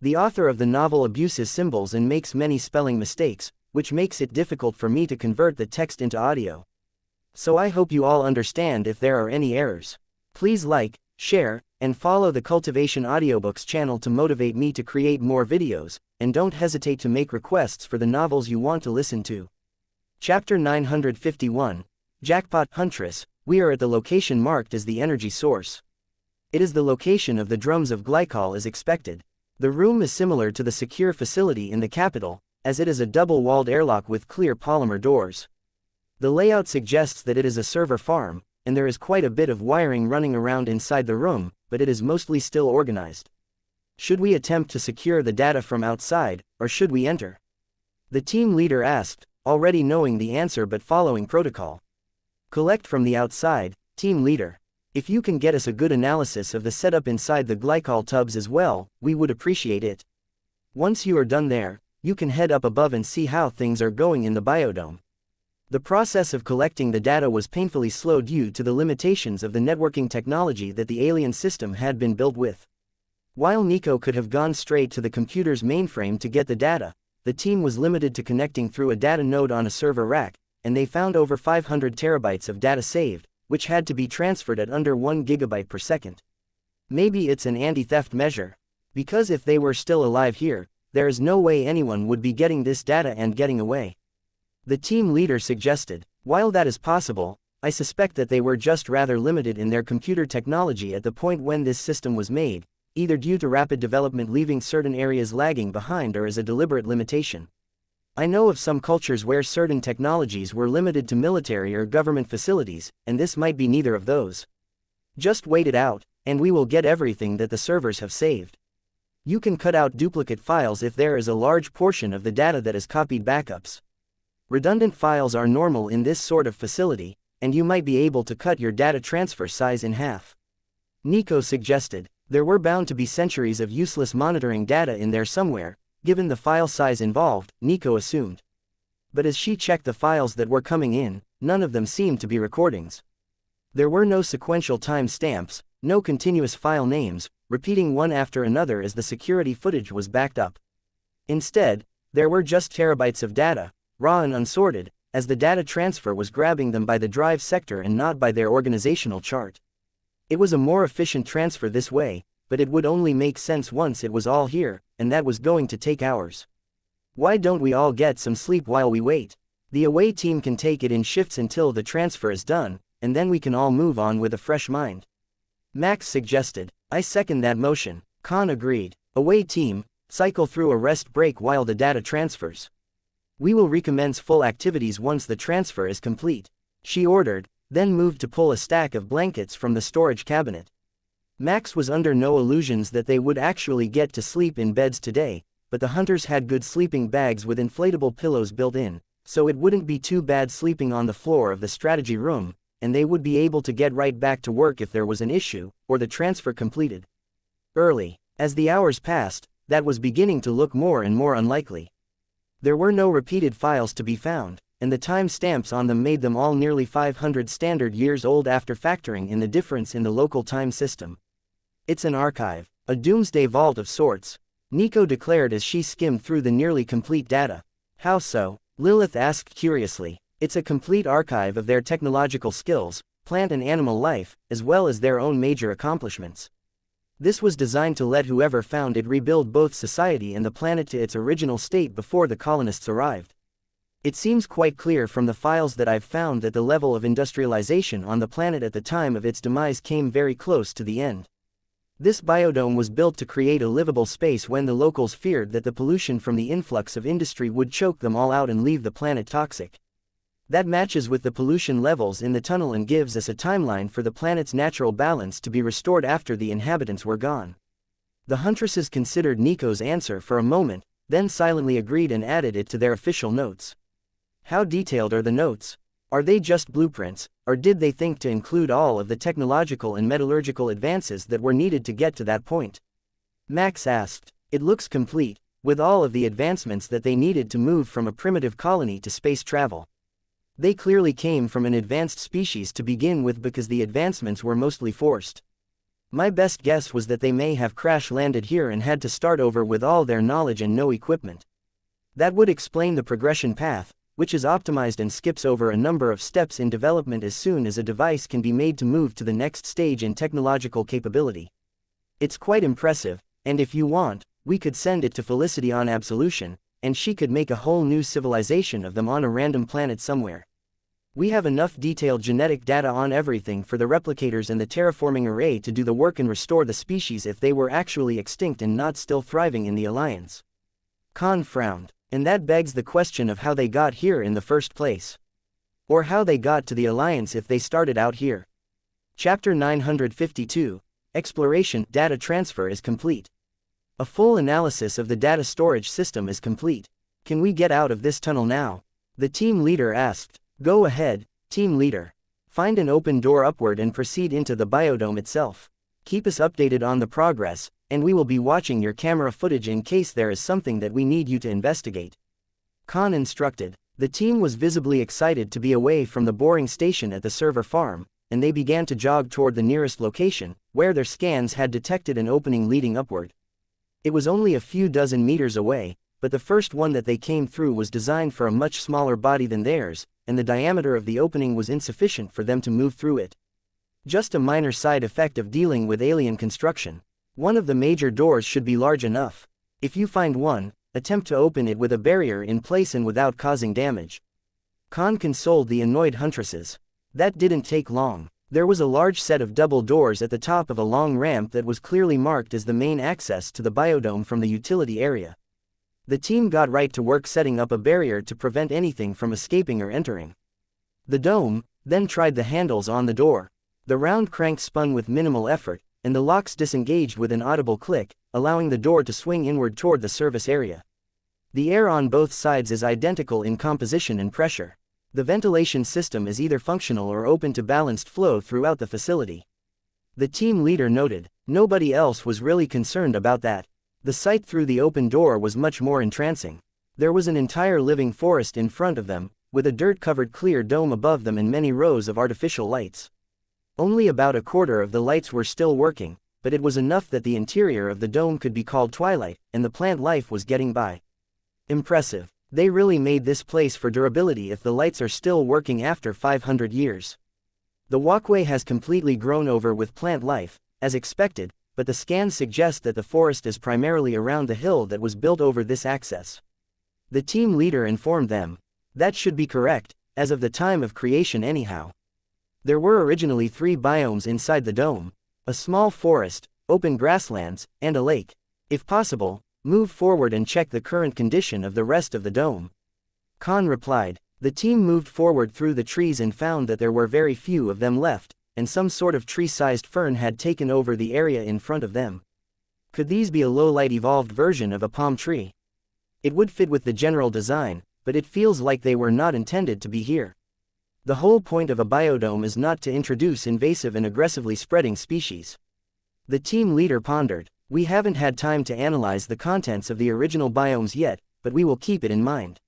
The author of the novel abuses symbols and makes many spelling mistakes, which makes it difficult for me to convert the text into audio. So I hope you all understand if there are any errors. Please like, share, and follow the Cultivation Audiobooks channel to motivate me to create more videos, and don't hesitate to make requests for the novels you want to listen to. Chapter 951, Jackpot Huntress. We are at the location marked as the energy source. It is the location of the drums of glycol as expected. The room is similar to the secure facility in the capital, as it is a double-walled airlock with clear polymer doors. The layout suggests that it is a server farm, and there is quite a bit of wiring running around inside the room, but it is mostly still organized. Should we attempt to secure the data from outside, or should we enter? The team leader asked, already knowing the answer but following protocol. Collect from the outside, team leader. If you can get us a good analysis of the setup inside the glycol tubs as well, we would appreciate it. Once you are done there, you can head up above and see how things are going in the biodome. The process of collecting the data was painfully slow due to the limitations of the networking technology that the alien system had been built with. While Nico could have gone straight to the computer's mainframe to get the data, the team was limited to connecting through a data node on a server rack, and they found over 500 terabytes of data saved, which had to be transferred at under 1 gigabyte per second. Maybe it's an anti-theft measure. Because if they were still alive here, there is no way anyone would be getting this data and getting away. The team leader suggested, while that is possible, I suspect that they were just rather limited in their computer technology at the point when this system was made, either due to rapid development leaving certain areas lagging behind or as a deliberate limitation. I know of some cultures where certain technologies were limited to military or government facilities, and this might be neither of those. Just wait it out, and we will get everything that the servers have saved. You can cut out duplicate files if there is a large portion of the data that is copied backups. Redundant files are normal in this sort of facility, and you might be able to cut your data transfer size in half. Nico suggested, there were bound to be centuries of useless monitoring data in there somewhere, given the file size involved, Nico assumed. But as she checked the files that were coming in, none of them seemed to be recordings. There were no sequential time stamps, no continuous file names, repeating one after another as the security footage was backed up. Instead, there were just terabytes of data, raw and unsorted, as the data transfer was grabbing them by the drive sector and not by their organizational chart. It was a more efficient transfer this way, but it would only make sense once it was all here, and that was going to take hours. Why don't we all get some sleep while we wait? The away team can take it in shifts until the transfer is done, and then we can all move on with a fresh mind. Max suggested. I second that motion. Khan agreed. Away team, cycle through a rest break while the data transfers. We will recommence full activities once the transfer is complete, she ordered, then moved to pull a stack of blankets from the storage cabinet. Max was under no illusions that they would actually get to sleep in beds today, but the hunters had good sleeping bags with inflatable pillows built in, so it wouldn't be too bad sleeping on the floor of the strategy room, and they would be able to get right back to work if there was an issue, or the transfer completed. Early, as the hours passed, that was beginning to look more and more unlikely. There were no repeated files to be found, and the time stamps on them made them all nearly 500 standard years old after factoring in the difference in the local time system. It's an archive, a doomsday vault of sorts, Nico declared as she skimmed through the nearly complete data. How so? Lilith asked curiously. It's a complete archive of their technological skills, plant and animal life, as well as their own major accomplishments. This was designed to let whoever found it rebuild both society and the planet to its original state before the colonists arrived. It seems quite clear from the files that I've found that the level of industrialization on the planet at the time of its demise came very close to the end. This biodome was built to create a livable space when the locals feared that the pollution from the influx of industry would choke them all out and leave the planet toxic. That matches with the pollution levels in the tunnel and gives us a timeline for the planet's natural balance to be restored after the inhabitants were gone. The huntresses considered Nico's answer for a moment, then silently agreed and added it to their official notes. How detailed are the notes? Are they just blueprints, or did they think to include all of the technological and metallurgical advances that were needed to get to that point? Max asked. It looks complete, with all of the advancements that they needed to move from a primitive colony to space travel. They clearly came from an advanced species to begin with because the advancements were mostly forced. My best guess was that they may have crash-landed here and had to start over with all their knowledge and no equipment. That would explain the progression path, which is optimized and skips over a number of steps in development as soon as a device can be made to move to the next stage in technological capability. It's quite impressive, and if you want, we could send it to Felicity on Absolution, and she could make a whole new civilization of them on a random planet somewhere. We have enough detailed genetic data on everything for the replicators and the terraforming array to do the work and restore the species if they were actually extinct and not still thriving in the Alliance. Khan frowned. And that begs the question of how they got here in the first place. Or how they got to the Alliance if they started out here. Chapter 952, Exploration Data Transfer is complete. A full analysis of the data storage system is complete. Can we get out of this tunnel now? The team leader asked. Go ahead, team leader. Find an open door upward and proceed into the biodome itself. Keep us updated on the progress, and we will be watching your camera footage in case there is something that we need you to investigate. Khan instructed. The team was visibly excited to be away from the boring station at the server farm, and they began to jog toward the nearest location, where their scans had detected an opening leading upward. It was only a few dozen meters away, but the first one that they came through was designed for a much smaller body than theirs, and the diameter of the opening was insufficient for them to move through it. Just a minor side effect of dealing with alien construction. One of the major doors should be large enough. If you find one, attempt to open it with a barrier in place and without causing damage. Khan consoled the annoyed huntresses. That didn't take long. There was a large set of double doors at the top of a long ramp that was clearly marked as the main access to the biodome from the utility area. The team got right to work setting up a barrier to prevent anything from escaping or entering. The dome then tried the handles on the door. The round crank spun with minimal effort, and the locks disengaged with an audible click, allowing the door to swing inward toward the service area. The air on both sides is identical in composition and pressure. The ventilation system is either functional or open to balanced flow throughout the facility. The team leader noted. Nobody else was really concerned about that. The sight through the open door was much more entrancing. There was an entire living forest in front of them, with a dirt-covered clear dome above them and many rows of artificial lights. Only about a quarter of the lights were still working, but it was enough that the interior of the dome could be called twilight, and the plant life was getting by. Impressive. They really made this place for durability if the lights are still working after 500 years. The walkway has completely grown over with plant life, as expected, but the scans suggest that the forest is primarily around the hill that was built over this access. The team leader informed them. That should be correct, as of the time of creation anyhow. There were originally 3 biomes inside the dome: a small forest, open grasslands, and a lake. If possible, move forward and check the current condition of the rest of the dome. Khan replied. The team moved forward through the trees and found that there were very few of them left, and some sort of tree-sized fern had taken over the area in front of them. Could these be a low-light evolved version of a palm tree? It would fit with the general design, but it feels like they were not intended to be here. The whole point of a biodome is not to introduce invasive and aggressively spreading species. The team leader pondered. We haven't had time to analyze the contents of the original biomes yet, but we will keep it in mind.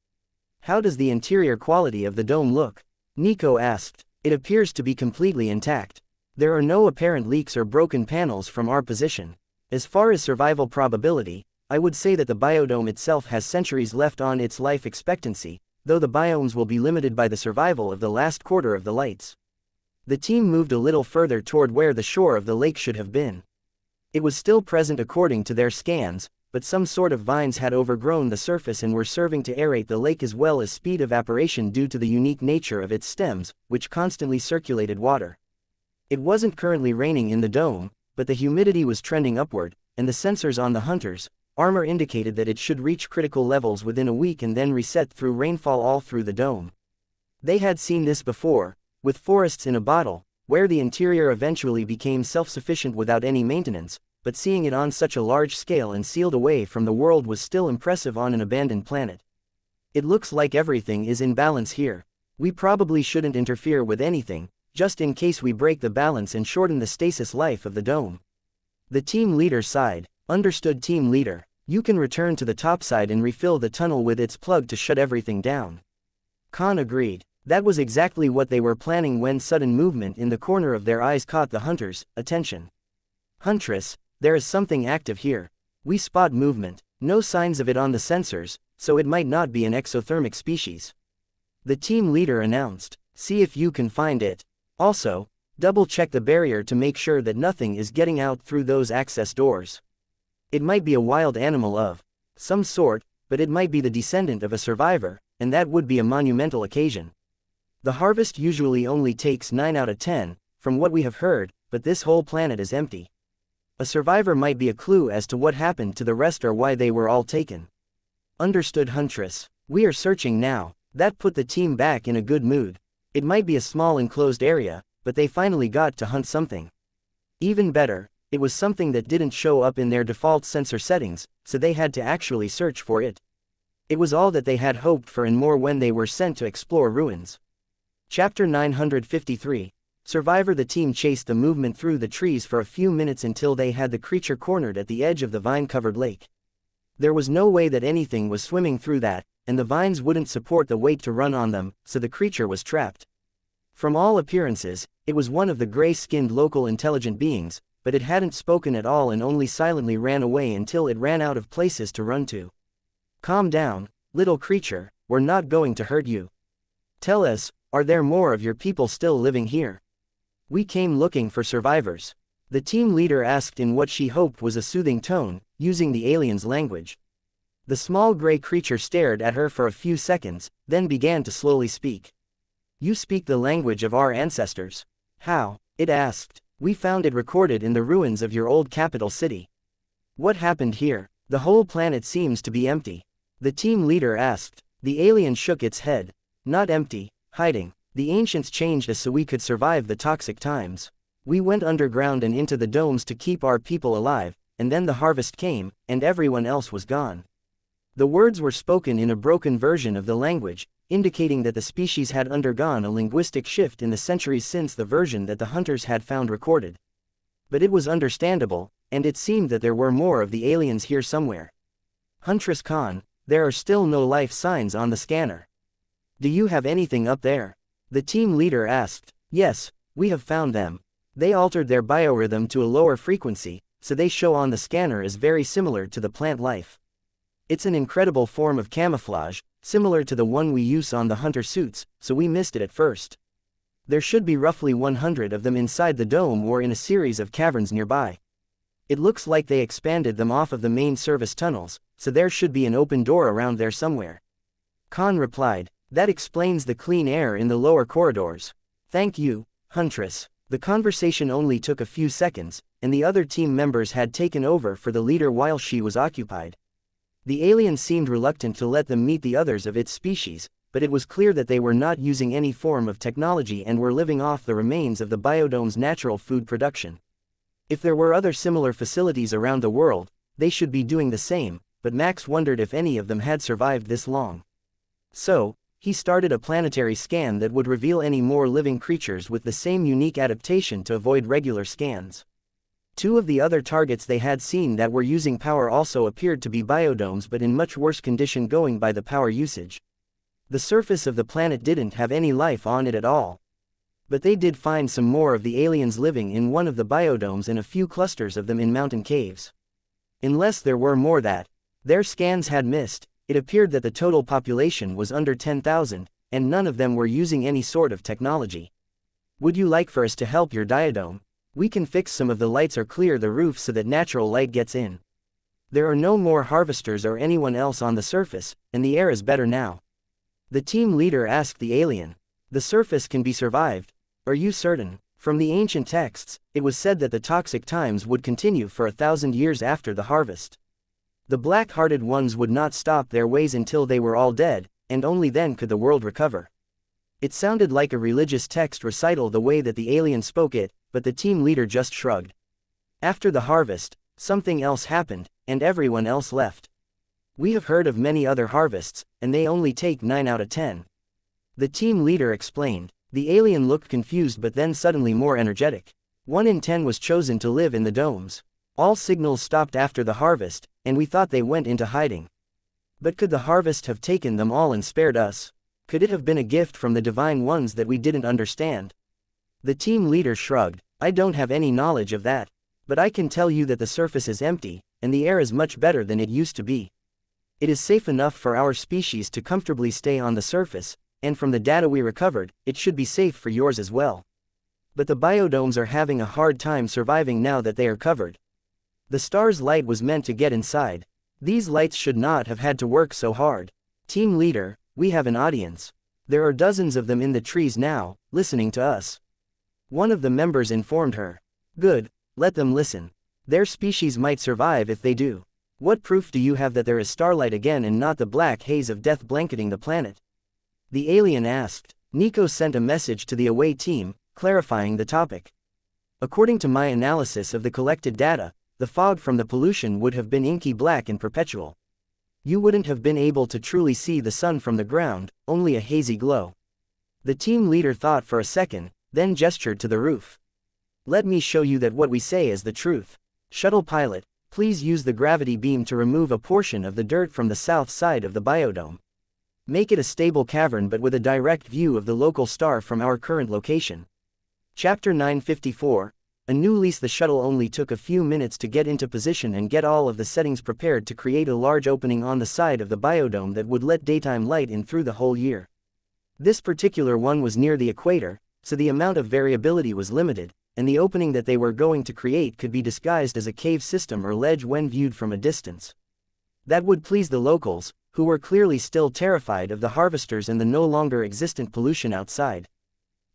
How does the interior quality of the dome look? Nico asked. It appears to be completely intact. There are no apparent leaks or broken panels from our position. As far as survival probability, I would say that the biodome itself has centuries left on its life expectancy, though the biomes will be limited by the survival of the last quarter of the lights. The team moved a little further toward where the shore of the lake should have been. It was still present according to their scans, but some sort of vines had overgrown the surface and were serving to aerate the lake as well as speed evaporation due to the unique nature of its stems, which constantly circulated water. It wasn't currently raining in the dome, but the humidity was trending upward, and the sensors on the hunters' armor indicated that it should reach critical levels within a week and then reset through rainfall all through the dome. They had seen this before, with forests in a bottle, where the interior eventually became self-sufficient without any maintenance, but seeing it on such a large scale and sealed away from the world was still impressive on an abandoned planet. It looks like everything is in balance here. We probably shouldn't interfere with anything, just in case we break the balance and shorten the stasis life of the dome. The team leader sighed. Understood, team leader. You can return to the topside and refill the tunnel with its plug to shut everything down. Khan agreed. That was exactly what they were planning when sudden movement in the corner of their eyes caught the hunters' attention. Huntress, there is something active here. We spot movement. No signs of it on the sensors, so it might not be an exothermic species. The team leader announced. See if you can find it. Also, double-check the barrier to make sure that nothing is getting out through those access doors. It might be a wild animal of some sort, but it might be the descendant of a survivor, and that would be a monumental occasion. The harvest usually only takes 9 out of 10, from what we have heard, but this whole planet is empty. A survivor might be a clue as to what happened to the rest or why they were all taken. Understood, Huntress. We are searching now. That put the team back in a good mood. It might be a small enclosed area, but they finally got to hunt something. Even better, it was something that didn't show up in their default sensor settings, so they had to actually search for it. It was all that they had hoped for and more when they were sent to explore ruins. Chapter 953. Survivor. The team chased the movement through the trees for a few minutes until they had the creature cornered at the edge of the vine-covered lake. There was no way that anything was swimming through that, and the vines wouldn't support the weight to run on them, so the creature was trapped. From all appearances, it was one of the gray-skinned local intelligent beings, but it hadn't spoken at all and only silently ran away until it ran out of places to run to. Calm down, little creature, we're not going to hurt you. Tell us, are there more of your people still living here? We came looking for survivors. The team leader asked in what she hoped was a soothing tone, using the alien's language. The small gray creature stared at her for a few seconds, then began to slowly speak. You speak the language of our ancestors. How? It asked. We found it recorded in the ruins of your old capital city. What happened here? The whole planet seems to be empty. The team leader asked. The alien shook its head. Not empty, hiding. The ancients changed us so we could survive the toxic times. We went underground and into the domes to keep our people alive, and then the harvest came, and everyone else was gone. The words were spoken in a broken version of the language, indicating that the species had undergone a linguistic shift in the centuries since the version that the hunters had found recorded. But it was understandable, and it seemed that there were more of the aliens here somewhere. Huntress Khan, there are still no life signs on the scanner. Do you have anything up there? The team leader asked. Yes, we have found them. They altered their biorhythm to a lower frequency, so they show on the scanner as very similar to the plant life. It's an incredible form of camouflage, similar to the one we use on the hunter suits, so we missed it at first. There should be roughly 100 of them inside the dome or in a series of caverns nearby. It looks like they expanded them off of the main service tunnels, so there should be an open door around there somewhere. Khan replied. That explains the clean air in the lower corridors. Thank you, Huntress. The conversation only took a few seconds, and the other team members had taken over for the leader while she was occupied. The alien seemed reluctant to let them meet the others of its species, but it was clear that they were not using any form of technology and were living off the remains of the biodome's natural food production. If there were other similar facilities around the world, they should be doing the same, but Max wondered if any of them had survived this long. So, he started a planetary scan that would reveal any more living creatures with the same unique adaptation to avoid regular scans. 2 of the other targets they had seen that were using power also appeared to be biodomes but in much worse condition going by the power usage. The surface of the planet didn't have any life on it at all. But they did find some more of the aliens living in one of the biodomes and a few clusters of them in mountain caves. Unless there were more that their scans had missed, it appeared that the total population was under 10,000, and none of them were using any sort of technology. Would you like for us to help your diadome? We can fix some of the lights or clear the roof so that natural light gets in. There are no more harvesters or anyone else on the surface, and the air is better now. The team leader asked the alien. The surface can be survived. Are you certain? From the ancient texts, it was said that the toxic times would continue for 1,000 years after the harvest. The black-hearted ones would not stop their ways until they were all dead, and only then could the world recover. It sounded like a religious text recital the way that the alien spoke it, but the team leader just shrugged. After the harvest, something else happened, and everyone else left. We have heard of many other harvests, and they only take 9 out of 10. The team leader explained. The alien looked confused but then suddenly more energetic. 1 in 10 was chosen to live in the domes. All signals stopped after the harvest, and we thought they went into hiding. But could the harvest have taken them all and spared us? Could it have been a gift from the divine ones that we didn't understand? The team leader shrugged. I don't have any knowledge of that. But I can tell you that the surface is empty, and the air is much better than it used to be. It is safe enough for our species to comfortably stay on the surface, and from the data we recovered, it should be safe for yours as well. But the biodomes are having a hard time surviving now that they are covered. The star's light was meant to get inside. These lights should not have had to work so hard. Team leader, we have an audience. There are dozens of them in the trees now, listening to us. One of the members informed her. Good, let them listen. Their species might survive if they do. What proof do you have that there is starlight again and not the black haze of death blanketing the planet? The alien asked. Nico sent a message to the away team, clarifying the topic. According to my analysis of the collected data, the fog from the pollution would have been inky black and perpetual. You wouldn't have been able to truly see the sun from the ground, only a hazy glow. The team leader thought for a second, then gestured to the roof. Let me show you that what we say is the truth. Shuttle pilot, please use the gravity beam to remove a portion of the dirt from the south side of the biodome. Make it a stable cavern but with a direct view of the local star from our current location. Chapter 954, A New Lease. The shuttle only took a few minutes to get into position and get all of the settings prepared to create a large opening on the side of the biodome that would let daytime light in through the whole year. This particular one was near the equator, so the amount of variability was limited, and the opening that they were going to create could be disguised as a cave system or ledge when viewed from a distance. That would please the locals, who were clearly still terrified of the harvesters and the no longer existent pollution outside.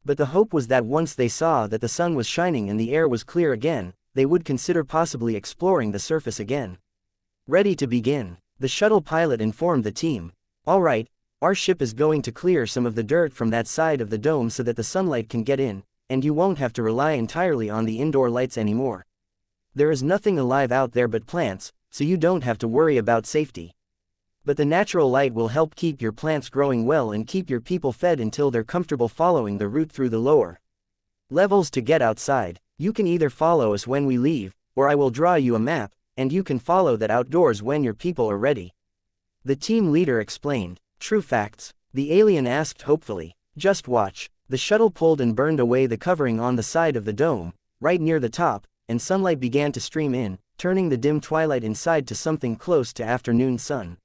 But the hope was that once they saw that the sun was shining and the air was clear again, they would consider possibly exploring the surface again. Ready to begin, the shuttle pilot informed the team. All right, our ship is going to clear some of the dirt from that side of the dome so that the sunlight can get in, and you won't have to rely entirely on the indoor lights anymore. There is nothing alive out there but plants, so you don't have to worry about safety. But the natural light will help keep your plants growing well and keep your people fed until they're comfortable following the route through the lower levels to get outside. You can either follow us when we leave, or I will draw you a map, and you can follow that outdoors when your people are ready. The team leader explained. True facts, the alien asked hopefully. Just watch. The shuttle pulled and burned away the covering on the side of the dome, right near the top, and sunlight began to stream in, turning the dim twilight inside to something close to afternoon sun.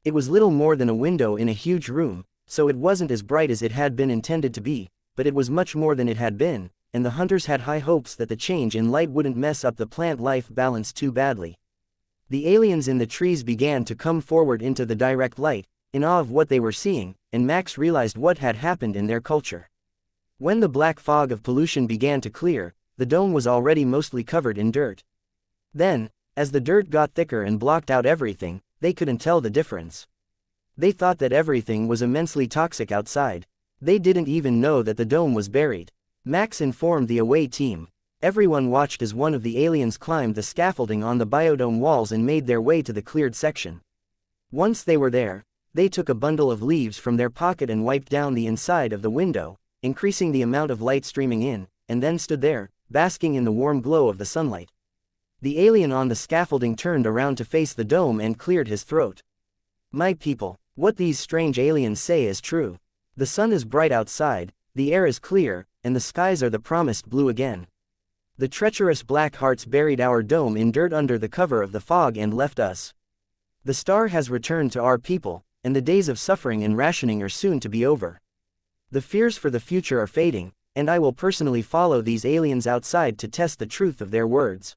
It was little more than a window in a huge room, so it wasn't as bright as it had been intended to be, but it was much more than it had been, and the hunters had high hopes that the change in light wouldn't mess up the plant-life balance too badly. The aliens in the trees began to come forward into the direct light, in awe of what they were seeing, and Max realized what had happened in their culture. When the black fog of pollution began to clear, the dome was already mostly covered in dirt. Then, as the dirt got thicker and blocked out everything, they couldn't tell the difference. They thought that everything was immensely toxic outside. They didn't even know that the dome was buried. Max informed the away team. Everyone watched as one of the aliens climbed the scaffolding on the biodome walls and made their way to the cleared section. Once they were there, they took a bundle of leaves from their pocket and wiped down the inside of the window, increasing the amount of light streaming in, and then stood there, basking in the warm glow of the sunlight. The alien on the scaffolding turned around to face the dome and cleared his throat. My people, what these strange aliens say is true. The sun is bright outside, the air is clear, and the skies are the promised blue again. The treacherous black hearts buried our dome in dirt under the cover of the fog and left us. The star has returned to our people, and the days of suffering and rationing are soon to be over. The fears for the future are fading, and I will personally follow these aliens outside to test the truth of their words.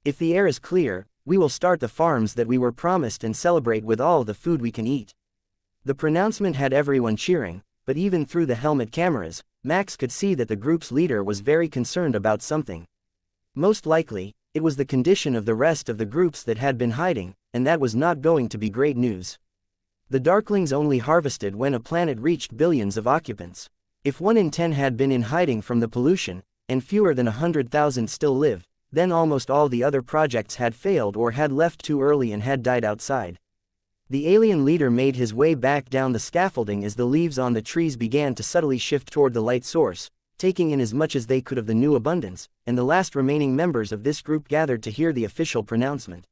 If the air is clear, we will start the farms that we were promised and celebrate with all the food we can eat. The pronouncement had everyone cheering, but even through the helmet cameras, Max could see that the group's leader was very concerned about something. Most likely, it was the condition of the rest of the groups that had been hiding, and that was not going to be great news. The Darklings only harvested when a planet reached billions of occupants. If 1 in 10 had been in hiding from the pollution, and fewer than 100,000 still lived, then almost all the other projects had failed or had left too early and had died outside. The alien leader made his way back down the scaffolding as the leaves on the trees began to subtly shift toward the light source, taking in as much as they could of the new abundance, and the last remaining members of this group gathered to hear the official pronouncement.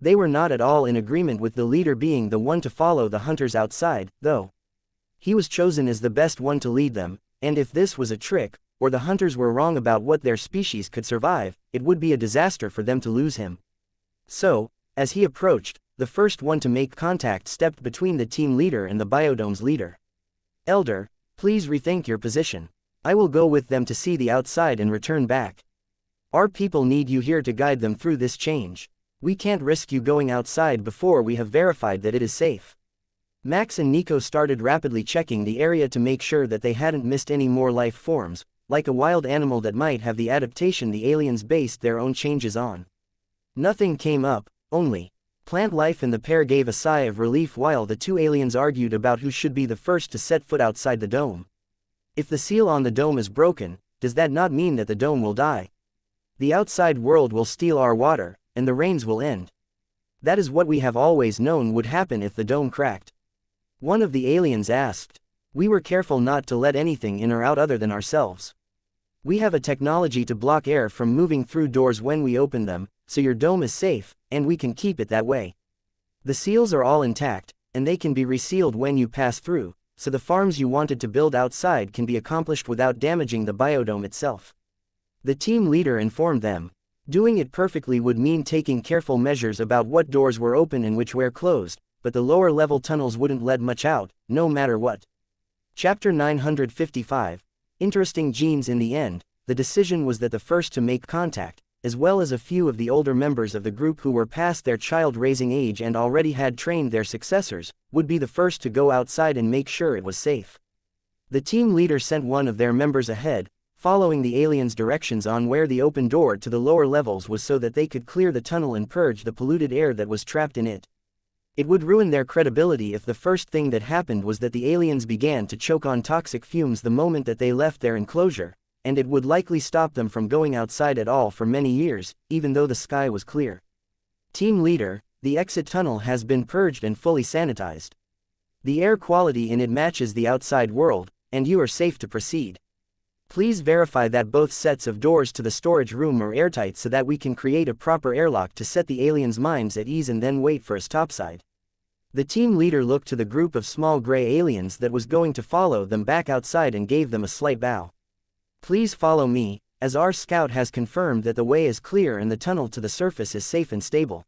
They were not at all in agreement with the leader being the one to follow the hunters outside, though. He was chosen as the best one to lead them, and if this was a trick, or the hunters were wrong about what their species could survive, it would be a disaster for them to lose him. So, as he approached, the first one to make contact stepped between the team leader and the biodome's leader. "Elder, please rethink your position. I will go with them to see the outside and return back. Our people need you here to guide them through this change. We can't risk you going outside before we have verified that it is safe." Max and Nico started rapidly checking the area to make sure that they hadn't missed any more life forms, like a wild animal that might have the adaptation the aliens based their own changes on. Nothing came up, only plant life, and the pair gave a sigh of relief while the two aliens argued about who should be the first to set foot outside the dome. If the seal on the dome is broken, does that not mean that the dome will die? The outside world will steal our water, and the rains will end. That is what we have always known would happen if the dome cracked. One of the aliens asked. "We were careful not to let anything in or out other than ourselves. We have a technology to block air from moving through doors when we open them, so your dome is safe, and we can keep it that way. The seals are all intact, and they can be resealed when you pass through, so the farms you wanted to build outside can be accomplished without damaging the biodome itself." The team leader informed them. Doing it perfectly would mean taking careful measures about what doors were open and which were closed, but the lower level tunnels wouldn't let much out, no matter what. Chapter 955. Interesting genes. In the end, the decision was that the first to make contact, as well as a few of the older members of the group who were past their child-raising age and already had trained their successors, would be the first to go outside and make sure it was safe. The team leader sent one of their members ahead, following the aliens' directions on where the open door to the lower levels was so that they could clear the tunnel and purge the polluted air that was trapped in it. It would ruin their credibility if the first thing that happened was that the aliens began to choke on toxic fumes the moment that they left their enclosure, and it would likely stop them from going outside at all for many years, even though the sky was clear. Team leader, the exit tunnel has been purged and fully sanitized. The air quality in it matches the outside world, and you are safe to proceed. Please verify that both sets of doors to the storage room are airtight so that we can create a proper airlock to set the aliens' minds at ease and then wait for us topside. The team leader looked to the group of small gray aliens that was going to follow them back outside and gave them a slight bow. "Please follow me, as our scout has confirmed that the way is clear and the tunnel to the surface is safe and stable.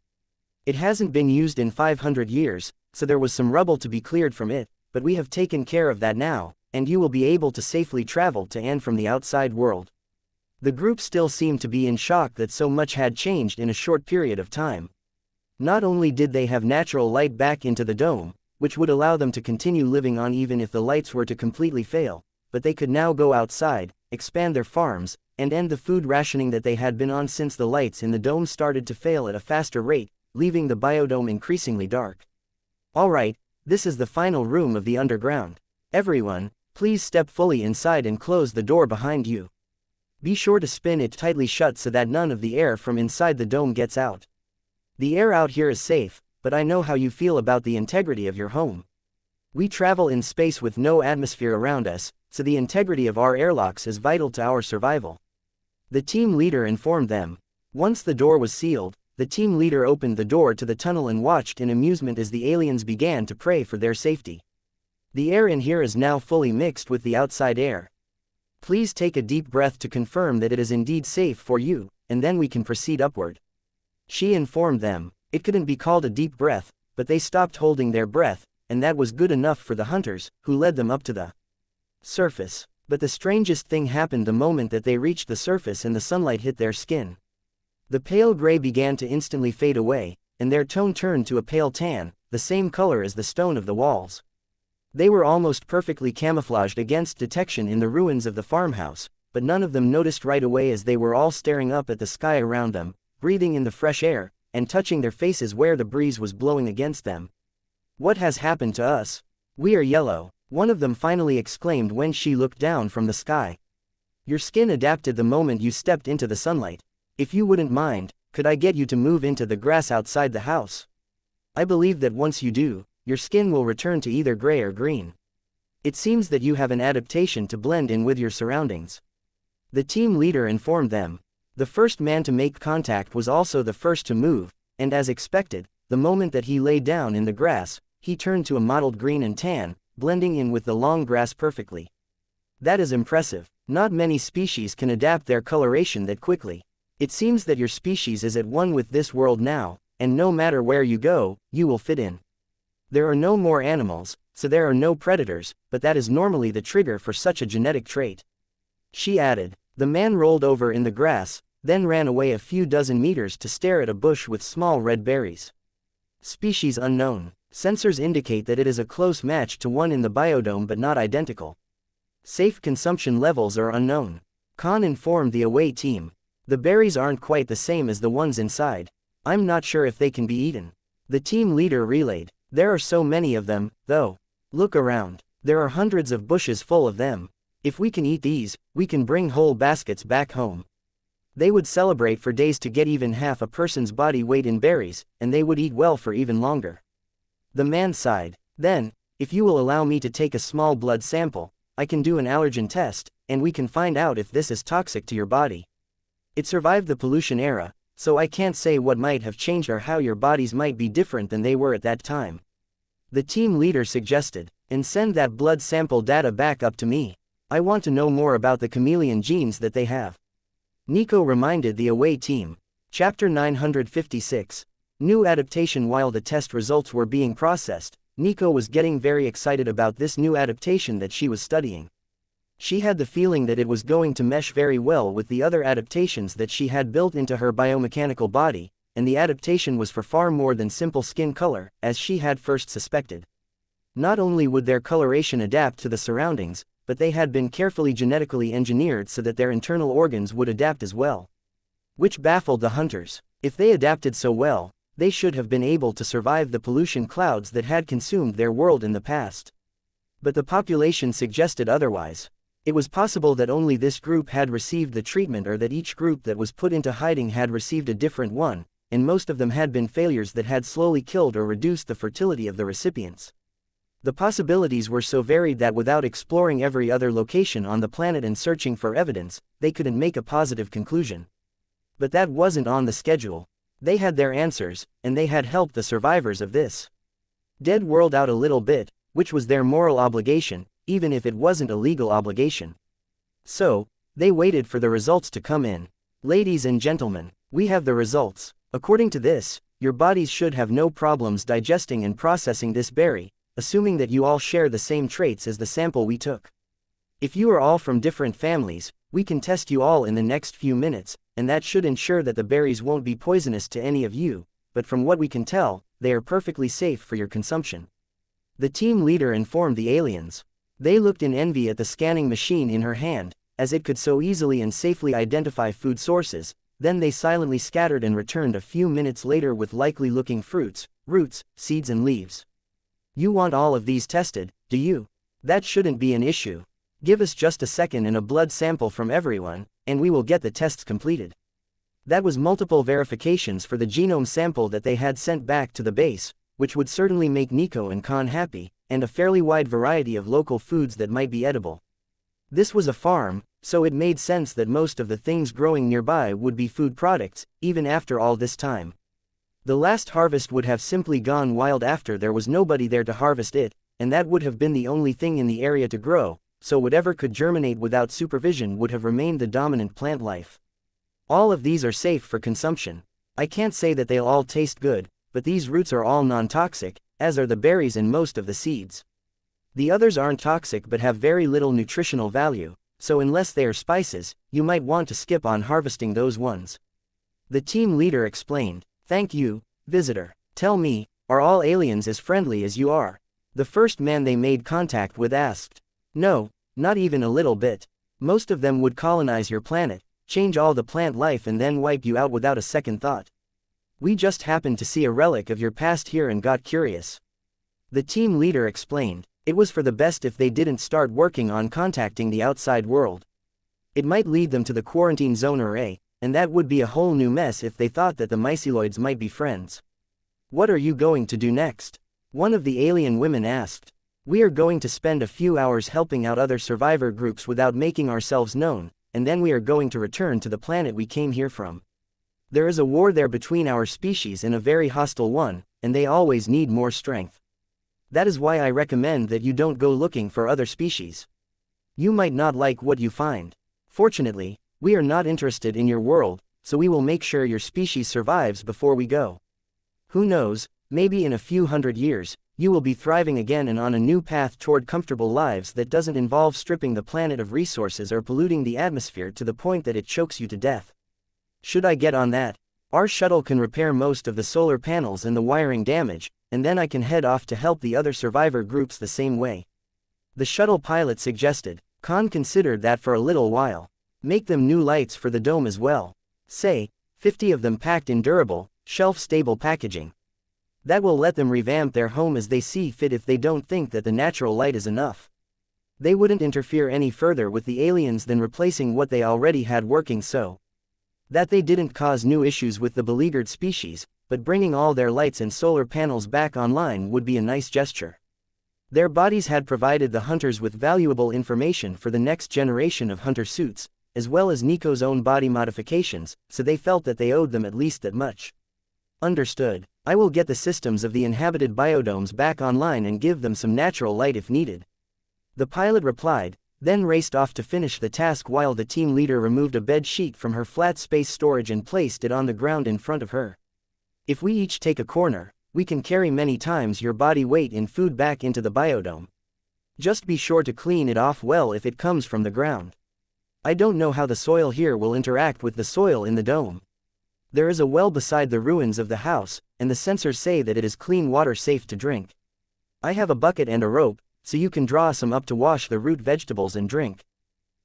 It hasn't been used in 500 years, so there was some rubble to be cleared from it, but we have taken care of that now, and you will be able to safely travel to and from the outside world." The group still seemed to be in shock that so much had changed in a short period of time. Not only did they have natural light back into the dome, which would allow them to continue living on even if the lights were to completely fail, but they could now go outside, expand their farms, and end the food rationing that they had been on since the lights in the dome started to fail at a faster rate, leaving the biodome increasingly dark. "Alright, this is the final room of the underground. Everyone, please step fully inside and close the door behind you. Be sure to spin it tightly shut so that none of the air from inside the dome gets out. The air out here is safe, but I know how you feel about the integrity of your home. We travel in space with no atmosphere around us, so the integrity of our airlocks is vital to our survival." The team leader informed them. Once the door was sealed, the team leader opened the door to the tunnel and watched in amusement as the aliens began to pray for their safety. "The air in here is now fully mixed with the outside air. Please take a deep breath to confirm that it is indeed safe for you, and then we can proceed upward." She informed them. It couldn't be called a deep breath, but they stopped holding their breath, and that was good enough for the hunters, who led them up to the surface. But the strangest thing happened the moment that they reached the surface and the sunlight hit their skin. The pale gray began to instantly fade away, and their tone turned to a pale tan, the same color as the stone of the walls. They were almost perfectly camouflaged against detection in the ruins of the farmhouse, but none of them noticed right away as they were all staring up at the sky around them, breathing in the fresh air, and touching their faces where the breeze was blowing against them. "What has happened to us? We are yellow," one of them finally exclaimed when she looked down from the sky. "Your skin adapted the moment you stepped into the sunlight. If you wouldn't mind, could I get you to move into the grass outside the house? I believe that once you do, your skin will return to either gray or green. It seems that you have an adaptation to blend in with your surroundings." The team leader informed them. The first man to make contact was also the first to move, and as expected, the moment that he lay down in the grass, he turned to a mottled green and tan, blending in with the long grass perfectly. "That is impressive. Not many species can adapt their coloration that quickly. It seems that your species is at one with this world now, and no matter where you go, you will fit in. There are no more animals, so there are no predators, but that is normally the trigger for such a genetic trait. She added. The man rolled over in the grass, then ran away a few dozen meters to stare at a bush with small red berries. Species unknown. Sensors indicate that it is a close match to one in the biodome but not identical. Safe consumption levels are unknown. Khan informed the away team. The berries aren't quite the same as the ones inside. I'm not sure if they can be eaten. The team leader relayed. There are so many of them, though. Look around. There are hundreds of bushes full of them. If we can eat these, we can bring whole baskets back home. They would celebrate for days to get even half a person's body weight in berries, and they would eat well for even longer. The man sighed. Then, if you will allow me to take a small blood sample, I can do an allergen test, and we can find out if this is toxic to your body. It survived the pollution era, so I can't say what might have changed or how your bodies might be different than they were at that time. The team leader suggested, and send that blood sample data back up to me. I want to know more about the chameleon genes that they have. Nico reminded the away team. Chapter 956. New adaptation. While the test results were being processed, Nico was getting very excited about this new adaptation that she was studying. She had the feeling that it was going to mesh very well with the other adaptations that she had built into her biomechanical body, and the adaptation was for far more than simple skin color, as she had first suspected. Not only would their coloration adapt to the surroundings, but they had been carefully genetically engineered so that their internal organs would adapt as well. Which baffled the hunters. If they adapted so well, they should have been able to survive the pollution clouds that had consumed their world in the past. But the population suggested otherwise. It was possible that only this group had received the treatment, or that each group that was put into hiding had received a different one, and most of them had been failures that had slowly killed or reduced the fertility of the recipients. The possibilities were so varied that without exploring every other location on the planet and searching for evidence, they couldn't make a positive conclusion. But that wasn't on the schedule. They had their answers, and they had helped the survivors of this dead world out a little bit, which was their moral obligation, even if it wasn't a legal obligation. So, they waited for the results to come in. Ladies and gentlemen, we have the results. According to this, your bodies should have no problems digesting and processing this berry, assuming that you all share the same traits as the sample we took. If you are all from different families, we can test you all in the next few minutes, and that should ensure that the berries won't be poisonous to any of you, but from what we can tell, they are perfectly safe for your consumption. The team leader informed the aliens. They looked in envy at the scanning machine in her hand, as it could so easily and safely identify food sources. Then they silently scattered and returned a few minutes later with likely-looking fruits, roots, seeds and leaves. You want all of these tested, do you? That shouldn't be an issue. Give us just a second and a blood sample from everyone, and we will get the tests completed. That was multiple verifications for the genome sample that they had sent back to the base, which would certainly make Nico and Khan happy, and a fairly wide variety of local foods that might be edible. This was a farm, so it made sense that most of the things growing nearby would be food products, even after all this time. The last harvest would have simply gone wild after there was nobody there to harvest it, and that would have been the only thing in the area to grow, so whatever could germinate without supervision would have remained the dominant plant life. All of these are safe for consumption. I can't say that they'll all taste good, but these roots are all non-toxic, as are the berries and most of the seeds. The others aren't toxic but have very little nutritional value, so unless they are spices, you might want to skip on harvesting those ones. The team leader explained. Thank you, visitor. Tell me, are all aliens as friendly as you are? The first man they made contact with asked. No, not even a little bit. Most of them would colonize your planet, change all the plant life and then wipe you out without a second thought. We just happened to see a relic of your past here and got curious. The team leader explained. It was for the best if they didn't start working on contacting the outside world. It might lead them to the quarantine zone array, and that would be a whole new mess if they thought that the myceloids might be friends. What are you going to do next? One of the alien women asked. We are going to spend a few hours helping out other survivor groups without making ourselves known, and then we are going to return to the planet we came here from. There is a war there between our species and a very hostile one, and they always need more strength. That is why I recommend that you don't go looking for other species. You might not like what you find. Fortunately, we are not interested in your world, so we will make sure your species survives before we go. Who knows, maybe in a few hundred years, you will be thriving again and on a new path toward comfortable lives that doesn't involve stripping the planet of resources or polluting the atmosphere to the point that it chokes you to death. Should I get on that? Our shuttle can repair most of the solar panels and the wiring damage, and then I can head off to help the other survivor groups the same way. The shuttle pilot suggested. Khan considered that for a little while. Make them new lights for the dome as well. Say, 50 of them packed in durable, shelf-stable packaging. That will let them revamp their home as they see fit if they don't think that the natural light is enough. They wouldn't interfere any further with the aliens than replacing what they already had working so that they didn't cause new issues with the beleaguered species, but bringing all their lights and solar panels back online would be a nice gesture. Their bodies had provided the hunters with valuable information for the next generation of hunter suits, as well as Nico's own body modifications, so they felt that they owed them at least that much. Understood. I will get the systems of the inhabited biodomes back online and give them some natural light if needed. The pilot replied, then raced off to finish the task while the team leader removed a bed sheet from her flat space storage and placed it on the ground in front of her. If we each take a corner, we can carry many times your body weight in food back into the biodome. Just be sure to clean it off well if it comes from the ground. I don't know how the soil here will interact with the soil in the dome. There is a well beside the ruins of the house, and the sensors say that it is clean water safe to drink. I have a bucket and a rope, so you can draw some up to wash the root vegetables and drink.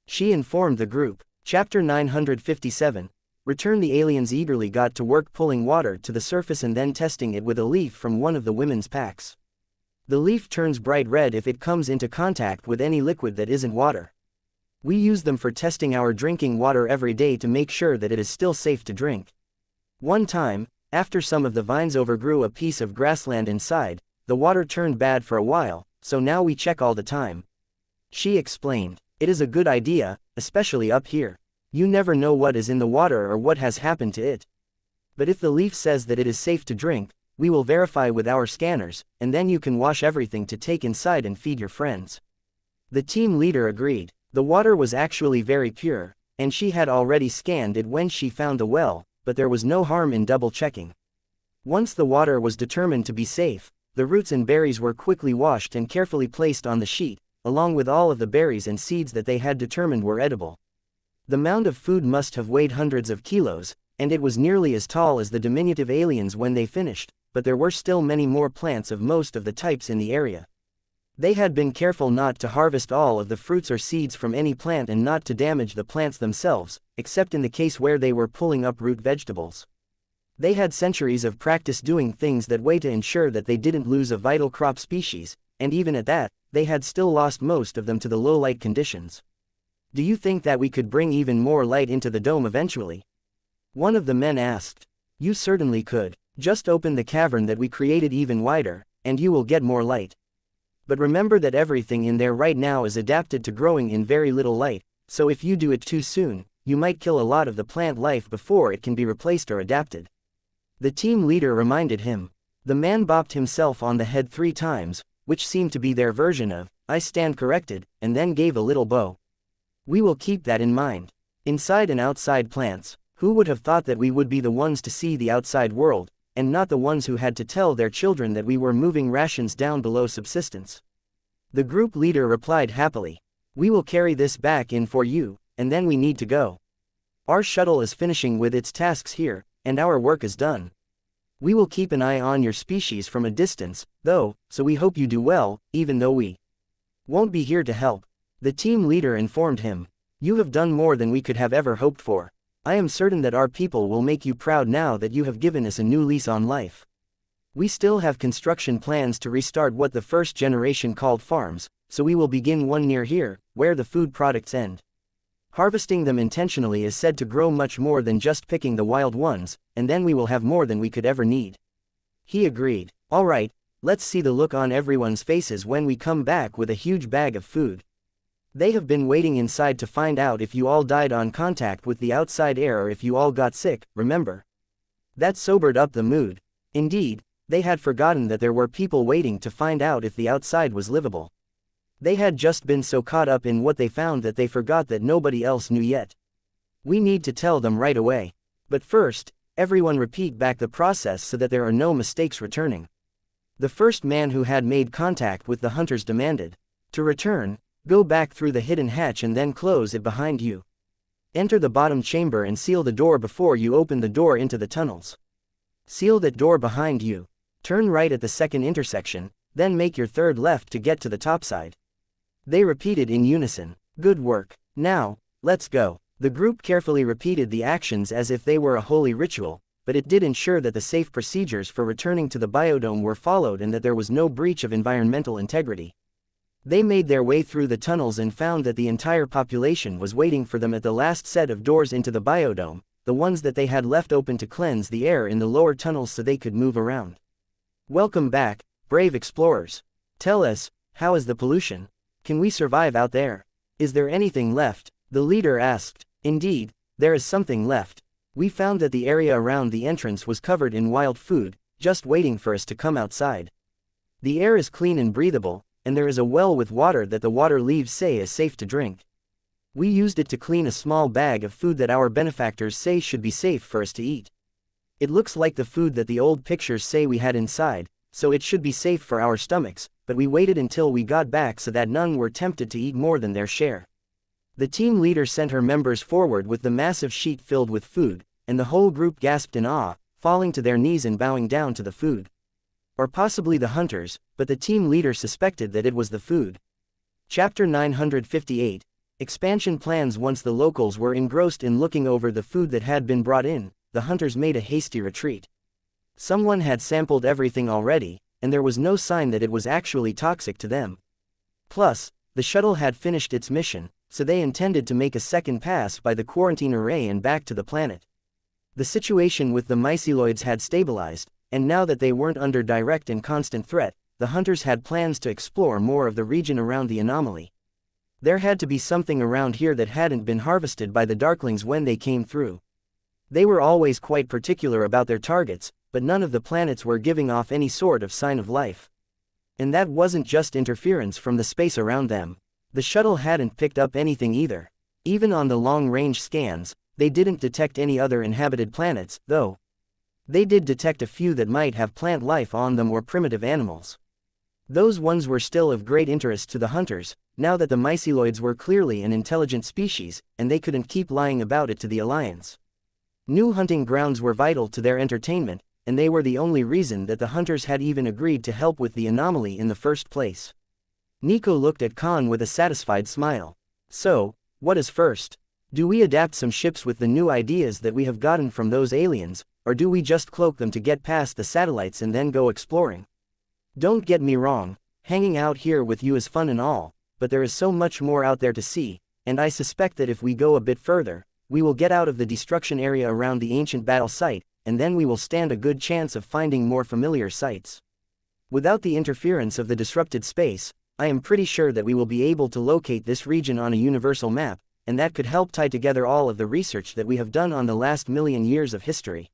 She informed the group. Chapter 957. Return. The aliens eagerly got to work pulling water to the surface and then testing it with a leaf from one of the women's packs. The leaf turns bright red if it comes into contact with any liquid that isn't water. We use them for testing our drinking water every day to make sure that it is still safe to drink. One time, after some of the vines overgrew a piece of grassland inside, the water turned bad for a while, so now we check all the time. She explained. It is a good idea, especially up here. You never know what is in the water or what has happened to it. But if the leaf says that it is safe to drink, we will verify with our scanners, and then you can wash everything to take inside and feed your friends. The team leader agreed. The water was actually very pure, and she had already scanned it when she found the well, but there was no harm in double-checking. Once the water was determined to be safe, the roots and berries were quickly washed and carefully placed on the sheet, along with all of the berries and seeds that they had determined were edible. The mound of food must have weighed hundreds of kilos, and it was nearly as tall as the diminutive aliens when they finished, but there were still many more plants of most of the types in the area. They had been careful not to harvest all of the fruits or seeds from any plant and not to damage the plants themselves, except in the case where they were pulling up root vegetables. They had centuries of practice doing things that way to ensure that they didn't lose a vital crop species, and even at that, they had still lost most of them to the low light conditions. Do you think that we could bring even more light into the dome eventually? One of the men asked. You certainly could. Just open the cavern that we created even wider, and you will get more light. But remember that everything in there right now is adapted to growing in very little light, so if you do it too soon, you might kill a lot of the plant life before it can be replaced or adapted. The team leader reminded him. The man bopped himself on the head 3 times, which seemed to be their version of, I stand corrected, and then gave a little bow. We will keep that in mind. Inside and outside plants, who would have thought that we would be the ones to see the outside world, and not the ones who had to tell their children that we were moving rations down below subsistence? The group leader replied happily. We will carry this back in for you, and then we need to go. Our shuttle is finishing with its tasks here, and our work is done. We will keep an eye on your species from a distance, though, so we hope you do well, even though we won't be here to help. The team leader informed him. You have done more than we could have ever hoped for. I am certain that our people will make you proud now that you have given us a new lease on life. We still have construction plans to restart what the first generation called farms, so we will begin one near here, where the food products end. Harvesting them intentionally is said to grow much more than just picking the wild ones, and then we will have more than we could ever need. He agreed. All right, let's see the look on everyone's faces when we come back with a huge bag of food. They have been waiting inside to find out if you all died on contact with the outside air or if you all got sick, remember? That sobered up the mood. Indeed, they had forgotten that there were people waiting to find out if the outside was livable. They had just been so caught up in what they found that they forgot that nobody else knew yet. We need to tell them right away. But first, everyone repeat back the process so that there are no mistakes returning. The first man who had made contact with the hunters demanded. To return, go back through the hidden hatch and then close it behind you. Enter the bottom chamber and seal the door before you open the door into the tunnels. Seal that door behind you. Turn right at the second intersection, then make your third left to get to the top side. They repeated in unison. Good work. Now, let's go. The group carefully repeated the actions as if they were a holy ritual, but it did ensure that the safe procedures for returning to the biodome were followed and that there was no breach of environmental integrity. They made their way through the tunnels and found that the entire population was waiting for them at the last set of doors into the biodome, the ones that they had left open to cleanse the air in the lower tunnels so they could move around. Welcome back, brave explorers. Tell us, how is the pollution? Can we survive out there? Is there anything left? The leader asked. Indeed, there is something left. We found that the area around the entrance was covered in wild food, just waiting for us to come outside. The air is clean and breathable, and there is a well with water that the water leaves say is safe to drink. We used it to clean a small bag of food that our benefactors say should be safe for us to eat. It looks like the food that the old pictures say we had inside, so it should be safe for our stomachs, but we waited until we got back so that none were tempted to eat more than their share. The team leader sent her members forward with the massive sheet filled with food, and the whole group gasped in awe, falling to their knees and bowing down to the food. Or possibly the hunters, but the team leader suspected that it was the food. Chapter 958. Expansion plans. Once the locals were engrossed in looking over the food that had been brought in, the hunters made a hasty retreat. Someone had sampled everything already, and there was no sign that it was actually toxic to them. Plus, the shuttle had finished its mission, so they intended to make a second pass by the quarantine array and back to the planet. The situation with the myceloids had stabilized, and now that they weren't under direct and constant threat, the hunters had plans to explore more of the region around the anomaly. There had to be something around here that hadn't been harvested by the Darklings when they came through. They were always quite particular about their targets, but none of the planets were giving off any sort of sign of life. And that wasn't just interference from the space around them. The shuttle hadn't picked up anything either. Even on the long-range scans, they didn't detect any other inhabited planets, though. They did detect a few that might have plant life on them or primitive animals. Those ones were still of great interest to the hunters, now that the myceloids were clearly an intelligent species, and they couldn't keep lying about it to the Alliance. New hunting grounds were vital to their entertainment, and they were the only reason that the hunters had even agreed to help with the anomaly in the first place. Nico looked at Khan with a satisfied smile. So, what is first? Do we adapt some ships with the new ideas that we have gotten from those aliens, or do we just cloak them to get past the satellites and then go exploring? Don't get me wrong, hanging out here with you is fun and all, but there is so much more out there to see, and I suspect that if we go a bit further, we will get out of the destruction area around the ancient battle site, and then we will stand a good chance of finding more familiar sites. Without the interference of the disrupted space, I am pretty sure that we will be able to locate this region on a universal map, and that could help tie together all of the research that we have done on the last million years of history.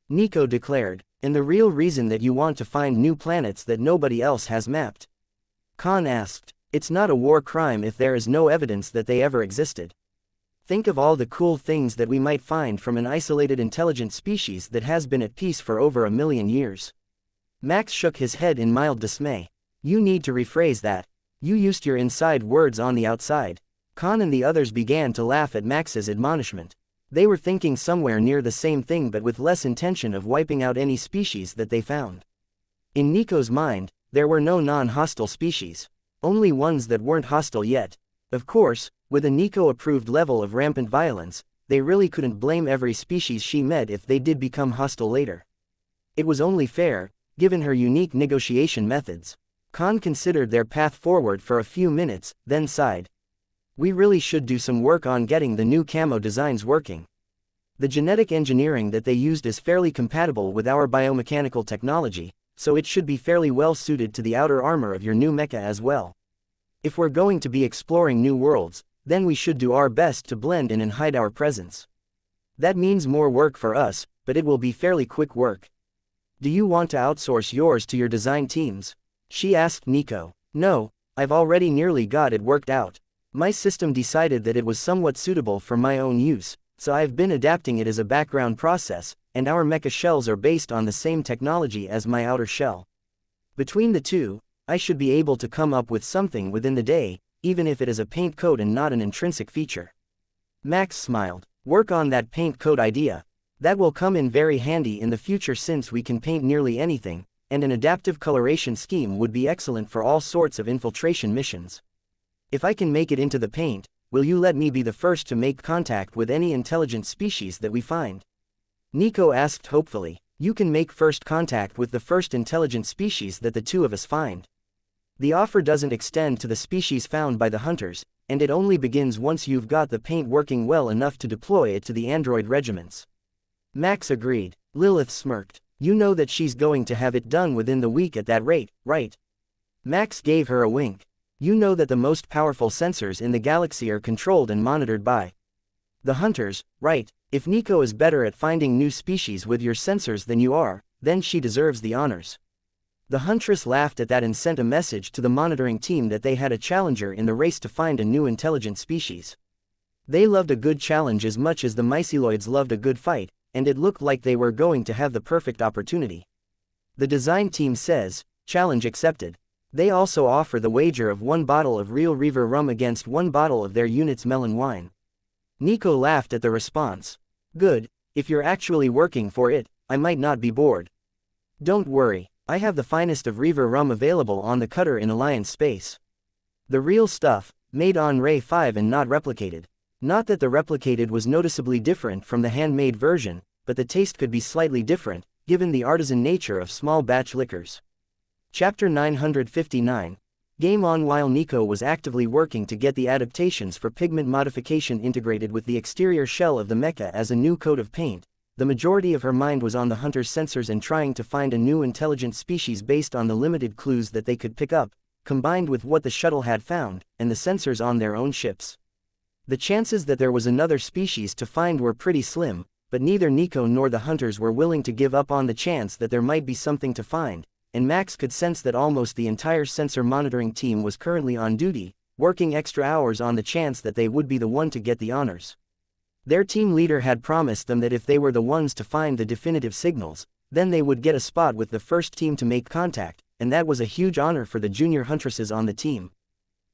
Nico declared, and the real reason that you want to find new planets that nobody else has mapped? Khan asked. It's not a war crime if there is no evidence that they ever existed. Think of all the cool things that we might find from an isolated intelligent species that has been at peace for over 1,000,000 years. Max shook his head in mild dismay. You need to rephrase that. You used your inside words on the outside. Khan and the others began to laugh at Max's admonishment. They were thinking somewhere near the same thing but with less intention of wiping out any species that they found. In Nico's mind, there were no non-hostile species. Only ones that weren't hostile yet. Of course, with a Nico-approved level of rampant violence, they really couldn't blame every species she met if they did become hostile later. It was only fair, given her unique negotiation methods. Khan considered their path forward for a few minutes, then sighed. We really should do some work on getting the new camo designs working. The genetic engineering that they used is fairly compatible with our biomechanical technology, so it should be fairly well suited to the outer armor of your new mecha as well. If we're going to be exploring new worlds, then we should do our best to blend in and hide our presence. That means more work for us, but it will be fairly quick work. Do you want to outsource yours to your design teams? She asked Nico. No, I've already nearly got it worked out. My system decided that it was somewhat suitable for my own use, so I've been adapting it as a background process, and our mecha shells are based on the same technology as my outer shell. Between the two, I should be able to come up with something within the day, even if it is a paint coat and not an intrinsic feature. Max smiled. Work on that paint coat idea. That will come in very handy in the future since we can paint nearly anything, and an adaptive coloration scheme would be excellent for all sorts of infiltration missions. If I can make it into the paint, will you let me be the first to make contact with any intelligent species that we find? Nico asked hopefully. You can make first contact with the first intelligent species that the two of us find. The offer doesn't extend to the species found by the hunters, and it only begins once you've got the paint working well enough to deploy it to the android regiments. Max agreed. Lilith smirked. You know that she's going to have it done within the week at that rate, right? Max gave her a wink. You know that the most powerful sensors in the galaxy are controlled and monitored by the hunters, right? If Nico is better at finding new species with your sensors than you are, then she deserves the honors. The huntress laughed at that and sent a message to the monitoring team that they had a challenger in the race to find a new intelligent species. They loved a good challenge as much as the myceloids loved a good fight, and it looked like they were going to have the perfect opportunity. The design team says, challenge accepted. They also offer the wager of 1 bottle of real Reaver rum against 1 bottle of their unit's melon wine. Nico laughed at the response. Good, if you're actually working for it, I might not be bored. Don't worry, I have the finest of Reaver rum available on the cutter in Alliance space. The real stuff, made on Ray 5 and not replicated. Not that the replicated was noticeably different from the handmade version, but the taste could be slightly different, given the artisan nature of small batch liquors. Chapter 959. Game on. While Nico was actively working to get the adaptations for pigment modification integrated with the exterior shell of the mecha as a new coat of paint, the majority of her mind was on the hunter's sensors and trying to find a new intelligent species based on the limited clues that they could pick up, combined with what the shuttle had found, and the sensors on their own ships. The chances that there was another species to find were pretty slim, but neither Nico nor the hunters were willing to give up on the chance that there might be something to find, and Max could sense that almost the entire sensor monitoring team was currently on duty, working extra hours on the chance that they would be the one to get the honors. Their team leader had promised them that if they were the ones to find the definitive signals, then they would get a spot with the first team to make contact, and that was a huge honor for the junior huntresses on the team.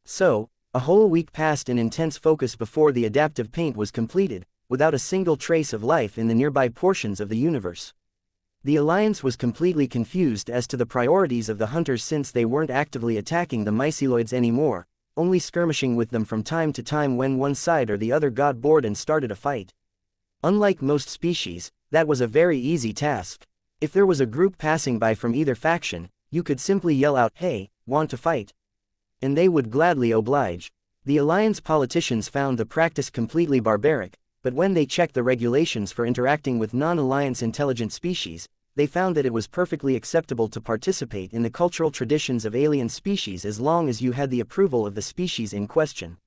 So, a whole week passed in intense focus before the adaptive paint was completed, without a single trace of life in the nearby portions of the universe. The Alliance was completely confused as to the priorities of the hunters since they weren't actively attacking the myceloids anymore, only skirmishing with them from time to time when one side or the other got bored and started a fight. Unlike most species, that was a very easy task. If there was a group passing by from either faction, you could simply yell out, "Hey, want to fight?" And they would gladly oblige. The Alliance politicians found the practice completely barbaric, but when they checked the regulations for interacting with non-Alliance intelligent species, they found that it was perfectly acceptable to participate in the cultural traditions of alien species as long as you had the approval of the species in question.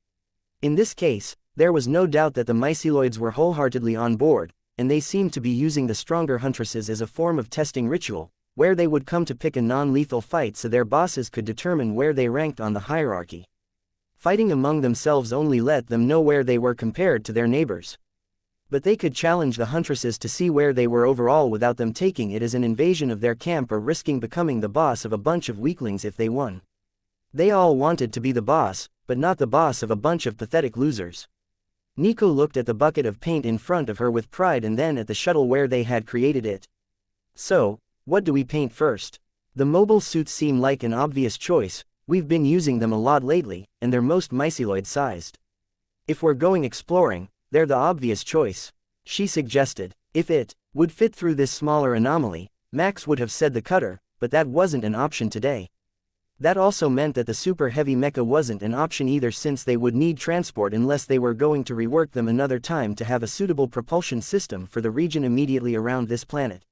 In this case, there was no doubt that the myceloids were wholeheartedly on board, and they seemed to be using the stronger huntresses as a form of testing ritual, where they would come to pick a non-lethal fight so their bosses could determine where they ranked on the hierarchy. Fighting among themselves only let them know where they were compared to their neighbors. But they could challenge the huntresses to see where they were overall without them taking it as an invasion of their camp or risking becoming the boss of a bunch of weaklings if they won. They all wanted to be the boss, but not the boss of a bunch of pathetic losers. Nico looked at the bucket of paint in front of her with pride and then at the shuttle where they had created it. So, what do we paint first? The mobile suits seem like an obvious choice. We've been using them a lot lately, and they're most myceloid-sized. If we're going exploring, they're the obvious choice, she suggested. If it would fit through this smaller anomaly, Max would have said the cutter, but that wasn't an option today. That also meant that the super heavy mecha wasn't an option either since they would need transport unless they were going to rework them another time to have a suitable propulsion system for the region immediately around this planet.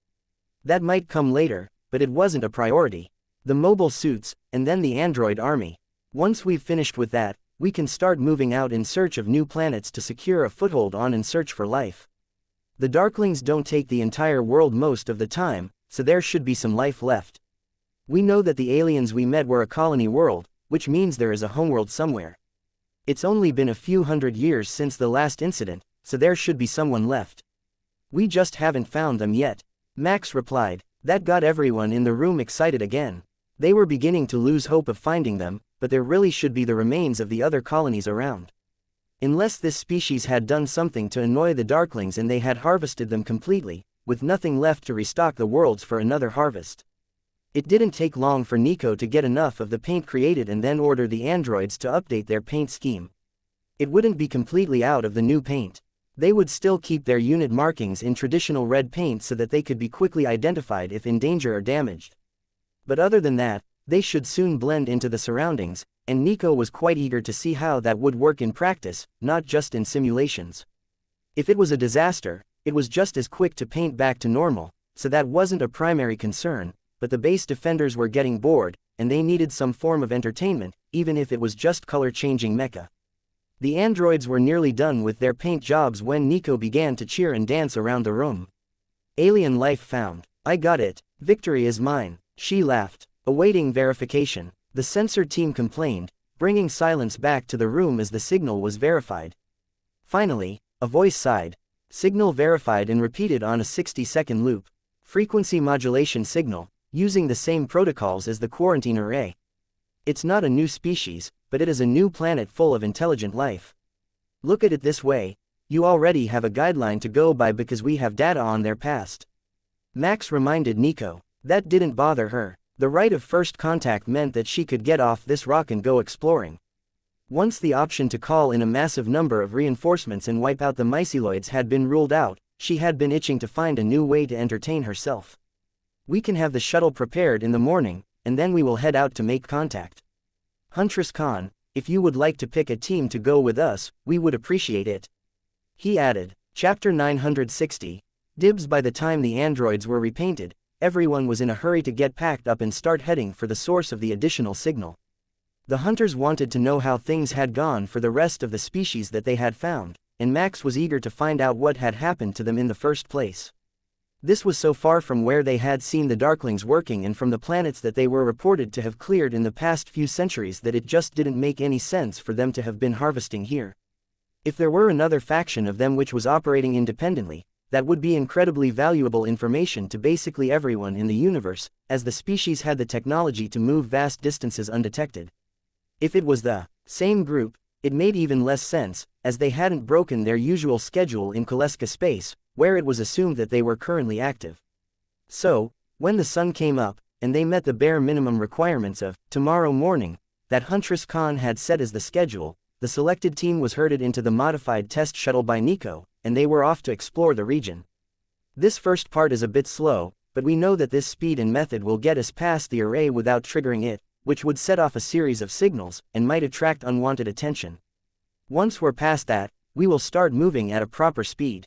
That might come later, but it wasn't a priority. The mobile suits, and then the android army. Once we've finished with that, we can start moving out in search of new planets to secure a foothold on and search for life. The Darklings don't take the entire world most of the time, so there should be some life left. We know that the aliens we met were a colony world, which means there is a homeworld somewhere. It's only been a few hundred years since the last incident, so there should be someone left. We just haven't found them yet, Max replied. That got everyone in the room excited again. They were beginning to lose hope of finding them, but there really should be the remains of the other colonies around. Unless this species had done something to annoy the Darklings and they had harvested them completely, with nothing left to restock the worlds for another harvest. It didn't take long for Nico to get enough of the paint created and then order the androids to update their paint scheme. It wouldn't be completely out of the new paint. They would still keep their unit markings in traditional red paint so that they could be quickly identified if in danger or damaged. But other than that, they should soon blend into the surroundings, and Nico was quite eager to see how that would work in practice, not just in simulations. If it was a disaster, it was just as quick to paint back to normal, so that wasn't a primary concern, but the base defenders were getting bored, and they needed some form of entertainment, even if it was just color-changing mecha. The androids were nearly done with their paint jobs when Nico began to cheer and dance around the room. Alien life found. I got it. Victory is mine. She laughed. Awaiting verification, the sensor team complained, bringing silence back to the room as the signal was verified. Finally, a voice sighed. Signal verified and repeated on a 60-second loop. Frequency modulation signal, using the same protocols as the quarantine array. It's not a new species, but it is a new planet full of intelligent life. Look at it this way, you already have a guideline to go by because we have data on their past. Max reminded Nico. That didn't bother her. The right of first contact meant that she could get off this rock and go exploring. Once the option to call in a massive number of reinforcements and wipe out the myceloids had been ruled out, she had been itching to find a new way to entertain herself. We can have the shuttle prepared in the morning, and then we will head out to make contact. Huntress Khan, if you would like to pick a team to go with us, we would appreciate it. He added. Chapter 960. Dibs. By the time the androids were repainted, everyone was in a hurry to get packed up and start heading for the source of the additional signal. The hunters wanted to know how things had gone for the rest of the species that they had found, and Max was eager to find out what had happened to them in the first place. This was so far from where they had seen the Darklings working and from the planets that they were reported to have cleared in the past few centuries that it just didn't make any sense for them to have been harvesting here. If there were another faction of them which was operating independently, that would be incredibly valuable information to basically everyone in the universe, as the species had the technology to move vast distances undetected. If it was the same group, it made even less sense, as they hadn't broken their usual schedule in Koleska space, where it was assumed that they were currently active. So, when the sun came up, and they met the bare minimum requirements of tomorrow morning that Huntress Khan had set as the schedule, the selected team was herded into the modified test shuttle by Nico, and they were off to explore the region. This first part is a bit slow, but we know that this speed and method will get us past the array without triggering it, which would set off a series of signals, and might attract unwanted attention. Once we're past that, we will start moving at a proper speed.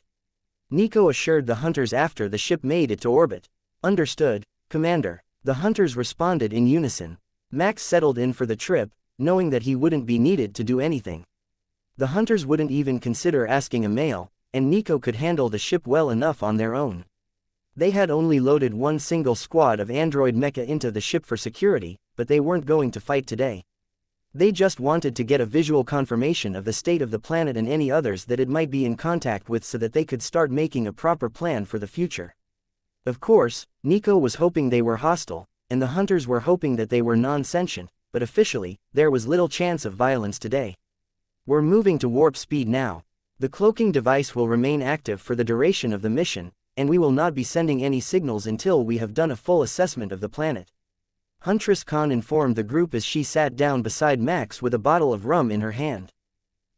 Nico assured the hunters after the ship made it to orbit. Understood, Commander. The hunters responded in unison. Max settled in for the trip, knowing that he wouldn't be needed to do anything. The hunters wouldn't even consider asking a mail, and Nico could handle the ship well enough on their own. They had only loaded one single squad of android mecha into the ship for security, but they weren't going to fight today. They just wanted to get a visual confirmation of the state of the planet and any others that it might be in contact with so that they could start making a proper plan for the future. Of course, Nico was hoping they were hostile, and the hunters were hoping that they were non-sentient, but officially, there was little chance of violence today. We're moving to warp speed now. The cloaking device will remain active for the duration of the mission, and we will not be sending any signals until we have done a full assessment of the planet. Huntress Khan informed the group as she sat down beside Max with a bottle of rum in her hand.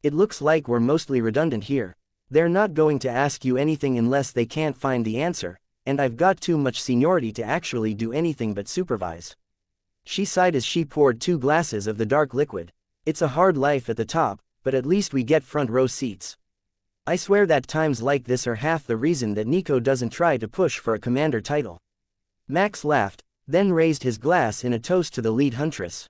It looks like we're mostly redundant here. They're not going to ask you anything unless they can't find the answer, and I've got too much seniority to actually do anything but supervise. She sighed as she poured 2 glasses of the dark liquid. It's a hard life at the top, but at least we get front row seats. I swear that times like this are half the reason that Nico doesn't try to push for a commander title. Max laughed, then raised his glass in a toast to the lead huntress.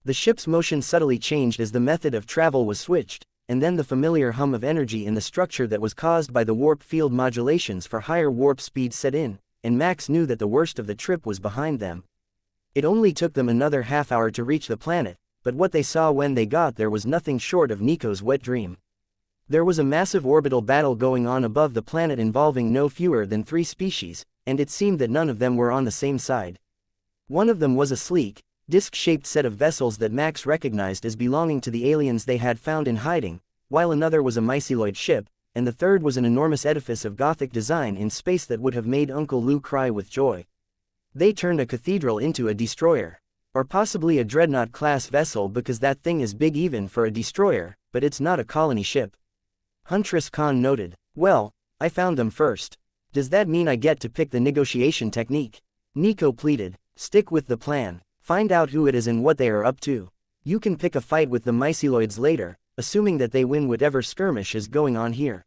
The ship's motion subtly changed as the method of travel was switched, and then the familiar hum of energy in the structure that was caused by the warp field modulations for higher warp speed set in, and Max knew that the worst of the trip was behind them. It only took them another half hour to reach the planet, but what they saw when they got there was nothing short of Nico's wet dream. There was a massive orbital battle going on above the planet involving no fewer than 3 species, and it seemed that none of them were on the same side. One of them was a sleek, disc-shaped set of vessels that Max recognized as belonging to the aliens they had found in hiding, while another was a myceloid ship, and the third was an enormous edifice of Gothic design in space that would have made Uncle Lou cry with joy. They turned a cathedral into a destroyer. Or possibly a dreadnought-class vessel, because that thing is big even for a destroyer, but it's not a colony ship. Huntress Khan noted. Well, I found them first. Does that mean I get to pick the negotiation technique? Nico pleaded. Stick with the plan. Find out who it is and what they are up to. You can pick a fight with the myceloids later, assuming that they win whatever skirmish is going on here.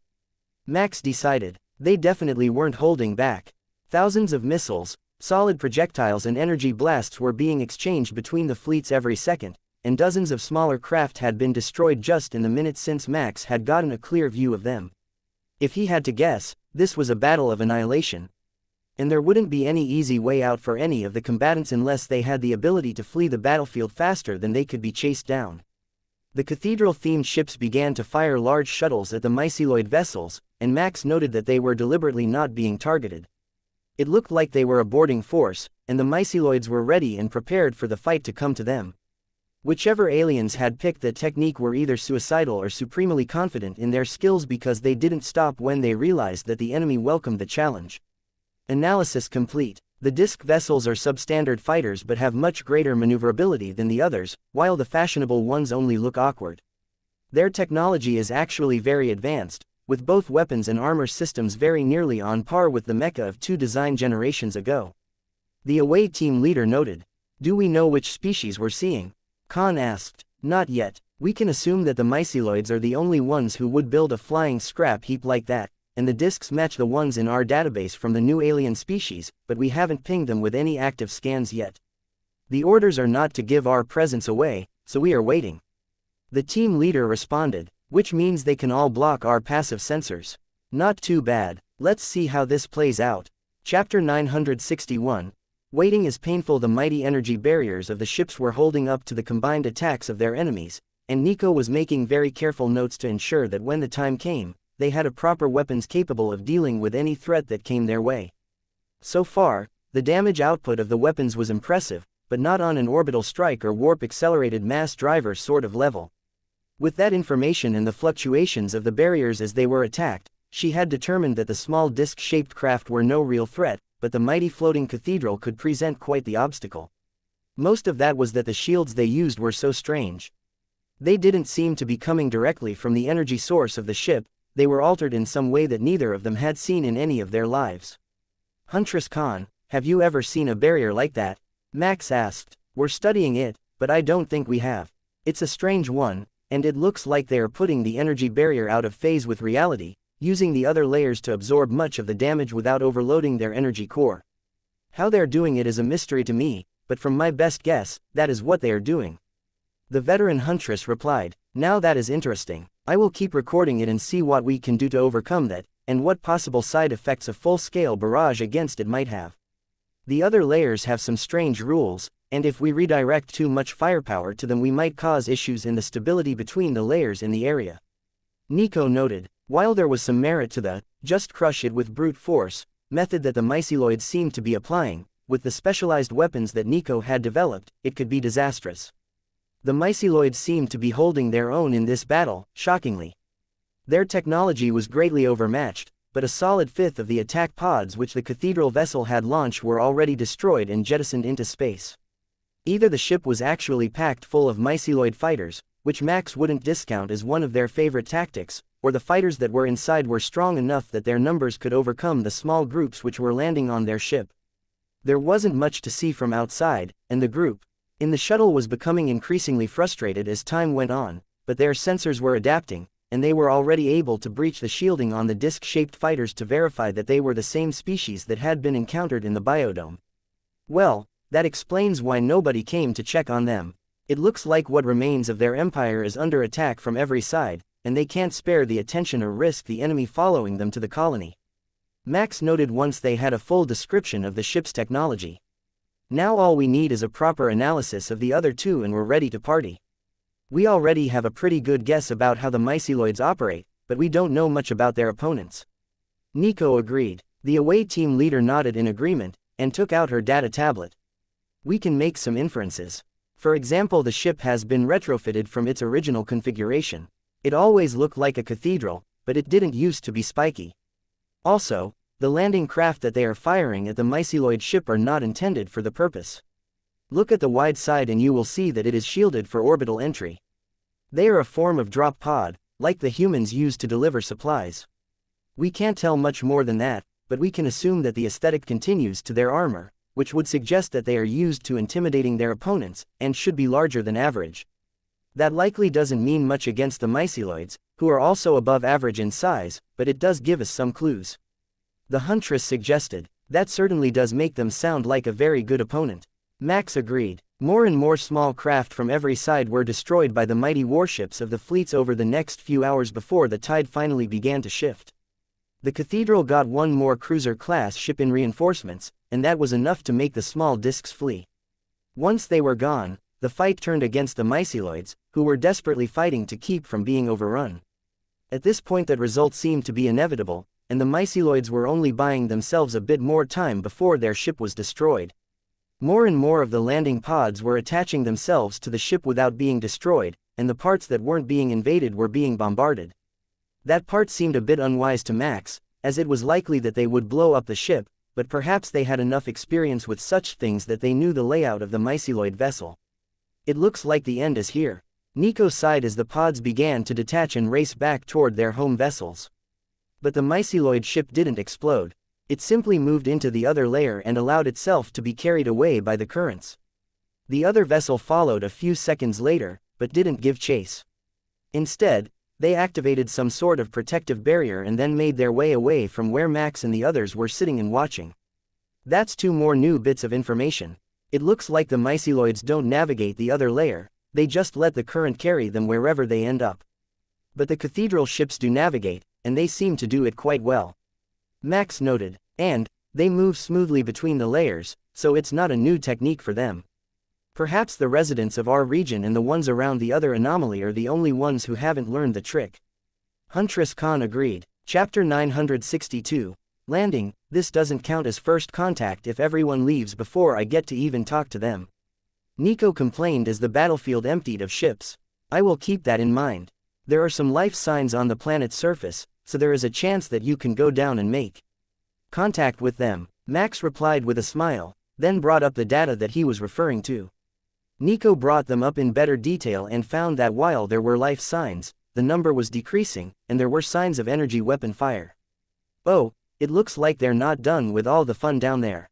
Max decided. They definitely weren't holding back. Thousands of missiles, solid projectiles and energy blasts were being exchanged between the fleets every second, and dozens of smaller craft had been destroyed just in the minutes since Max had gotten a clear view of them. If he had to guess, this was a battle of annihilation. And there wouldn't be any easy way out for any of the combatants unless they had the ability to flee the battlefield faster than they could be chased down. The cathedral-themed ships began to fire large shuttles at the myceloid vessels, and Max noted that they were deliberately not being targeted. It looked like they were a boarding force, and the myceloids were ready and prepared for the fight to come to them. Whichever aliens had picked the technique were either suicidal or supremely confident in their skills, because they didn't stop when they realized that the enemy welcomed the challenge. Analysis complete. The disc vessels are substandard fighters but have much greater maneuverability than the others, while the fashionable ones only look awkward. Their technology is actually very advanced, with both weapons and armor systems very nearly on par with the Mecha of 2 design generations ago. The away team leader noted. Do we know which species we're seeing? Khan asked. Not yet. We can assume that the myceloids are the only ones who would build a flying scrap heap like that, and the discs match the ones in our database from the new alien species, but we haven't pinged them with any active scans yet. The orders are not to give our presence away, so we are waiting. The team leader responded, which means they can all block our passive sensors. Not too bad. Let's see how this plays out. Chapter 961. Waiting is painful. The mighty energy barriers of the ships were holding up to the combined attacks of their enemies, and Nico was making very careful notes to ensure that when the time came, they had a proper weapons capable of dealing with any threat that came their way. So far, the damage output of the weapons was impressive, but not on an orbital strike or warp-accelerated mass driver sort of level. With that information and the fluctuations of the barriers as they were attacked, she had determined that the small disc-shaped craft were no real threat, but the mighty floating cathedral could present quite the obstacle. Most of that was that the shields they used were so strange. They didn't seem to be coming directly from the energy source of the ship. They were altered in some way that neither of them had seen in any of their lives. Huntress Khan, have you ever seen a barrier like that? Max asked. We're studying it, but I don't think we have. It's a strange one, and it looks like they are putting the energy barrier out of phase with reality, using the other layers to absorb much of the damage without overloading their energy core. How they're doing it is a mystery to me, but from my best guess, that is what they are doing. The veteran Huntress replied. Now that is interesting. I will keep recording it and see what we can do to overcome that, and what possible side effects a full-scale barrage against it might have. The other layers have some strange rules, and if we redirect too much firepower to them we might cause issues in the stability between the layers in the area. Nico noted. While there was some merit to the just crush it with brute force method that the myceloids seemed to be applying, with the specialized weapons that Nico had developed, it could be disastrous. The myceloids seemed to be holding their own in this battle, shockingly. Their technology was greatly overmatched, but a solid fifth of the attack pods which the cathedral vessel had launched were already destroyed and jettisoned into space. Either the ship was actually packed full of myceloid fighters, which Max wouldn't discount as one of their favorite tactics, or the fighters that were inside were strong enough that their numbers could overcome the small groups which were landing on their ship. There wasn't much to see from outside, and the group in the shuttle was becoming increasingly frustrated as time went on, but their sensors were adapting, and they were already able to breach the shielding on the disc-shaped fighters to verify that they were the same species that had been encountered in the biodome. Well, that explains why nobody came to check on them. It looks like what remains of their empire is under attack from every side, and they can't spare the attention or risk the enemy following them to the colony. Max noted once they had a full description of the ship's technology. Now all we need is a proper analysis of the other two and we're ready to party. We already have a pretty good guess about how the myceloids operate, but we don't know much about their opponents. Nico agreed. The away team leader nodded in agreement, and took out her data tablet. We can make some inferences. For example, the ship has been retrofitted from its original configuration. It always looked like a cathedral, but it didn't used to be spiky. Also, the landing craft that they are firing at the myceloid ship are not intended for the purpose. Look at the wide side and you will see that it is shielded for orbital entry. They are a form of drop pod, like the humans use to deliver supplies. We can't tell much more than that, but we can assume that the aesthetic continues to their armor, which would suggest that they are used to intimidating their opponents, and should be larger than average. That likely doesn't mean much against the myceloids, who are also above average in size, but it does give us some clues. The huntress suggested. That certainly does make them sound like a very good opponent. Max agreed. More and more small craft from every side were destroyed by the mighty warships of the fleets over the next few hours before the tide finally began to shift. The cathedral got one more cruiser-class ship in reinforcements, and that was enough to make the small discs flee. Once they were gone, the fight turned against the myceloids, who were desperately fighting to keep from being overrun. At this point that result seemed to be inevitable, and the myceloids were only buying themselves a bit more time before their ship was destroyed. More and more of the landing pods were attaching themselves to the ship without being destroyed, and the parts that weren't being invaded were being bombarded. That part seemed a bit unwise to Max, as it was likely that they would blow up the ship, but perhaps they had enough experience with such things that they knew the layout of the myceloid vessel. It looks like the end is here. Nico sighed as the pods began to detach and race back toward their home vessels. But the myceloid ship didn't explode. It simply moved into the other layer and allowed itself to be carried away by the currents. The other vessel followed a few seconds later, but didn't give chase. Instead, they activated some sort of protective barrier and then made their way away from where Max and the others were sitting and watching. That's two more new bits of information. It looks like the myceloids don't navigate the other layer, they just let the current carry them wherever they end up. But the cathedral ships do navigate, and they seem to do it quite well. Max noted. And they move smoothly between the layers, so it's not a new technique for them. Perhaps the residents of our region and the ones around the other anomaly are the only ones who haven't learned the trick. Huntress Khan agreed. Chapter 962. Landing. This doesn't count as first contact if everyone leaves before I get to even talk to them. Nico complained as the battlefield emptied of ships. I will keep that in mind. There are some life signs on the planet's surface, so there is a chance that you can go down and make contact with them. Max replied with a smile, then brought up the data that he was referring to. Nico brought them up in better detail and found that while there were life signs, the number was decreasing, and there were signs of energy weapon fire. Oh, it looks like they're not done with all the fun down there.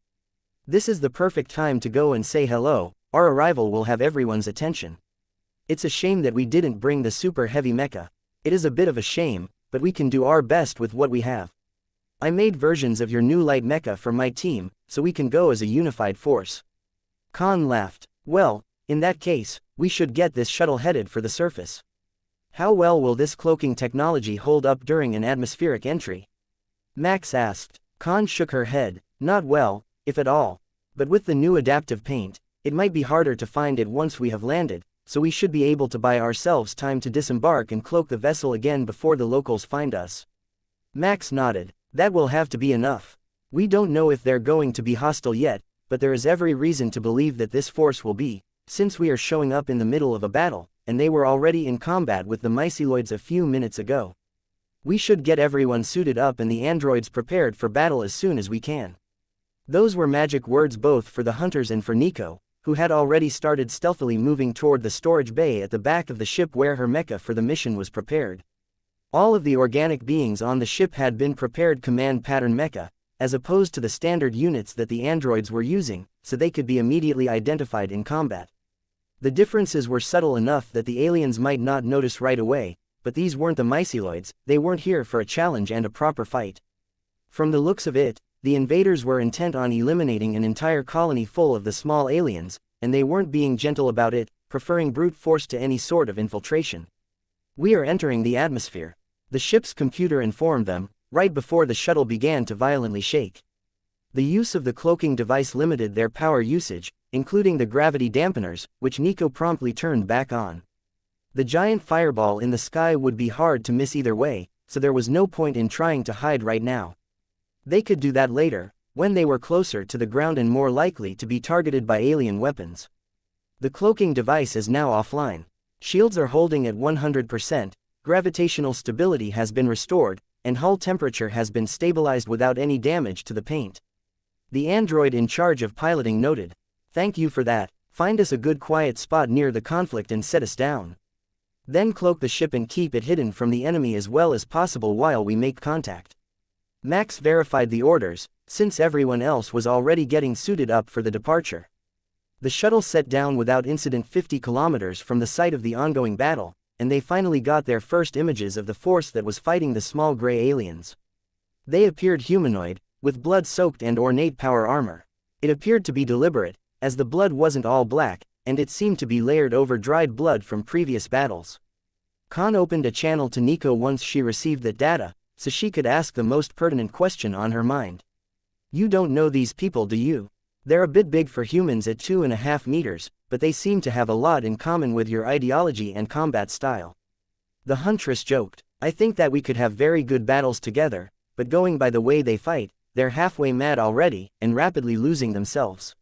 This is the perfect time to go and say hello. Our arrival will have everyone's attention. It's a shame that we didn't bring the super heavy mecha. It is a bit of a shame, but we can do our best with what we have. I made versions of your new light mecha for my team, so we can go as a unified force. Khan laughed. Well, in that case, we should get this shuttle headed for the surface. How well will this cloaking technology hold up during an atmospheric entry? Max asked. Khan shook her head. Not well, if at all. But with the new adaptive paint, it might be harder to find it once we have landed, so we should be able to buy ourselves time to disembark and cloak the vessel again before the locals find us. Max nodded. That will have to be enough. We don't know if they're going to be hostile yet, but there is every reason to believe that this force will be, since we are showing up in the middle of a battle, and they were already in combat with the myceloids a few minutes ago. We should get everyone suited up and the androids prepared for battle as soon as we can. Those were magic words both for the hunters and for Nico, who had already started stealthily moving toward the storage bay at the back of the ship where her mecha for the mission was prepared. All of the organic beings on the ship had been prepared command pattern mecha, as opposed to the standard units that the androids were using, so they could be immediately identified in combat. The differences were subtle enough that the aliens might not notice right away, but these weren't the myceloids, they weren't here for a challenge and a proper fight. From the looks of it, the invaders were intent on eliminating an entire colony full of the small aliens, and they weren't being gentle about it, preferring brute force to any sort of infiltration. We are entering the atmosphere. The ship's computer informed them, right before the shuttle began to violently shake. The use of the cloaking device limited their power usage, including the gravity dampeners, which Nico promptly turned back on. The giant fireball in the sky would be hard to miss either way, so there was no point in trying to hide right now. They could do that later, when they were closer to the ground and more likely to be targeted by alien weapons. The cloaking device is now offline. Shields are holding at 100%, gravitational stability has been restored, and hull temperature has been stabilized without any damage to the paint. The android in charge of piloting noted, "Thank you for that. Find us a good quiet spot near the conflict and set us down. Then cloak the ship and keep it hidden from the enemy as well as possible while we make contact." Max verified the orders, since everyone else was already getting suited up for the departure. The shuttle set down without incident 50 kilometers from the site of the ongoing battle, and they finally got their first images of the force that was fighting the small gray aliens. They appeared humanoid, with blood-soaked and ornate power armor. It appeared to be deliberate, as the blood wasn't all black, and it seemed to be layered over dried blood from previous battles. Khan opened a channel to Nico once she received that data, so she could ask the most pertinent question on her mind. "You don't know these people, do you? They're a bit big for humans at 2.5 meters, but they seem to have a lot in common with your ideology and combat style." The huntress joked, "I think that we could have very good battles together, but going by the way they fight, they're halfway mad already, and rapidly losing themselves.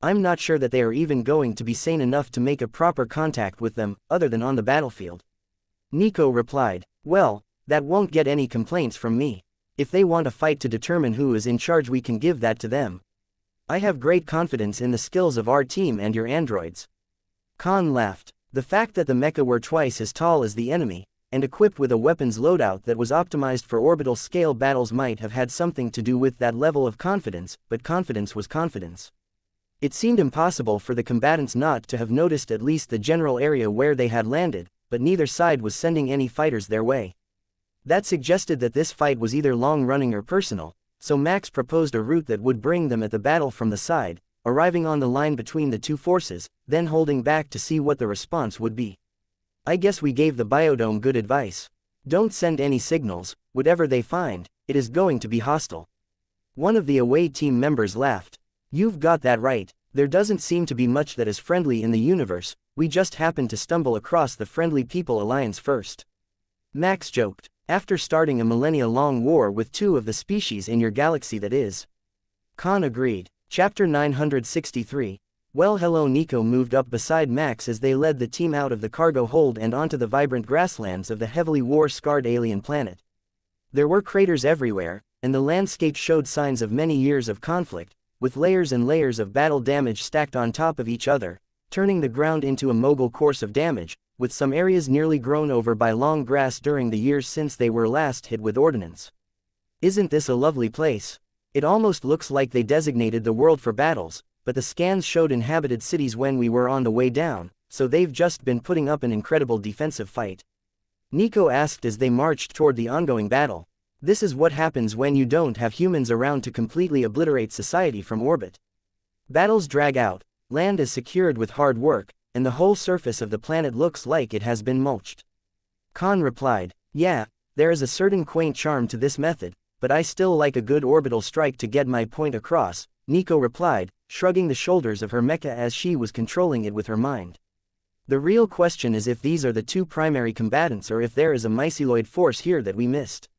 I'm not sure that they are even going to be sane enough to make a proper contact with them, other than on the battlefield." Nico replied, "Well, that won't get any complaints from me. If they want a fight to determine who is in charge, we can give that to them. I have great confidence in the skills of our team and your androids." Khan laughed. The fact that the mecha were twice as tall as the enemy, and equipped with a weapons loadout that was optimized for orbital scale battles might have had something to do with that level of confidence, but confidence was confidence. It seemed impossible for the combatants not to have noticed at least the general area where they had landed, but neither side was sending any fighters their way. That suggested that this fight was either long-running or personal, so Max proposed a route that would bring them at the battle from the side, arriving on the line between the two forces, then holding back to see what the response would be. "I guess we gave the biodome good advice. Don't send any signals, whatever they find, it is going to be hostile." One of the away team members laughed. "You've got that right, there doesn't seem to be much that is friendly in the universe, we just happened to stumble across the Friendly People Alliance first." Max joked, "After starting a millennia-long war with two of the species in your galaxy, that is." Khan agreed. Chapter 963. Well, hello. Nico moved up beside Max as they led the team out of the cargo hold and onto the vibrant grasslands of the heavily war-scarred alien planet. There were craters everywhere, and the landscape showed signs of many years of conflict, with layers and layers of battle damage stacked on top of each other, turning the ground into a mogul course of damage, with some areas nearly grown over by long grass during the years since they were last hit with ordnance. "Isn't this a lovely place? It almost looks like they designated the world for battles, but the scans showed inhabited cities when we were on the way down, so they've just been putting up an incredible defensive fight." Nico asked as they marched toward the ongoing battle. "This is what happens when you don't have humans around to completely obliterate society from orbit. Battles drag out, land is secured with hard work, and the whole surface of the planet looks like it has been mulched." Khan replied, "Yeah, there is a certain quaint charm to this method, but I still like a good orbital strike to get my point across," Nico replied, shrugging the shoulders of her mecha as she was controlling it with her mind. "The real question is if these are the two primary combatants or if there is a myceloid force here that we missed."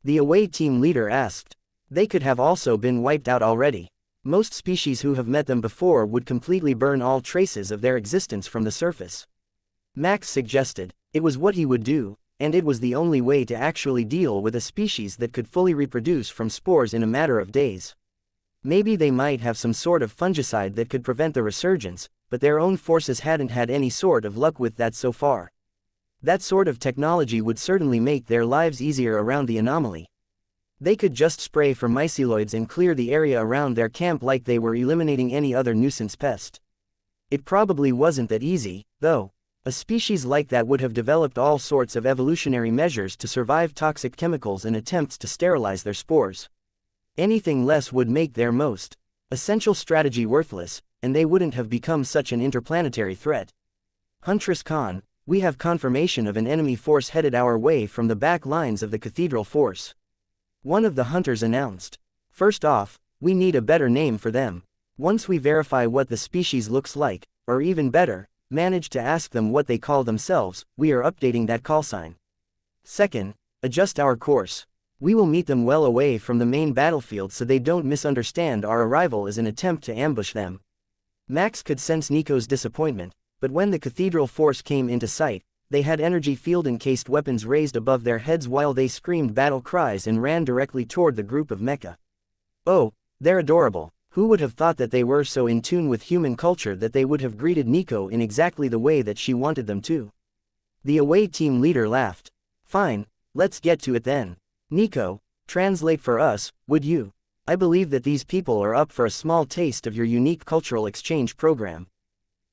The away team leader asked. "They could have also been wiped out already. Most species who have met them before would completely burn all traces of their existence from the surface." Max suggested. It was what he would do, and it was the only way to actually deal with a species that could fully reproduce from spores in a matter of days. Maybe they might have some sort of fungicide that could prevent the resurgence, but their own forces hadn't had any sort of luck with that so far. That sort of technology would certainly make their lives easier around the anomaly. They could just spray for myceloids and clear the area around their camp like they were eliminating any other nuisance pest. It probably wasn't that easy, though. A species like that would have developed all sorts of evolutionary measures to survive toxic chemicals and attempts to sterilize their spores. Anything less would make their most essential strategy worthless, and they wouldn't have become such an interplanetary threat. "Huntress Khan, we have confirmation of an enemy force headed our way from the back lines of the Cathedral Force," one of the hunters announced. "First off, we need a better name for them. Once we verify what the species looks like, or even better, manage to ask them what they call themselves, we are updating that call sign. Second, adjust our course. We will meet them well away from the main battlefield so they don't misunderstand our arrival as an attempt to ambush them. Max could sense Nico's disappointment, but when the cathedral force came into sight, they had energy field-encased weapons raised above their heads while they screamed battle cries and ran directly toward the group of Mecha. Oh, they're adorable. Who would have thought that they were so in tune with human culture that they would have greeted Nico in exactly the way that she wanted them to? The away team leader laughed. Fine, let's get to it then. Nico, translate for us, would you? I believe that these people are up for a small taste of your unique cultural exchange program.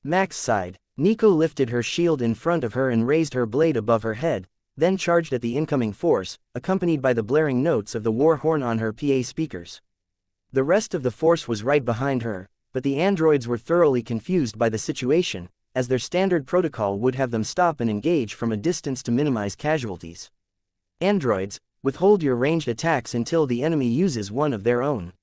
Max sighed. Nico lifted her shield in front of her and raised her blade above her head, then charged at the incoming force, accompanied by the blaring notes of the war horn on her PA speakers. The rest of the force was right behind her, but the androids were thoroughly confused by the situation, as their standard protocol would have them stop and engage from a distance to minimize casualties. Androids, withhold your ranged attacks until the enemy uses one of their own.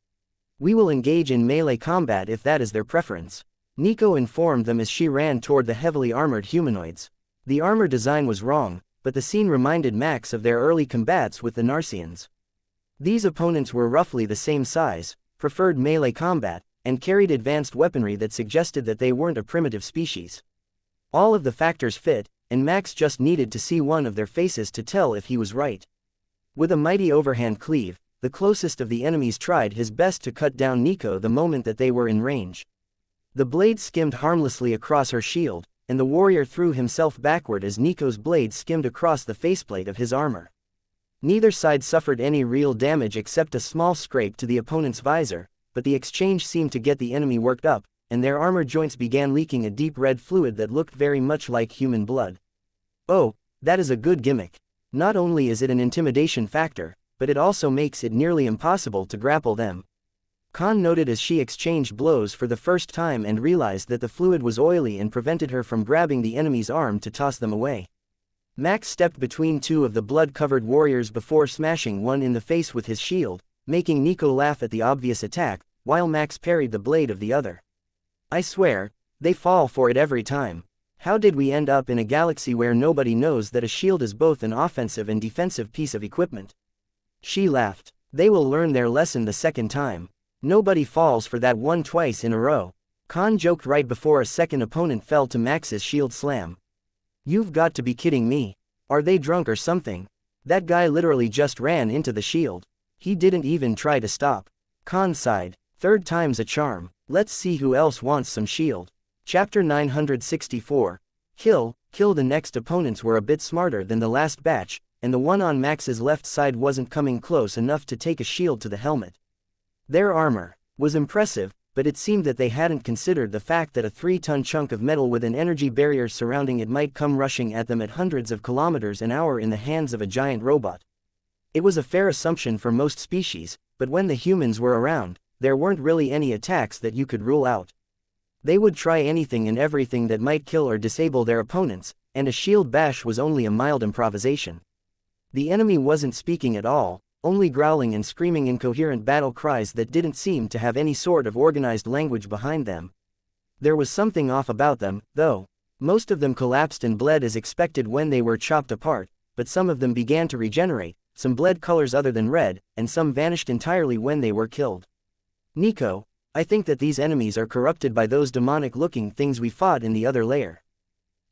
We will engage in melee combat if that is their preference. Nico informed them as she ran toward the heavily armored humanoids. The armor design was wrong, but the scene reminded Max of their early combats with the Narcians. These opponents were roughly the same size, preferred melee combat, and carried advanced weaponry that suggested that they weren't a primitive species. All of the factors fit, and Max just needed to see one of their faces to tell if he was right. With a mighty overhand cleave, the closest of the enemies tried his best to cut down Nico the moment that they were in range. The blade skimmed harmlessly across her shield, and the warrior threw himself backward as Nico's blade skimmed across the faceplate of his armor. Neither side suffered any real damage except a small scrape to the opponent's visor, but the exchange seemed to get the enemy worked up, and their armor joints began leaking a deep red fluid that looked very much like human blood. Oh, that is a good gimmick. Not only is it an intimidation factor, but it also makes it nearly impossible to grapple them. Khan noted as she exchanged blows for the first time and realized that the fluid was oily and prevented her from grabbing the enemy's arm to toss them away. Max stepped between two of the blood-covered warriors before smashing one in the face with his shield, making Nico laugh at the obvious attack, while Max parried the blade of the other. I swear, they fall for it every time. How did we end up in a galaxy where nobody knows that a shield is both an offensive and defensive piece of equipment? She laughed. They will learn their lesson the second time. Nobody falls for that one twice in a row. Khan joked right before a second opponent fell to Max's shield slam. You've got to be kidding me. Are they drunk or something? That guy literally just ran into the shield. He didn't even try to stop. Khan sighed. Third time's a charm. Let's see who else wants some shield. Chapter 964. Kill. The next opponents were a bit smarter than the last batch, and the one on Max's left side wasn't coming close enough to take a shield to the helmet. Their armor was impressive, but it seemed that they hadn't considered the fact that a 3-ton chunk of metal with an energy barrier surrounding it might come rushing at them at hundreds of kilometers an hour in the hands of a giant robot. It was a fair assumption for most species, but when the humans were around, there weren't really any attacks that you could rule out. They would try anything and everything that might kill or disable their opponents, and a shield bash was only a mild improvisation. The enemy wasn't speaking at all, only growling and screaming incoherent battle cries that didn't seem to have any sort of organized language behind them. There was something off about them, though. Most of them collapsed and bled as expected when they were chopped apart, but some of them began to regenerate, some bled colors other than red, and some vanished entirely when they were killed. Nico, I think that these enemies are corrupted by those demonic-looking things we fought in the other layer.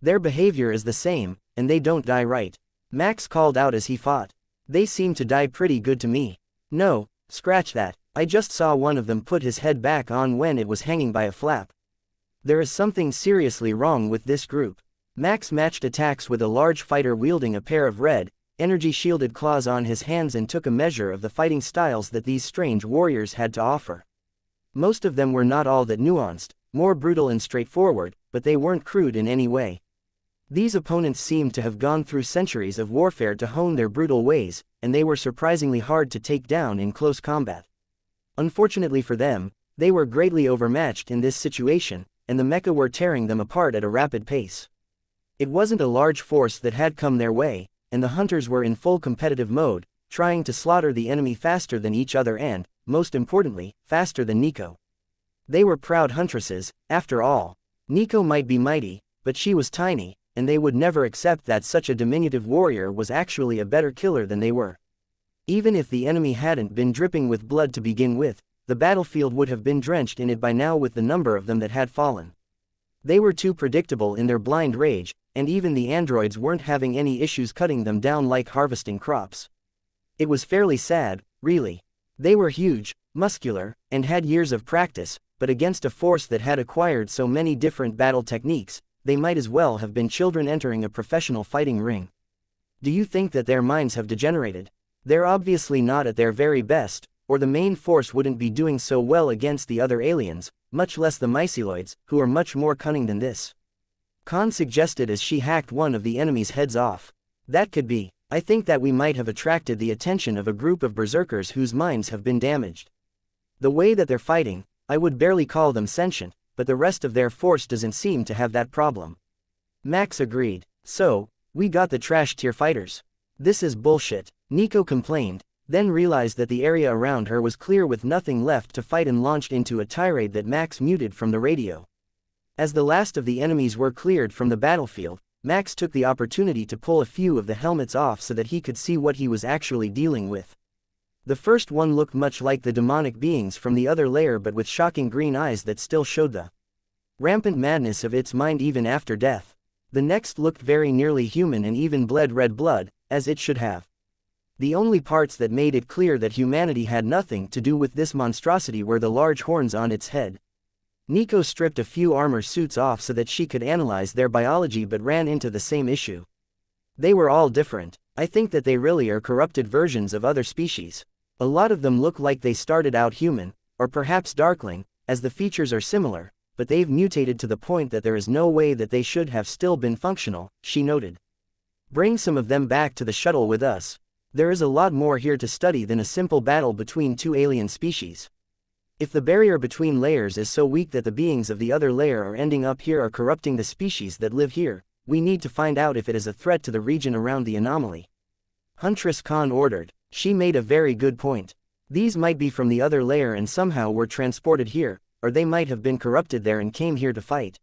Their behavior is the same, and they don't die right. Max called out as he fought. They seem to die pretty good to me. No, scratch that. I just saw one of them put his head back on when it was hanging by a flap. There is something seriously wrong with this group. Max matched attacks with a large fighter wielding a pair of red, energy-shielded claws on his hands and took a measure of the fighting styles that these strange warriors had to offer. Most of them were not all that nuanced, more brutal and straightforward, but they weren't crude in any way. These opponents seemed to have gone through centuries of warfare to hone their brutal ways, and they were surprisingly hard to take down in close combat. Unfortunately for them, they were greatly overmatched in this situation, and the Mecha were tearing them apart at a rapid pace. It wasn't a large force that had come their way, and the hunters were in full competitive mode, trying to slaughter the enemy faster than each other and, most importantly, faster than Nico. They were proud huntresses, after all. Nico might be mighty, but she was tiny, and they would never accept that such a diminutive warrior was actually a better killer than they were. Even if the enemy hadn't been dripping with blood to begin with, the battlefield would have been drenched in it by now with the number of them that had fallen. They were too predictable in their blind rage, and even the androids weren't having any issues cutting them down like harvesting crops. It was fairly sad, really. They were huge, muscular, and had years of practice, but against a force that had acquired so many different battle techniques, they might as well have been children entering a professional fighting ring. Do you think that their minds have degenerated? They're obviously not at their very best, or the main force wouldn't be doing so well against the other aliens, much less the myceloids, who are much more cunning than this. Khan suggested as she hacked one of the enemy's heads off. That could be. I think that we might have attracted the attention of a group of berserkers whose minds have been damaged. The way that they're fighting, I would barely call them sentient, but the rest of their force doesn't seem to have that problem. Max agreed. So, we got the trash tier fighters. This is bullshit, Nico complained, then realized that the area around her was clear with nothing left to fight and launched into a tirade that Max muted from the radio. As the last of the enemies were cleared from the battlefield, Max took the opportunity to pull a few of the helmets off so that he could see what he was actually dealing with. The first one looked much like the demonic beings from the other layer, but with shocking green eyes that still showed the rampant madness of its mind even after death. The next looked very nearly human and even bled red blood, as it should have. The only parts that made it clear that humanity had nothing to do with this monstrosity were the large horns on its head. Nico stripped a few armor suits off so that she could analyze their biology, but ran into the same issue. They were all different. I think that they really are corrupted versions of other species. A lot of them look like they started out human, or perhaps darkling, as the features are similar, but they've mutated to the point that there is no way that they should have still been functional, she noted. Bring some of them back to the shuttle with us. There is a lot more here to study than a simple battle between two alien species. If the barrier between layers is so weak that the beings of the other layer are ending up here or corrupting the species that live here, we need to find out if it is a threat to the region around the anomaly. Huntress Khan ordered. She made a very good point. These might be from the other layer and somehow were transported here, or they might have been corrupted there and came here to fight.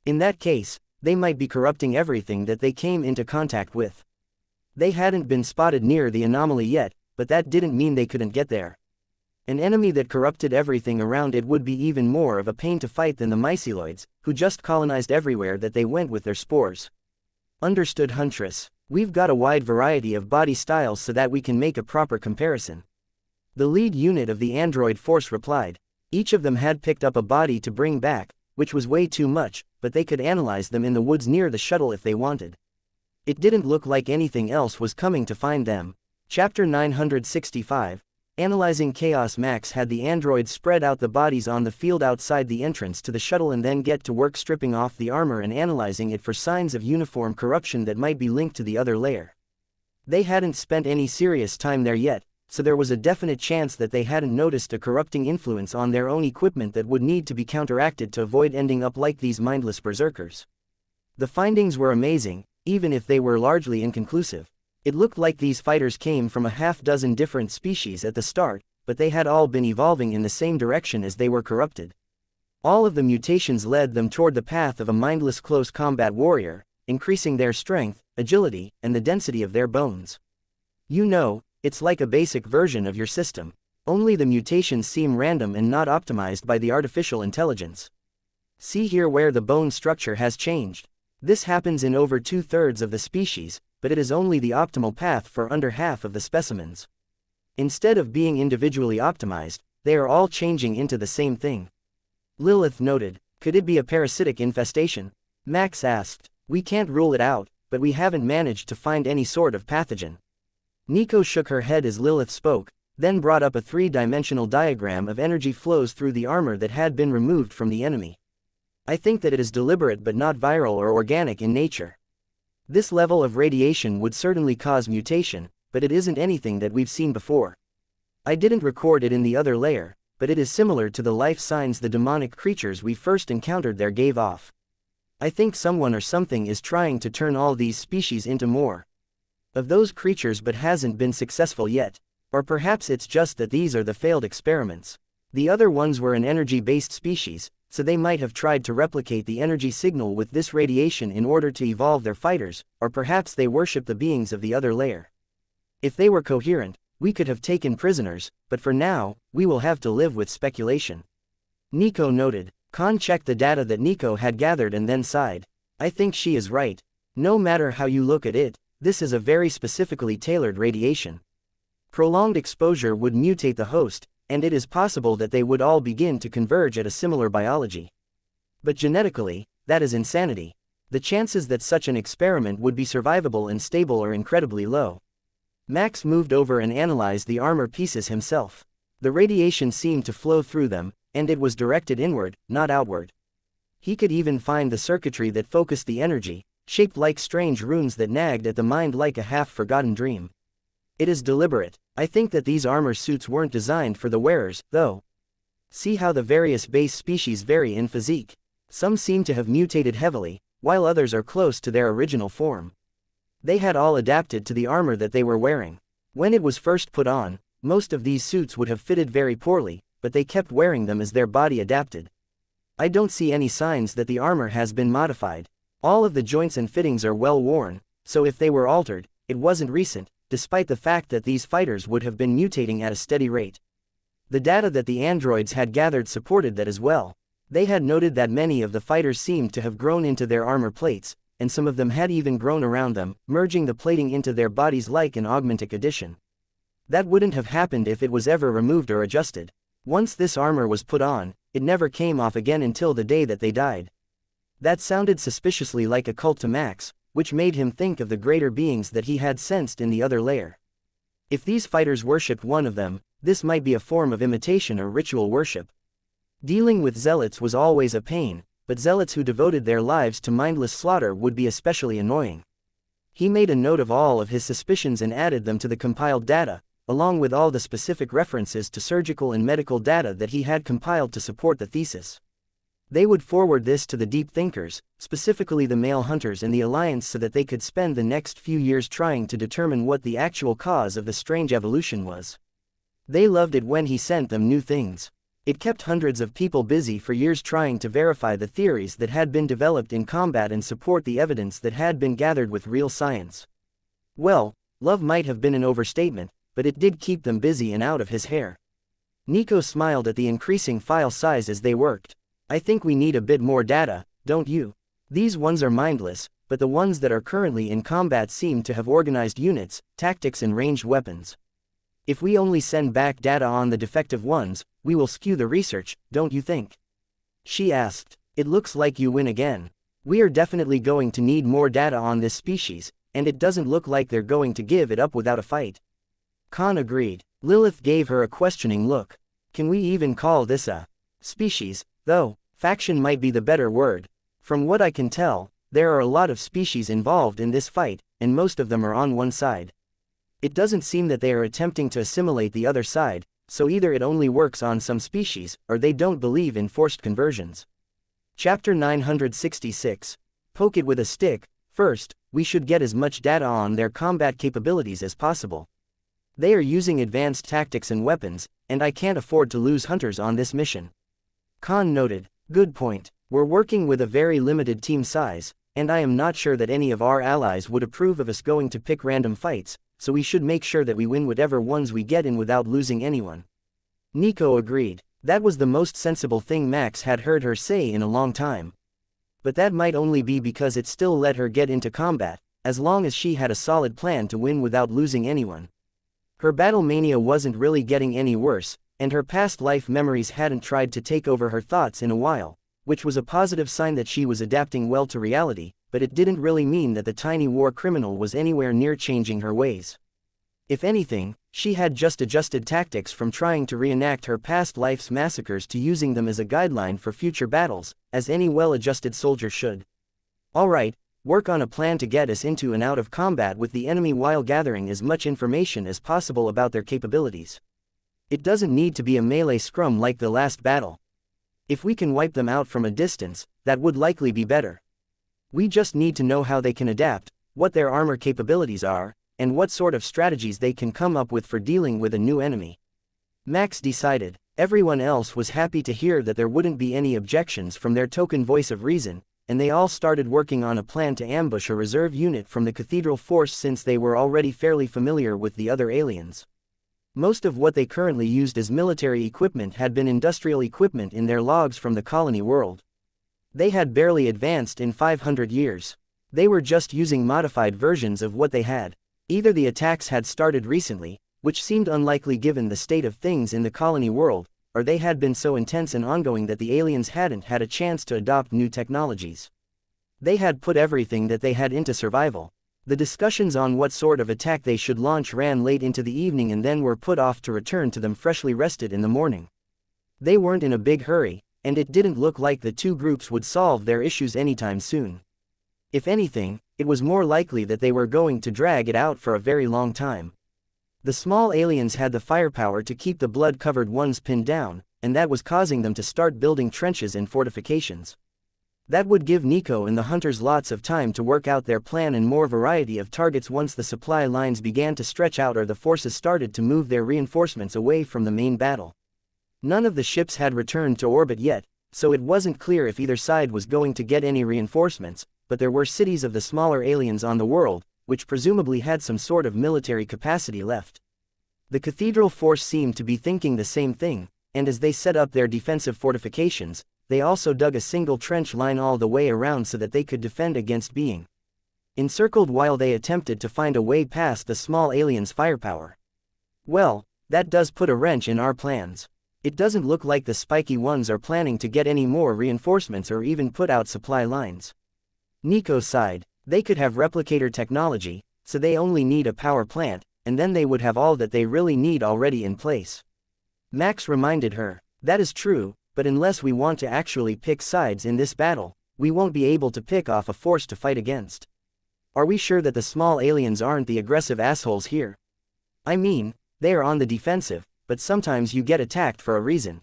In that case, they might be corrupting everything that they came into contact with. They hadn't been spotted near the anomaly yet, but that didn't mean they couldn't get there. An enemy that corrupted everything around it would be even more of a pain to fight than the myceloids, who just colonized everywhere that they went with their spores. Understood, Huntress. We've got a wide variety of body styles so that we can make a proper comparison. The lead unit of the android force replied. Each of them had picked up a body to bring back, which was way too much, but they could analyze them in the woods near the shuttle if they wanted. It didn't look like anything else was coming to find them. Chapter 965. Analyzing Chaos. Max had the androids spread out the bodies on the field outside the entrance to the shuttle and then get to work stripping off the armor and analyzing it for signs of uniform corruption that might be linked to the other layer. They hadn't spent any serious time there yet, so there was a definite chance that they hadn't noticed a corrupting influence on their own equipment that would need to be counteracted to avoid ending up like these mindless berserkers. The findings were amazing, even if they were largely inconclusive. It looked like these fighters came from a half-dozen different species at the start, but they had all been evolving in the same direction as they were corrupted. All of the mutations led them toward the path of a mindless close combat warrior, increasing their strength, agility, and the density of their bones. You know, it's like a basic version of your system. Only the mutations seem random and not optimized by the artificial intelligence. See here where the bone structure has changed. This happens in over 2/3 of the species, but it is only the optimal path for under half of the specimens. Instead of being individually optimized, they are all changing into the same thing. Lilith noted. Could it be a parasitic infestation? Max asked. We can't rule it out, but we haven't managed to find any sort of pathogen. Nico shook her head as Lilith spoke, then brought up a 3-dimensional diagram of energy flows through the armor that had been removed from the enemy. I think that it is deliberate but not viral or organic in nature. This level of radiation would certainly cause mutation, but it isn't anything that we've seen before. I didn't record it in the other layer, but it is similar to the life signs the demonic creatures we first encountered there gave off. I think someone or something is trying to turn all these species into more of those creatures but hasn't been successful yet, or perhaps it's just that these are the failed experiments. The other ones were an energy-based species, so they might have tried to replicate the energy signal with this radiation in order to evolve their fighters, or perhaps they worship the beings of the other layer. If they were coherent, we could have taken prisoners, but for now, we will have to live with speculation. Nico noted. Khan checked the data that Nico had gathered and then sighed. I think she is right. No matter how you look at it, this is a very specifically tailored radiation. Prolonged exposure would mutate the host, and it is possible that they would all begin to converge at a similar biology. But genetically, that is insanity. The chances that such an experiment would be survivable and stable are incredibly low. Max moved over and analyzed the armor pieces himself. The radiation seemed to flow through them, and it was directed inward, not outward. He could even find the circuitry that focused the energy, shaped like strange runes that nagged at the mind like a half-forgotten dream. It is deliberate. I think that these armor suits weren't designed for the wearers, though. See how the various base species vary in physique. Some seem to have mutated heavily, while others are close to their original form. They had all adapted to the armor that they were wearing. When it was first put on, most of these suits would have fitted very poorly, but they kept wearing them as their body adapted. I don't see any signs that the armor has been modified. All of the joints and fittings are well worn, so if they were altered, it wasn't recent, despite the fact that these fighters would have been mutating at a steady rate. The data that the androids had gathered supported that as well. They had noted that many of the fighters seemed to have grown into their armor plates, and some of them had even grown around them, merging the plating into their bodies like an augmentic addition. That wouldn't have happened if it was ever removed or adjusted. Once this armor was put on, it never came off again until the day that they died. That sounded suspiciously like a cult to Max, which made him think of the greater beings that he had sensed in the other layer. If these fighters worshipped one of them, this might be a form of imitation or ritual worship. Dealing with zealots was always a pain, but zealots who devoted their lives to mindless slaughter would be especially annoying. He made a note of all of his suspicions and added them to the compiled data, along with all the specific references to surgical and medical data that he had compiled to support the thesis. They would forward this to the deep thinkers, specifically the male hunters in the Alliance, so that they could spend the next few years trying to determine what the actual cause of the strange evolution was. They loved it when he sent them new things. It kept hundreds of people busy for years trying to verify the theories that had been developed in combat and support the evidence that had been gathered with real science. Well, love might have been an overstatement, but it did keep them busy and out of his hair. Nico smiled at the increasing file size as they worked. I think we need a bit more data, don't you? These ones are mindless, but the ones that are currently in combat seem to have organized units, tactics and ranged weapons. If we only send back data on the defective ones, we will skew the research, don't you think? She asked. It looks like you win again. We are definitely going to need more data on this species, and it doesn't look like they're going to give it up without a fight. Khan agreed. Lilith gave her a questioning look. Can we even call this a species, though? Faction might be the better word. From what I can tell, there are a lot of species involved in this fight, and most of them are on one side. It doesn't seem that they are attempting to assimilate the other side, so either it only works on some species, or they don't believe in forced conversions. Chapter 966. Poke it with a stick. First, we should get as much data on their combat capabilities as possible. They are using advanced tactics and weapons, and I can't afford to lose hunters on this mission. Khan noted. Good point. We're working with a very limited team size, and I am not sure that any of our allies would approve of us going to pick random fights, so we should make sure that we win whatever ones we get in without losing anyone. Nico agreed. That was the most sensible thing Max had heard her say in a long time. But that might only be because it still let her get into combat, as long as she had a solid plan to win without losing anyone. Her battle mania wasn't really getting any worse, and her past life memories hadn't tried to take over her thoughts in a while, which was a positive sign that she was adapting well to reality, but it didn't really mean that the tiny war criminal was anywhere near changing her ways. If anything, she had just adjusted tactics from trying to reenact her past life's massacres to using them as a guideline for future battles, as any well-adjusted soldier should. Alright, work on a plan to get us into and out of combat with the enemy while gathering as much information as possible about their capabilities. It doesn't need to be a melee scrum like the last battle. If we can wipe them out from a distance, that would likely be better. We just need to know how they can adapt, what their armor capabilities are, and what sort of strategies they can come up with for dealing with a new enemy. Max decided. Everyone else was happy to hear that there wouldn't be any objections from their token voice of reason, and they all started working on a plan to ambush a reserve unit from the Cathedral Force since they were already fairly familiar with the other aliens. Most of what they currently used as military equipment had been industrial equipment in their logs from the colony world. They had barely advanced in 500 years. They were just using modified versions of what they had. Either the attacks had started recently, which seemed unlikely given the state of things in the colony world, or they had been so intense and ongoing that the aliens hadn't had a chance to adopt new technologies. They had put everything that they had into survival. The discussions on what sort of attack they should launch ran late into the evening and then were put off to return to them freshly rested in the morning. They weren't in a big hurry, and it didn't look like the two groups would solve their issues anytime soon. If anything, it was more likely that they were going to drag it out for a very long time. The small aliens had the firepower to keep the blood-covered ones pinned down, and that was causing them to start building trenches and fortifications. That would give Nico and the hunters lots of time to work out their plan and more variety of targets once the supply lines began to stretch out or the forces started to move their reinforcements away from the main battle. None of the ships had returned to orbit yet, so it wasn't clear if either side was going to get any reinforcements, but there were cities of the smaller aliens on the world, which presumably had some sort of military capacity left. The Cathedral Force seemed to be thinking the same thing, and as they set up their defensive fortifications, they also dug a single trench line all the way around so that they could defend against being encircled while they attempted to find a way past the small aliens' firepower. Well, that does put a wrench in our plans. It doesn't look like the spiky ones are planning to get any more reinforcements or even put out supply lines. Nico sighed. They could have replicator technology, so they only need a power plant, and then they would have all that they really need already in place. Max reminded her, that is true, but unless we want to actually pick sides in this battle, we won't be able to pick off a force to fight against. Are we sure that the small aliens aren't the aggressive assholes here? I mean, they are on the defensive, but sometimes you get attacked for a reason.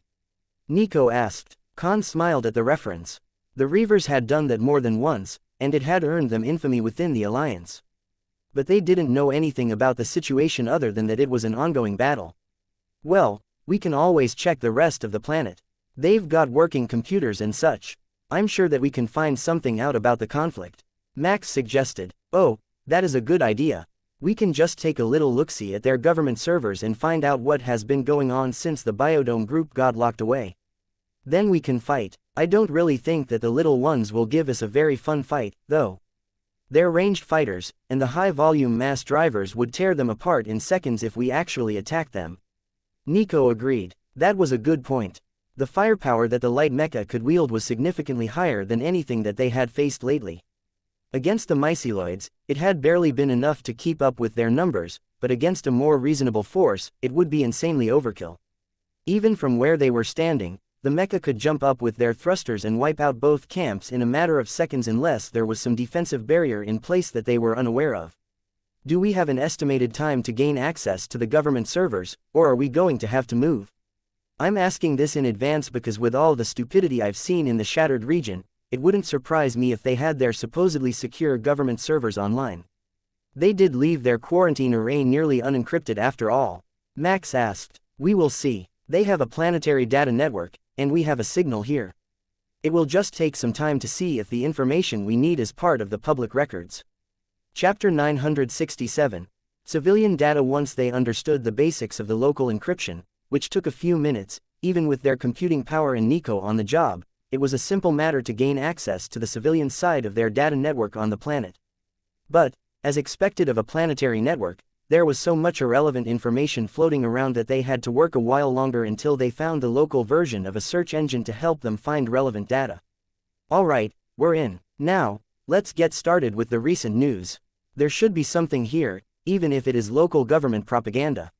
Nico asked. Khan smiled at the reference. The Reavers had done that more than once, and it had earned them infamy within the Alliance. But they didn't know anything about the situation other than that it was an ongoing battle. Well, we can always check the rest of the planet. They've got working computers and such. I'm sure that we can find something out about the conflict. Max suggested. Oh, that is a good idea. We can just take a little look-see at their government servers and find out what has been going on since the Biodome group got locked away. Then we can fight. I don't really think that the little ones will give us a very fun fight, though. They're ranged fighters, and the high-volume mass drivers would tear them apart in seconds if we actually attacked them. Nico agreed. That was a good point. The firepower that the light mecha could wield was significantly higher than anything that they had faced lately. Against the myceloids, it had barely been enough to keep up with their numbers, but against a more reasonable force, it would be insanely overkill. Even from where they were standing, the mecha could jump up with their thrusters and wipe out both camps in a matter of seconds unless there was some defensive barrier in place that they were unaware of. Do we have an estimated time to gain access to the government servers, or are we going to have to move? I'm asking this in advance because with all the stupidity I've seen in the Shattered region, it wouldn't surprise me if they had their supposedly secure government servers online. They did leave their quarantine array nearly unencrypted after all. Max asked. We will see. They have a planetary data network, and we have a signal here. It will just take some time to see if the information we need is part of the public records. Chapter 967. Civilian data. Once they understood the basics of the local encryption, which took a few minutes, even with their computing power and Nico on the job, it was a simple matter to gain access to the civilian side of their data network on the planet. But, as expected of a planetary network, there was so much irrelevant information floating around that they had to work a while longer until they found the local version of a search engine to help them find relevant data. Alright, we're in. Now, let's get started with the recent news. There should be something here, even if it is local government propaganda.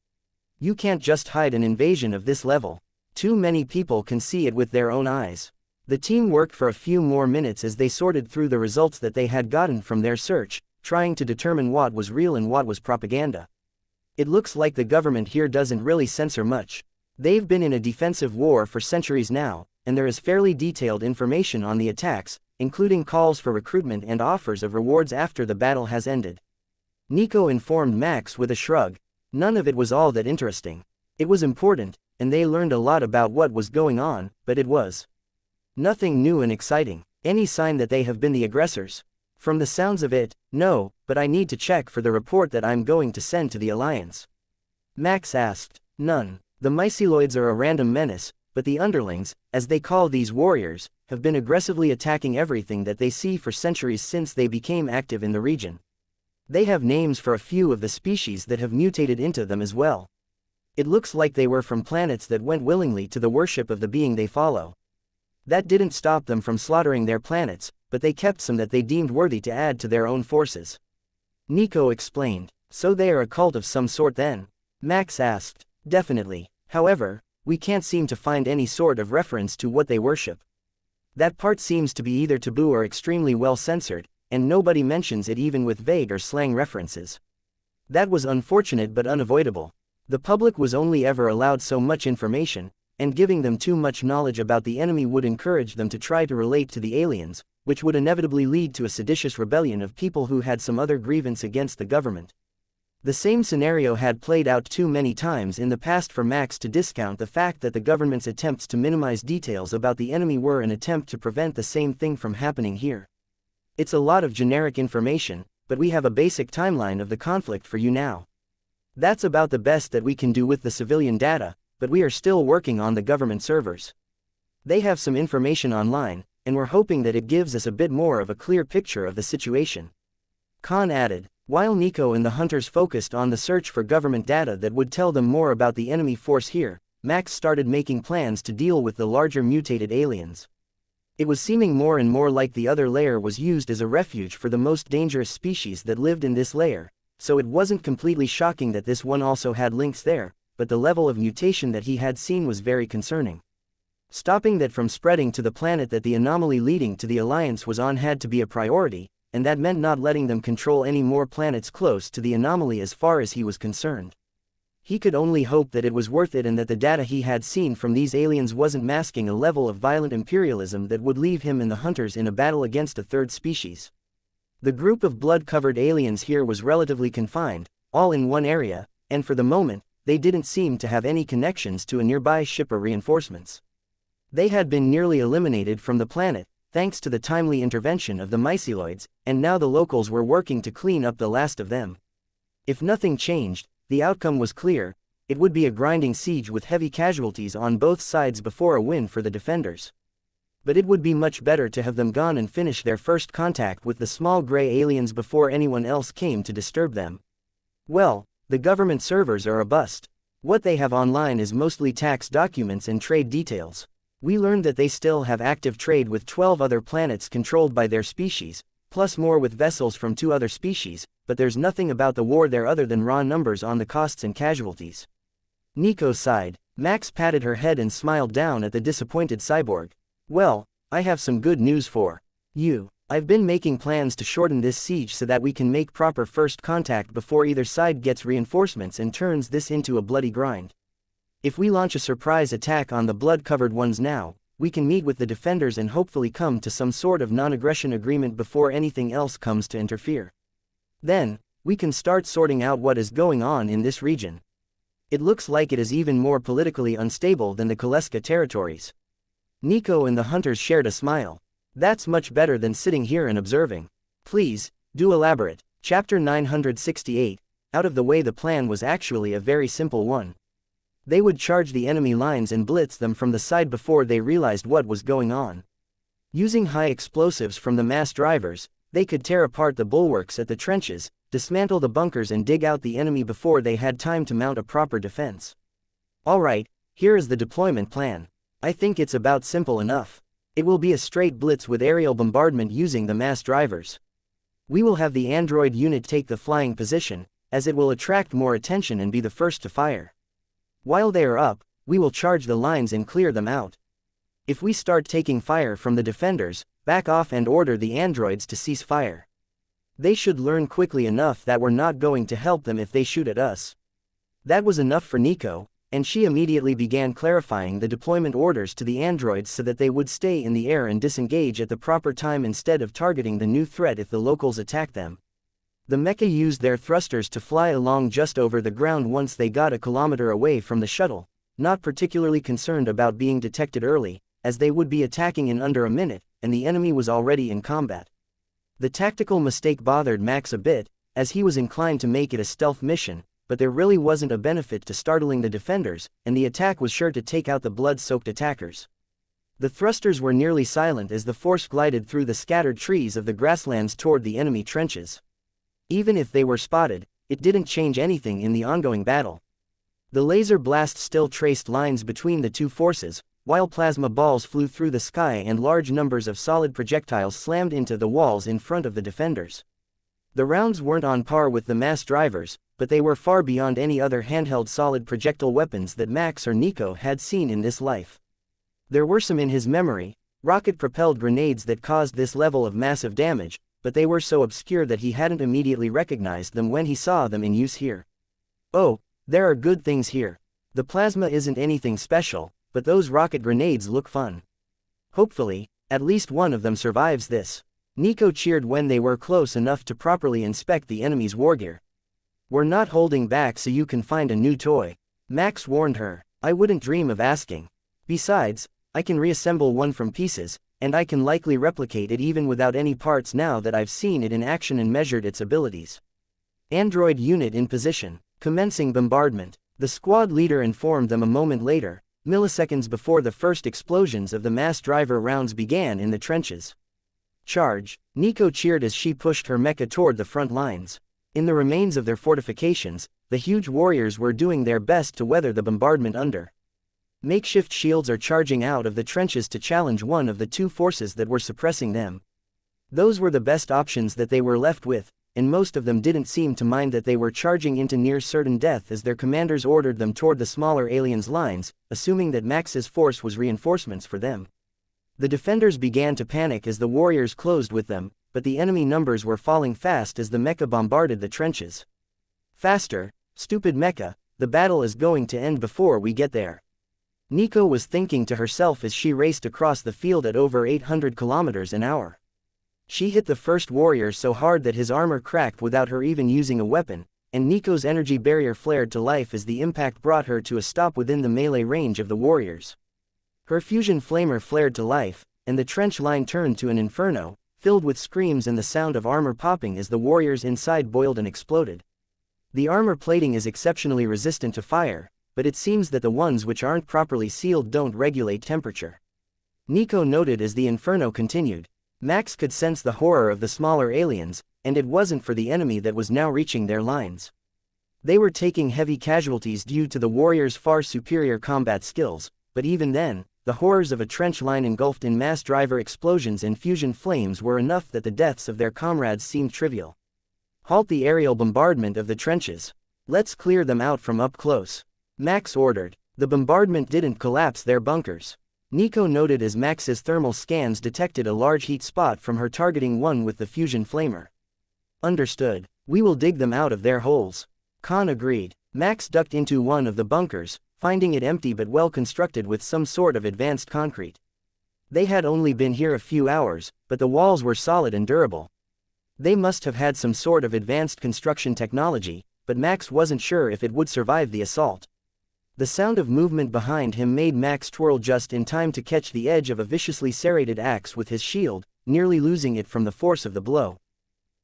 You can't just hide an invasion of this level. Too many people can see it with their own eyes. The team worked for a few more minutes as they sorted through the results that they had gotten from their search, trying to determine what was real and what was propaganda. It looks like the government here doesn't really censor much. They've been in a defensive war for centuries now, and there is fairly detailed information on the attacks, including calls for recruitment and offers of rewards after the battle has ended. Nico informed Max with a shrug. None of it was all that interesting. It was important, and they learned a lot about what was going on, but it was nothing new and exciting. Any sign that they have been the aggressors? From the sounds of it, no, but I need to check for the report that I'm going to send to the Alliance. Max asked. None. The myceloids are a random menace, but the underlings, as they call these warriors, have been aggressively attacking everything that they see for centuries since they became active in the region. They have names for a few of the species that have mutated into them as well. It looks like they were from planets that went willingly to the worship of the being they follow. That didn't stop them from slaughtering their planets, but they kept some that they deemed worthy to add to their own forces. Nico explained. So they are a cult of some sort then? Max asked. Definitely. However, we can't seem to find any sort of reference to what they worship. That part seems to be either taboo or extremely well censored, and nobody mentions it even with vague or slang references. That was unfortunate but unavoidable. The public was only ever allowed so much information, and giving them too much knowledge about the enemy would encourage them to try to relate to the aliens, which would inevitably lead to a seditious rebellion of people who had some other grievance against the government. The same scenario had played out too many times in the past for Max to discount the fact that the government's attempts to minimize details about the enemy were an attempt to prevent the same thing from happening here. It's a lot of generic information, but we have a basic timeline of the conflict for you now. That's about the best that we can do with the civilian data, but we are still working on the government servers. They have some information online, and we're hoping that it gives us a bit more of a clear picture of the situation. Khan added. While Nico and the hunters focused on the search for government data that would tell them more about the enemy force here, Max started making plans to deal with the larger mutated aliens. It was seeming more and more like the other layer was used as a refuge for the most dangerous species that lived in this layer, so it wasn't completely shocking that this one also had links there, but the level of mutation that he had seen was very concerning. Stopping that from spreading to the planet that the anomaly leading to the Alliance was on had to be a priority, and that meant not letting them control any more planets close to the anomaly as far as he was concerned. He could only hope that it was worth it and that the data he had seen from these aliens wasn't masking a level of violent imperialism that would leave him and the hunters in a battle against a third species. The group of blood-covered aliens here was relatively confined, all in one area, and for the moment, they didn't seem to have any connections to a nearby ship or reinforcements. They had been nearly eliminated from the planet, thanks to the timely intervention of the myceloids, and now the locals were working to clean up the last of them. If nothing changed, the outcome was clear: it would be a grinding siege with heavy casualties on both sides before a win for the defenders. But it would be much better to have them gone and finish their first contact with the small gray aliens before anyone else came to disturb them. Well, the government servers are a bust. What they have online is mostly tax documents and trade details. We learned that they still have active trade with 12 other planets controlled by their species, plus more with vessels from 2 other species, but there's nothing about the war there other than raw numbers on the costs and casualties. Nico sighed. Max patted her head and smiled down at the disappointed cyborg. Well, I have some good news for you. I've been making plans to shorten this siege so that we can make proper first contact before either side gets reinforcements and turns this into a bloody grind. If we launch a surprise attack on the blood-covered ones now, we can meet with the defenders and hopefully come to some sort of non-aggression agreement before anything else comes to interfere. Then, we can start sorting out what is going on in this region. It looks like it is even more politically unstable than the Kaleska territories. Nico and the hunters shared a smile. That's much better than sitting here and observing. Please, do elaborate. Chapter 968. Out of the way. The plan was actually a very simple one. They would charge the enemy lines and blitz them from the side before they realized what was going on. Using high explosives from the mass drivers, they could tear apart the bulwarks at the trenches, dismantle the bunkers and dig out the enemy before they had time to mount a proper defense. Alright, here is the deployment plan. I think it's about simple enough. It will be a straight blitz with aerial bombardment using the mass drivers. We will have the android unit take the flying position, as it will attract more attention and be the first to fire. While they are up, we will charge the lines and clear them out. If we start taking fire from the defenders, back off and order the androids to cease fire. They should learn quickly enough that we're not going to help them if they shoot at us. That was enough for Nico, and she immediately began clarifying the deployment orders to the androids so that they would stay in the air and disengage at the proper time instead of targeting the new threat if the locals attack them. The Mecha used their thrusters to fly along just over the ground once they got a kilometer away from the shuttle, not particularly concerned about being detected early, as they would be attacking in under a minute, and the enemy was already in combat. The tactical mistake bothered Max a bit, as he was inclined to make it a stealth mission, but there really wasn't a benefit to startling the defenders, and the attack was sure to take out the blood-soaked attackers. The thrusters were nearly silent as the force glided through the scattered trees of the grasslands toward the enemy trenches. Even if they were spotted, it didn't change anything in the ongoing battle. The laser blast still traced lines between the two forces, while plasma balls flew through the sky and large numbers of solid projectiles slammed into the walls in front of the defenders. The rounds weren't on par with the mass drivers, but they were far beyond any other handheld solid projectile weapons that Max or Nico had seen in this life. There were some in his memory, rocket-propelled grenades that caused this level of massive damage, but they were so obscure that he hadn't immediately recognized them when he saw them in use here. Oh, there are good things here. The plasma isn't anything special, but those rocket grenades look fun. Hopefully, at least one of them survives this. Nico cheered when they were close enough to properly inspect the enemy's wargear. We're not holding back so you can find a new toy, Max warned her. I wouldn't dream of asking. Besides, I can reassemble one from pieces, and I can likely replicate it even without any parts now that I've seen it in action and measured its abilities. Android unit in position, commencing bombardment. The squad leader informed them a moment later, milliseconds before the first explosions of the mass driver rounds began in the trenches. Charge, Nico cheered as she pushed her mecha toward the front lines. In the remains of their fortifications, the huge warriors were doing their best to weather the bombardment under. Makeshift shields are charging out of the trenches to challenge one of the two forces that were suppressing them. Those were the best options that they were left with, and most of them didn't seem to mind that they were charging into near certain death as their commanders ordered them toward the smaller aliens' lines, assuming that Max's force was reinforcements for them. The defenders began to panic as the warriors closed with them, but the enemy numbers were falling fast as the mecha bombarded the trenches. Faster, stupid mecha, the battle is going to end before we get there. Nico was thinking to herself as she raced across the field at over 800 kilometers an hour. She hit the first warrior so hard that his armor cracked without her even using a weapon, and Nico's energy barrier flared to life as the impact brought her to a stop within the melee range of the warriors. Her fusion flamer flared to life, and the trench line turned to an inferno, filled with screams and the sound of armor popping as the warriors inside boiled and exploded. The armor plating is exceptionally resistant to fire, but it seems that the ones which aren't properly sealed don't regulate temperature. Nico noted as the inferno continued. Max could sense the horror of the smaller aliens, and it wasn't for the enemy that was now reaching their lines. They were taking heavy casualties due to the warriors' far superior combat skills, but even then, the horrors of a trench line engulfed in mass driver explosions and fusion flames were enough that the deaths of their comrades seemed trivial. Halt the aerial bombardment of the trenches. Let's clear them out from up close, Max ordered. The bombardment didn't collapse their bunkers. Nico noted as Max's thermal scans detected a large heat spot from her targeting one with the fusion flamer. Understood. We will dig them out of their holes. Khan agreed. Max ducked into one of the bunkers, finding it empty but well constructed with some sort of advanced concrete. They had only been here a few hours, but the walls were solid and durable. They must have had some sort of advanced construction technology, but Max wasn't sure if it would survive the assault. The sound of movement behind him made Max twirl just in time to catch the edge of a viciously serrated axe with his shield, nearly losing it from the force of the blow.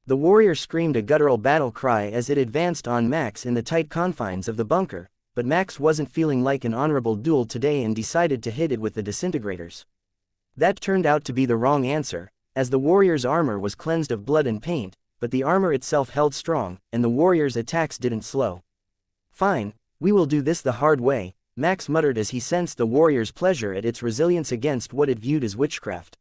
The warrior screamed a guttural battle cry as it advanced on Max in the tight confines of the bunker, but Max wasn't feeling like an honorable duel today and decided to hit it with the disintegrators. That turned out to be the wrong answer, as the warrior's armor was cleansed of blood and paint, but the armor itself held strong, and the warrior's attacks didn't slow. Fine, we will do this the hard way, Max muttered as he sensed the warrior's pleasure at its resilience against what it viewed as witchcraft.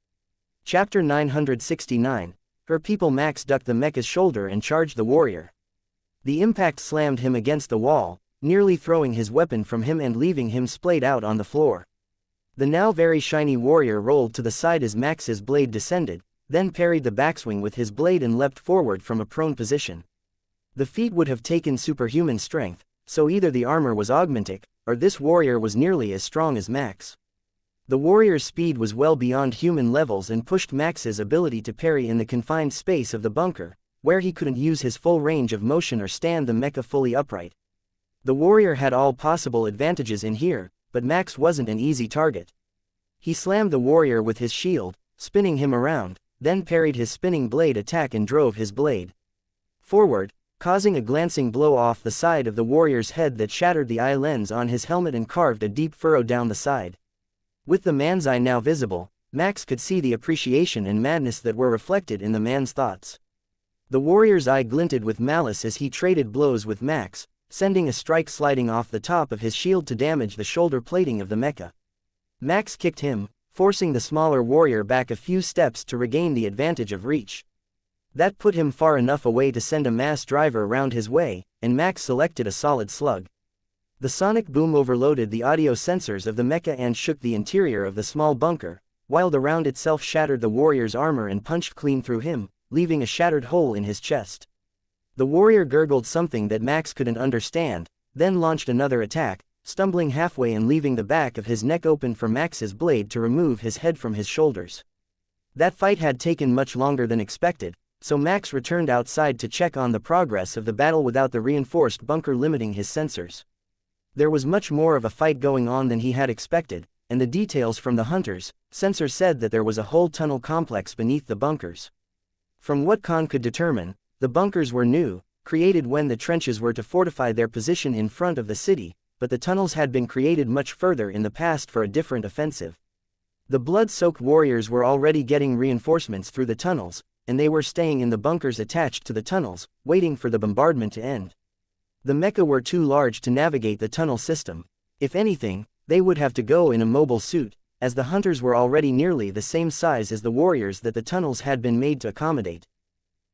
Chapter 969. Her people. Max ducked the mecha's shoulder and charged the warrior. The impact slammed him against the wall, nearly throwing his weapon from him and leaving him splayed out on the floor. The now very shiny warrior rolled to the side as Max's blade descended, then parried the backswing with his blade and leapt forward from a prone position. The feat would have taken superhuman strength, so either the armor was augmented, or this warrior was nearly as strong as Max. The warrior's speed was well beyond human levels and pushed Max's ability to parry in the confined space of the bunker, where he couldn't use his full range of motion or stand the mecha fully upright. The warrior had all possible advantages in here, but Max wasn't an easy target. He slammed the warrior with his shield, spinning him around, then parried his spinning blade attack and drove his blade forward, causing a glancing blow off the side of the warrior's head that shattered the eye lens on his helmet and carved a deep furrow down the side. With the man's eye now visible, Max could see the appreciation and madness that were reflected in the man's thoughts. The warrior's eye glinted with malice as he traded blows with Max, sending a strike sliding off the top of his shield to damage the shoulder plating of the mecha. Max kicked him, forcing the smaller warrior back a few steps to regain the advantage of reach. That put him far enough away to send a mass driver round his way, and Max selected a solid slug. The sonic boom overloaded the audio sensors of the mecha and shook the interior of the small bunker, while the round itself shattered the warrior's armor and punched clean through him, leaving a shattered hole in his chest. The warrior gurgled something that Max couldn't understand, then launched another attack, stumbling halfway and leaving the back of his neck open for Max's blade to remove his head from his shoulders. That fight had taken much longer than expected, so Max returned outside to check on the progress of the battle without the reinforced bunker limiting his sensors. There was much more of a fight going on than he had expected, and the details from the hunters' sensor said that there was a whole tunnel complex beneath the bunkers. From what Khan could determine, the bunkers were new, created when the trenches were to fortify their position in front of the city, but the tunnels had been created much further in the past for a different offensive. The blood-soaked warriors were already getting reinforcements through the tunnels, and they were staying in the bunkers attached to the tunnels, waiting for the bombardment to end. The mecha were too large to navigate the tunnel system. If anything, they would have to go in a mobile suit, as the hunters were already nearly the same size as the warriors that the tunnels had been made to accommodate.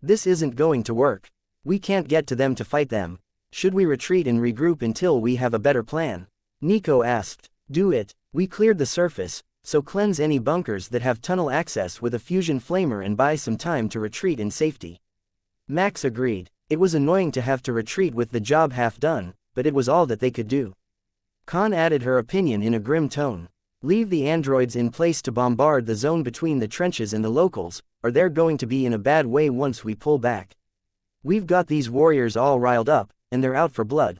This isn't going to work. We can't get to them to fight them. Should we retreat and regroup until we have a better plan? Nico asked. Do it. We cleared the surface, so cleanse any bunkers that have tunnel access with a fusion flamer and buy some time to retreat in safety. Max agreed. It was annoying to have to retreat with the job half done, but it was all that they could do. Khan added her opinion in a grim tone. Leave the androids in place to bombard the zone between the trenches and the locals, or they're going to be in a bad way once we pull back. We've got these warriors all riled up, and they're out for blood.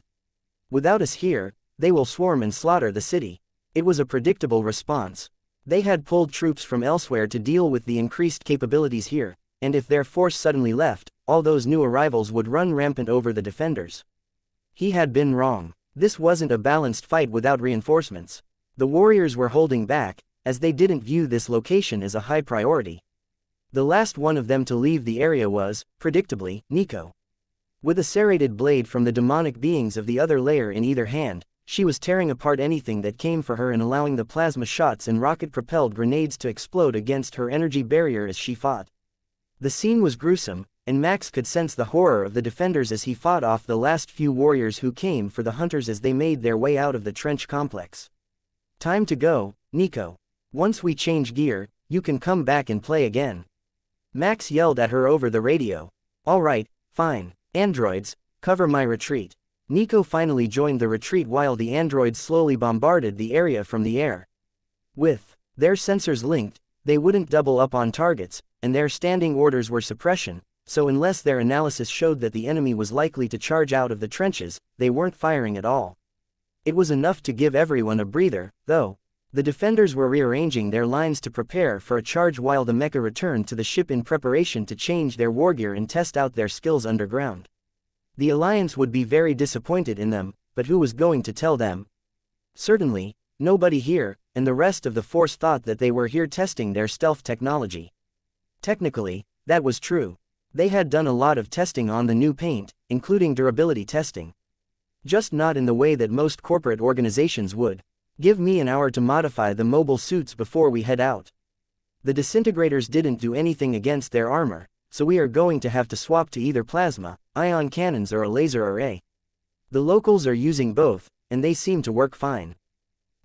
Without us here, they will swarm and slaughter the city. It was a predictable response. They had pulled troops from elsewhere to deal with the increased capabilities here, and if their force suddenly left, all those new arrivals would run rampant over the defenders. He had been wrong. This wasn't a balanced fight without reinforcements. The warriors were holding back, as they didn't view this location as a high priority. The last one of them to leave the area was, predictably, Nico. With a serrated blade from the demonic beings of the other layer in either hand, she was tearing apart anything that came for her and allowing the plasma shots and rocket-propelled grenades to explode against her energy barrier as she fought. The scene was gruesome, and Max could sense the horror of the defenders as he fought off the last few warriors who came for the hunters as they made their way out of the trench complex. Time to go, Nico. Once we change gear, you can come back and play again. Max yelled at her over the radio. All right, fine. Androids, cover my retreat. Nico finally joined the retreat while the androids slowly bombarded the area from the air. With their sensors linked, they wouldn't double up on targets, and their standing orders were suppression, so unless their analysis showed that the enemy was likely to charge out of the trenches, they weren't firing at all. It was enough to give everyone a breather, though. The defenders were rearranging their lines to prepare for a charge while the mecha returned to the ship in preparation to change their wargear and test out their skills underground. The Alliance would be very disappointed in them, but who was going to tell them? Certainly, nobody here, and the rest of the force thought that they were here testing their stealth technology. Technically, that was true. They had done a lot of testing on the new paint, including durability testing. Just not in the way that most corporate organizations would. Give me an hour to modify the mobile suits before we head out. The disintegrators didn't do anything against their armor, so we are going to have to swap to either plasma, ion cannons or a laser array. The locals are using both, and they seem to work fine.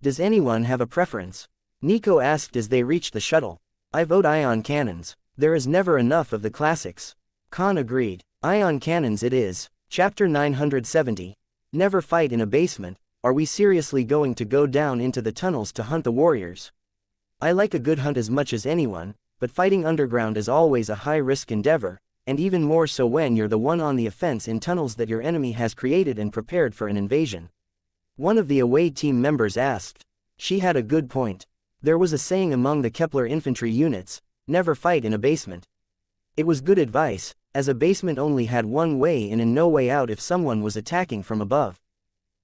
Does anyone have a preference? Nico asked as they reached the shuttle. I vote ion cannons. There is never enough of the classics. Khan agreed. Ion cannons it is. Chapter 970. Never fight in a basement. Are we seriously going to go down into the tunnels to hunt the warriors? I like a good hunt as much as anyone, but fighting underground is always a high-risk endeavor, and even more so when you're the one on the offense in tunnels that your enemy has created and prepared for an invasion. One of the away team members asked. She had a good point. There was a saying among the Kepler infantry units, never fight in a basement. It was good advice, as a basement only had one way in and no way out if someone was attacking from above.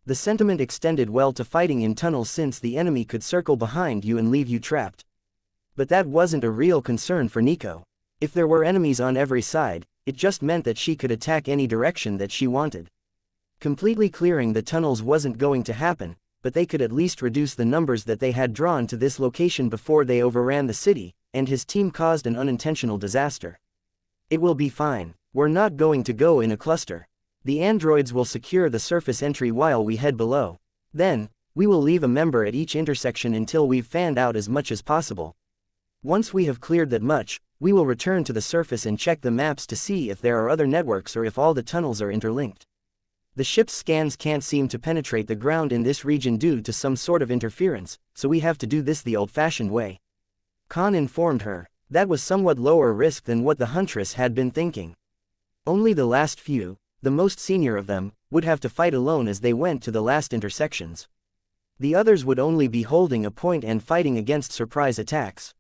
The sentiment extended well to fighting in tunnels since the enemy could circle behind you and leave you trapped. But that wasn't a real concern for Nico. If there were enemies on every side, it just meant that she could attack any direction that she wanted. Completely clearing the tunnels wasn't going to happen, but they could at least reduce the numbers that they had drawn to this location before they overran the city, and his team caused an unintentional disaster. It will be fine. We're not going to go in a cluster. The androids will secure the surface entry while we head below. Then, we will leave a member at each intersection until we've fanned out as much as possible. Once we have cleared that much, we will return to the surface and check the maps to see if there are other networks or if all the tunnels are interlinked. The ship's scans can't seem to penetrate the ground in this region due to some sort of interference, so we have to do this the old-fashioned way. Khan informed her. That was somewhat lower risk than what the Huntress had been thinking. Only the last few, the most senior of them, would have to fight alone as they went to the last intersections. The others would only be holding a point and fighting against surprise attacks.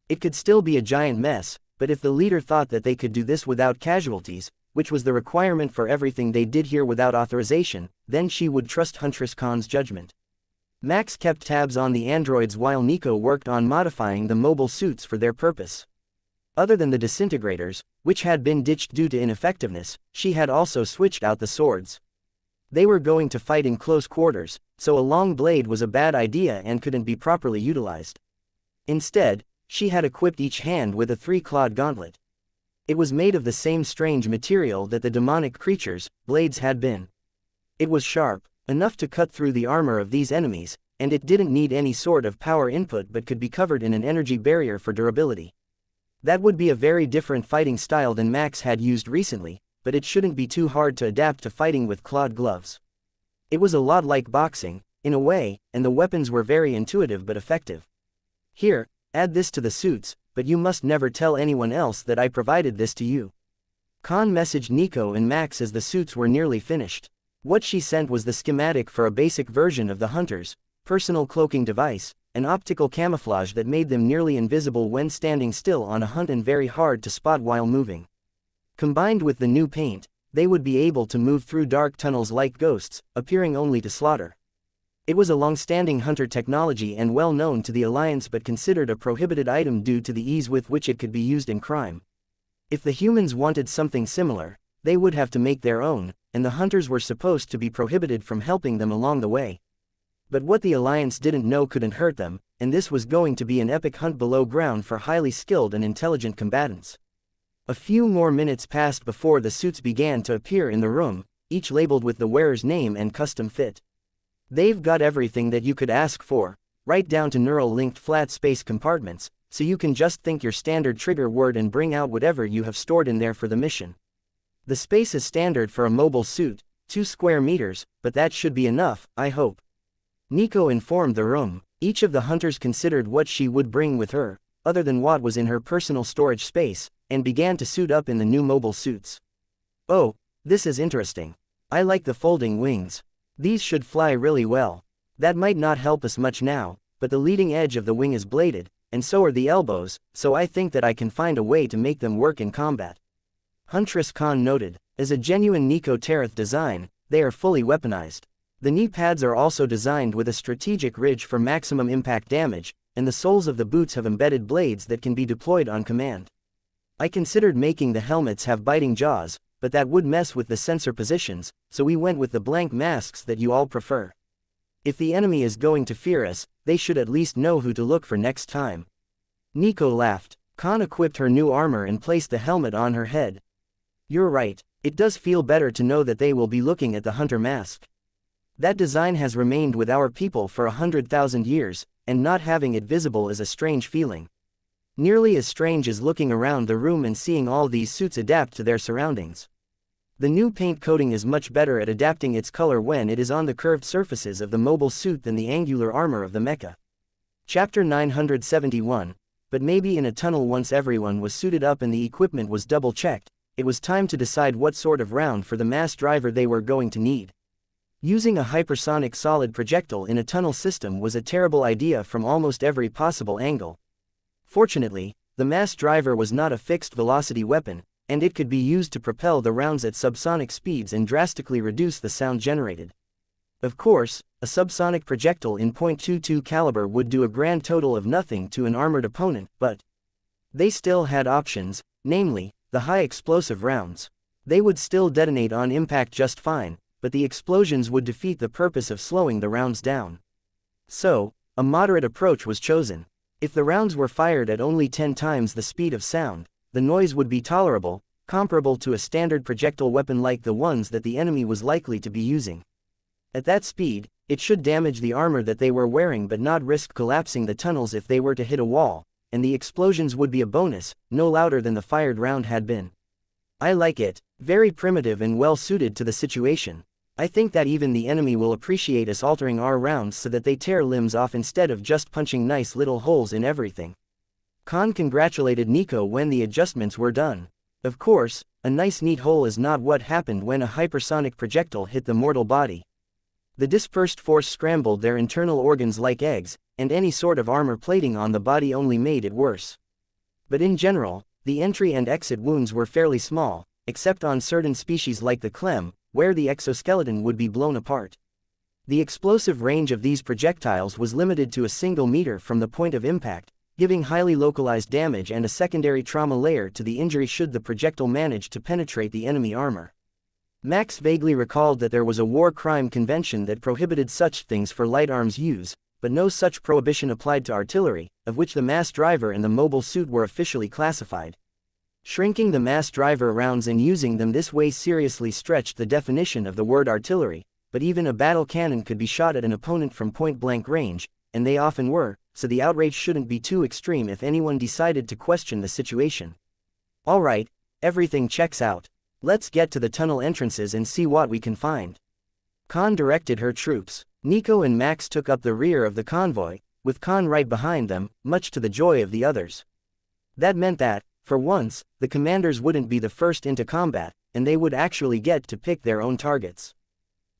It could still be a giant mess, but if the leader thought that they could do this without casualties, which was the requirement for everything they did here without authorization, then she would trust Huntress Khan's judgment. Max kept tabs on the androids while Nico worked on modifying the mobile suits for their purpose. Other than the disintegrators, which had been ditched due to ineffectiveness, she had also switched out the swords. They were going to fight in close quarters, so a long blade was a bad idea and couldn't be properly utilized. Instead, she had equipped each hand with a three-clawed gauntlet. It was made of the same strange material that the demonic creatures' blades had been. It was sharp, enough to cut through the armor of these enemies, and it didn't need any sort of power input but could be covered in an energy barrier for durability. That would be a very different fighting style than Max had used recently, but it shouldn't be too hard to adapt to fighting with clawed gloves. It was a lot like boxing, in a way, and the weapons were very intuitive but effective. Here, add this to the suits, but you must never tell anyone else that I provided this to you. Khan messaged Nico and Max as the suits were nearly finished. What she sent was the schematic for a basic version of the Hunter's personal cloaking device, an optical camouflage that made them nearly invisible when standing still on a hunt and very hard to spot while moving. Combined with the new paint, they would be able to move through dark tunnels like ghosts, appearing only to slaughter. It was a long-standing hunter technology and well known to the Alliance but considered a prohibited item due to the ease with which it could be used in crime. If the humans wanted something similar, they would have to make their own, and the hunters were supposed to be prohibited from helping them along the way. But what the Alliance didn't know couldn't hurt them, and this was going to be an epic hunt below ground for highly skilled and intelligent combatants. A few more minutes passed before the suits began to appear in the room, each labeled with the wearer's name and custom fit. They've got everything that you could ask for, right down to neural-linked flat space compartments, so you can just think your standard trigger word and bring out whatever you have stored in there for the mission. The space is standard for a mobile suit, 2 square meters, but that should be enough, I hope. Nico informed the room. Each of the hunters considered what she would bring with her, other than what was in her personal storage space, and began to suit up in the new mobile suits. Oh, this is interesting. I like the folding wings. These should fly really well. That might not help us much now, but the leading edge of the wing is bladed, and so are the elbows, so I think that I can find a way to make them work in combat. Huntress Khan noted. As a genuine Nico Terath design, they are fully weaponized. The knee pads are also designed with a strategic ridge for maximum impact damage, and the soles of the boots have embedded blades that can be deployed on command. I considered making the helmets have biting jaws, but that would mess with the sensor positions, so we went with the blank masks that you all prefer. If the enemy is going to fear us, they should at least know who to look for next time. Nico laughed. Khan equipped her new armor and placed the helmet on her head. You're right, it does feel better to know that they will be looking at the hunter mask. That design has remained with our people for 100,000 years, and not having it visible is a strange feeling. Nearly as strange as looking around the room and seeing all these suits adapt to their surroundings. The new paint coating is much better at adapting its color when it is on the curved surfaces of the mobile suit than the angular armor of the mecha. Chapter 971. But maybe in a tunnel once everyone was suited up and the equipment was double-checked, it was time to decide what sort of round for the mass driver they were going to need. Using a hypersonic solid projectile in a tunnel system was a terrible idea from almost every possible angle. Fortunately, the mass driver was not a fixed-velocity weapon, and it could be used to propel the rounds at subsonic speeds and drastically reduce the sound generated. Of course, a subsonic projectile in .22 caliber would do a grand total of nothing to an armored opponent, but they still had options, namely, the high explosive rounds. They would still detonate on impact just fine, but the explosions would defeat the purpose of slowing the rounds down. So, a moderate approach was chosen. If the rounds were fired at only 10 times the speed of sound, the noise would be tolerable, comparable to a standard projectile weapon like the ones that the enemy was likely to be using. At that speed, it should damage the armor that they were wearing but not risk collapsing the tunnels if they were to hit a wall, and the explosions would be a bonus, no louder than the fired round had been. I like it. Very primitive and well suited to the situation. I think that even the enemy will appreciate us altering our rounds so that they tear limbs off instead of just punching nice little holes in everything. Khan congratulated Nico when the adjustments were done. Of course, a nice neat hole is not what happened when a hypersonic projectile hit the mortal body. The dispersed force scrambled their internal organs like eggs, and any sort of armor plating on the body only made it worse. But in general, the entry and exit wounds were fairly small, except on certain species like the clem, where the exoskeleton would be blown apart. The explosive range of these projectiles was limited to a single meter from the point of impact, giving highly localized damage and a secondary trauma layer to the injury should the projectile manage to penetrate the enemy armor. Max vaguely recalled that there was a war crime convention that prohibited such things for light arms use, but no such prohibition applied to artillery, of which the mass driver and the mobile suit were officially classified. Shrinking the mass driver rounds and using them this way seriously stretched the definition of the word artillery, but even a battle cannon could be shot at an opponent from point-blank range, and they often were, so the outrage shouldn't be too extreme if anyone decided to question the situation. Alright, everything checks out. Let's get to the tunnel entrances and see what we can find. Khan directed her troops. Nico and Max took up the rear of the convoy, with Khan right behind them, much to the joy of the others. That meant that, for once, the commanders wouldn't be the first into combat, and they would actually get to pick their own targets.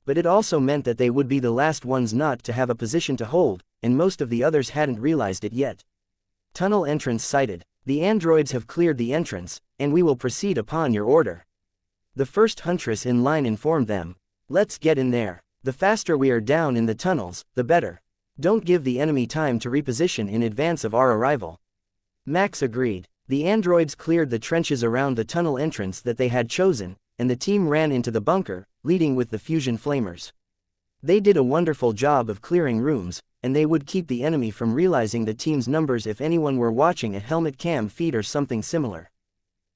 But it also meant that they would be the last ones not to have a position to hold, and most of the others hadn't realized it yet. Tunnel entrance sighted. The androids have cleared the entrance, and we will proceed upon your order. The first huntress in line informed them. Let's get in there. The faster we are down in the tunnels, the better. Don't give the enemy time to reposition in advance of our arrival. Max agreed. The androids cleared the trenches around the tunnel entrance that they had chosen, and the team ran into the bunker, leading with the fusion flamers. They did a wonderful job of clearing rooms, and they would keep the enemy from realizing the team's numbers if anyone were watching a helmet cam feed or something similar.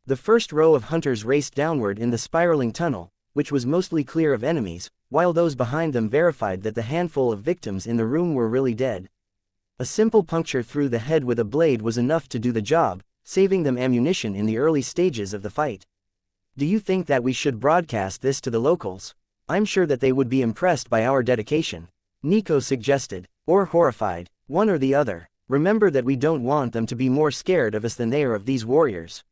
The first row of hunters raced downward in the spiraling tunnel, which was mostly clear of enemies, while those behind them verified that the handful of victims in the room were really dead. A simple puncture through the head with a blade was enough to do the job, saving them ammunition in the early stages of the fight. Do you think that we should broadcast this to the locals? I'm sure that they would be impressed by our dedication. Nico suggested. Or horrified. One or the other. Remember that we don't want them to be more scared of us than they are of these warriors.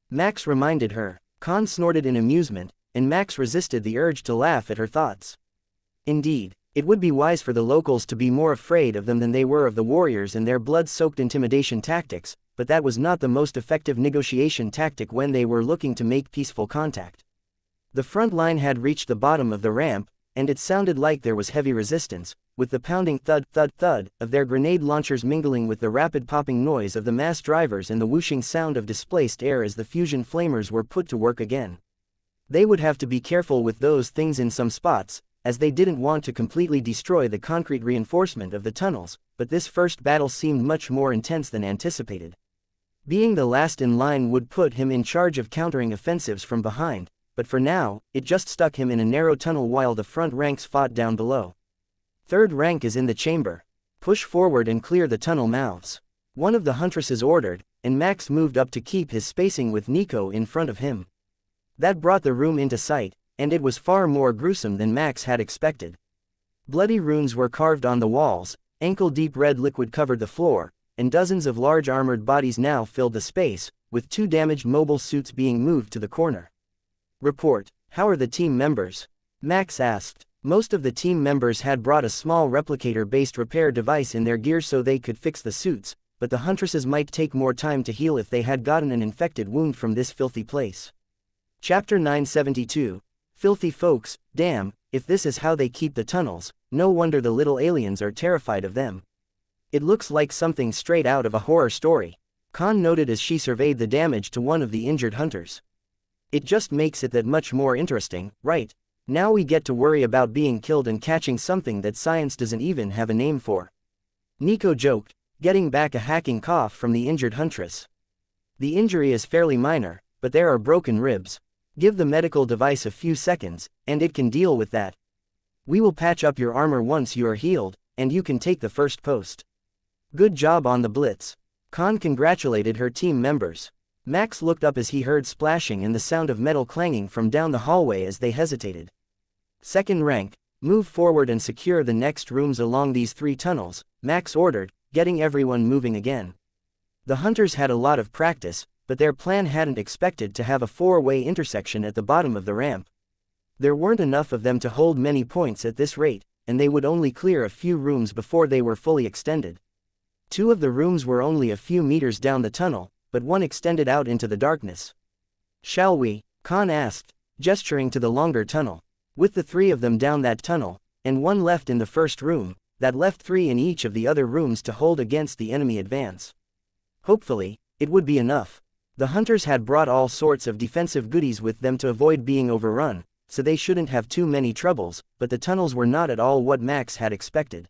Max reminded her. Khan snorted in amusement, and Max resisted the urge to laugh at her thoughts. Indeed, it would be wise for the locals to be more afraid of them than they were of the warriors and their blood-soaked intimidation tactics, but that was not the most effective negotiation tactic when they were looking to make peaceful contact. The front line had reached the bottom of the ramp, and it sounded like there was heavy resistance, with the pounding thud thud thud of their grenade launchers mingling with the rapid popping noise of the mass drivers and the whooshing sound of displaced air as the fusion flamers were put to work again. They would have to be careful with those things in some spots, as they didn't want to completely destroy the concrete reinforcement of the tunnels, but this first battle seemed much more intense than anticipated. Being the last in line would put him in charge of countering offensives from behind, but for now, it just stuck him in a narrow tunnel while the front ranks fought down below. Third rank is in the chamber. Push forward and clear the tunnel mouths. One of the huntresses ordered, and Max moved up to keep his spacing with Nico in front of him. That brought the room into sight, and it was far more gruesome than Max had expected. Bloody runes were carved on the walls, ankle-deep red liquid covered the floor, and dozens of large armored bodies now filled the space, with 2 damaged mobile suits being moved to the corner. Report, how are the team members? Max asked. Most of the team members had brought a small replicator-based repair device in their gear so they could fix the suits, but the huntresses might take more time to heal if they had gotten an infected wound from this filthy place. Chapter 972. Filthy folks, damn, if this is how they keep the tunnels, no wonder the little aliens are terrified of them. It looks like something straight out of a horror story, Khan noted as she surveyed the damage to one of the injured hunters. It just makes it that much more interesting, right? Now we get to worry about being killed and catching something that science doesn't even have a name for. Nico joked, getting back a hacking cough from the injured huntress. The injury is fairly minor, but there are broken ribs. Give the medical device a few seconds, and it can deal with that. We will patch up your armor once you are healed, and you can take the first post. Good job on the blitz. Khan congratulated her team members. Max looked up as he heard splashing and the sound of metal clanging from down the hallway as they hesitated. Second rank, move forward and secure the next rooms along these 3 tunnels, Max ordered, getting everyone moving again. The hunters had a lot of practice, but their plan hadn't expected to have a 4-way intersection at the bottom of the ramp. There weren't enough of them to hold many points at this rate, and they would only clear a few rooms before they were fully extended. 2 of the rooms were only a few meters down the tunnel, but one extended out into the darkness. Shall we? Khan asked, gesturing to the longer tunnel. With the 3 of them down that tunnel, and 1 left in the first room, that left 3 in each of the other rooms to hold against the enemy advance. Hopefully, it would be enough. The hunters had brought all sorts of defensive goodies with them to avoid being overrun, so they shouldn't have too many troubles, but the tunnels were not at all what Max had expected.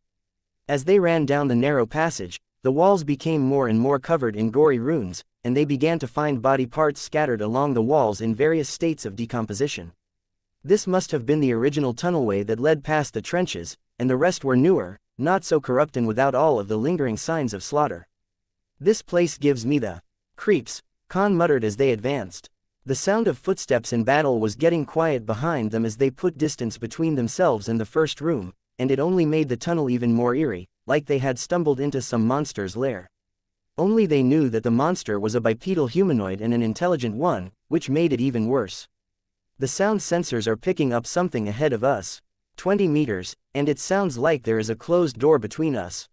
As they ran down the narrow passage, the walls became more and more covered in gory runes, and they began to find body parts scattered along the walls in various states of decomposition. This must have been the original tunnelway that led past the trenches, and the rest were newer, not so corrupt and without all of the lingering signs of slaughter. This place gives me the creeps, Khan muttered as they advanced. The sound of footsteps in battle was getting quiet behind them as they put distance between themselves and the first room, and it only made the tunnel even more eerie, like they had stumbled into some monster's lair. Only they knew that the monster was a bipedal humanoid and an intelligent one, which made it even worse. The sound sensors are picking up something ahead of us. 20 meters, and it sounds like there is a closed door between us.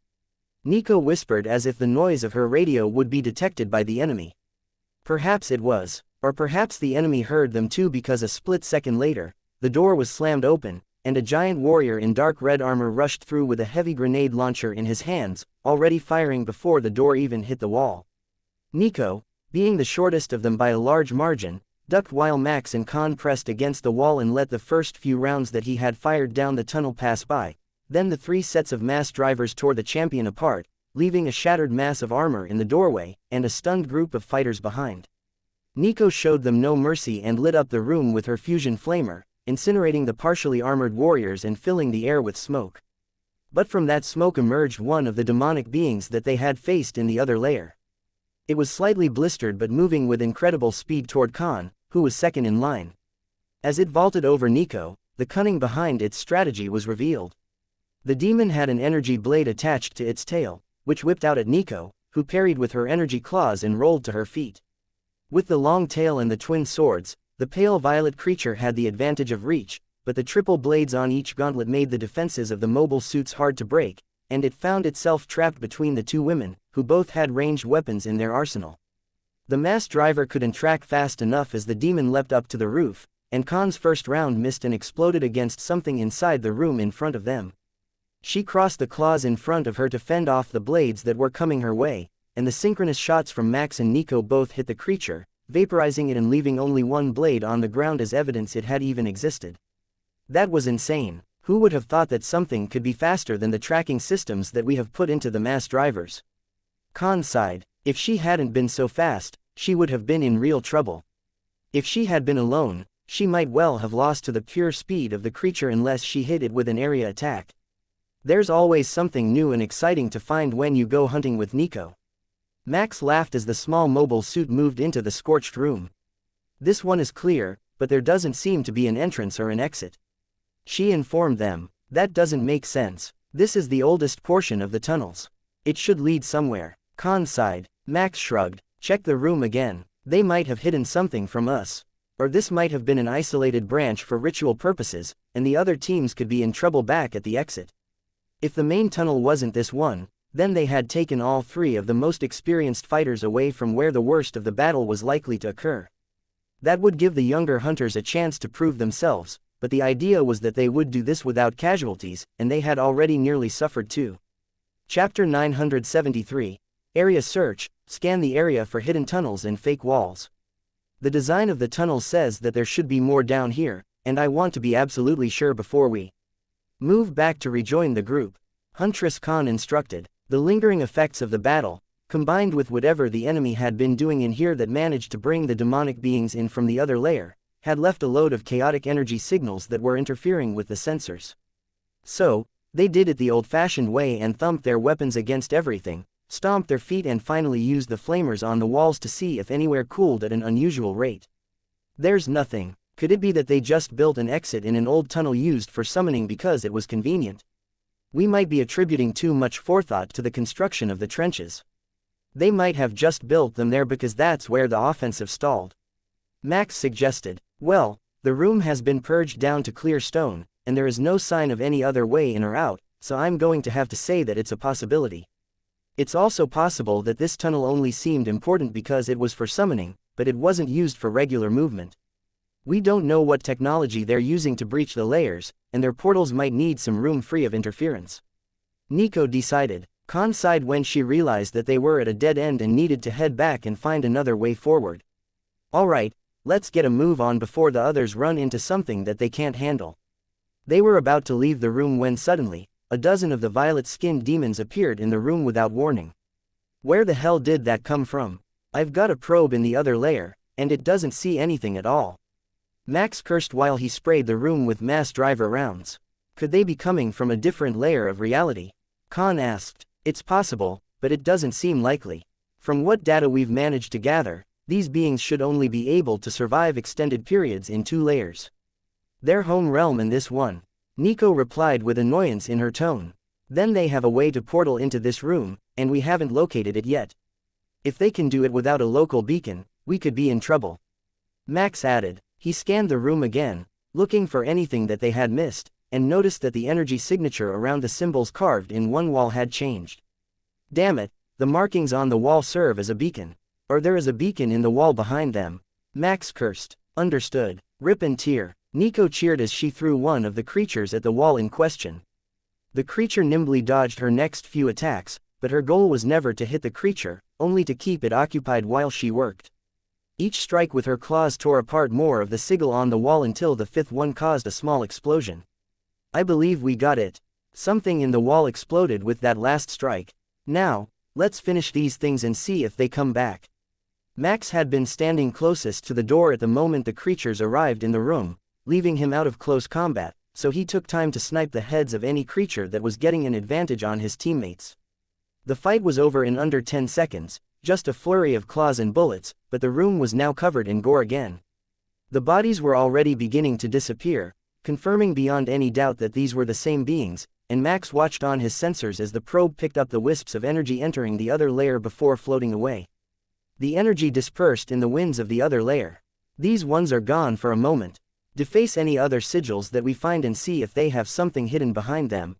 Nico whispered as if the noise of her radio would be detected by the enemy. Perhaps it was, or perhaps the enemy heard them too, because a split second later, the door was slammed open, and a giant warrior in dark red armor rushed through with a heavy grenade launcher in his hands, already firing before the door even hit the wall. Nico, being the shortest of them by a large margin, ducked while Max and Khan pressed against the wall and let the first few rounds that he had fired down the tunnel pass by. Then the 3 sets of mass drivers tore the champion apart, leaving a shattered mass of armor in the doorway, and a stunned group of fighters behind. Nico showed them no mercy and lit up the room with her fusion flamer, incinerating the partially armored warriors and filling the air with smoke. But from that smoke emerged one of the demonic beings that they had faced in the other layer. It was slightly blistered but moving with incredible speed toward Khan, who was second in line. As it vaulted over Nico, the cunning behind its strategy was revealed. The demon had an energy blade attached to its tail, which whipped out at Nico, who parried with her energy claws and rolled to her feet. With the long tail and the twin swords, the pale violet creature had the advantage of reach, but the triple blades on each gauntlet made the defenses of the mobile suits hard to break, and it found itself trapped between the 2 women, who both had ranged weapons in their arsenal. The mass driver couldn't track fast enough as the demon leapt up to the roof, and Khan's first round missed and exploded against something inside the room in front of them. She crossed the claws in front of her to fend off the blades that were coming her way, and the synchronous shots from Max and Nico both hit the creature, vaporizing it and leaving only 1 blade on the ground as evidence it had even existed. That was insane. Who would have thought that something could be faster than the tracking systems that we have put into the mass drivers? Khan sighed. If she hadn't been so fast, she would have been in real trouble. If she had been alone, she might well have lost to the pure speed of the creature unless she hit it with an area attack. There's always something new and exciting to find when you go hunting with Nico. Max laughed as the small mobile suit moved into the scorched room. This one is clear, but there doesn't seem to be an entrance or an exit. She informed them. That doesn't make sense. This is the oldest portion of the tunnels. It should lead somewhere. Khan sighed. Max shrugged. Check the room again. They might have hidden something from us. Or this might have been an isolated branch for ritual purposes, and the other teams could be in trouble back at the exit. If the main tunnel wasn't this one, then they had taken all three of the most experienced fighters away from where the worst of the battle was likely to occur. That would give the younger hunters a chance to prove themselves, but the idea was that they would do this without casualties, and they had already nearly suffered too. Chapter 973, Area Search, scan the area for hidden tunnels and fake walls. The design of the tunnel says that there should be more down here, and I want to be absolutely sure before we move back to rejoin the group. Huntress Khan instructed. The lingering effects of the battle, combined with whatever the enemy had been doing in here that managed to bring the demonic beings in from the other layer, had left a load of chaotic energy signals that were interfering with the sensors. So, they did it the old-fashioned way and thumped their weapons against everything, stomped their feet and finally used the flamers on the walls to see if anywhere cooled at an unusual rate. There's nothing. Could it be that they just built an exit in an old tunnel used for summoning because it was convenient? We might be attributing too much forethought to the construction of the trenches. They might have just built them there because that's where the offensive stalled. Max suggested. Well, the room has been purged down to clear stone, and there is no sign of any other way in or out, so I'm going to have to say that it's a possibility. It's also possible that this tunnel only seemed important because it was for summoning, but it wasn't used for regular movement. We don't know what technology they're using to breach the layers, and their portals might need some room free of interference. Nico decided. Khan sighed when she realized that they were at a dead end and needed to head back and find another way forward. Alright, let's get a move on before the others run into something that they can't handle. They were about to leave the room when suddenly, a dozen of the violet-skinned demons appeared in the room without warning. Where the hell did that come from? I've got a probe in the other layer, and it doesn't see anything at all. Max cursed while he sprayed the room with mass driver rounds. Could they be coming from a different layer of reality? Khan asked. It's possible, but it doesn't seem likely. From what data we've managed to gather, these beings should only be able to survive extended periods in two layers. Their home realm in this one. Nico replied with annoyance in her tone. Then they have a way to portal into this room, and we haven't located it yet. If they can do it without a local beacon, we could be in trouble. Max added. He scanned the room again, looking for anything that they had missed, and noticed that the energy signature around the symbols carved in one wall had changed. Damn it, the markings on the wall serve as a beacon. Or there is a beacon in the wall behind them. Max cursed. Understood. Rip and tear. Nico cheered as she threw one of the creatures at the wall in question. The creature nimbly dodged her next few attacks, but her goal was never to hit the creature, only to keep it occupied while she worked. Each strike with her claws tore apart more of the sigil on the wall until the fifth one caused a small explosion. I believe we got it. Something in the wall exploded with that last strike. Now, let's finish these things and see if they come back. Max had been standing closest to the door at the moment the creatures arrived in the room, leaving him out of close combat, so he took time to snipe the heads of any creature that was getting an advantage on his teammates. The fight was over in under 10 seconds, just a flurry of claws and bullets, but the room was now covered in gore again. The bodies were already beginning to disappear, confirming beyond any doubt that these were the same beings, and Max watched on his sensors as the probe picked up the wisps of energy entering the other layer before floating away. The energy dispersed in the winds of the other layer. These ones are gone for a moment. Deface any other sigils that we find and see if they have something hidden behind them.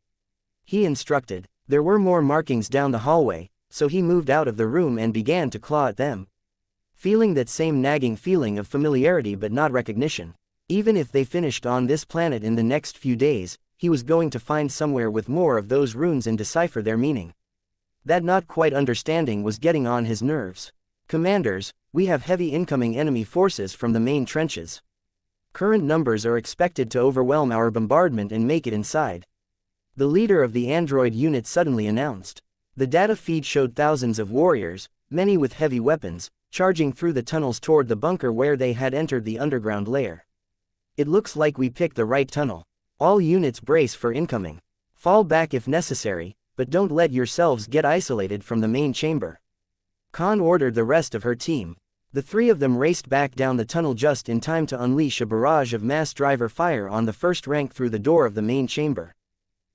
He instructed. There were more markings down the hallway, so he moved out of the room and began to claw at them. Feeling that same nagging feeling of familiarity but not recognition. Even if they finished on this planet in the next few days, he was going to find somewhere with more of those runes and decipher their meaning. That not quite understanding was getting on his nerves. Commanders, we have heavy incoming enemy forces from the main trenches. Current numbers are expected to overwhelm our bombardment and make it inside. The leader of the android unit suddenly announced. The data feed showed thousands of warriors, many with heavy weapons, charging through the tunnels toward the bunker where they had entered the underground layer. It looks like we picked the right tunnel. All units brace for incoming. Fall back if necessary, but don't let yourselves get isolated from the main chamber. Khan ordered the rest of her team. The three of them raced back down the tunnel just in time to unleash a barrage of mass driver fire on the first rank through the door of the main chamber.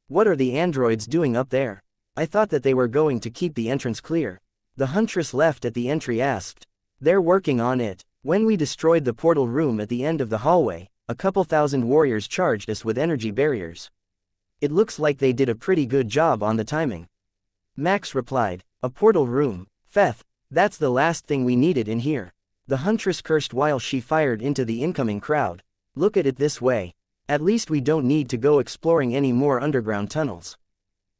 What are the androids doing up there? I thought that they were going to keep the entrance clear. The huntress left at the entry asked. They're working on it. When we destroyed the portal room at the end of the hallway, a couple thousand warriors charged us with energy barriers. It looks like they did a pretty good job on the timing. Max replied, "A portal room, Feth, that's the last thing we needed in here." The huntress cursed while she fired into the incoming crowd. "Look at it this way. At least we don't need to go exploring any more underground tunnels.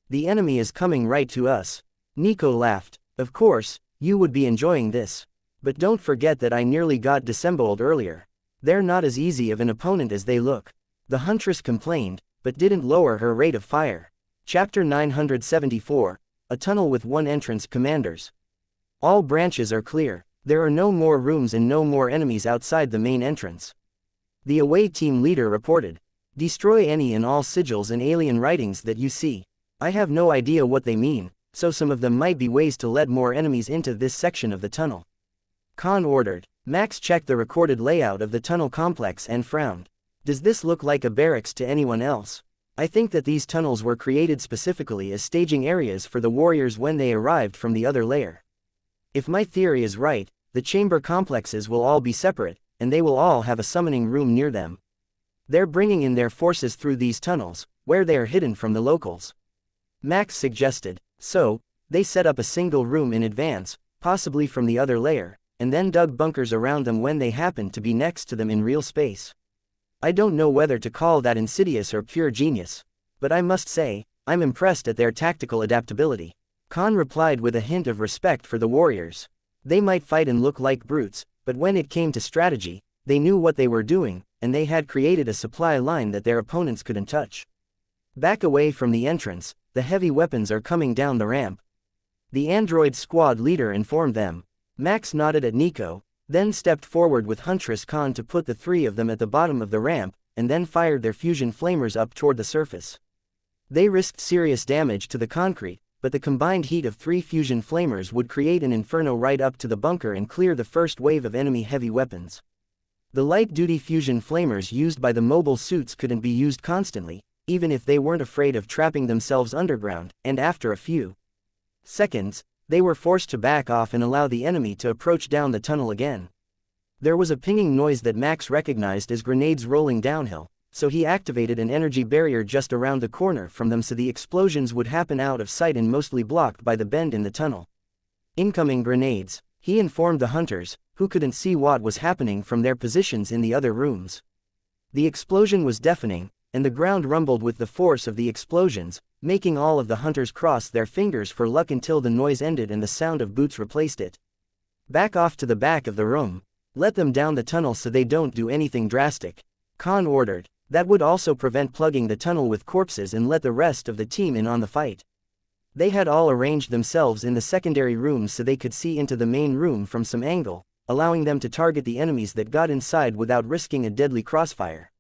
The enemy is coming right to us." Nico laughed. "Of course, you would be enjoying this. But don't forget that I nearly got dissembled earlier. They're not as easy of an opponent as they look." The huntress complained, but didn't lower her rate of fire. Chapter 974, A Tunnel with One Entrance. Commanders. All branches are clear. There are no more rooms and no more enemies outside the main entrance. The away team leader reported. "Destroy any and all sigils and alien writings that you see. I have no idea what they mean, so some of them might be ways to let more enemies into this section of the tunnel." Khan ordered. Max checked the recorded layout of the tunnel complex and frowned. "Does this look like a barracks to anyone else? I think that these tunnels were created specifically as staging areas for the warriors when they arrived from the other layer. If my theory is right, the chamber complexes will all be separate, and they will all have a summoning room near them. They're bringing in their forces through these tunnels, where they are hidden from the locals." Max suggested. "So, they set up a single room in advance, possibly from the other layer, and then dug bunkers around them when they happened to be next to them in real space. I don't know whether to call that insidious or pure genius. But I must say, I'm impressed at their tactical adaptability." Khan replied with a hint of respect for the warriors. They might fight and look like brutes, but when it came to strategy, they knew what they were doing, and they had created a supply line that their opponents couldn't touch. Back away from the entrance, the heavy weapons are coming down the ramp. The android squad leader informed them. Max nodded at Nico, then stepped forward with Huntress Khan to put the three of them at the bottom of the ramp, and then fired their fusion flamers up toward the surface. They risked serious damage to the concrete, but the combined heat of three fusion flamers would create an inferno right up to the bunker and clear the first wave of enemy heavy weapons. The light-duty fusion flamers used by the mobile suits couldn't be used constantly, even if they weren't afraid of trapping themselves underground, and after a few seconds, they were forced to back off and allow the enemy to approach down the tunnel again. There was a pinging noise that Max recognized as grenades rolling downhill, so he activated an energy barrier just around the corner from them so the explosions would happen out of sight and mostly blocked by the bend in the tunnel. "Incoming grenades," he informed the hunters, who couldn't see what was happening from their positions in the other rooms. The explosion was deafening, and the ground rumbled with the force of the explosions, making all of the hunters cross their fingers for luck until the noise ended and the sound of boots replaced it. "Back off to the back of the room. Let them down the tunnel so they don't do anything drastic," Khan ordered. That would also prevent plugging the tunnel with corpses and let the rest of the team in on the fight. They had all arranged themselves in the secondary rooms so they could see into the main room from some angle, allowing them to target the enemies that got inside without risking a deadly crossfire.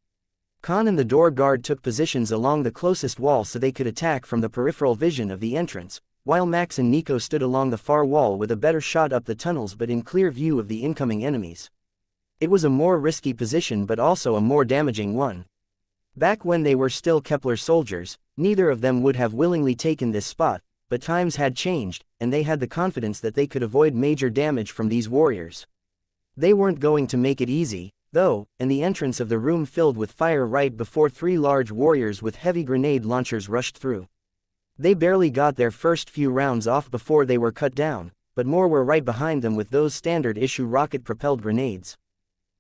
Khan and the door guard took positions along the closest wall so they could attack from the peripheral vision of the entrance, while Max and Nico stood along the far wall with a better shot up the tunnels but in clear view of the incoming enemies. It was a more risky position but also a more damaging one. Back when they were still Kepler soldiers, neither of them would have willingly taken this spot, but times had changed, and they had the confidence that they could avoid major damage from these warriors. They weren't going to make it easy, though, and the entrance of the room filled with fire right before three large warriors with heavy grenade launchers rushed through. They barely got their first few rounds off before they were cut down, but more were right behind them with those standard-issue rocket-propelled grenades.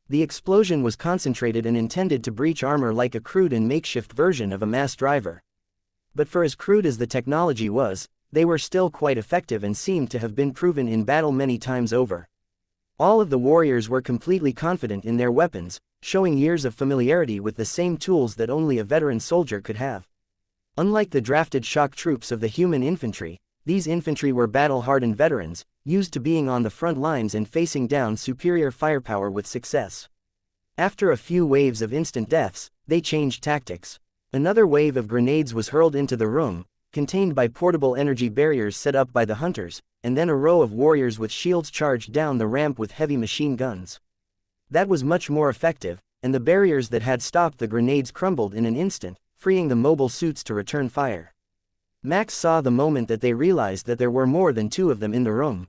The explosion was concentrated and intended to breach armor like a crude and makeshift version of a mass driver. But for as crude as the technology was, they were still quite effective and seemed to have been proven in battle many times over. All of the warriors were completely confident in their weapons, showing years of familiarity with the same tools that only a veteran soldier could have. Unlike the drafted shock troops of the human infantry, these infantry were battle-hardened veterans, used to being on the front lines and facing down superior firepower with success. After a few waves of instant deaths, they changed tactics. Another wave of grenades was hurled into the room, contained by portable energy barriers set up by the hunters, and then a row of warriors with shields charged down the ramp with heavy machine guns. That was much more effective, and the barriers that had stopped the grenades crumbled in an instant, freeing the mobile suits to return fire. Max saw the moment that they realized that there were more than two of them in the room.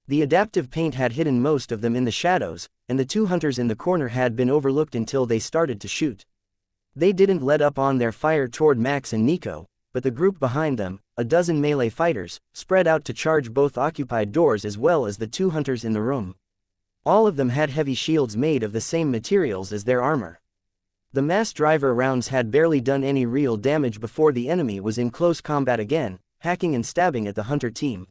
The adaptive paint had hidden most of them in the shadows, and the two hunters in the corner had been overlooked until they started to shoot. They didn't let up on their fire toward Max and Nico, but the group behind them, a dozen melee fighters, spread out to charge both occupied doors as well as the two hunters in the room. All of them had heavy shields made of the same materials as their armor. The mass driver rounds had barely done any real damage before the enemy was in close combat again, hacking and stabbing at the hunter team.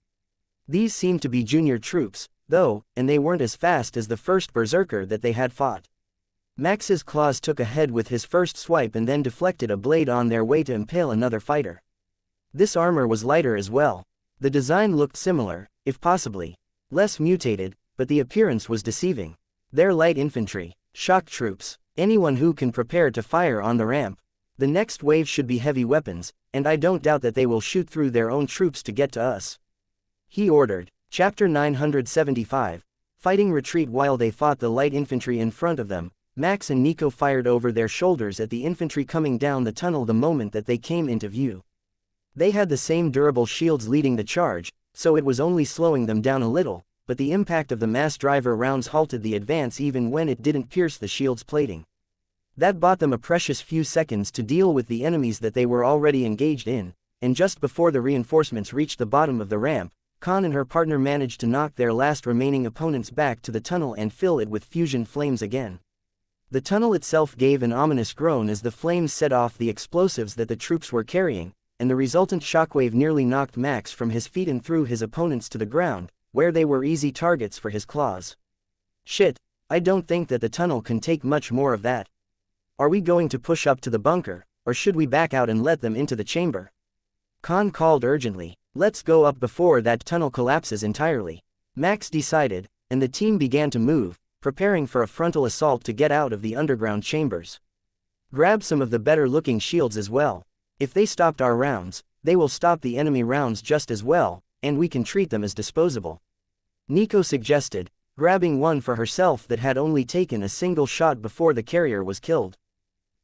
These seemed to be junior troops, though, and they weren't as fast as the first berserker that they had fought. Max's claws took a head with his first swipe and then deflected a blade on their way to impale another fighter. This armor was lighter as well. The design looked similar, if possibly less mutated, but the appearance was deceiving. They're light infantry, shock troops, anyone who can prepare to fire on the ramp. The next wave should be heavy weapons, and I don't doubt that they will shoot through their own troops to get to us," he ordered. Chapter 975, Fighting Retreat. While they fought the light infantry in front of them, Max and Nico fired over their shoulders at the infantry coming down the tunnel the moment that they came into view. They had the same durable shields leading the charge, so it was only slowing them down a little, but the impact of the mass driver rounds halted the advance even when it didn't pierce the shield's plating. That bought them a precious few seconds to deal with the enemies that they were already engaged in, and just before the reinforcements reached the bottom of the ramp, Khan and her partner managed to knock their last remaining opponents back to the tunnel and fill it with fusion flames again. The tunnel itself gave an ominous groan as the flames set off the explosives that the troops were carrying, and the resultant shockwave nearly knocked Max from his feet and threw his opponents to the ground, where they were easy targets for his claws. "Shit, I don't think that the tunnel can take much more of that. Are we going to push up to the bunker, or should we back out and let them into the chamber?" Khan called urgently. "Let's go up before that tunnel collapses entirely," Max decided, and the team began to move, preparing for a frontal assault to get out of the underground chambers. "Grab some of the better-looking shields as well. If they stopped our rounds, they will stop the enemy rounds just as well, and we can treat them as disposable," Nico suggested, grabbing one for herself that had only taken a single shot before the carrier was killed.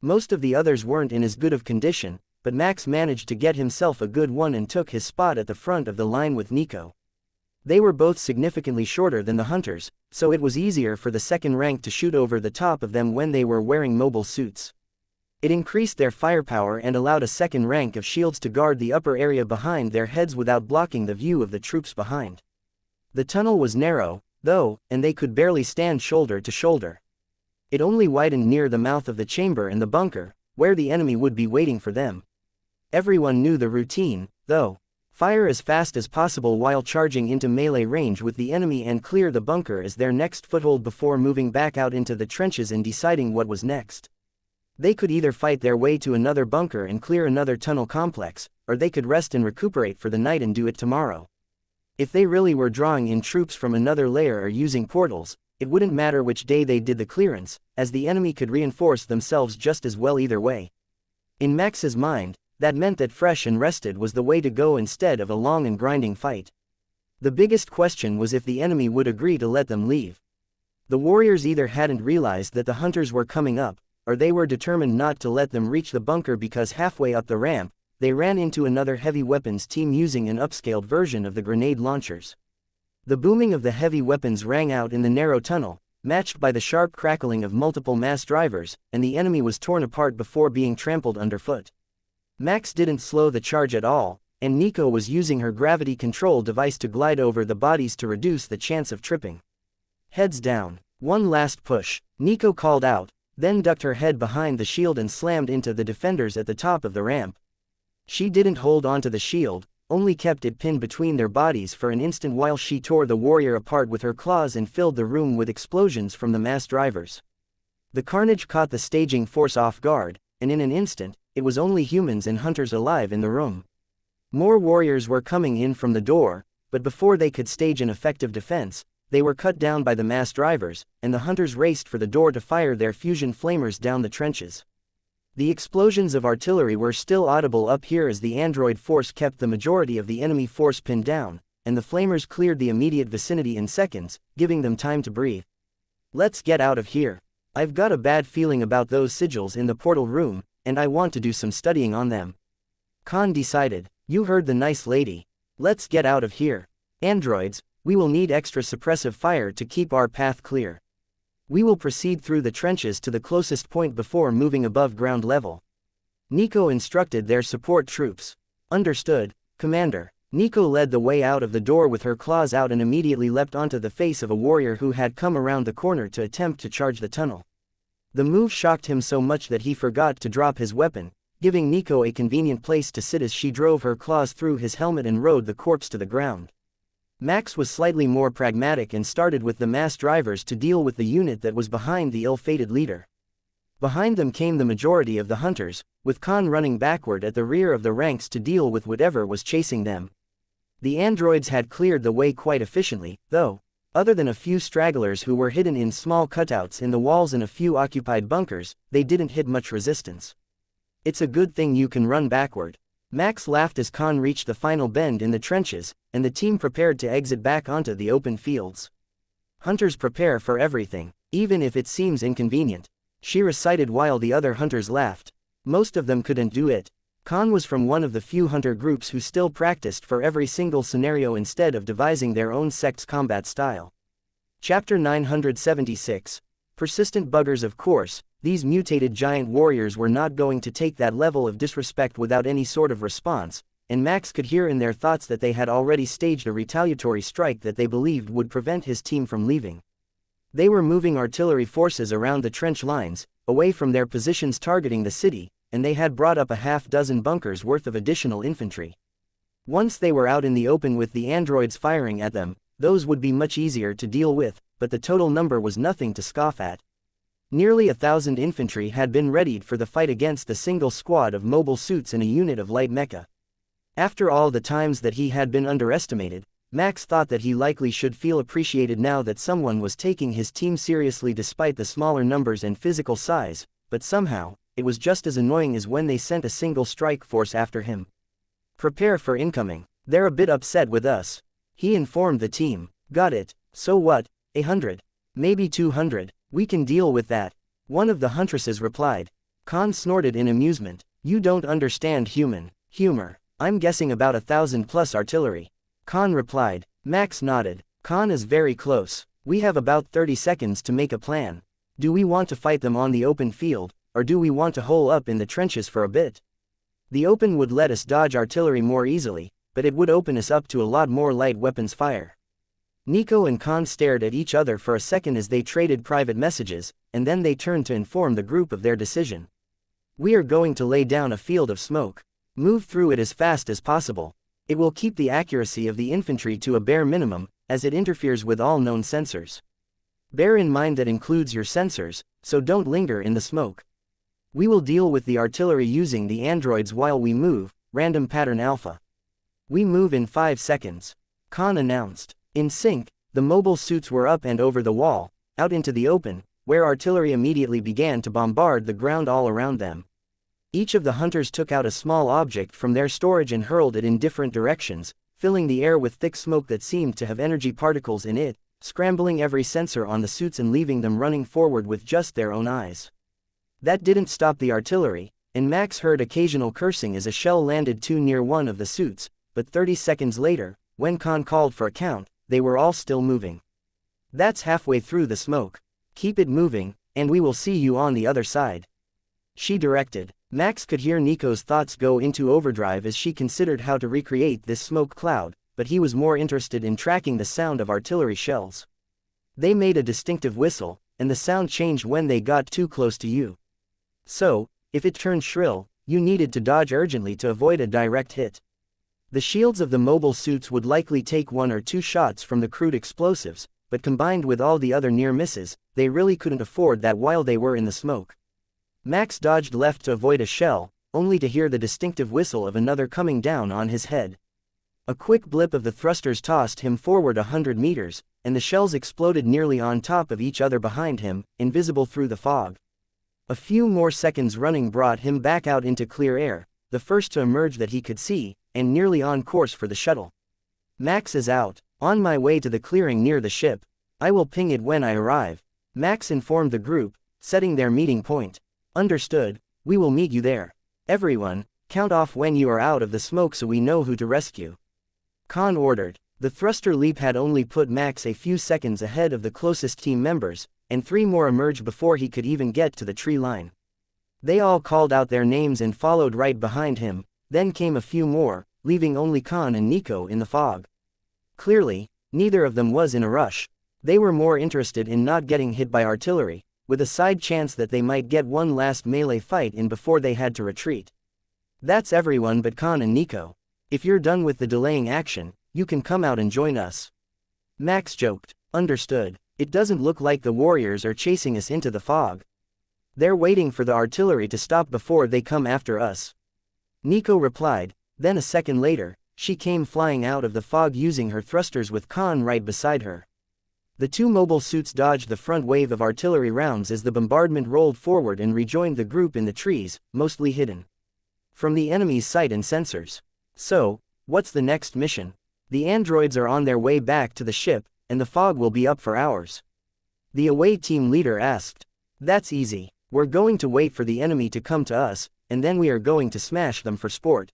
Most of the others weren't in as good of condition, but Max managed to get himself a good one and took his spot at the front of the line with Nico. They were both significantly shorter than the hunters, so it was easier for the second rank to shoot over the top of them when they were wearing mobile suits. It increased their firepower and allowed a second rank of shields to guard the upper area behind their heads without blocking the view of the troops behind. The tunnel was narrow, though, and they could barely stand shoulder to shoulder. It only widened near the mouth of the chamber and the bunker, where the enemy would be waiting for them. Everyone knew the routine, though. Fire as fast as possible while charging into melee range with the enemy and clear the bunker as their next foothold before moving back out into the trenches and deciding what was next. They could either fight their way to another bunker and clear another tunnel complex, or they could rest and recuperate for the night and do it tomorrow. If they really were drawing in troops from another layer or using portals, it wouldn't matter which day they did the clearance, as the enemy could reinforce themselves just as well either way. In Max's mind, that meant that fresh and rested was the way to go instead of a long and grinding fight. The biggest question was if the enemy would agree to let them leave. The warriors either hadn't realized that the hunters were coming up, or they were determined not to let them reach the bunker because halfway up the ramp, they ran into another heavy weapons team using an upscaled version of the grenade launchers. The booming of the heavy weapons rang out in the narrow tunnel, matched by the sharp crackling of multiple mass drivers, and the enemy was torn apart before being trampled underfoot. Max didn't slow the charge at all, and Nico was using her gravity control device to glide over the bodies to reduce the chance of tripping. "Heads down. One last push," Nico called out, then ducked her head behind the shield and slammed into the defenders at the top of the ramp. She didn't hold onto the shield, only kept it pinned between their bodies for an instant while she tore the warrior apart with her claws and filled the room with explosions from the mass drivers. The carnage caught the staging force off guard, and in an instant, it was only humans and hunters alive in the room. More warriors were coming in from the door, but before they could stage an effective defense, they were cut down by the mass drivers, and the hunters raced for the door to fire their fusion flamers down the trenches. The explosions of artillery were still audible up here as the android force kept the majority of the enemy force pinned down, and the flamers cleared the immediate vicinity in seconds, giving them time to breathe. "Let's get out of here. I've got a bad feeling about those sigils in the portal room, and I want to do some studying on them," Khan decided. "You heard the nice lady. Let's get out of here. Androids, we will need extra suppressive fire to keep our path clear." We will proceed through the trenches to the closest point before moving above ground level. Nico instructed their support troops. Understood, Commander. Nico led the way out of the door with her claws out and immediately leapt onto the face of a warrior who had come around the corner to attempt to charge the tunnel. The move shocked him so much that he forgot to drop his weapon, giving Nico a convenient place to sit as she drove her claws through his helmet and rode the corpse to the ground. Max was slightly more pragmatic and started with the mass drivers to deal with the unit that was behind the ill-fated leader. Behind them came the majority of the hunters, with Khan running backward at the rear of the ranks to deal with whatever was chasing them. The androids had cleared the way quite efficiently, though. Other than a few stragglers who were hidden in small cutouts in the walls and a few occupied bunkers, they didn't hit much resistance. It's a good thing you can run backward. Max laughed as Khan reached the final bend in the trenches, and the team prepared to exit back onto the open fields. Hunters prepare for everything, even if it seems inconvenient, she recited while the other hunters laughed. Most of them couldn't do it. Khan was from one of the few hunter groups who still practiced for every single scenario instead of devising their own sect's combat style. Chapter 976. Persistent buggers. Of course, these mutated giant warriors were not going to take that level of disrespect without any sort of response, and Max could hear in their thoughts that they had already staged a retaliatory strike that they believed would prevent his team from leaving. They were moving artillery forces around the trench lines, away from their positions targeting the city, and they had brought up a half-dozen bunkers worth of additional infantry. Once they were out in the open with the androids firing at them, those would be much easier to deal with, but the total number was nothing to scoff at. Nearly 1,000 infantry had been readied for the fight against the single squad of mobile suits and a unit of light mecha. After all the times that he had been underestimated, Max thought that he likely should feel appreciated now that someone was taking his team seriously despite the smaller numbers and physical size, but somehow, it was just as annoying as when they sent a single strike force after him. Prepare for incoming. They're a bit upset with us, he informed the team. Got it, so what, 100? Maybe 200, we can deal with that, one of the huntresses replied. Khan snorted in amusement. You don't understand human humor. I'm guessing about 1,000 plus artillery. Khan replied. Max nodded. Khan is very close. We have about 30 seconds to make a plan. Do we want to fight them on the open field, or do we want to hole up in the trenches for a bit? The open would let us dodge artillery more easily, but it would open us up to a lot more light weapons fire. Nico and Khan stared at each other for a second as they traded private messages, and then they turned to inform the group of their decision. We are going to lay down a field of smoke. Move through it as fast as possible. It will keep the accuracy of the infantry to a bare minimum, as it interferes with all known sensors. Bear in mind that includes your sensors, so don't linger in the smoke. We will deal with the artillery using the androids while we move, random pattern alpha. We move in 5 seconds. Khan announced. In sync, the mobile suits were up and over the wall, out into the open, where artillery immediately began to bombard the ground all around them. Each of the hunters took out a small object from their storage and hurled it in different directions, filling the air with thick smoke that seemed to have energy particles in it, scrambling every sensor on the suits and leaving them running forward with just their own eyes. That didn't stop the artillery, and Max heard occasional cursing as a shell landed too near one of the suits, but 30 seconds later, when Khan called for a count, they were all still moving. That's halfway through the smoke. Keep it moving, and we will see you on the other side, she directed. Max could hear Nico's thoughts go into overdrive as she considered how to recreate this smoke cloud, but he was more interested in tracking the sound of artillery shells. They made a distinctive whistle, and the sound changed when they got too close to you. So, if it turned shrill, you needed to dodge urgently to avoid a direct hit. The shields of the mobile suits would likely take 1 or 2 shots from the crude explosives, but combined with all the other near misses, they really couldn't afford that while they were in the smoke. Max dodged left to avoid a shell, only to hear the distinctive whistle of another coming down on his head. A quick blip of the thrusters tossed him forward 100 meters, and the shells exploded nearly on top of each other behind him, invisible through the fog. A few more seconds running brought him back out into clear air, the first to emerge that he could see, and nearly on course for the shuttle. Max is out, on my way to the clearing near the ship. I will ping it when I arrive, Max informed the group, setting their meeting point. Understood, we will meet you there. Everyone, count off when you are out of the smoke so we know who to rescue. Khan ordered. The thruster leap had only put Max a few seconds ahead of the closest team members, and 3 more emerged before he could even get to the tree line. They all called out their names and followed right behind him, then came a few more, leaving only Khan and Nico in the fog. Clearly, neither of them was in a rush. They were more interested in not getting hit by artillery, with a side chance that they might get one last melee fight in before they had to retreat. That's everyone but Khan and Nico. If you're done with the delaying action, you can come out and join us. Max joked. Understood. It doesn't look like the warriors are chasing us into the fog. They're waiting for the artillery to stop before they come after us. Nico replied. Then a second later, she came flying out of the fog using her thrusters with Khan right beside her. The 2 mobile suits dodged the front wave of artillery rounds as the bombardment rolled forward and rejoined the group in the trees, mostly hidden from the enemy's sight and sensors. So, what's the next mission? The androids are on their way back to the ship, and the fog will be up for hours. The away team leader asked. That's easy. We're going to wait for the enemy to come to us, and then we are going to smash them for sport.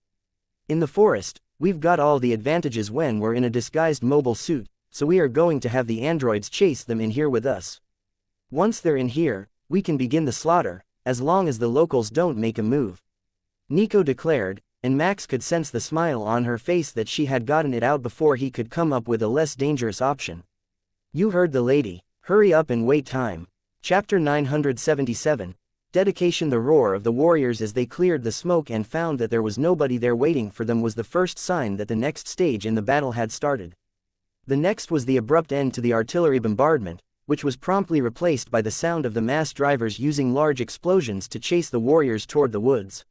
In the forest, we've got all the advantages when we're in a disguised mobile suit, so we are going to have the androids chase them in here with us. Once they're in here, we can begin the slaughter, as long as the locals don't make a move. Nico declared, and Max could sense the smile on her face that she had gotten it out before he could come up with a less dangerous option. You heard the lady. Hurry up and wait time. Chapter 977. Dedication. The roar of the warriors as they cleared the smoke and found that there was nobody there waiting for them was the first sign that the next stage in the battle had started. The next was the abrupt end to the artillery bombardment, which was promptly replaced by the sound of the mass drivers using large explosions to chase the warriors toward the woods.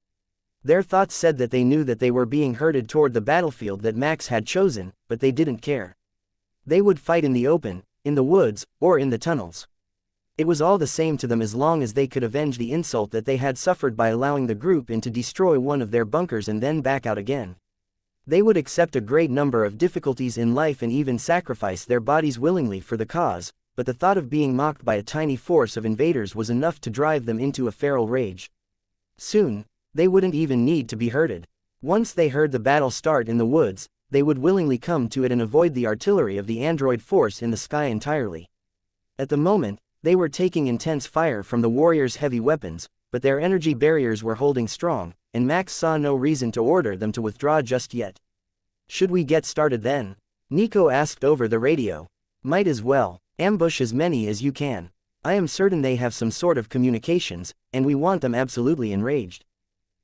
Their thoughts said that they knew that they were being herded toward the battlefield that Max had chosen, but they didn't care. They would fight in the open, in the woods, or in the tunnels. It was all the same to them as long as they could avenge the insult that they had suffered by allowing the group in to destroy one of their bunkers and then back out again. They would accept a great number of difficulties in life and even sacrifice their bodies willingly for the cause, but the thought of being mocked by a tiny force of invaders was enough to drive them into a feral rage. Soon, they wouldn't even need to be herded. Once they heard the battle start in the woods, they would willingly come to it and avoid the artillery of the android force in the sky entirely. At the moment, they were taking intense fire from the warriors' heavy weapons, but their energy barriers were holding strong, and Max saw no reason to order them to withdraw just yet. Should we get started then? Nico asked over the radio. Might as well. Ambush as many as you can. I am certain they have some sort of communications, and we want them absolutely enraged.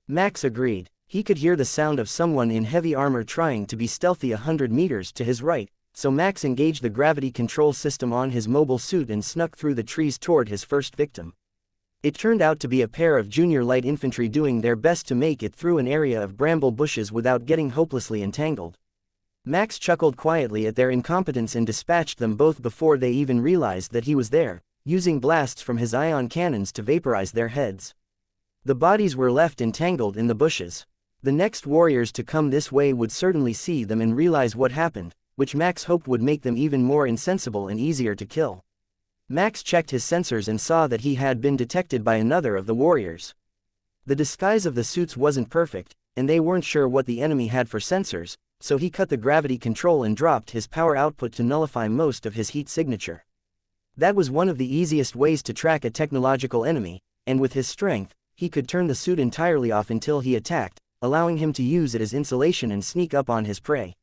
Max agreed. He could hear the sound of someone in heavy armor trying to be stealthy 100 meters to his right, so Max engaged the gravity control system on his mobile suit and snuck through the trees toward his first victim. It turned out to be a pair of junior light infantry doing their best to make it through an area of bramble bushes without getting hopelessly entangled. Max chuckled quietly at their incompetence and dispatched them both before they even realized that he was there, using blasts from his ion cannons to vaporize their heads. The bodies were left entangled in the bushes. The next warriors to come this way would certainly see them and realize what happened, which Max hoped would make them even more insensible and easier to kill. Max checked his sensors and saw that he had been detected by another of the warriors. The disguise of the suits wasn't perfect, and they weren't sure what the enemy had for sensors, so he cut the gravity control and dropped his power output to nullify most of his heat signature. That was one of the easiest ways to track a technological enemy, and with his strength, he could turn the suit entirely off until he attacked, allowing him to use it as insulation and sneak up on his prey.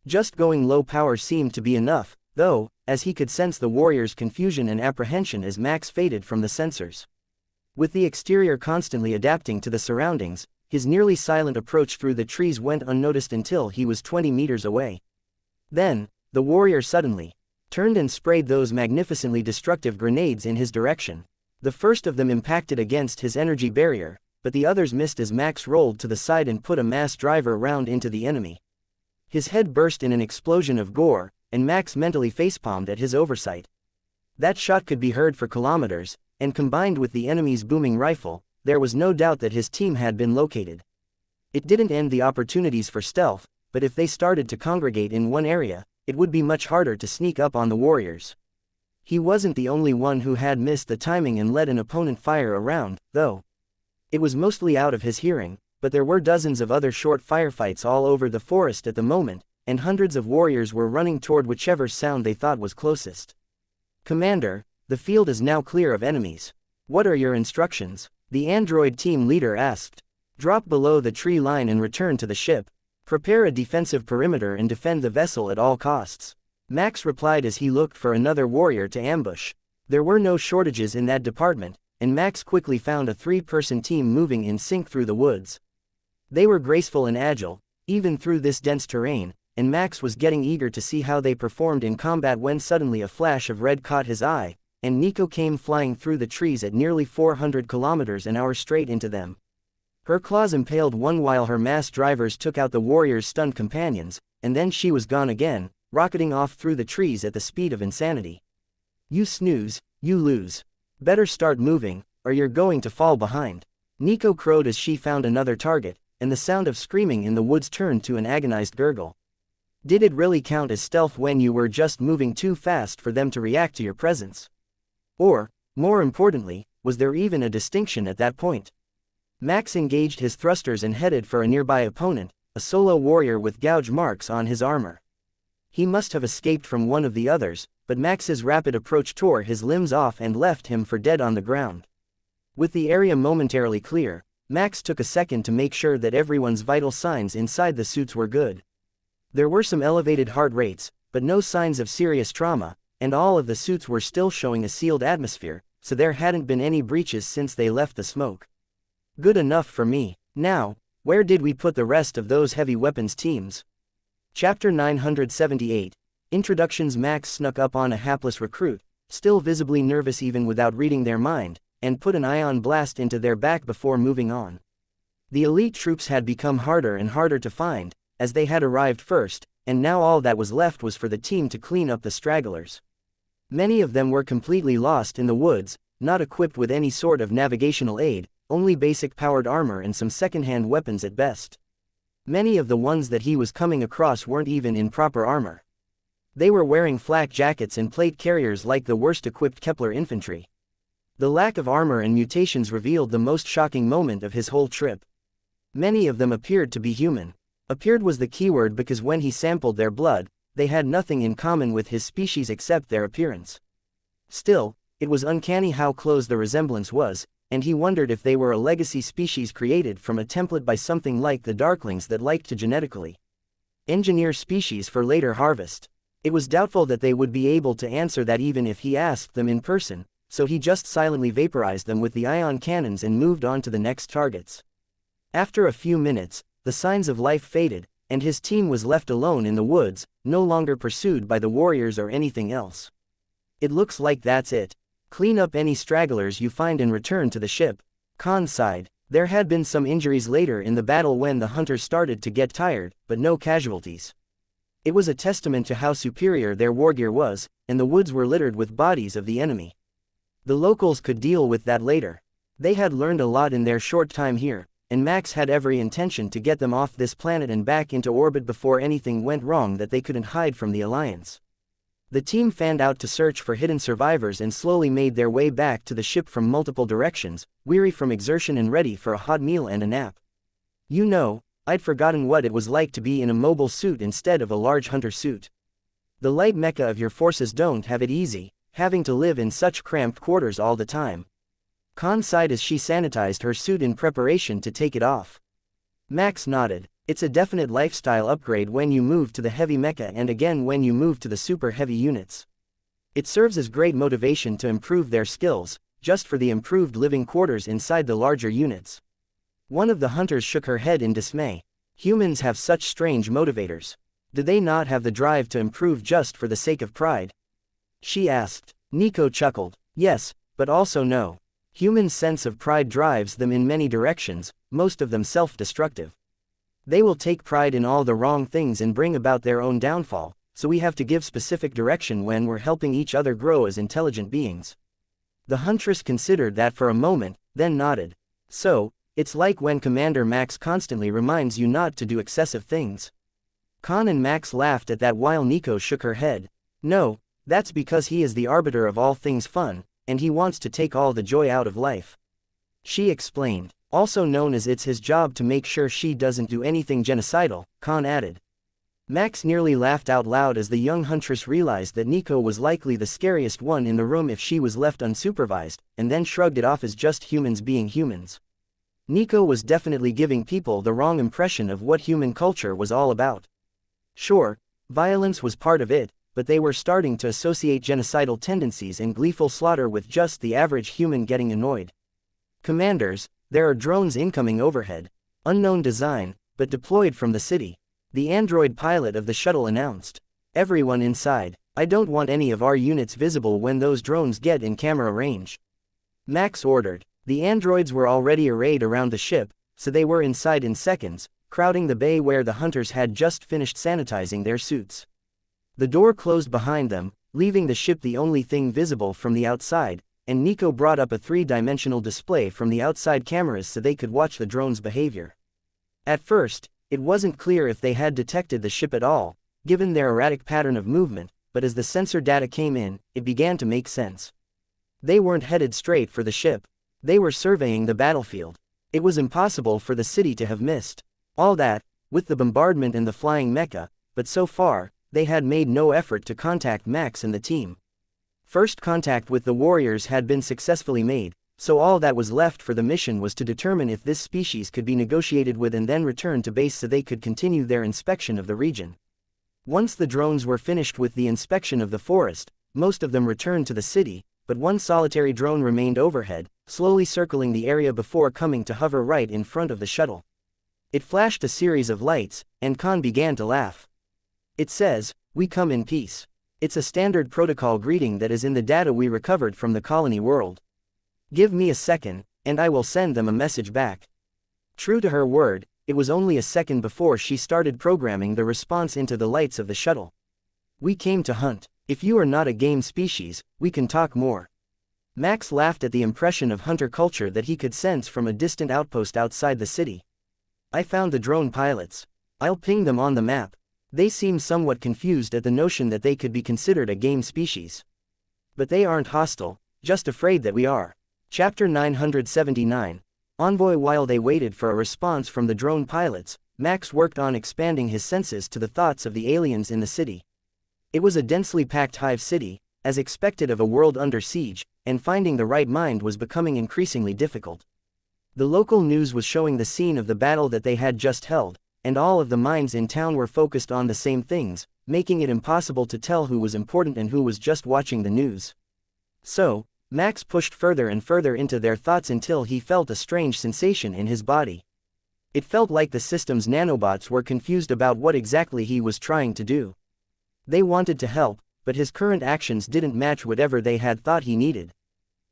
Just going low power seemed to be enough, though, as he could sense the warriors' confusion and apprehension as Max faded from the sensors. With the exterior constantly adapting to the surroundings, his nearly silent approach through the trees went unnoticed until he was 20 meters away. Then, the warrior suddenly turned and sprayed those magnificently destructive grenades in his direction. The first of them impacted against his energy barrier, but the others missed as Max rolled to the side and put a mass driver round into the enemy. His head burst in an explosion of gore, and Max mentally facepalmed at his oversight. That shot could be heard for kilometers, and combined with the enemy's booming rifle, there was no doubt that his team had been located. It didn't end the opportunities for stealth, but if they started to congregate in one area, it would be much harder to sneak up on the warriors. He wasn't the only one who had missed the timing and let an opponent fire a round, though. It was mostly out of his hearing, but there were dozens of other short firefights all over the forest at the moment, and hundreds of warriors were running toward whichever sound they thought was closest. "Commander, The field is now clear of enemies. What are your instructions? The android team leader asked. Drop below the tree line and return to the ship. Prepare a defensive perimeter and defend the vessel at all costs. Max replied as he looked for another warrior to ambush. There were no shortages in that department, and Max quickly found a 3-person team moving in sync through the woods. They were graceful and agile, even through this dense terrain, and Max was getting eager to see how they performed in combat when suddenly a flash of red caught his eye, and Nico came flying through the trees at nearly 400 kilometers an hour straight into them. Her claws impaled one while her mass drivers took out the warrior's stunned companions, and then she was gone again, rocketing off through the trees at the speed of insanity. You snooze, you lose. Better start moving, or you're going to fall behind. Nico crowed as she found another target, and the sound of screaming in the woods turned to an agonized gurgle. Did it really count as stealth when you were just moving too fast for them to react to your presence? Or, more importantly, was there even a distinction at that point? Max engaged his thrusters and headed for a nearby opponent, a solo warrior with gouge marks on his armor. He must have escaped from one of the others, but Max's rapid approach tore his limbs off and left him for dead on the ground. With the area momentarily clear, Max took a second to make sure that everyone's vital signs inside the suits were good. There were some elevated heart rates, but no signs of serious trauma, and all of the suits were still showing a sealed atmosphere, so there hadn't been any breaches since they left the smoke. Good enough for me. Now, where did we put the rest of those heavy weapons teams? Chapter 978. Introductions. Max snuck up on a hapless recruit, still visibly nervous even without reading their mind, and put an ion blast into their back before moving on. The elite troops had become harder and harder to find, as they had arrived first, and now all that was left was for the team to clean up the stragglers. Many of them were completely lost in the woods, not equipped with any sort of navigational aid, only basic powered armor and some second-hand weapons at best. Many of the ones that he was coming across weren't even in proper armor. They were wearing flak jackets and plate carriers like the worst-equipped Kepler infantry. The lack of armor and mutations revealed the most shocking moment of his whole trip. Many of them appeared to be human. Appeared was the keyword because when he sampled their blood, they had nothing in common with his species except their appearance. Still, it was uncanny how close the resemblance was, and he wondered if they were a legacy species created from a template by something like the Darklings that liked to genetically engineer species for later harvest. It was doubtful that they would be able to answer that even if he asked them in person, so he just silently vaporized them with the ion cannons and moved on to the next targets. After a few minutes, the signs of life faded, and his team was left alone in the woods, no longer pursued by the warriors or anything else. It looks like that's it. Clean up any stragglers you find and return to the ship. Khan sighed. There had been some injuries later in the battle when the hunters started to get tired, but no casualties. It was a testament to how superior their wargear was, and the woods were littered with bodies of the enemy. The locals could deal with that later. They had learned a lot in their short time here, and Max had every intention to get them off this planet and back into orbit before anything went wrong that they couldn't hide from the Alliance. The team fanned out to search for hidden survivors and slowly made their way back to the ship from multiple directions, weary from exertion and ready for a hot meal and a nap. You know, I'd forgotten what it was like to be in a mobile suit instead of a large hunter suit. The light mecha of your forces don't have it easy, having to live in such cramped quarters all the time. Khan sighed as she sanitized her suit in preparation to take it off. Max nodded. It's a definite lifestyle upgrade when you move to the heavy mecha and again when you move to the super heavy units. It serves as great motivation to improve their skills, just for the improved living quarters inside the larger units. One of the hunters shook her head in dismay. Humans have such strange motivators. Do they not have the drive to improve just for the sake of pride? She asked. Nico chuckled. Yes, but also no. Humans' sense of pride drives them in many directions, most of them self-destructive. They will take pride in all the wrong things and bring about their own downfall, so we have to give specific direction when we're helping each other grow as intelligent beings. The huntress considered that for a moment, then nodded. So, it's like when Commander Max constantly reminds you not to do excessive things. Khan and Max laughed at that while Nico shook her head. No, that's because he is the arbiter of all things fun, and he wants to take all the joy out of life. She explained. Also known as it's his job to make sure she doesn't do anything genocidal, Khan added. Max nearly laughed out loud as the young huntress realized that Nico was likely the scariest one in the room if she was left unsupervised, and then shrugged it off as just humans being humans. Nico was definitely giving people the wrong impression of what human culture was all about. Sure, violence was part of it, but they were starting to associate genocidal tendencies and gleeful slaughter with just the average human getting annoyed. Commanders, there are drones incoming overhead. Unknown design, but deployed from the city. The android pilot of the shuttle announced. Everyone inside. I don't want any of our units visible when those drones get in camera range. Max ordered. The androids were already arrayed around the ship, so they were inside in seconds, crowding the bay where the hunters had just finished sanitizing their suits. The door closed behind them, leaving the ship the only thing visible from the outside, and Nico brought up a three-dimensional display from the outside cameras so they could watch the drone's behavior. At first, it wasn't clear if they had detected the ship at all, given their erratic pattern of movement, but as the sensor data came in, it began to make sense. They weren't headed straight for the ship. They were surveying the battlefield. It was impossible for the city to have missed all that, with the bombardment and the flying mecha, but so far, they had made no effort to contact Max and the team. First contact with the warriors had been successfully made, so all that was left for the mission was to determine if this species could be negotiated with and then return to base so they could continue their inspection of the region. Once the drones were finished with the inspection of the forest, most of them returned to the city, but one solitary drone remained overhead, slowly circling the area before coming to hover right in front of the shuttle. It flashed a series of lights, and Khan began to laugh. It says, "We come in peace." It's a standard protocol greeting that is in the data we recovered from the colony world. Give me a second, and I will send them a message back. True to her word, it was only a second before she started programming the response into the lights of the shuttle. We came to hunt. If you are not a game species, we can talk more. Max laughed at the impression of hunter culture that he could sense from a distant outpost outside the city. I found the drone pilots. I'll ping them on the map. They seem somewhat confused at the notion that they could be considered a game species. But they aren't hostile, just afraid that we are. Chapter 979. Envoy. While they waited for a response from the drone pilots, Max worked on expanding his senses to the thoughts of the aliens in the city. It was a densely packed hive city, as expected of a world under siege, and finding the right mind was becoming increasingly difficult. The local news was showing the scene of the battle that they had just held, and all of the minds in town were focused on the same things, making it impossible to tell who was important and who was just watching the news. So, Max pushed further and further into their thoughts until he felt a strange sensation in his body. It felt like the system's nanobots were confused about what exactly he was trying to do. They wanted to help, but his current actions didn't match whatever they had thought he needed.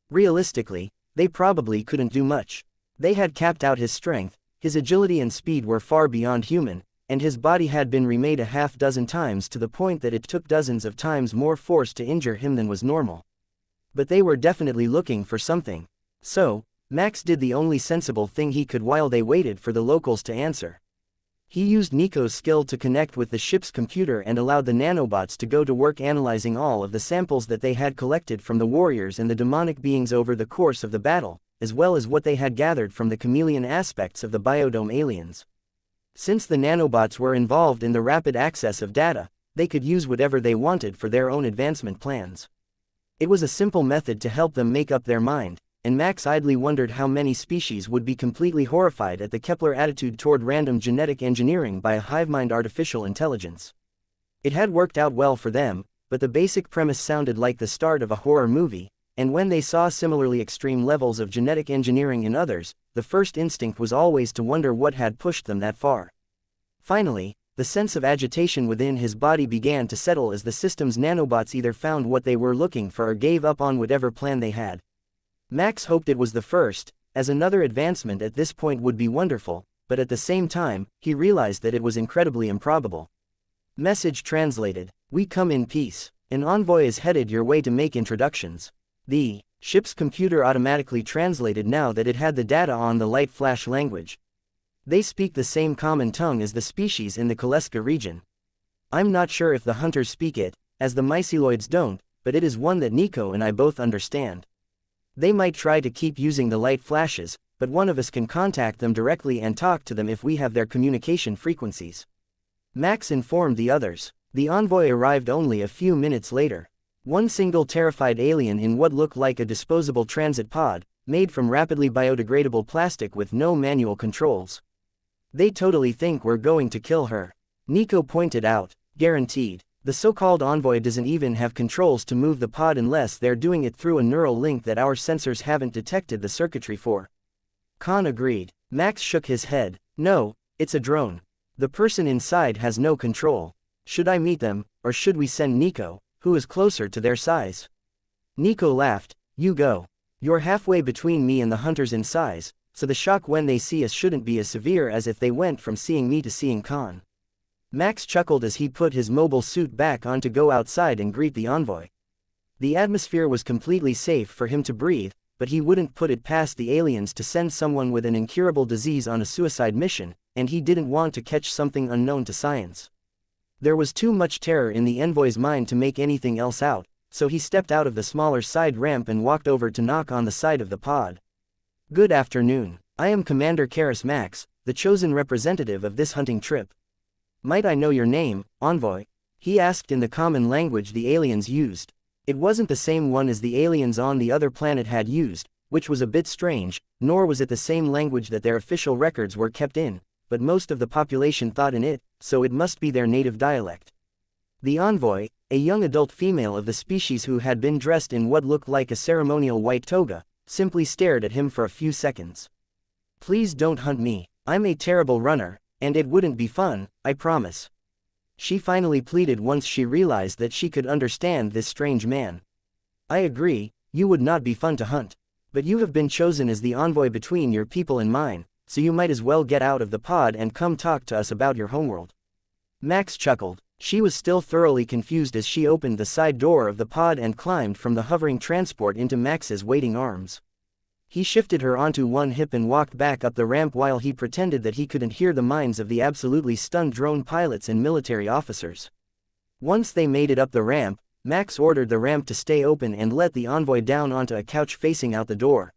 Realistically, they probably couldn't do much. They had capped out his strength, his agility and speed were far beyond human, and his body had been remade a half-dozen times to the point that it took dozens of times more force to injure him than was normal. But they were definitely looking for something. So, Max did the only sensible thing he could while they waited for the locals to answer. He used Nico's skill to connect with the ship's computer and allowed the nanobots to go to work analyzing all of the samples that they had collected from the warriors and the demonic beings over the course of the battle, as well as what they had gathered from the chameleon aspects of the biodome aliens. Since the nanobots were involved in the rapid access of data, they could use whatever they wanted for their own advancement plans. It was a simple method to help them make up their mind, and Max idly wondered how many species would be completely horrified at the Kepler attitude toward random genetic engineering by a hive-mind artificial intelligence. It had worked out well for them, but the basic premise sounded like the start of a horror movie, and when they saw similarly extreme levels of genetic engineering in others, the first instinct was always to wonder what had pushed them that far. Finally, the sense of agitation within his body began to settle as the system's nanobots either found what they were looking for or gave up on whatever plan they had. Max hoped it was the first, as another advancement at this point would be wonderful, but at the same time, he realized that it was incredibly improbable. Message translated. We come in peace. An envoy is headed your way to make introductions. The ship's computer automatically translated now that it had the data on the light flash language. They speak the same common tongue as the species in the Kaleska region. I'm not sure if the hunters speak it, as the myceloids don't, but it is one that Nico and I both understand. They might try to keep using the light flashes, but one of us can contact them directly and talk to them if we have their communication frequencies. Max informed the others. The envoy arrived only a few minutes later. One single terrified alien in what looked like a disposable transit pod, made from rapidly biodegradable plastic with no manual controls. They totally think we're going to kill her. Nico pointed out. Guaranteed. The so-called envoy doesn't even have controls to move the pod unless they're doing it through a neural link that our sensors haven't detected the circuitry for. Khan agreed. Max shook his head. No, it's a drone. The person inside has no control. Should I meet them, or should we send Nico, who is closer to their size? Nico laughed. You go. You're halfway between me and the hunters in size, so the shock when they see us shouldn't be as severe as if they went from seeing me to seeing Khan. Max chuckled as he put his mobile suit back on to go outside and greet the envoy. The atmosphere was completely safe for him to breathe, but he wouldn't put it past the aliens to send someone with an incurable disease on a suicide mission, and he didn't want to catch something unknown to science. There was too much terror in the envoy's mind to make anything else out, so he stepped out of the smaller side ramp and walked over to knock on the side of the pod. Good afternoon. I am Commander Karis Max, the chosen representative of this hunting trip. Might I know your name, envoy? He asked in the common language the aliens used. It wasn't the same one as the aliens on the other planet had used, which was a bit strange, nor was it the same language that their official records were kept in, but most of the population thought in it, so it must be their native dialect. The envoy, a young adult female of the species who had been dressed in what looked like a ceremonial white toga, simply stared at him for a few seconds. Please don't hunt me. I'm a terrible runner, and it wouldn't be fun, I promise. She finally pleaded once she realized that she could understand this strange man. I agree, you would not be fun to hunt. But you have been chosen as the envoy between your people and mine, so you might as well get out of the pod and come talk to us about your homeworld. Max chuckled. She was still thoroughly confused as she opened the side door of the pod and climbed from the hovering transport into Max's waiting arms. He shifted her onto one hip and walked back up the ramp while he pretended that he couldn't hear the minds of the absolutely stunned drone pilots and military officers. Once they made it up the ramp, Max ordered the ramp to stay open and let the envoy down onto a couch facing out the door.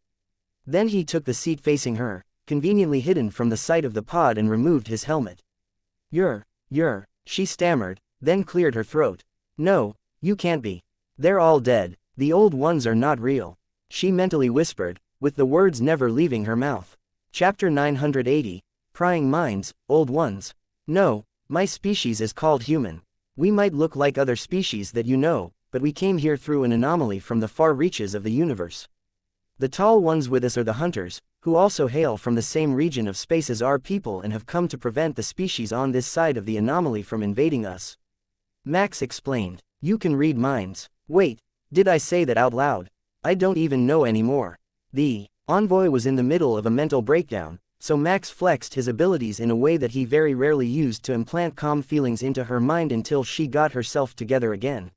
Then he took the seat facing her, conveniently hidden from the sight of the pod, and removed his helmet. You're, she stammered, then cleared her throat. No, you can't be. They're all dead. The old ones are not real. She mentally whispered, with the words never leaving her mouth. Chapter 980, Prying Minds, Old Ones. No, my species is called human. We might look like other species that you know, but we came here through an anomaly from the far reaches of the universe. The tall ones with us are the hunters, who also hail from the same region of space as our people and have come to prevent the species on this side of the anomaly from invading us. Max explained. You can read minds. Wait, did I say that out loud? I don't even know anymore. The envoy was in the middle of a mental breakdown, so Max flexed his abilities in a way that he very rarely used to implant calm feelings into her mind until she got herself together again.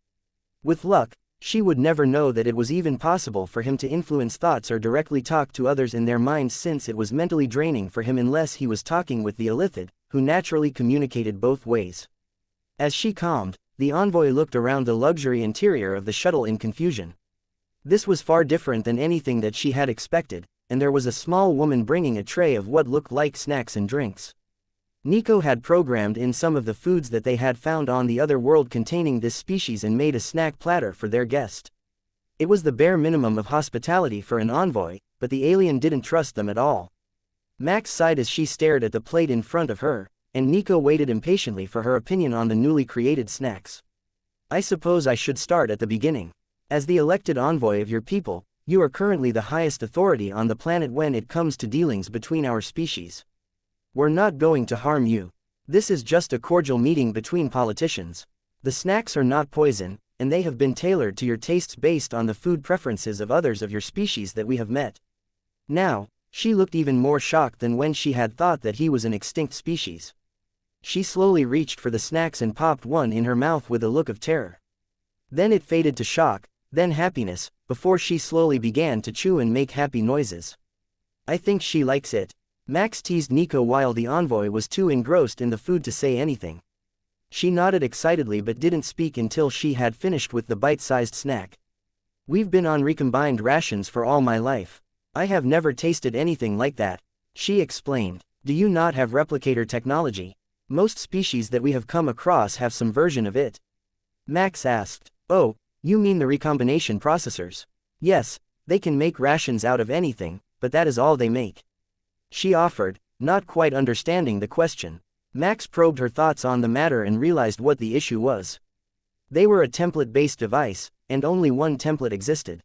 With luck, she would never know that it was even possible for him to influence thoughts or directly talk to others in their minds, since it was mentally draining for him unless he was talking with the illithid, who naturally communicated both ways. As she calmed, the envoy looked around the luxury interior of the shuttle in confusion. This was far different than anything that she had expected, and there was a small woman bringing a tray of what looked like snacks and drinks. Nico had programmed in some of the foods that they had found on the other world containing this species and made a snack platter for their guest. It was the bare minimum of hospitality for an envoy, but the alien didn't trust them at all. Max sighed as she stared at the plate in front of her, and Nico waited impatiently for her opinion on the newly created snacks. I suppose I should start at the beginning. As the elected envoy of your people, you are currently the highest authority on the planet when it comes to dealings between our species. We're not going to harm you. This is just a cordial meeting between politicians. The snacks are not poison, and they have been tailored to your tastes based on the food preferences of others of your species that we have met. Now, she looked even more shocked than when she had thought that he was an extinct species. She slowly reached for the snacks and popped one in her mouth with a look of terror. Then it faded to shock, then happiness, before she slowly began to chew and make happy noises. I think she likes it. Max teased Nico while the envoy was too engrossed in the food to say anything. She nodded excitedly but didn't speak until she had finished with the bite-sized snack. We've been on recombined rations for all my life. I have never tasted anything like that, she explained. Do you not have replicator technology? Most species that we have come across have some version of it. Max asked. Oh, you mean the recombination processors? Yes, they can make rations out of anything, but that is all they make. She offered, not quite understanding the question. Max probed her thoughts on the matter and realized what the issue was. They were a template-based device, and only one template existed.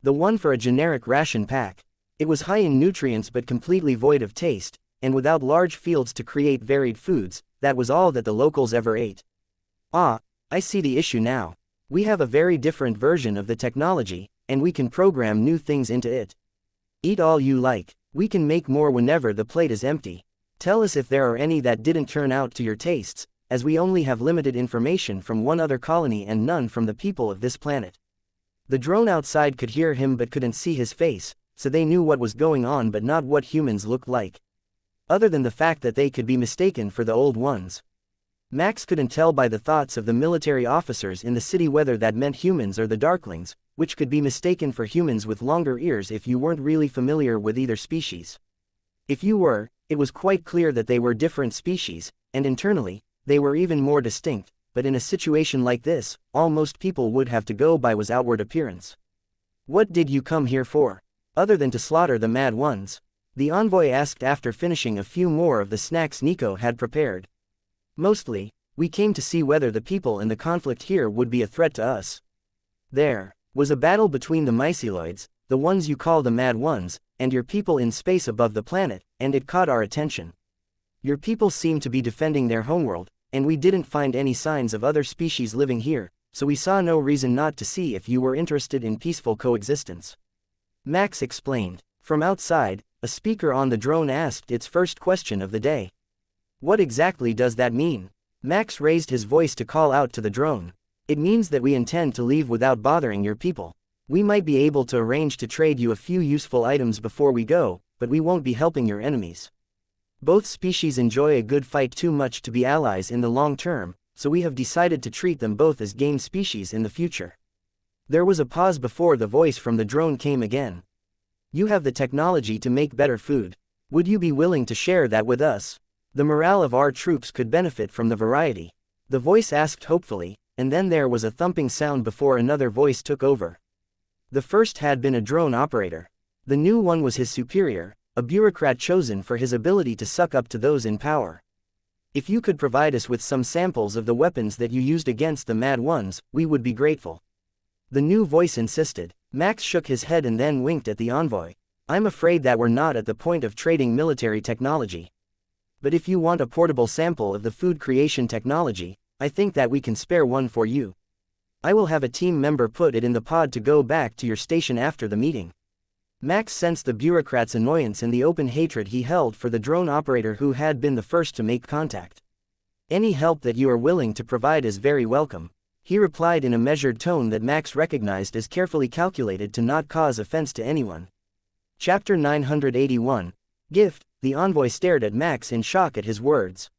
The one for a generic ration pack. It was high in nutrients but completely void of taste, and without large fields to create varied foods. That was all that the locals ever ate. Ah, I see the issue now. We have a very different version of the technology, and we can program new things into it. Eat all you like. We can make more whenever the plate is empty. Tell us if there are any that didn't turn out to your tastes, as we only have limited information from one other colony and none from the people of this planet. The drone outside could hear him but couldn't see his face, so they knew what was going on but not what humans looked like. Other than the fact that they could be mistaken for the old ones. Max couldn't tell by the thoughts of the military officers in the city whether that meant humans or the Darklings, which could be mistaken for humans with longer ears if you weren't really familiar with either species. If you were, it was quite clear that they were different species, and internally, they were even more distinct, but in a situation like this, all most people would have to go by was outward appearance. What did you come here for? Other than to slaughter the mad ones? The envoy asked after finishing a few more of the snacks Nico had prepared. Mostly, we came to see whether the people in the conflict here would be a threat to us. There was a battle between the myceloids, the ones you call the mad ones, and your people in space above the planet, and it caught our attention. Your people seemed to be defending their homeworld, and we didn't find any signs of other species living here, so we saw no reason not to see if you were interested in peaceful coexistence. Max explained. From outside, a speaker on the drone asked its first question of the day. What exactly does that mean? Max raised his voice to call out to the drone. It means that we intend to leave without bothering your people. We might be able to arrange to trade you a few useful items before we go, but we won't be helping your enemies. Both species enjoy a good fight too much to be allies in the long term, so we have decided to treat them both as game species in the future. There was a pause before the voice from the drone came again. You have the technology to make better food. Would you be willing to share that with us? The morale of our troops could benefit from the variety. The voice asked hopefully, and then there was a thumping sound before another voice took over. The first had been a drone operator. The new one was his superior, a bureaucrat chosen for his ability to suck up to those in power. If you could provide us with some samples of the weapons that you used against the mad ones, we would be grateful. The new voice insisted. Max shook his head and then winked at the envoy. I'm afraid that we're not at the point of trading military technology. But if you want a portable sample of the food creation technology, I think that we can spare one for you. I will have a team member put it in the pod to go back to your station after the meeting. Max sensed the bureaucrat's annoyance and the open hatred he held for the drone operator who had been the first to make contact. Any help that you are willing to provide is very welcome, he replied in a measured tone that Max recognized as carefully calculated to not cause offense to anyone. Chapter 981. Gift. The envoy stared at Max in shock at his words.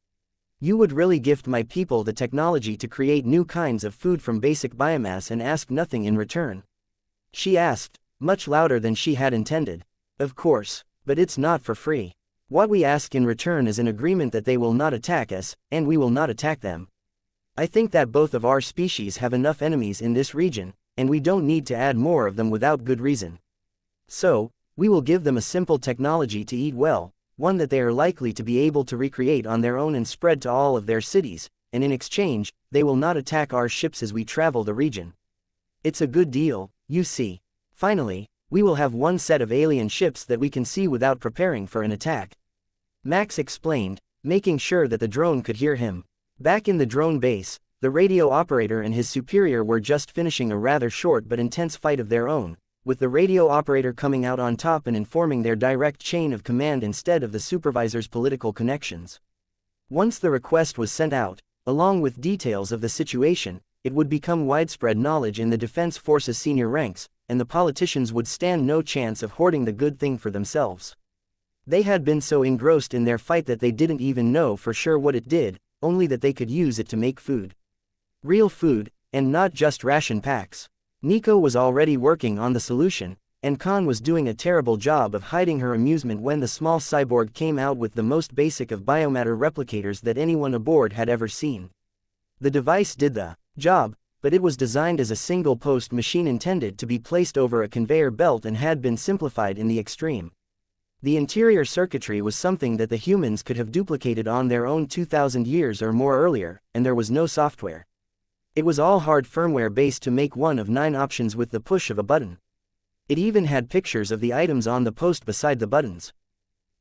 You would really gift my people the technology to create new kinds of food from basic biomass and ask nothing in return? She asked, much louder than she had intended. Of course, but it's not for free. What we ask in return is an agreement that they will not attack us, and we will not attack them. I think that both of our species have enough enemies in this region, and we don't need to add more of them without good reason. So, we will give them a simple technology to eat well, one that they are likely to be able to recreate on their own and spread to all of their cities, and in exchange, they will not attack our ships as we travel the region. It's a good deal, you see. Finally, we will have one set of alien ships that we can see without preparing for an attack. Max explained, making sure that the drone could hear him. Back in the drone base, the radio operator and his superior were just finishing a rather short but intense fight of their own, with the radio operator coming out on top and informing their direct chain of command instead of the supervisor's political connections. Once the request was sent out, along with details of the situation, it would become widespread knowledge in the Defense Force's senior ranks, and the politicians would stand no chance of hoarding the good thing for themselves. They had been so engrossed in their fight that they didn't even know for sure what it did, only that they could use it to make food. Real food, and not just ration packs. Nico was already working on the solution, and Khan was doing a terrible job of hiding her amusement when the small cyborg came out with the most basic of biomatter replicators that anyone aboard had ever seen. The device did the job, but it was designed as a single-post machine intended to be placed over a conveyor belt and had been simplified in the extreme. The interior circuitry was something that the humans could have duplicated on their own 2,000 years or more earlier, and there was no software. It was all hard firmware based to make one of 9 options with the push of a button. It even had pictures of the items on the post beside the buttons.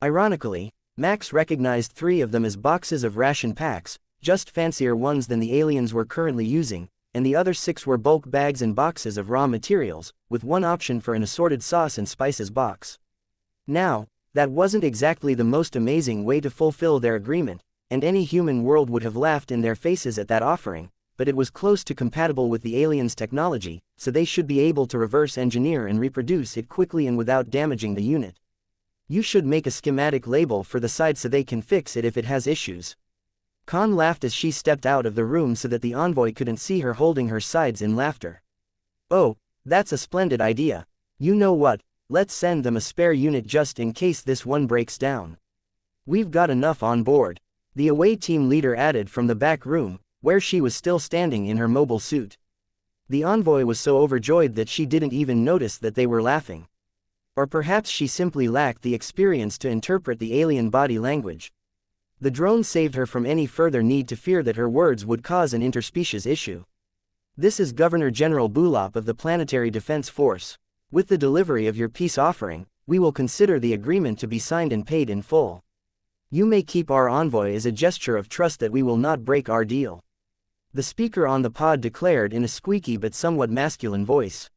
Ironically, Max recognized 3 of them as boxes of ration packs, just fancier ones than the aliens were currently using, and the other 6 were bulk bags and boxes of raw materials, with one option for an assorted sauce and spices box. Now, that wasn't exactly the most amazing way to fulfill their agreement, and any human world would have laughed in their faces at that offering, but it was close to compatible with the aliens' technology, so they should be able to reverse engineer and reproduce it quickly and without damaging the unit. You should make a schematic label for the side so they can fix it if it has issues. Khan laughed as she stepped out of the room so that the envoy couldn't see her holding her sides in laughter. Oh, that's a splendid idea. You know what, let's send them a spare unit just in case this one breaks down. We've got enough on board, the away team leader added from the back room, where she was still standing in her mobile suit. The envoy was so overjoyed that she didn't even notice that they were laughing. Or perhaps she simply lacked the experience to interpret the alien body language. The drone saved her from any further need to fear that her words would cause an interspecies issue. This is Governor General Bulop of the Planetary Defense Force. With the delivery of your peace offering, we will consider the agreement to be signed and paid in full. You may keep our envoy as a gesture of trust that we will not break our deal. The speaker on the pod declared in a squeaky but somewhat masculine voice.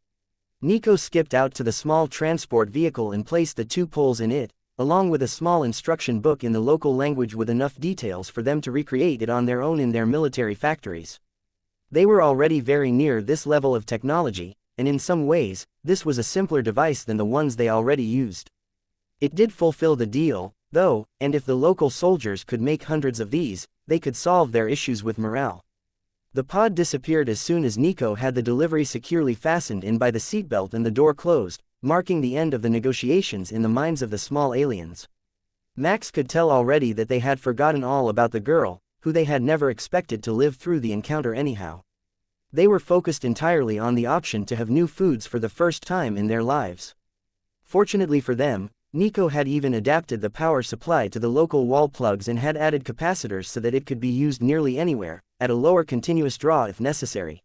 Nico skipped out to the small transport vehicle and placed the 2 poles in it, along with a small instruction book in the local language with enough details for them to recreate it on their own in their military factories. They were already very near this level of technology, and in some ways, this was a simpler device than the ones they already used. It did fulfill the deal, though, and if the local soldiers could make hundreds of these, they could solve their issues with morale. The pod disappeared as soon as Nico had the delivery securely fastened in by the seatbelt and the door closed, marking the end of the negotiations in the minds of the small aliens. Max could tell already that they had forgotten all about the girl, who they had never expected to live through the encounter anyhow. They were focused entirely on the option to have new foods for the first time in their lives. Fortunately for them, Nico had even adapted the power supply to the local wall plugs and had added capacitors so that it could be used nearly anywhere, at a lower continuous draw if necessary.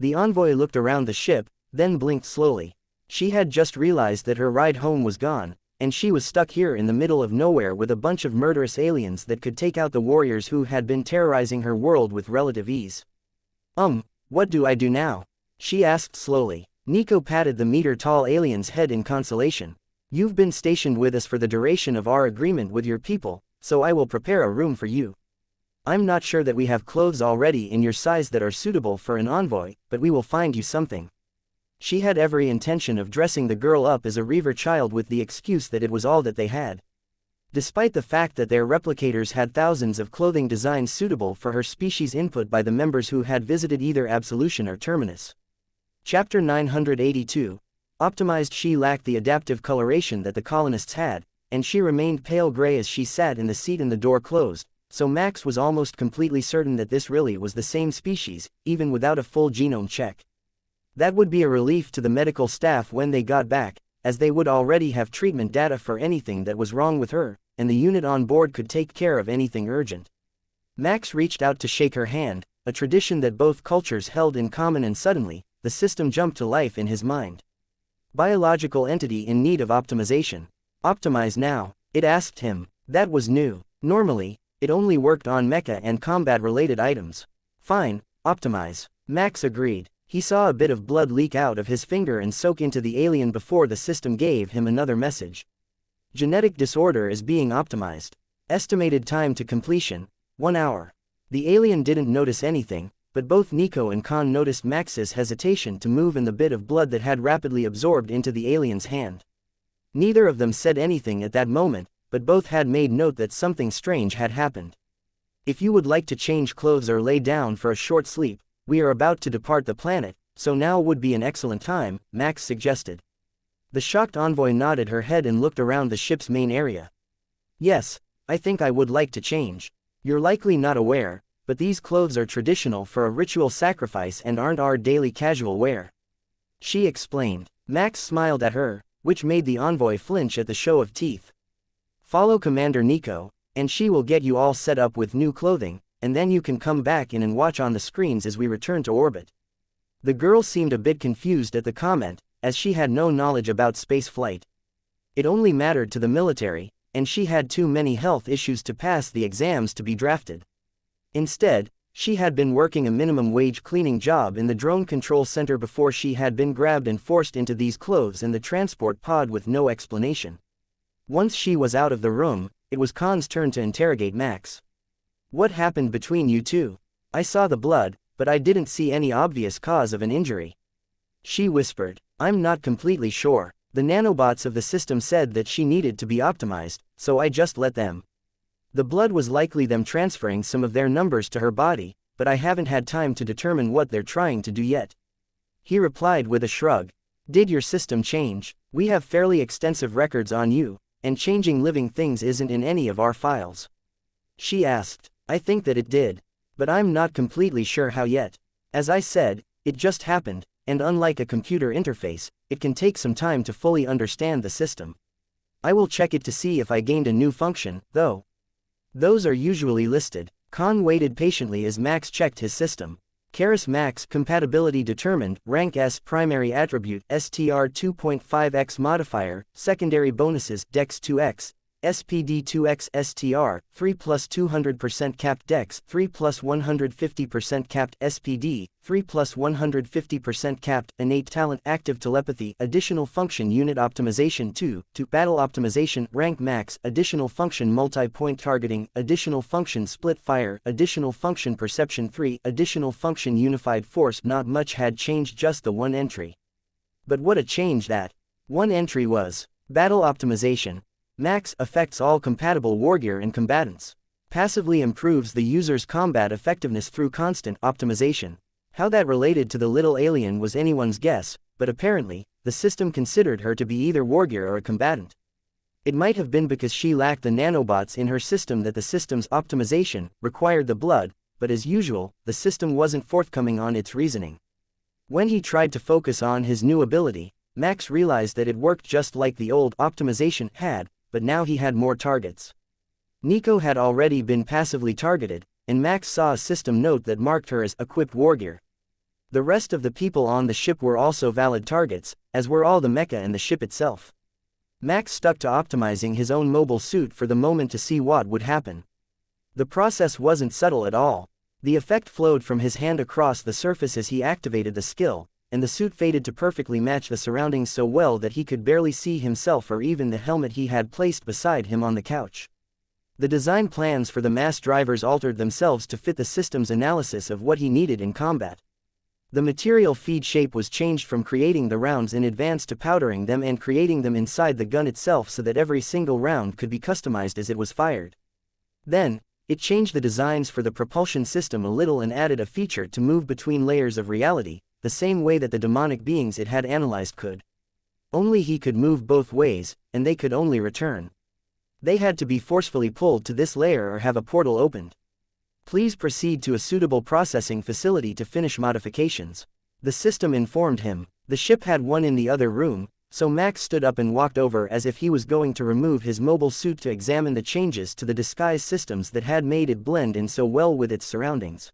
The envoy looked around the ship, then blinked slowly. She had just realized that her ride home was gone, and she was stuck here in the middle of nowhere with a bunch of murderous aliens that could take out the warriors who had been terrorizing her world with relative ease. What do I do now? She asked slowly. Nico patted the meter-tall alien's head in consolation. You've been stationed with us for the duration of our agreement with your people, so I will prepare a room for you. I'm not sure that we have clothes already in your size that are suitable for an envoy, but we will find you something. She had every intention of dressing the girl up as a Reaver child with the excuse that it was all that they had. Despite the fact that their replicators had thousands of clothing designs suitable for her species input by the members who had visited either Absolution or Terminus. Chapter 982. Optimized. She lacked the adaptive coloration that the colonists had, and she remained pale gray as she sat in the seat and the door closed, so Max was almost completely certain that this really was the same species, even without a full genome check. That would be a relief to the medical staff when they got back, as they would already have treatment data for anything that was wrong with her, and the unit on board could take care of anything urgent. Max reached out to shake her hand, a tradition that both cultures held in common, and suddenly, the system jumped to life in his mind. Biological entity in need of optimization. Optimize now, it asked him. That was new. Normally, it only worked on mecha and combat-related items. Fine, optimize. Max agreed. He saw a bit of blood leak out of his finger and soak into the alien before the system gave him another message. Genetic disorder is being optimized. Estimated time to completion, 1 hour. The alien didn't notice anything, but both Nico and Khan noticed Max's hesitation to move and the bit of blood that had rapidly absorbed into the alien's hand. Neither of them said anything at that moment, but both had made note that something strange had happened. If you would like to change clothes or lay down for a short sleep, we are about to depart the planet, so now would be an excellent time, Max suggested. The shocked envoy nodded her head and looked around the ship's main area. Yes, I think I would like to change. You're likely not aware, but these clothes are traditional for a ritual sacrifice and aren't our daily casual wear. She explained. Max smiled at her, which made the envoy flinch at the show of teeth. Follow Commander Nico, and she will get you all set up with new clothing, and then you can come back in and watch on the screens as we return to orbit. The girl seemed a bit confused at the comment, as she had no knowledge about space flight. It only mattered to the military, and she had too many health issues to pass the exams to be drafted. Instead, she had been working a minimum wage cleaning job in the drone control center before she had been grabbed and forced into these clothes in the transport pod with no explanation. Once she was out of the room, it was Khan's turn to interrogate Max. What happened between you two? I saw the blood, but I didn't see any obvious cause of an injury. She whispered. I'm not completely sure. The nanobots of the system said that she needed to be optimized, so I just let them. The blood was likely them transferring some of their numbers to her body, but I haven't had time to determine what they're trying to do yet. He replied with a shrug. Did your system change? We have fairly extensive records on you, and changing living things isn't in any of our files. She asked. I think that it did. But I'm not completely sure how yet. As I said, it just happened, and unlike a computer interface, it can take some time to fully understand the system. I will check it to see if I gained a new function, though. Those are usually listed. Khan waited patiently as Max checked his system. Keras Max compatibility determined, rank S primary attribute, STR 2.5x modifier, secondary bonuses, Dex 2x, SPD 2x STR, 3 plus 200% capped Dex, 3 plus 150% capped SPD, 3 plus 150% capped innate talent active telepathy, additional function unit optimization 2, to battle optimization, rank max, additional function multi-point targeting, additional function split fire, additional function perception 3, additional function unified force. Not much had changed, just the one entry. But what a change that one entry was. Battle optimization. Max affects all compatible wargear and combatants. Passively improves the user's combat effectiveness through constant optimization. How that related to the little alien was anyone's guess, but apparently, the system considered her to be either wargear or a combatant. It might have been because she lacked the nanobots in her system that the system's optimization required the blood, but as usual, the system wasn't forthcoming on its reasoning. When he tried to focus on his new ability, Max realized that it worked just like the old optimization had, but now he had more targets. Nico had already been passively targeted, and Max saw a system note that marked her as equipped wargear. The rest of the people on the ship were also valid targets, as were all the mecha and the ship itself. Max stuck to optimizing his own mobile suit for the moment to see what would happen. The process wasn't subtle at all. The effect flowed from his hand across the surface as he activated the skill, and the suit faded to perfectly match the surroundings so well that he could barely see himself or even the helmet he had placed beside him on the couch. The design plans for the mass drivers altered themselves to fit the system's analysis of what he needed in combat. The material feed shape was changed from creating the rounds in advance to powdering them and creating them inside the gun itself so that every single round could be customized as it was fired. Then, it changed the designs for the propulsion system a little and added a feature to move between layers of reality, the same way that the demonic beings it had analyzed could. Only he could move both ways, and they could only return. They had to be forcefully pulled to this layer or have a portal opened. Please proceed to a suitable processing facility to finish modifications. The system informed him. The ship had one in the other room, so Max stood up and walked over as if he was going to remove his mobile suit to examine the changes to the disguise systems that had made it blend in so well with its surroundings.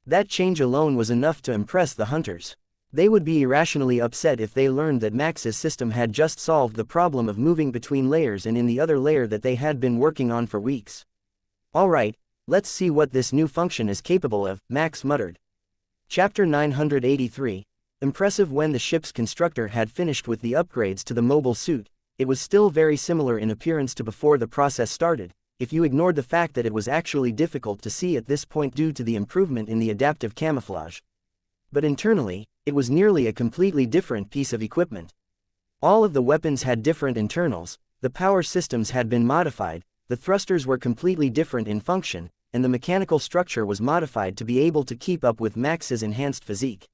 That change alone was enough to impress the hunters. They would be irrationally upset if they learned that Max's system had just solved the problem of moving between layers and in the other layer that they had been working on for weeks. Alright, let's see what this new function is capable of, Max muttered. Chapter 983. Impressive. When the ship's constructor had finished with the upgrades to the mobile suit, it was still very similar in appearance to before the process started, if you ignored the fact that it was actually difficult to see at this point due to the improvement in the adaptive camouflage. But internally, it was nearly a completely different piece of equipment. All of the weapons had different internals, the power systems had been modified, the thrusters were completely different in function, and the mechanical structure was modified to be able to keep up with Max's enhanced physique.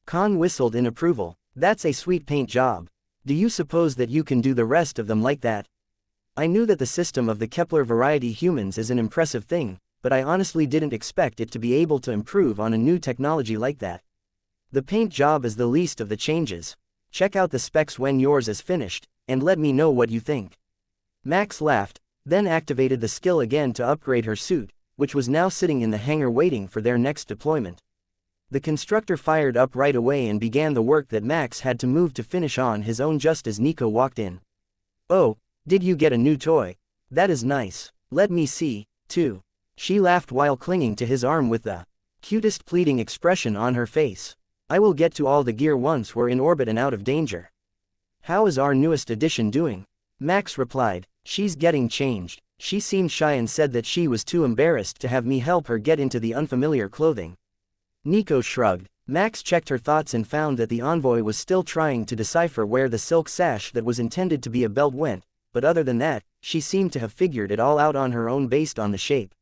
Khan whistled in approval. That's a sweet paint job. Do you suppose that you can do the rest of them like that? I knew that the system of the Kepler variety humans is an impressive thing, but I honestly didn't expect it to be able to improve on a new technology like that. The paint job is the least of the changes. Check out the specs when yours is finished, and let me know what you think. Max laughed, then activated the skill again to upgrade her suit, which was now sitting in the hangar waiting for their next deployment. The constructor fired up right away and began the work that Max had to move to finish on his own just as Nico walked in. Oh, did you get a new toy? That is nice. Let me see, too. She laughed while clinging to his arm with the cutest pleading expression on her face. I will get to all the gear once we're in orbit and out of danger. How is our newest addition doing? Max replied, she's getting changed. She seemed shy and said that she was too embarrassed to have me help her get into the unfamiliar clothing. Nico shrugged. Max checked her thoughts and found that the envoy was still trying to decipher where the silk sash that was intended to be a belt went, but other than that, she seemed to have figured it all out on her own based on the shape.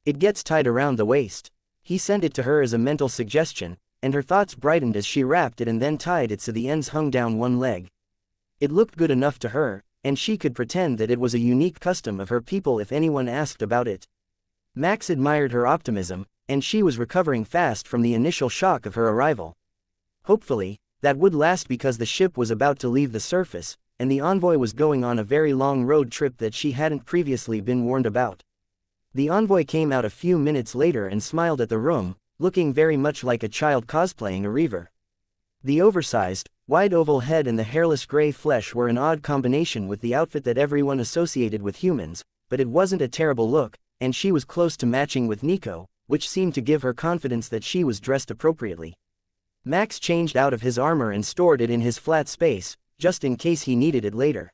It gets tied around the waist. He sent it to her as a mental suggestion, and her thoughts brightened as she wrapped it and then tied it so the ends hung down one leg. It looked good enough to her, and she could pretend that it was a unique custom of her people if anyone asked about it. Max admired her optimism, and she was recovering fast from the initial shock of her arrival. Hopefully, that would last because the ship was about to leave the surface, and the envoy was going on a very long road trip that she hadn't previously been warned about. The envoy came out a few minutes later and smiled at the room, looking very much like a child cosplaying a reaver. The oversized, wide oval head and the hairless gray flesh were an odd combination with the outfit that everyone associated with humans, but it wasn't a terrible look, and she was close to matching with Nico, which seemed to give her confidence that she was dressed appropriately. Max changed out of his armor and stored it in his flat space, just in case he needed it later.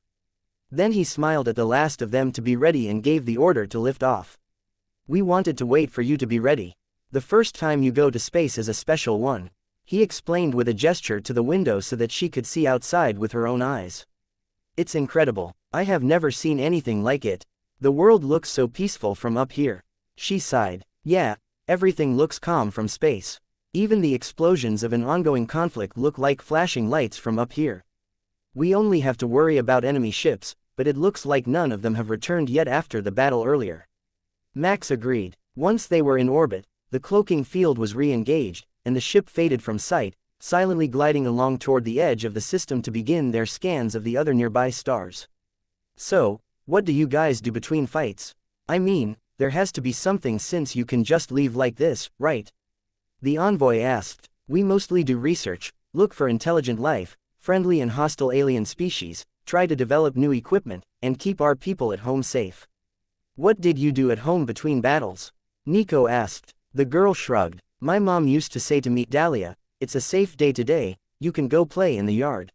Then he smiled at the last of them to be ready and gave the order to lift off. We wanted to wait for you to be ready. The first time you go to space is a special one, he explained with a gesture to the window so that she could see outside with her own eyes. It's incredible. I have never seen anything like it. The world looks so peaceful from up here. She sighed. Yeah, everything looks calm from space. Even the explosions of an ongoing conflict look like flashing lights from up here. We only have to worry about enemy ships, but it looks like none of them have returned yet after the battle earlier. Max agreed. Once they were in orbit, the cloaking field was re-engaged, and the ship faded from sight, silently gliding along toward the edge of the system to begin their scans of the other nearby stars. So, what do you guys do between fights? I mean, there has to be something since you can just leave like this, right? The envoy asked. We mostly do research, look for intelligent life, friendly and hostile alien species, try to develop new equipment, and keep our people at home safe. What did you do at home between battles? Nico asked. The girl shrugged. My mom used to say to me, Dahlia, it's a safe day today, you can go play in the yard.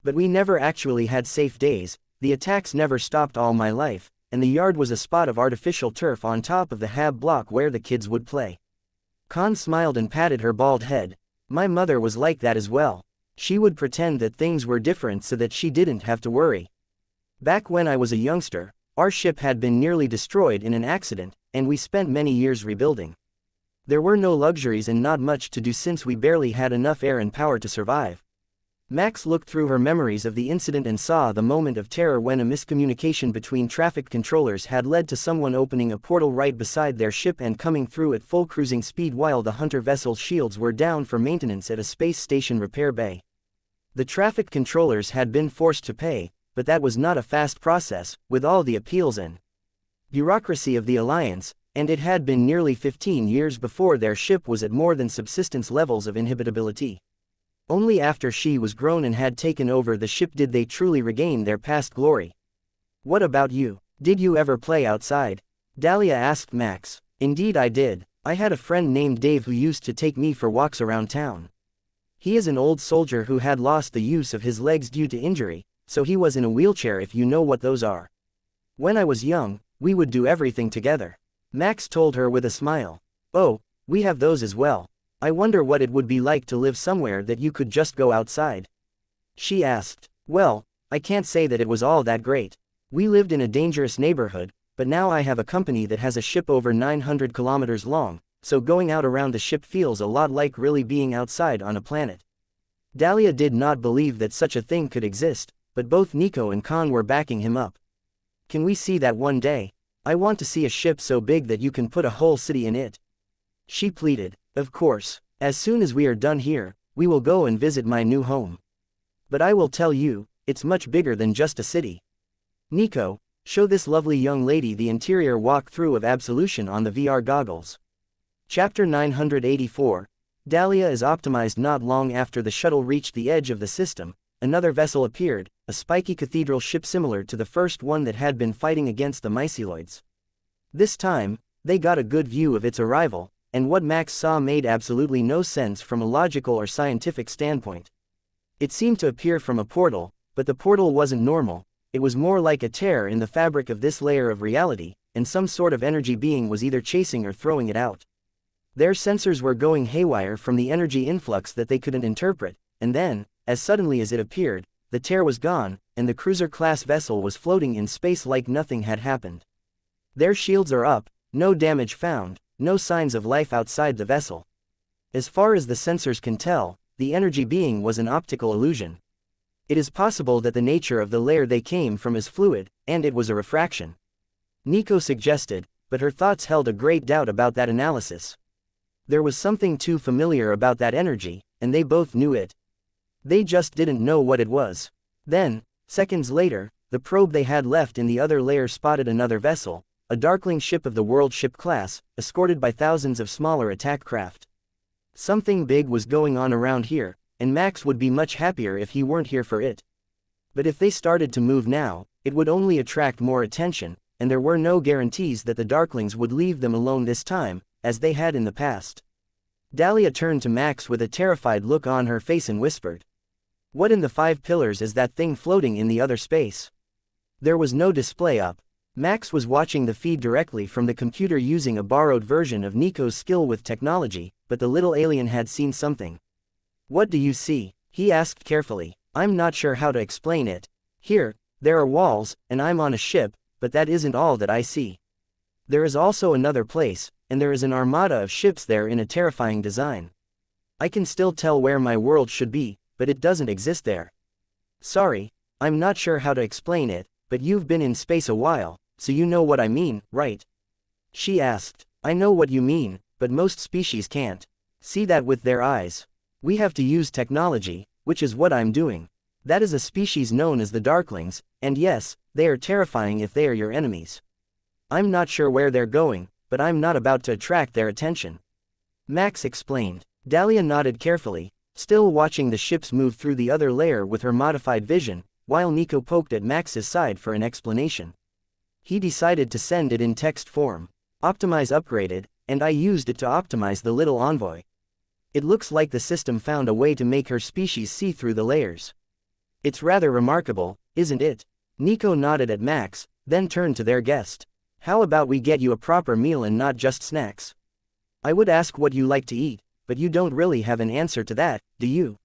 But we never actually had safe days, the attacks never stopped all my life, and the yard was a spot of artificial turf on top of the hab block where the kids would play. Khan smiled and patted her bald head. My mother was like that as well. She would pretend that things were different so that she didn't have to worry. Back when I was a youngster, our ship had been nearly destroyed in an accident, and we spent many years rebuilding. There were no luxuries and not much to do since we barely had enough air and power to survive. Max looked through her memories of the incident and saw the moment of terror when a miscommunication between traffic controllers had led to someone opening a portal right beside their ship and coming through at full cruising speed while the hunter vessel's shields were down for maintenance at a space station repair bay. The traffic controllers had been forced to pay, but that was not a fast process, with all the appeals and bureaucracy of the Alliance, and it had been nearly 15 years before their ship was at more than subsistence levels of inhabitability. Only after she was grown and had taken over the ship did they truly regain their past glory. What about you? Did you ever play outside? Dahlia asked Max. Indeed I did. I had a friend named Dave who used to take me for walks around town. He is an old soldier who had lost the use of his legs due to injury, so he was in a wheelchair if you know what those are. When I was young, we would do everything together. Max told her with a smile. Oh, we have those as well. I wonder what it would be like to live somewhere that you could just go outside. She asked. Well, I can't say that it was all that great. We lived in a dangerous neighborhood, but now I have a company that has a ship over 900 kilometers long, so going out around the ship feels a lot like really being outside on a planet. Dahlia did not believe that such a thing could exist, but both Nico and Khan were backing him up. Can we see that one day? I want to see a ship so big that you can put a whole city in it. She pleaded. Of course, as soon as we are done here, we will go and visit my new home. But I will tell you, it's much bigger than just a city. Nico, show this lovely young lady the interior walkthrough of Absolution on the VR goggles. Chapter 984. Dahlia is optimized. Not long after the shuttle reached the edge of the system, another vessel appeared, a spiky cathedral ship similar to the first one that had been fighting against the myceloids. This time, they got a good view of its arrival, and what Max saw made absolutely no sense from a logical or scientific standpoint. It seemed to appear from a portal, but the portal wasn't normal. It was more like a tear in the fabric of this layer of reality, and some sort of energy being was either chasing or throwing it out. Their sensors were going haywire from the energy influx that they couldn't interpret, and then, as suddenly as it appeared, the tear was gone, and the cruiser-class vessel was floating in space like nothing had happened. Their shields are up, no damage found, no signs of life outside the vessel. As far as the sensors can tell, the energy being was an optical illusion. It is possible that the nature of the layer they came from is fluid, and it was a refraction. Nico suggested, but her thoughts held a great doubt about that analysis. There was something too familiar about that energy, and they both knew it. They just didn't know what it was. Then, seconds later, the probe they had left in the other layer spotted another vessel, a Darkling ship of the World Ship class, escorted by thousands of smaller attack craft. Something big was going on around here, and Max would be much happier if he weren't here for it. But if they started to move now, it would only attract more attention, and there were no guarantees that the Darklings would leave them alone this time, as they had in the past. Dahlia turned to Max with a terrified look on her face and whispered, "What in the 5 pillars is that thing floating in the other space?" There was no display up. Max was watching the feed directly from the computer using a borrowed version of Nico's skill with technology, but the little alien had seen something. "What do you see?" he asked carefully. "I'm not sure how to explain it. Here, there are walls, and I'm on a ship, but that isn't all that I see. There is also another place, and there is an armada of ships there in a terrifying design. I can still tell where my world should be, but it doesn't exist there. Sorry, I'm not sure how to explain it, but you've been in space a while, so you know what I mean, right?" She asked. "I know what you mean, but most species can't see that with their eyes. We have to use technology, which is what I'm doing. That is a species known as the Darklings, and yes, they are terrifying if they are your enemies. I'm not sure where they're going, but I'm not about to attract their attention," Max explained. Dahlia nodded carefully, still watching the ships move through the other layer with her modified vision, while Nico poked at Max's side for an explanation. He decided to send it in text form. "Optimize upgraded, and I used it to optimize the little envoy. It looks like the system found a way to make her species see through the layers. It's rather remarkable, isn't it?" Nico nodded at Max, then turned to their guest. "How about we get you a proper meal and not just snacks? I would ask what you like to eat, but you don't really have an answer to that, do you?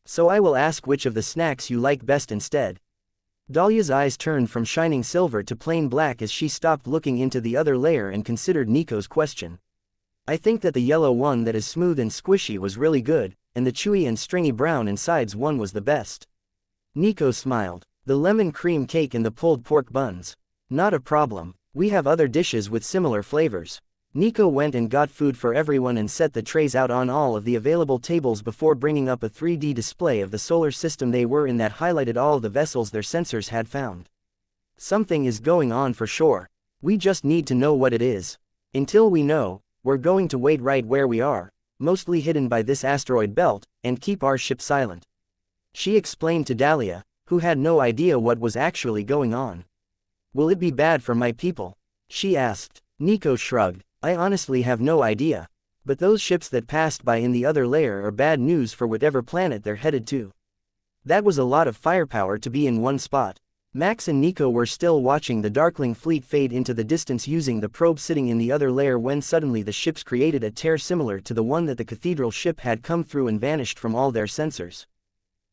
So I will ask which of the snacks you like best instead." Dahlia's eyes turned from shining silver to plain black as she stopped looking into the other layer and considered Nico's question. "I think that the yellow one that is smooth and squishy was really good, and the chewy and stringy brown insides one was the best." Nico smiled. "The lemon cream cake and the pulled pork buns. Not a problem. We have other dishes with similar flavors." Nico went and got food for everyone and set the trays out on all of the available tables before bringing up a 3D display of the solar system they were in that highlighted all the vessels their sensors had found. "Something is going on for sure. We just need to know what it is. Until we know, we're going to wait right where we are, mostly hidden by this asteroid belt, and keep our ship silent," she explained to Dahlia, who had no idea what was actually going on. "Will it be bad for my people?" she asked. Nico shrugged. "I honestly have no idea. But those ships that passed by in the other layer are bad news for whatever planet they're headed to." That was a lot of firepower to be in one spot. Max and Nico were still watching the Darkling fleet fade into the distance using the probe sitting in the other layer when suddenly the ships created a tear similar to the one that the cathedral ship had come through and vanished from all their sensors.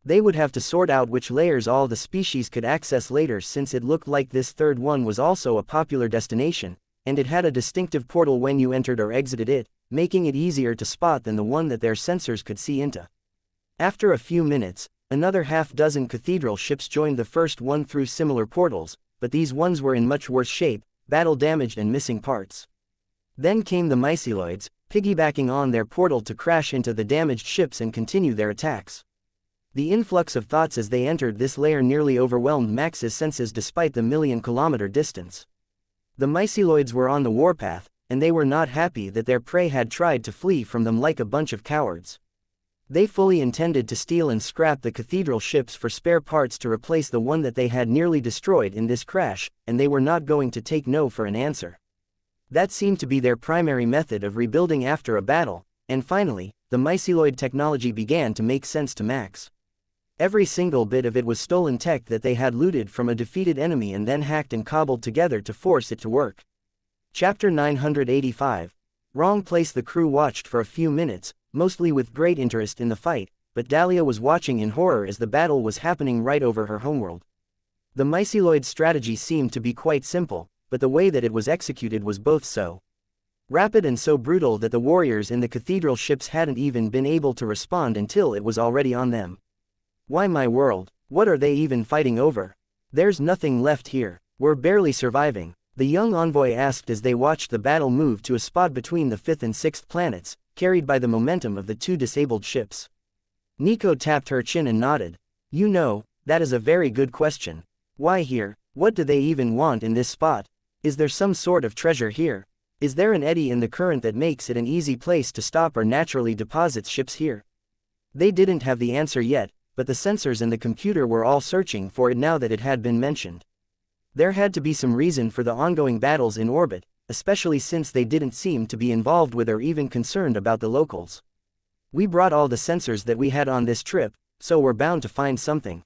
They would have to sort out which layers all the species could access later, since it looked like this third one was also a popular destination, and it had a distinctive portal when you entered or exited it, making it easier to spot than the one that their sensors could see into. After a few minutes, another half-dozen cathedral ships joined the first one through similar portals, but these ones were in much worse shape, battle-damaged and missing parts. Then came the myceloids, piggybacking on their portal to crash into the damaged ships and continue their attacks. The influx of thoughts as they entered this layer nearly overwhelmed Max's senses despite the million-kilometer distance. The myceloids were on the warpath, and they were not happy that their prey had tried to flee from them like a bunch of cowards. They fully intended to steal and scrap the cathedral ships for spare parts to replace the one that they had nearly destroyed in this crash, and they were not going to take no for an answer. That seemed to be their primary method of rebuilding after a battle, and finally, the myceloid technology began to make sense to Max. Every single bit of it was stolen tech that they had looted from a defeated enemy and then hacked and cobbled together to force it to work. Chapter 985. Wrong place. The crew watched for a few minutes, mostly with great interest in the fight, but Dahlia was watching in horror as the battle was happening right over her homeworld. The myceloid strategy seemed to be quite simple, but the way that it was executed was both so rapid and so brutal that the warriors in the cathedral ships hadn't even been able to respond until it was already on them. Why my world, what are they even fighting over? There's nothing left here, we're barely surviving, the young envoy asked as they watched the battle move to a spot between the 5th and 6th planets, carried by the momentum of the two disabled ships. Nico tapped her chin and nodded. You know, that is a very good question. Why here? What do they even want in this spot? Is there some sort of treasure here? Is there an eddy in the current that makes it an easy place to stop or naturally deposits ships here? They didn't have the answer yet, but the sensors and the computer were all searching for it now that it had been mentioned. There had to be some reason for the ongoing battles in orbit, especially since they didn't seem to be involved with or even concerned about the locals. We brought all the sensors that we had on this trip, so we're bound to find something.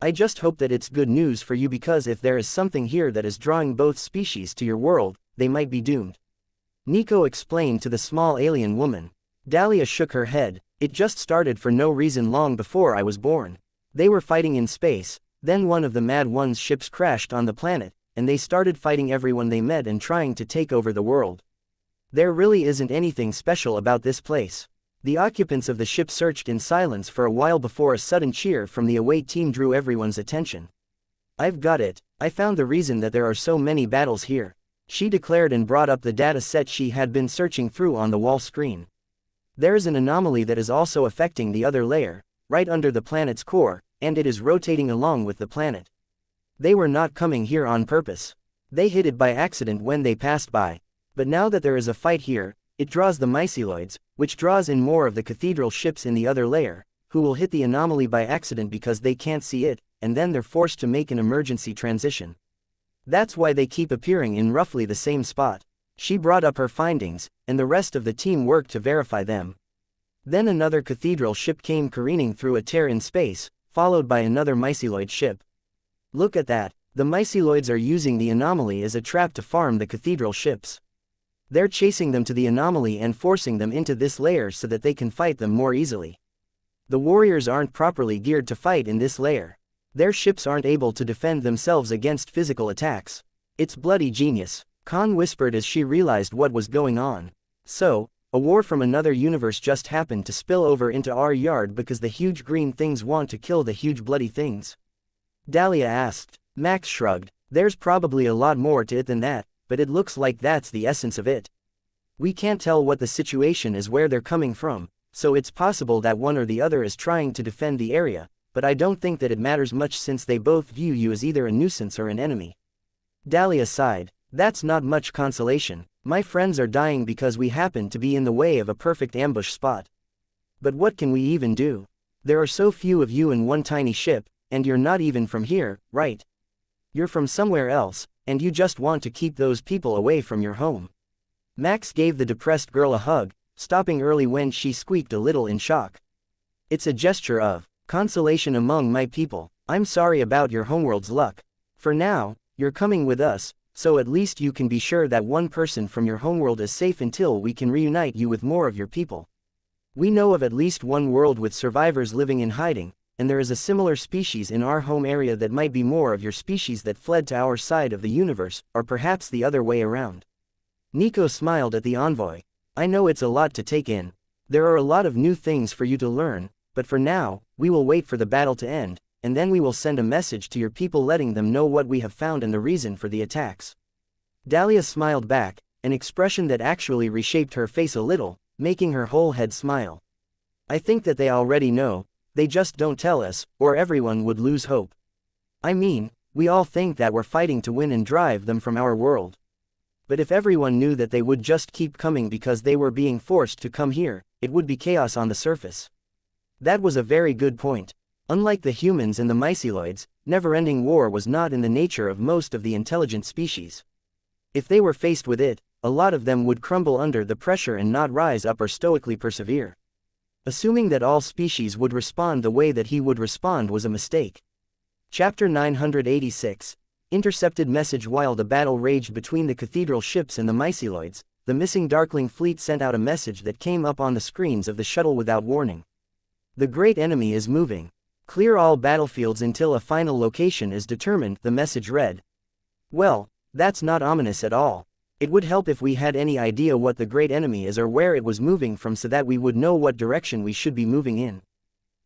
I just hope that it's good news for you, because if there is something here that is drawing both species to your world, they might be doomed. Nico explained to the small alien woman. Dahlia shook her head. It just started for no reason long before I was born. They were fighting in space, then one of the Mad One's ships crashed on the planet, and they started fighting everyone they met and trying to take over the world. There really isn't anything special about this place. The occupants of the ship searched in silence for a while before a sudden cheer from the away team drew everyone's attention. I've got it, I found the reason that there are so many battles here, she declared and brought up the data set she had been searching through on the wall screen. There is an anomaly that is also affecting the other layer, right under the planet's core, and it is rotating along with the planet. They were not coming here on purpose. They hit it by accident when they passed by. But now that there is a fight here, it draws the myceloids, which draws in more of the cathedral ships in the other layer, who will hit the anomaly by accident because they can't see it, and then they're forced to make an emergency transition. That's why they keep appearing in roughly the same spot. She brought up her findings, and the rest of the team worked to verify them. Then another cathedral ship came careening through a tear in space, followed by another myceloid ship. Look at that, the myceloids are using the anomaly as a trap to farm the cathedral ships. They're chasing them to the anomaly and forcing them into this layer so that they can fight them more easily. The warriors aren't properly geared to fight in this layer. Their ships aren't able to defend themselves against physical attacks. It's bloody genius, Khan whispered as she realized what was going on. So, a war from another universe just happened to spill over into our yard because the huge green things want to kill the huge bloody things? Dahlia asked. Max shrugged. There's probably a lot more to it than that, but it looks like that's the essence of it. We can't tell what the situation is where they're coming from, so it's possible that one or the other is trying to defend the area, but I don't think that it matters much since they both view you as either a nuisance or an enemy. Dahlia sighed. That's not much consolation. My friends are dying because we happen to be in the way of a perfect ambush spot. But what can we even do? There are so few of you in one tiny ship, and you're not even from here, right? You're from somewhere else, and you just want to keep those people away from your home. Max gave the depressed girl a hug, stopping early when she squeaked a little in shock. It's a gesture of consolation among my people. I'm sorry about your homeworld's luck. For now, you're coming with us, so at least you can be sure that one person from your homeworld is safe until we can reunite you with more of your people. We know of at least one world with survivors living in hiding, and there is a similar species in our home area that might be more of your species that fled to our side of the universe, or perhaps the other way around. Nico smiled at the envoy. I know it's a lot to take in. There are a lot of new things for you to learn, but for now, we will wait for the battle to end, and then we will send a message to your people letting them know what we have found and the reason for the attacks." Dahlia smiled back, an expression that actually reshaped her face a little, making her whole head smile. "I think that they already know, they just don't tell us, or everyone would lose hope. I mean, we all think that we're fighting to win and drive them from our world. But if everyone knew that they would just keep coming because they were being forced to come here, it would be chaos on the surface." That was a very good point. Unlike the humans and the myceloids, never-ending war was not in the nature of most of the intelligent species. If they were faced with it, a lot of them would crumble under the pressure and not rise up or stoically persevere. Assuming that all species would respond the way that he would respond was a mistake. Chapter 986. Intercepted message. While the battle raged between the cathedral ships and the myceloids, the missing Darkling fleet sent out a message that came up on the screens of the shuttle without warning. "The great enemy is moving. Clear all battlefields until a final location is determined," the message read. Well, that's not ominous at all. It would help if we had any idea what the great enemy is or where it was moving from so that we would know what direction we should be moving in.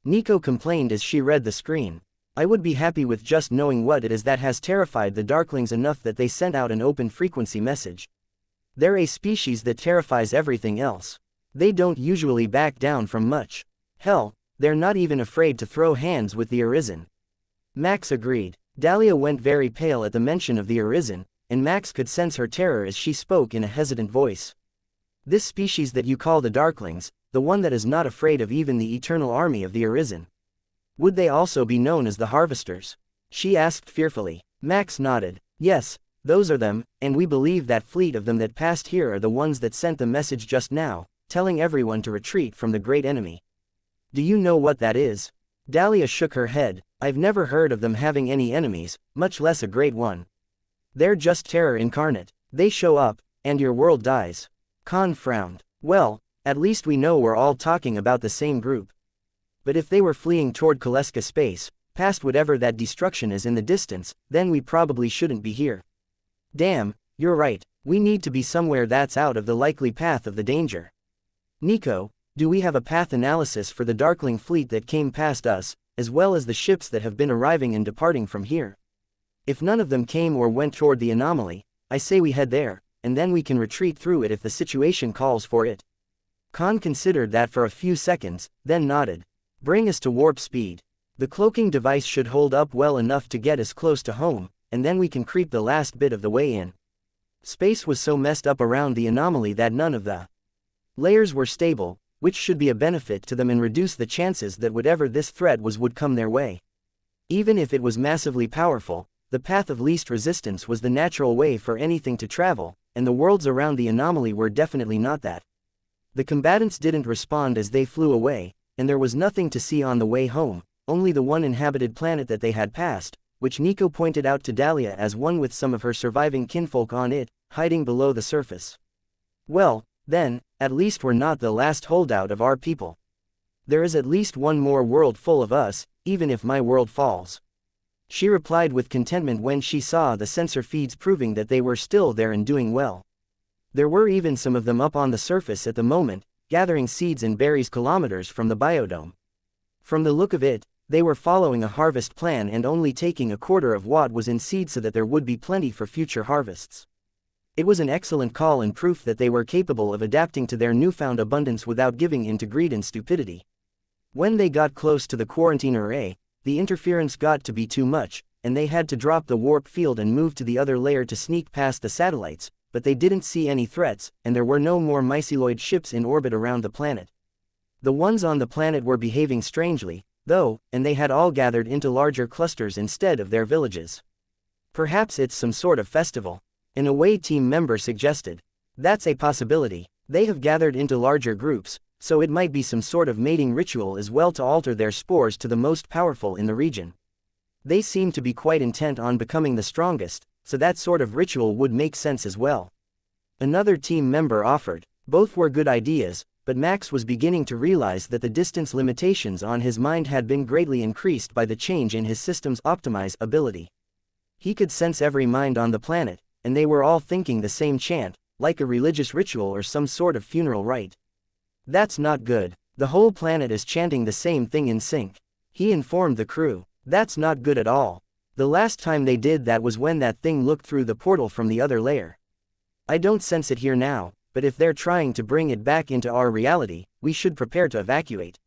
Nico complained as she read the screen. "I would be happy with just knowing what it is that has terrified the Darklings enough that they sent out an open frequency message. They're a species that terrifies everything else. They don't usually back down from much. Hell, they're not even afraid to throw hands with the Arisen." Max agreed. Dahlia went very pale at the mention of the Arisen, and Max could sense her terror as she spoke in a hesitant voice. "This species that you call the Darklings, the one that is not afraid of even the eternal army of the Arisen. Would they also be known as the Harvesters?" she asked fearfully. Max nodded. "Yes, those are them, and we believe that fleet of them that passed here are the ones that sent the message just now, telling everyone to retreat from the great enemy." "Do you know what that is?" Dahlia shook her head. "I've never heard of them having any enemies, much less a great one. They're just terror incarnate. They show up, and your world dies." Khan frowned. "Well, at least we know we're all talking about the same group. But if they were fleeing toward Kaleska space, past whatever that destruction is in the distance, then we probably shouldn't be here." "Damn, you're right, we need to be somewhere that's out of the likely path of the danger." "Nico, do we have a path analysis for the Darkling fleet that came past us, as well as the ships that have been arriving and departing from here? If none of them came or went toward the anomaly, I say we head there, and then we can retreat through it if the situation calls for it." Khan considered that for a few seconds, then nodded. "Bring us to warp speed. The cloaking device should hold up well enough to get us close to home, and then we can creep the last bit of the way in." Space was so messed up around the anomaly that none of the layers were stable, which should be a benefit to them and reduce the chances that whatever this threat was would come their way. Even if it was massively powerful, the path of least resistance was the natural way for anything to travel, and the worlds around the anomaly were definitely not that. The combatants didn't respond as they flew away, and there was nothing to see on the way home, only the one inhabited planet that they had passed, which Nico pointed out to Dahlia as one with some of her surviving kinfolk on it, hiding below the surface. "Well, then, at least we're not the last holdout of our people. There is at least one more world full of us, even if my world falls." She replied with contentment when she saw the sensor feeds proving that they were still there and doing well. There were even some of them up on the surface at the moment, gathering seeds and berries kilometers from the biodome. From the look of it, they were following a harvest plan and only taking a quarter of what was in seed so that there would be plenty for future harvests. It was an excellent call and proof that they were capable of adapting to their newfound abundance without giving in to greed and stupidity. When they got close to the quarantine array, the interference got to be too much, and they had to drop the warp field and move to the other layer to sneak past the satellites, but they didn't see any threats, and there were no more myceloid ships in orbit around the planet. The ones on the planet were behaving strangely, though, and they had all gathered into larger clusters instead of their villages. "Perhaps it's some sort of festival," an away team member suggested. "That's a possibility. They have gathered into larger groups, so it might be some sort of mating ritual as well to alter their spores to the most powerful in the region. They seem to be quite intent on becoming the strongest, so that sort of ritual would make sense as well." Another team member offered. Both were good ideas, but Max was beginning to realize that the distance limitations on his mind had been greatly increased by the change in his system's optimize ability. He could sense every mind on the planet, and they were all thinking the same chant, like a religious ritual or some sort of funeral rite. "That's not good. The whole planet is chanting the same thing in sync. He informed the crew. That's not good at all. The last time they did that was when that thing looked through the portal from the other layer. I don't sense it here now, but if they're trying to bring it back into our reality, we should prepare to evacuate.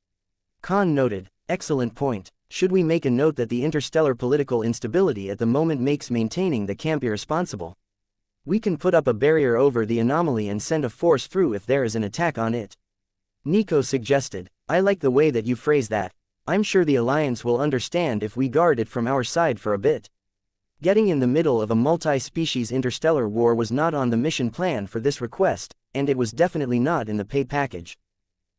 Khan noted. Excellent point. Should we make a note that the interstellar political instability at the moment makes maintaining the camp irresponsible? We can put up a barrier over the anomaly and send a force through if there is an attack on it. Nico suggested. I like the way that you phrase that. I'm sure the Alliance will understand if we guard it from our side for a bit. Getting in the middle of a multi-species interstellar war was not on the mission plan for this request, and it was definitely not in the pay package.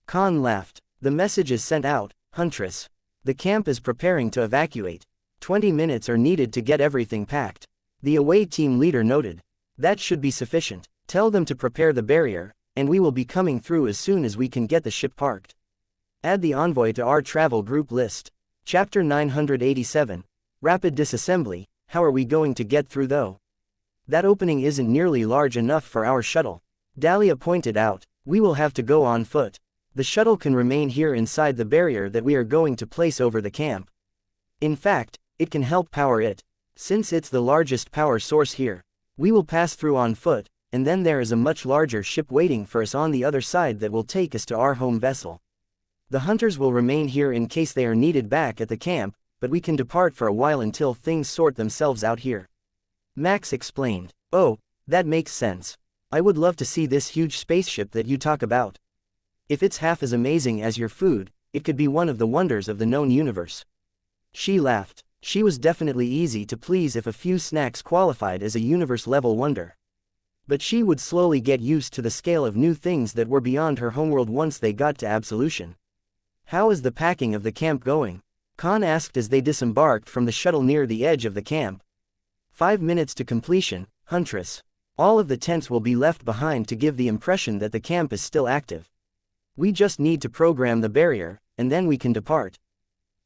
Khan laughed. The message is sent out, Huntress. The camp is preparing to evacuate. 20 minutes are needed to get everything packed. The away team leader noted. That should be sufficient. Tell them to prepare the barrier, and we will be coming through as soon as we can get the ship parked. Add the envoy to our travel group list. Chapter 987. Rapid disassembly. How are we going to get through though? That opening isn't nearly large enough for our shuttle. Dahlia pointed out. We will have to go on foot. The shuttle can remain here inside the barrier that we are going to place over the camp. In fact, it can help power it. Since it's the largest power source here, we will pass through on foot, and then there is a much larger ship waiting for us on the other side that will take us to our home vessel. The hunters will remain here in case they are needed back at the camp, but we can depart for a while until things sort themselves out here. Max explained. Oh, that makes sense. I would love to see this huge spaceship that you talk about. If it's half as amazing as your food, it could be one of the wonders of the known universe. She laughed. She was definitely easy to please if a few snacks qualified as a universe-level wonder. But she would slowly get used to the scale of new things that were beyond her homeworld once they got to absolution. How is the packing of the camp going? Khan asked as they disembarked from the shuttle near the edge of the camp. 5 minutes to completion, Huntress. All of the tents will be left behind to give the impression that the camp is still active. We just need to program the barrier, and then we can depart.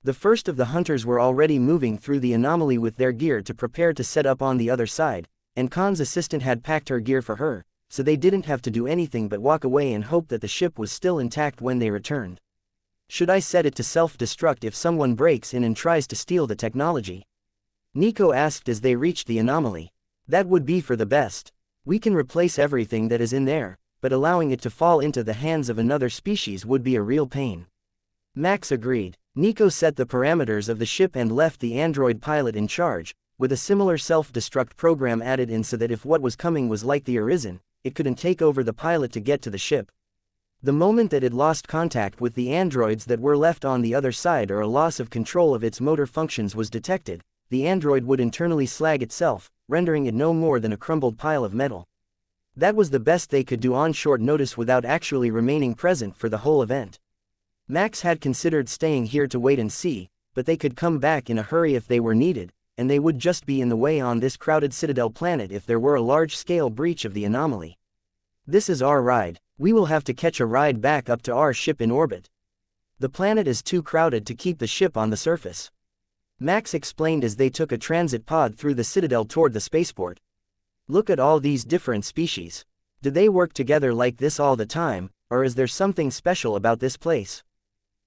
The first of the hunters were already moving through the anomaly with their gear to prepare to set up on the other side, and Khan's assistant had packed her gear for her, so they didn't have to do anything but walk away and hope that the ship was still intact when they returned. Should I set it to self-destruct if someone breaks in and tries to steal the technology? Nico asked as they reached the anomaly. That would be for the best. We can replace everything that is in there, but allowing it to fall into the hands of another species would be a real pain. Max agreed. Nico set the parameters of the ship and left the android pilot in charge, with a similar self-destruct program added in so that if what was coming was like the Arisen, it couldn't take over the pilot to get to the ship. The moment that it lost contact with the androids that were left on the other side or a loss of control of its motor functions was detected, the android would internally slag itself, rendering it no more than a crumbled pile of metal. That was the best they could do on short notice without actually remaining present for the whole event. Max had considered staying here to wait and see, but they could come back in a hurry if they were needed, and they would just be in the way on this crowded Citadel planet if there were a large-scale breach of the anomaly. This is our ride. We will have to catch a ride back up to our ship in orbit. The planet is too crowded to keep the ship on the surface. Max explained as they took a transit pod through the Citadel toward the spaceport. Look at all these different species. Do they work together like this all the time, or is there something special about this place?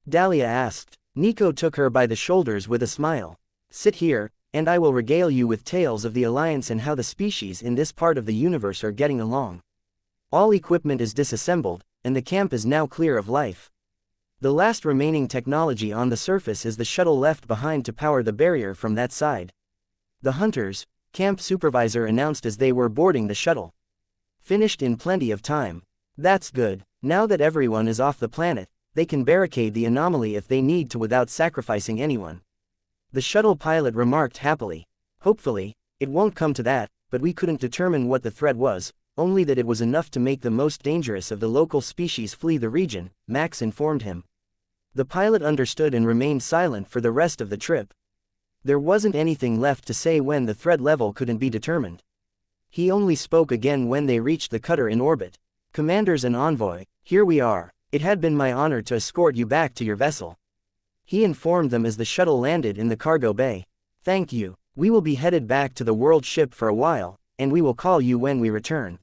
Dahlia asked. Nico took her by the shoulders with a smile. Sit here, and I will regale you with tales of the Alliance and how the species in this part of the universe are getting along. All equipment is disassembled, and the camp is now clear of life. The last remaining technology on the surface is the shuttle left behind to power the barrier from that side. The hunters, camp supervisor announced as they were boarding the shuttle. Finished in plenty of time. That's good. Now that everyone is off the planet, they can barricade the anomaly if they need to without sacrificing anyone. The shuttle pilot remarked happily. Hopefully, it won't come to that, but we couldn't determine what the threat was, only that it was enough to make the most dangerous of the local species flee the region, Max informed him. The pilot understood and remained silent for the rest of the trip. There wasn't anything left to say when the threat level couldn't be determined. He only spoke again when they reached the cutter in orbit. Commanders and envoy, here we are. It had been my honor to escort you back to your vessel. He informed them as the shuttle landed in the cargo bay. Thank you. We will be headed back to the world ship for a while, and we will call you when we return.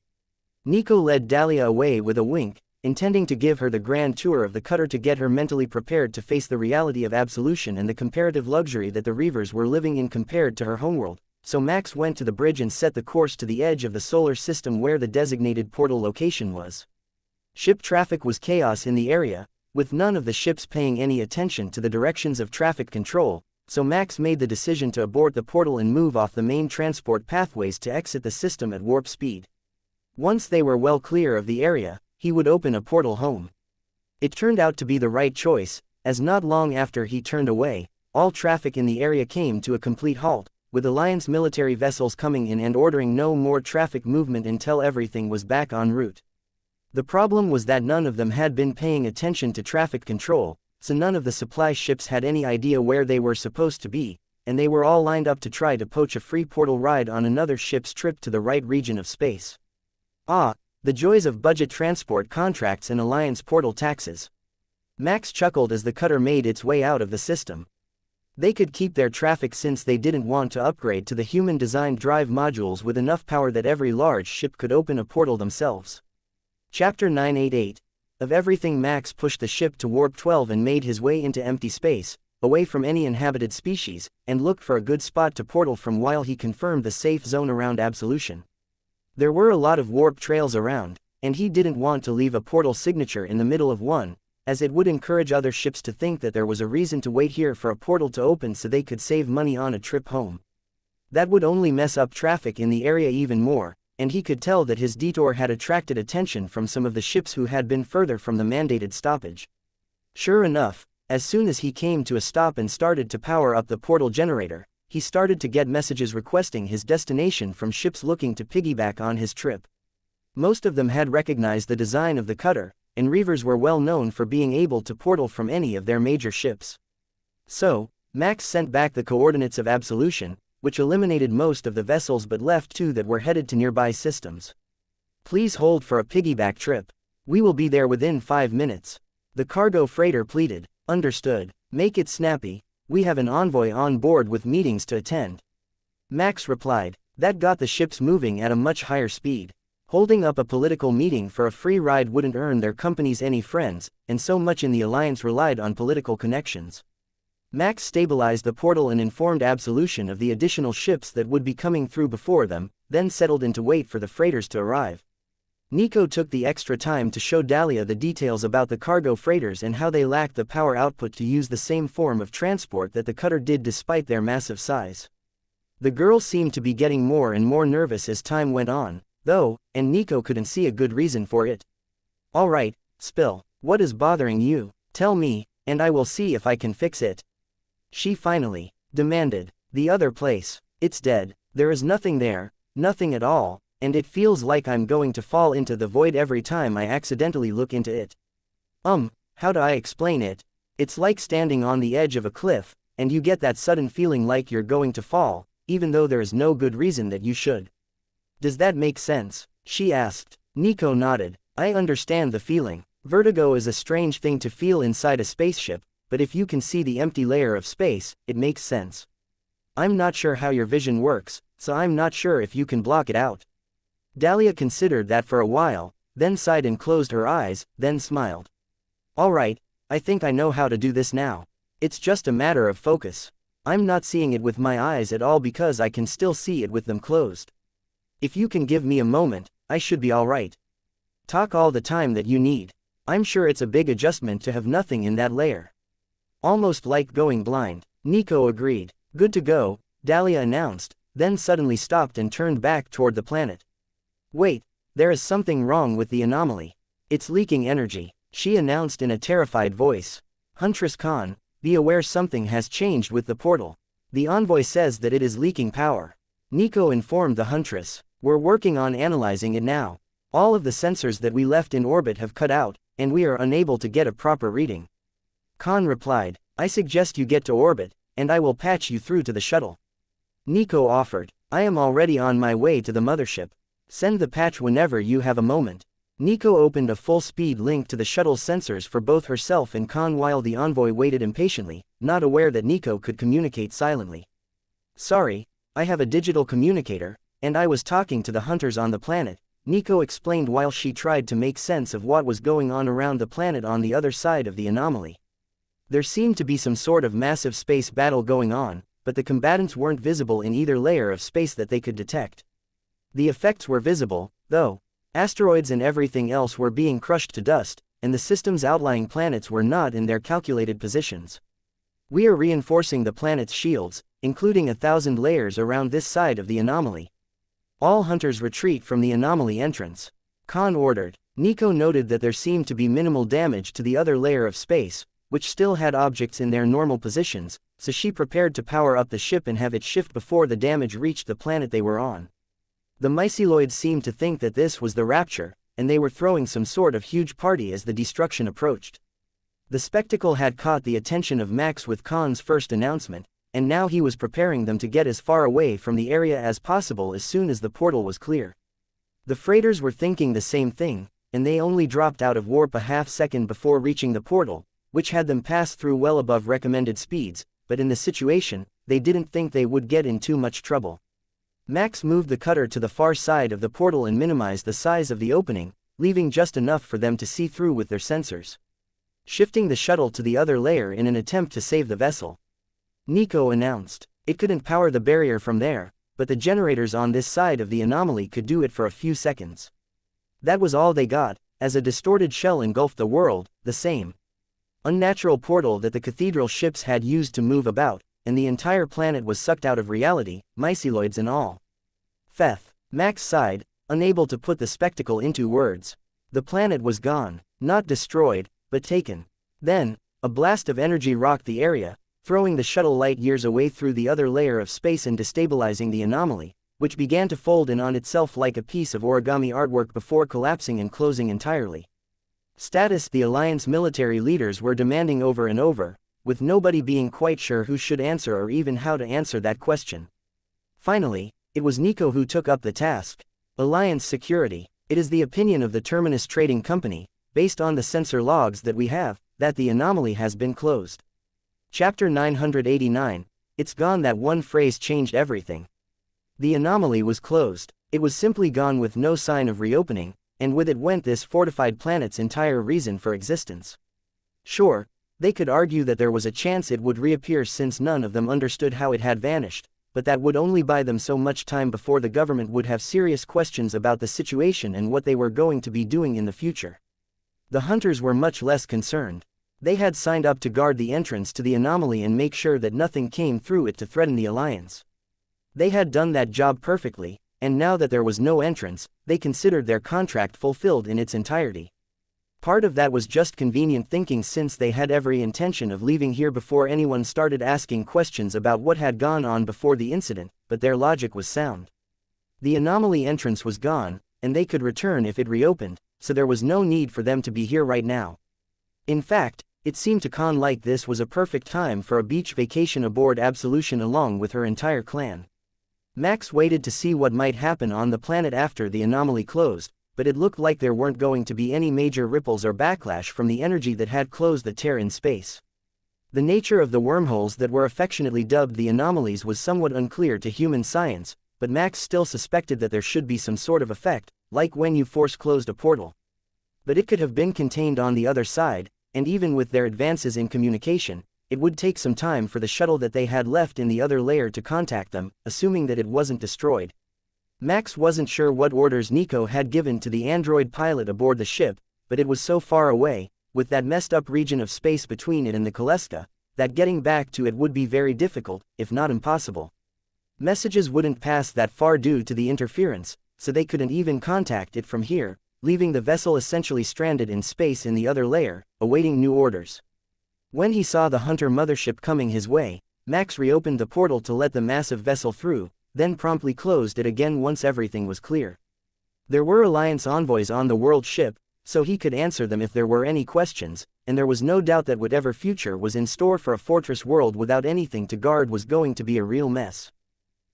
Nico led Dahlia away with a wink, intending to give her the grand tour of the cutter to get her mentally prepared to face the reality of absolution and the comparative luxury that the Reavers were living in compared to her homeworld. So Max went to the bridge and set the course to the edge of the solar system where the designated portal location was. Ship traffic was chaos in the area, with none of the ships paying any attention to the directions of traffic control, so Max made the decision to abort the portal and move off the main transport pathways to exit the system at warp speed. Once they were well clear of the area, he would open a portal home. It turned out to be the right choice, as not long after he turned away, all traffic in the area came to a complete halt, with Alliance military vessels coming in and ordering no more traffic movement until everything was back en route. The problem was that none of them had been paying attention to traffic control, so none of the supply ships had any idea where they were supposed to be, and they were all lined up to try to poach a free portal ride on another ship's trip to the right region of space. Ah, the joys of budget transport contracts and Alliance portal taxes. Max chuckled as the cutter made its way out of the system. They could keep their traffic since they didn't want to upgrade to the human-designed drive modules with enough power that every large ship could open a portal themselves. Chapter 988. Of everything. Max pushed the ship to warp 12 and made his way into empty space, away from any inhabited species, and looked for a good spot to portal from while he confirmed the safe zone around absolution. There were a lot of warp trails around, and he didn't want to leave a portal signature in the middle of one, as it would encourage other ships to think that there was a reason to wait here for a portal to open so they could save money on a trip home. That would only mess up traffic in the area even more, and he could tell that his detour had attracted attention from some of the ships who had been further from the mandated stoppage. Sure enough, as soon as he came to a stop and started to power up the portal generator, he started to get messages requesting his destination from ships looking to piggyback on his trip. Most of them had recognized the design of the cutter, and Reavers were well known for being able to portal from any of their major ships. So, Max sent back the coordinates of absolution, which eliminated most of the vessels but left two that were headed to nearby systems. Please hold for a piggyback trip. We will be there within 5 minutes. The cargo freighter pleaded. Understood. Make it snappy. We have an envoy on board with meetings to attend. Max replied. That got the ships moving at a much higher speed. Holding up a political meeting for a free ride wouldn't earn their companies any friends, and so much in the Alliance relied on political connections. Max stabilized the portal and informed Absolution of the additional ships that would be coming through before them, then settled in to wait for the freighters to arrive. Nico took the extra time to show Dahlia the details about the cargo freighters and how they lacked the power output to use the same form of transport that the cutter did despite their massive size. The girl seemed to be getting more and more nervous as time went on, though, and Nico couldn't see a good reason for it. All right, Spill, what is bothering you? Tell me, and I will see if I can fix it. She finally demanded. The other place. It's dead. There is nothing there, nothing at all, and it feels like I'm going to fall into the void every time I accidentally look into it. How do I explain it? It's like standing on the edge of a cliff, and you get that sudden feeling like you're going to fall, even though there is no good reason that you should. Does that make sense? She asked. Nico nodded. I understand the feeling. Vertigo is a strange thing to feel inside a spaceship, but if you can see the empty layer of space, it makes sense. I'm not sure how your vision works, so I'm not sure if you can block it out. Dahlia considered that for a while, then sighed and closed her eyes, then smiled. All right, I think I know how to do this now. It's just a matter of focus. I'm not seeing it with my eyes at all because I can still see it with them closed. If you can give me a moment, I should be all right. Talk all the time that you need. I'm sure it's a big adjustment to have nothing in that layer. Almost like going blind. Nico agreed. Good to go, Dahlia announced, then suddenly stopped and turned back toward the planet. Wait, there is something wrong with the anomaly. It's leaking energy, she announced in a terrified voice. Huntress Khan, be aware something has changed with the portal. The envoy says that it is leaking power. Nico informed the Huntress. We're working on analyzing it now. All of the sensors that we left in orbit have cut out, and we are unable to get a proper reading. Khan replied, I suggest you get to orbit, and I will patch you through to the shuttle. Nico offered, I am already on my way to the mothership. Send the patch whenever you have a moment. Nico opened a full-speed link to the shuttle's sensors for both herself and Khan while the envoy waited impatiently, not aware that Nico could communicate silently. Sorry, I have a digital communicator, and I was talking to the hunters on the planet, Nico explained while she tried to make sense of what was going on around the planet on the other side of the anomaly. There seemed to be some sort of massive space battle going on, but the combatants weren't visible in either layer of space that they could detect. The effects were visible, though. Asteroids and everything else were being crushed to dust, and the system's outlying planets were not in their calculated positions. We are reinforcing the planet's shields, including 1,000 layers around this side of the anomaly. All hunters retreat from the anomaly entrance. Khan ordered. Nico noted that there seemed to be minimal damage to the other layer of space, which still had objects in their normal positions, so she prepared to power up the ship and have it shift before the damage reached the planet they were on. The myceloids seemed to think that this was the rapture, and they were throwing some sort of huge party as the destruction approached. The spectacle had caught the attention of Max with Khan's first announcement, and now he was preparing them to get as far away from the area as possible as soon as the portal was clear. The freighters were thinking the same thing, and they only dropped out of warp a half-second before reaching the portal, which had them pass through well above recommended speeds, but in the situation, they didn't think they would get in too much trouble. Max moved the cutter to the far side of the portal and minimized the size of the opening, leaving just enough for them to see through with their sensors. Shifting the shuttle to the other layer in an attempt to save the vessel. Nico announced. It couldn't power the barrier from there, but the generators on this side of the anomaly could do it for a few seconds. That was all they got, as a distorted shell engulfed the world, the same unnatural portal that the cathedral ships had used to move about, and the entire planet was sucked out of reality, myceloids and all. Feth. Max sighed, unable to put the spectacle into words. The planet was gone, not destroyed, but taken. Then, a blast of energy rocked the area, throwing the shuttle light years away through the other layer of space and destabilizing the anomaly, which began to fold in on itself like a piece of origami artwork before collapsing and closing entirely. Status the Alliance military leaders were demanding over and over, with nobody being quite sure who should answer or even how to answer that question. Finally, it was Nico who took up the task. Alliance security. It is the opinion of the Terminus Trading Company, based on the sensor logs that we have, that the anomaly has been closed. Chapter 989, It's gone. That one phrase changed everything. The anomaly was closed. It was simply gone with no sign of reopening, and with it went this fortified planet's entire reason for existence. Sure, they could argue that there was a chance it would reappear since none of them understood how it had vanished, but that would only buy them so much time before the government would have serious questions about the situation and what they were going to be doing in the future. The hunters were much less concerned. They had signed up to guard the entrance to the anomaly and make sure that nothing came through it to threaten the Alliance. They had done that job perfectly, and now that there was no entrance, they considered their contract fulfilled in its entirety. Part of that was just convenient thinking since they had every intention of leaving here before anyone started asking questions about what had gone on before the incident, but their logic was sound. The anomaly entrance was gone, and they could return if it reopened, so there was no need for them to be here right now. In fact, it seemed to Khan like this was a perfect time for a beach vacation aboard Absolution along with her entire clan. Max waited to see what might happen on the planet after the anomaly closed, but it looked like there weren't going to be any major ripples or backlash from the energy that had closed the tear in space. The nature of the wormholes that were affectionately dubbed the anomalies was somewhat unclear to human science, but Max still suspected that there should be some sort of effect, like when you force closed a portal. But it could have been contained on the other side, and even with their advances in communication, it would take some time for the shuttle that they had left in the other layer to contact them, assuming that it wasn't destroyed. Max wasn't sure what orders Nico had given to the android pilot aboard the ship, but it was so far away, with that messed up region of space between it and the Kaleska, that getting back to it would be very difficult, if not impossible. Messages wouldn't pass that far due to the interference, so they couldn't even contact it from here, leaving the vessel essentially stranded in space in the other layer, awaiting new orders. When he saw the Hunter mothership coming his way, Max reopened the portal to let the massive vessel through, then promptly closed it again once everything was clear. There were Alliance envoys on the world ship, so he could answer them if there were any questions, and there was no doubt that whatever future was in store for a fortress world without anything to guard was going to be a real mess.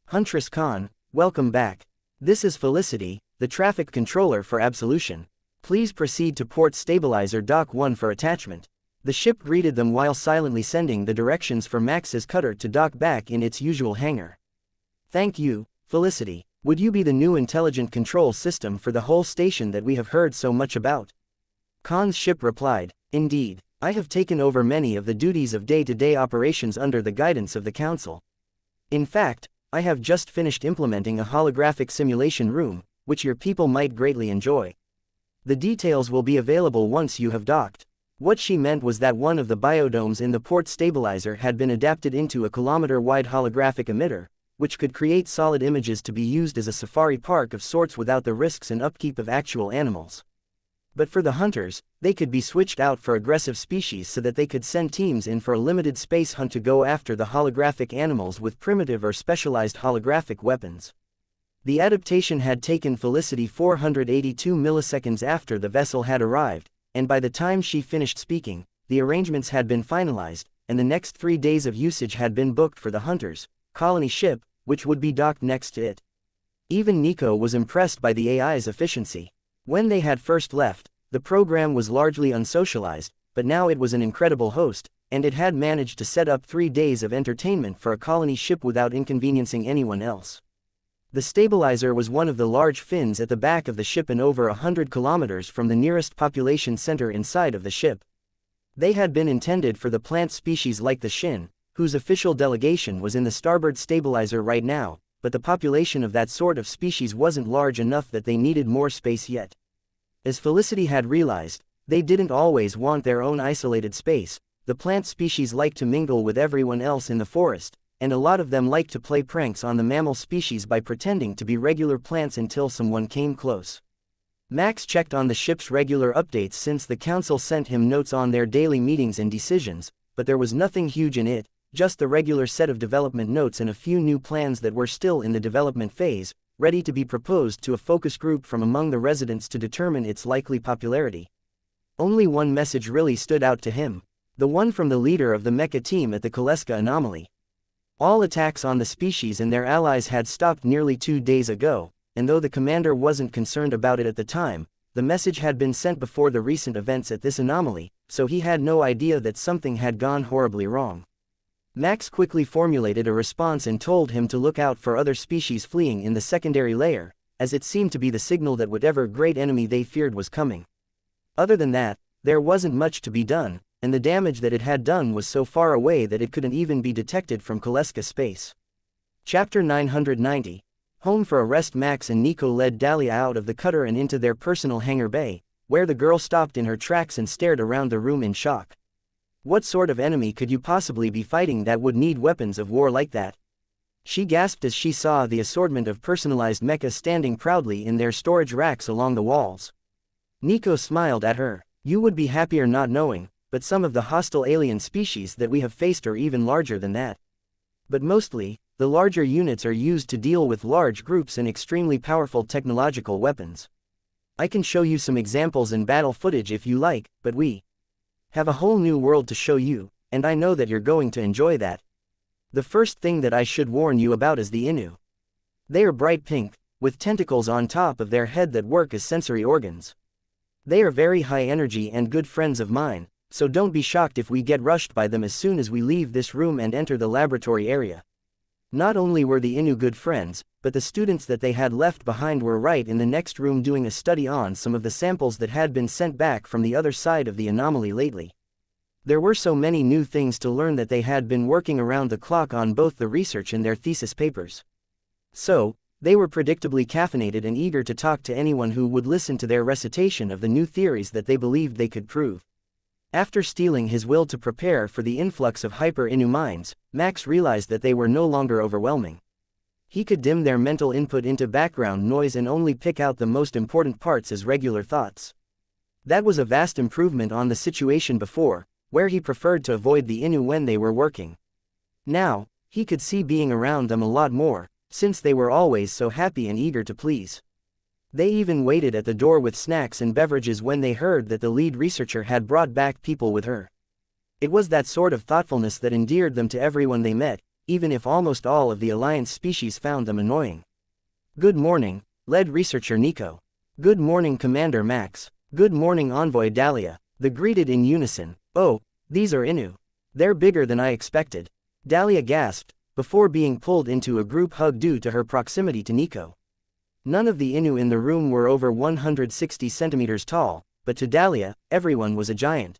Huntress Khan, welcome back. This is Felicity, the traffic controller for Absolution. Please proceed to Port Stabilizer Dock 1 for attachment. The ship greeted them while silently sending the directions for Max's cutter to dock back in its usual hangar. Thank you, Felicity. Would you be the new intelligent control system for the whole station that we have heard so much about? Khan's ship replied, indeed, I have taken over many of the duties of day-to-day operations under the guidance of the Council. In fact, I have just finished implementing a holographic simulation room, which your people might greatly enjoy. The details will be available once you have docked. What she meant was that one of the biodomes in the port stabilizer had been adapted into a kilometer-wide holographic emitter, which could create solid images to be used as a safari park of sorts without the risks and upkeep of actual animals. But for the hunters, they could be switched out for aggressive species so that they could send teams in for a limited space hunt to go after the holographic animals with primitive or specialized holographic weapons. The adaptation had taken Felicity 482 milliseconds after the vessel had arrived, and by the time she finished speaking, the arrangements had been finalized, and the next 3 days of usage had been booked for the hunters' colony ship, which would be docked next to it. Even Nico was impressed by the AI's efficiency. When they had first left, the program was largely unsocialized, but now it was an incredible host, and it had managed to set up 3 days of entertainment for a colony ship without inconveniencing anyone else. The stabilizer was one of the large fins at the back of the ship and over 100 kilometers from the nearest population center inside of the ship. They had been intended for the plant species like the Shin, whose official delegation was in the starboard stabilizer right now, but the population of that sort of species wasn't large enough that they needed more space yet. As Felicity had realized, they didn't always want their own isolated space. The plant species liked to mingle with everyone else in the forest, and a lot of them liked to play pranks on the mammal species by pretending to be regular plants until someone came close. Max checked on the ship's regular updates since the council sent him notes on their daily meetings and decisions, but there was nothing huge in it, just the regular set of development notes and a few new plans that were still in the development phase, ready to be proposed to a focus group from among the residents to determine its likely popularity. Only one message really stood out to him, the one from the leader of the Mecha team at the Kaleska anomaly. All attacks on the species and their allies had stopped nearly 2 days ago, and though the commander wasn't concerned about it at the time, the message had been sent before the recent events at this anomaly, so he had no idea that something had gone horribly wrong. Max quickly formulated a response and told him to look out for other species fleeing in the secondary layer, as it seemed to be the signal that whatever great enemy they feared was coming. Other than that, there wasn't much to be done, and the damage that it had done was so far away that it couldn't even be detected from Kaleska space. Chapter 990. Home for a rest. Max and Nico led Dahlia out of the cutter and into their personal hangar bay, where the girl stopped in her tracks and stared around the room in shock. What sort of enemy could you possibly be fighting that would need weapons of war like that? She gasped as she saw the assortment of personalized mechas standing proudly in their storage racks along the walls. Nico smiled at her. You would be happier not knowing, but some of the hostile alien species that we have faced are even larger than that. But mostly, the larger units are used to deal with large groups and extremely powerful technological weapons. I can show you some examples and battle footage if you like, but we have a whole new world to show you, and I know that you're going to enjoy that. The first thing that I should warn you about is the Inu. They are bright pink, with tentacles on top of their head that work as sensory organs. They are very high energy and good friends of mine, so don't be shocked if we get rushed by them as soon as we leave this room and enter the laboratory area. Not only were the Inu good friends, but the students that they had left behind were right in the next room doing a study on some of the samples that had been sent back from the other side of the anomaly lately. There were so many new things to learn that they had been working around the clock on both the research and their thesis papers. So, they were predictably caffeinated and eager to talk to anyone who would listen to their recitation of the new theories that they believed they could prove. After steeling his will to prepare for the influx of hyper-Inu minds, Max realized that they were no longer overwhelming. He could dim their mental input into background noise and only pick out the most important parts as regular thoughts. That was a vast improvement on the situation before, where he preferred to avoid the Inu when they were working. Now, he could see being around them a lot more, since they were always so happy and eager to please. They even waited at the door with snacks and beverages when they heard that the lead researcher had brought back people with her. It was that sort of thoughtfulness that endeared them to everyone they met, even if almost all of the Alliance species found them annoying. Good morning, lead researcher Nico. Good morning, Commander Max. Good morning, Envoy Dahlia. They greeted in unison. Oh, these are Inu. They're bigger than I expected. Dahlia gasped, before being pulled into a group hug due to her proximity to Nico. None of the Inu in the room were over 160 centimeters tall, but to Dahlia, everyone was a giant.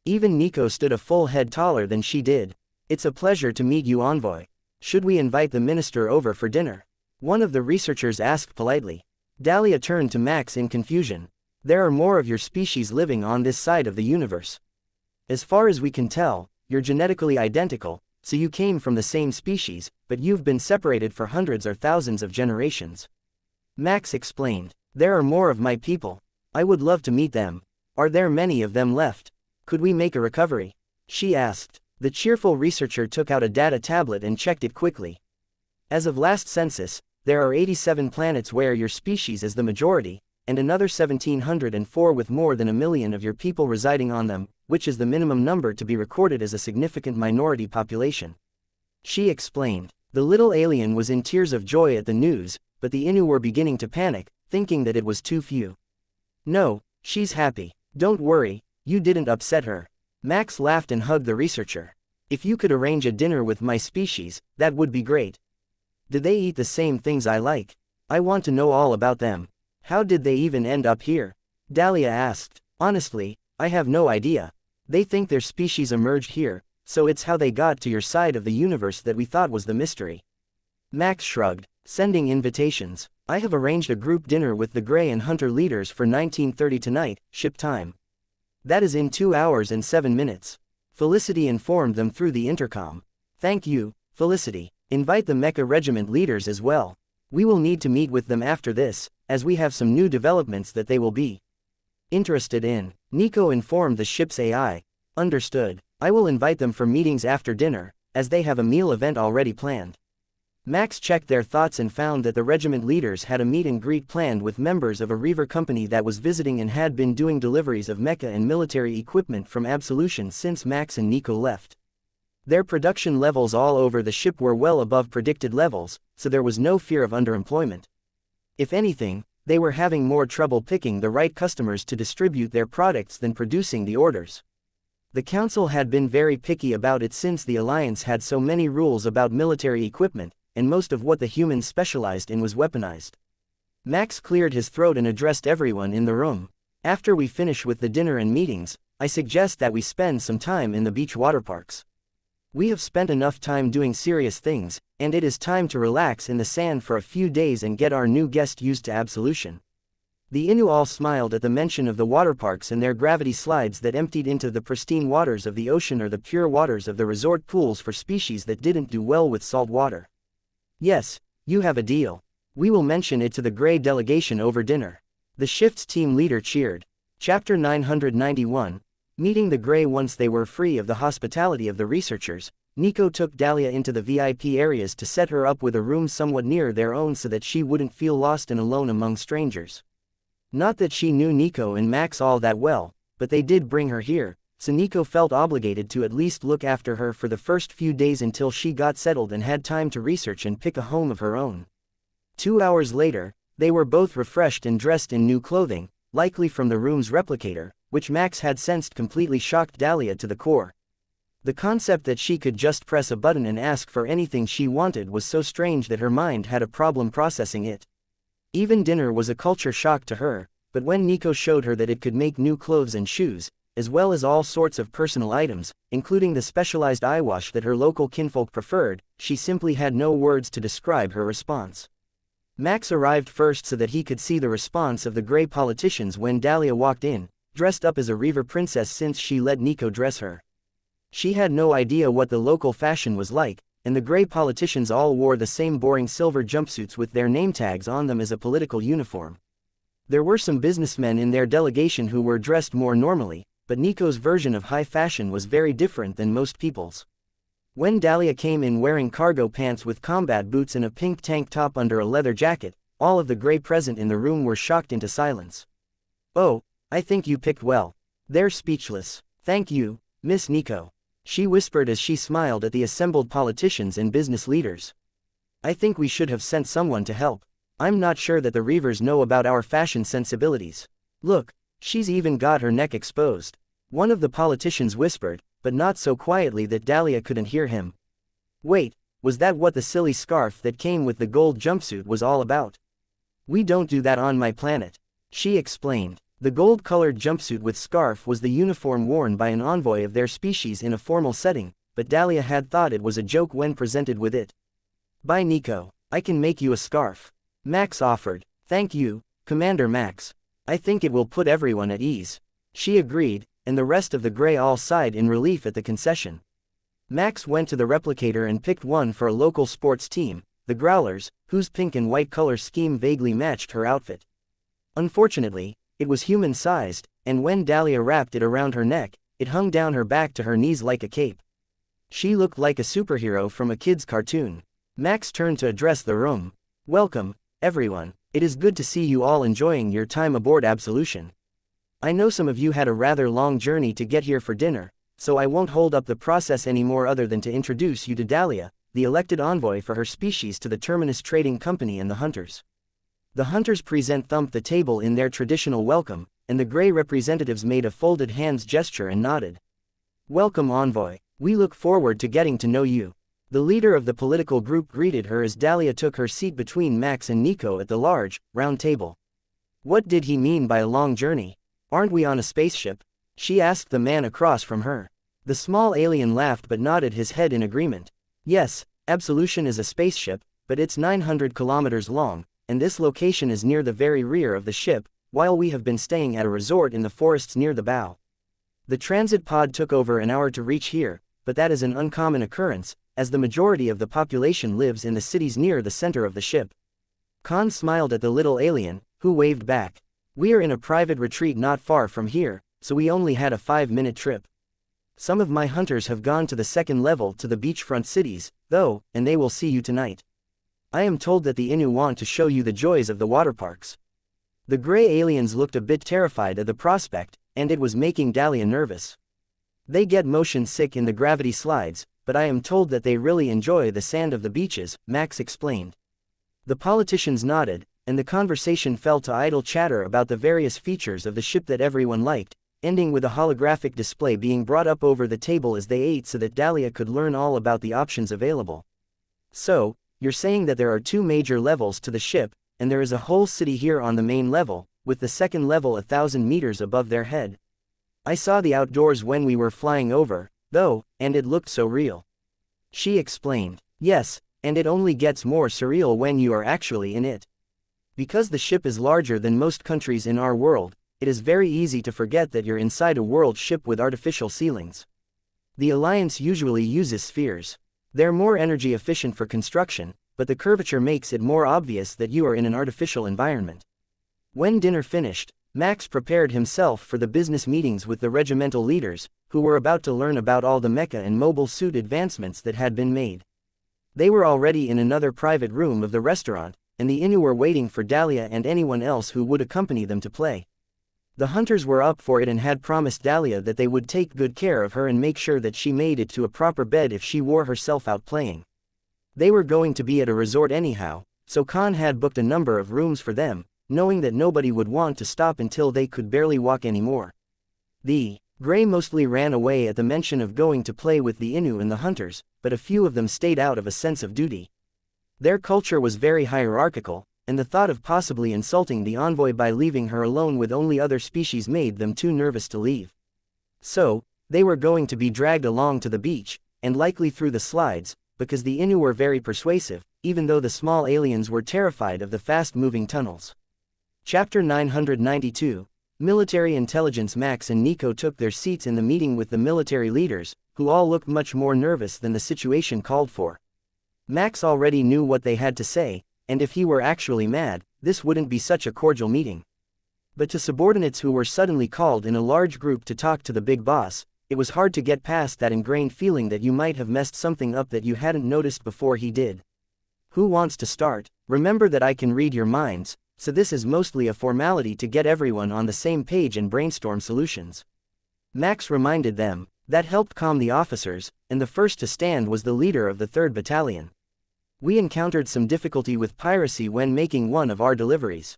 Even Nico stood a full head taller than she did. "It's a pleasure to meet you, envoy. Should we invite the minister over for dinner?" one of the researchers asked politely. Dahlia turned to Max in confusion. "There are more of your species living on this side of the universe. As far as we can tell, you're genetically identical, so you came from the same species, but you've been separated for hundreds or thousands of generations." Max explained. "There are more of my people. I would love to meet them. Are there many of them left? Could we make a recovery?" she asked. The cheerful researcher took out a data tablet and checked it quickly. "As of last census, there are 87 planets where your species is the majority, and another 1,704 with more than 1 million of your people residing on them, which is the minimum number to be recorded as a significant minority population," she explained. The little alien was in tears of joy at the news, but the Inu were beginning to panic, thinking that it was too few. "No, she's happy. Don't worry, you didn't upset her." Max laughed and hugged the researcher. "If you could arrange a dinner with my species, that would be great. Did they eat the same things I like? I want to know all about them. How did they even end up here?" Dahlia asked. "Honestly, I have no idea. They think their species emerged here, so it's how they got to your side of the universe that we thought was the mystery." Max shrugged. "Sending invitations. I have arranged a group dinner with the Grey and Hunter leaders for 19:30 tonight, ship time. That is in 2 hours and 7 minutes. Felicity informed them through the intercom. "Thank you, Felicity. Invite the Mecha regiment leaders as well. We will need to meet with them after this, as we have some new developments that they will be interested in." Nico informed the ship's AI. "Understood. I will invite them for meetings after dinner, as they have a meal event already planned." Max checked their thoughts and found that the regiment leaders had a meet and greet planned with members of a Reaver company that was visiting and had been doing deliveries of mecha and military equipment from Absolution since Max and Nico left. Their production levels all over the ship were well above predicted levels, so there was no fear of underemployment. If anything, they were having more trouble picking the right customers to distribute their products than producing the orders. The council had been very picky about it since the Alliance had so many rules about military equipment, and most of what the humans specialized in was weaponized. Max cleared his throat and addressed everyone in the room. "After we finish with the dinner and meetings, I suggest that we spend some time in the beach water parks. We have spent enough time doing serious things, and it is time to relax in the sand for a few days and get our new guest used to Absolution." The Inu all smiled at the mention of the water parks and their gravity slides that emptied into the pristine waters of the ocean or the pure waters of the resort pools for species that didn't do well with salt water. "Yes, you have a deal. We will mention it to the Grey delegation over dinner." The shift's team leader cheered. Chapter 991. Meeting the Grey. Once they were free of the hospitality of the researchers, Nico took Dahlia into the VIP areas to set her up with a room somewhat near their own so that she wouldn't feel lost and alone among strangers. Not that she knew Nico and Max all that well, but they did bring her here, so Nico felt obligated to at least look after her for the first few days until she got settled and had time to research and pick a home of her own. 2 hours later, they were both refreshed and dressed in new clothing, likely from the room's replicator, which Max had sensed completely shocked Dahlia to the core. The concept that she could just press a button and ask for anything she wanted was so strange that her mind had a problem processing it. Even dinner was a culture shock to her, but when Nico showed her that it could make new clothes and shoes, as well as all sorts of personal items, including the specialized eye wash that her local kinfolk preferred, she simply had no words to describe her response. Max arrived first so that he could see the response of the Grey politicians when Dahlia walked in, dressed up as a Reaver princess since she let Nico dress her. She had no idea what the local fashion was like, and the Grey politicians all wore the same boring silver jumpsuits with their name tags on them as a political uniform. There were some businessmen in their delegation who were dressed more normally, but Nico's version of high fashion was very different than most people's. When Dahlia came in wearing cargo pants with combat boots and a pink tank top under a leather jacket, all of the Grey present in the room were shocked into silence. "Oh, I think you picked well." They're speechless. "Thank you, Miss Nico," she whispered as she smiled at the assembled politicians and business leaders. "I think we should have sent someone to help. I'm not sure that the Reavers know about our fashion sensibilities. Look, she's even got her neck exposed," one of the politicians whispered, but not so quietly that Dahlia couldn't hear him. Wait, was that what the silly scarf that came with the gold jumpsuit was all about? We don't do that on my planet. She explained. The gold-colored jumpsuit with scarf was the uniform worn by an envoy of their species in a formal setting, but Dahlia had thought it was a joke when presented with it. By Nico, I can make you a scarf. Max offered. Thank you, Commander Max. I think it will put everyone at ease. She agreed, and the rest of the Grey all sighed in relief at the concession. Max went to the replicator and picked one for a local sports team, the Growlers, whose pink and white color scheme vaguely matched her outfit. Unfortunately, it was human-sized, and when Dahlia wrapped it around her neck, it hung down her back to her knees like a cape. She looked like a superhero from a kid's cartoon. Max turned to address the room. Welcome, everyone. It is good to see you all enjoying your time aboard Absolution. I know some of you had a rather long journey to get here for dinner, so I won't hold up the process anymore other than to introduce you to Dahlia, the elected envoy for her species to the Terminus Trading Company and the Hunters. The Hunters thumped the table in their traditional welcome, and the Grey representatives made a folded hands gesture and nodded. Welcome, envoy. We look forward to getting to know you. The leader of the political group greeted her as Dahlia took her seat between Max and Nico at the large, round table. What did he mean by a long journey? Aren't we on a spaceship? She asked the man across from her. The small alien laughed but nodded his head in agreement. Yes, Absolution is a spaceship, but it's 900 kilometers long, and this location is near the very rear of the ship, while we have been staying at a resort in the forests near the bow. The transit pod took over an hour to reach here, but that is an uncommon occurrence, as the majority of the population lives in the cities near the center of the ship. Khan smiled at the little alien, who waved back. We're in a private retreat not far from here, so we only had a 5-minute trip. Some of my hunters have gone to the second level to the beachfront cities, though, and they will see you tonight. I am told that the Innu want to show you the joys of the water parks. The Grey aliens looked a bit terrified at the prospect, and it was making Dahlia nervous. They get motion sick in the gravity slides, but I am told that they really enjoy the sand of the beaches, Max explained. The politicians nodded, and the conversation fell to idle chatter about the various features of the ship that everyone liked, ending with a holographic display being brought up over the table as they ate so that Dahlia could learn all about the options available. So, you're saying that there are 2 major levels to the ship, and there is a whole city here on the main level, with the second level 1,000 meters above their head. I saw the outdoors when we were flying over, though, and it looked so real. She explained. Yes, and it only gets more surreal when you are actually in it. Because the ship is larger than most countries in our world, it is very easy to forget that you're inside a world ship with artificial ceilings. The Alliance usually uses spheres. They're more energy efficient for construction, but the curvature makes it more obvious that you are in an artificial environment. When dinner finished, Max prepared himself for the business meetings with the regimental leaders, who were about to learn about all the mecha and mobile suit advancements that had been made. They were already in another private room of the restaurant, and the Innu were waiting for Dahlia and anyone else who would accompany them to play. The Hunters were up for it and had promised Dahlia that they would take good care of her and make sure that she made it to a proper bed if she wore herself out playing. They were going to be at a resort anyhow, so Khan had booked a number of rooms for them, knowing that nobody would want to stop until they could barely walk anymore. The Grey mostly ran away at the mention of going to play with the Innu and the Hunters, but a few of them stayed out of a sense of duty. Their culture was very hierarchical, and the thought of possibly insulting the envoy by leaving her alone with only other species made them too nervous to leave. So, they were going to be dragged along to the beach, and likely through the slides, because the Innu were very persuasive, even though the small aliens were terrified of the fast-moving tunnels. Chapter 992. Military Intelligence. Max and Nico took their seats in the meeting with the military leaders, who all looked much more nervous than the situation called for. Max already knew what they had to say, and if he were actually mad, this wouldn't be such a cordial meeting. But to subordinates who were suddenly called in a large group to talk to the big boss, it was hard to get past that ingrained feeling that you might have messed something up that you hadn't noticed before he did. Who wants to start? Remember that I can read your minds, so this is mostly a formality to get everyone on the same page and brainstorm solutions. Max reminded them. That helped calm the officers, and the first to stand was the leader of the 3rd Battalion. We encountered some difficulty with piracy when making one of our deliveries.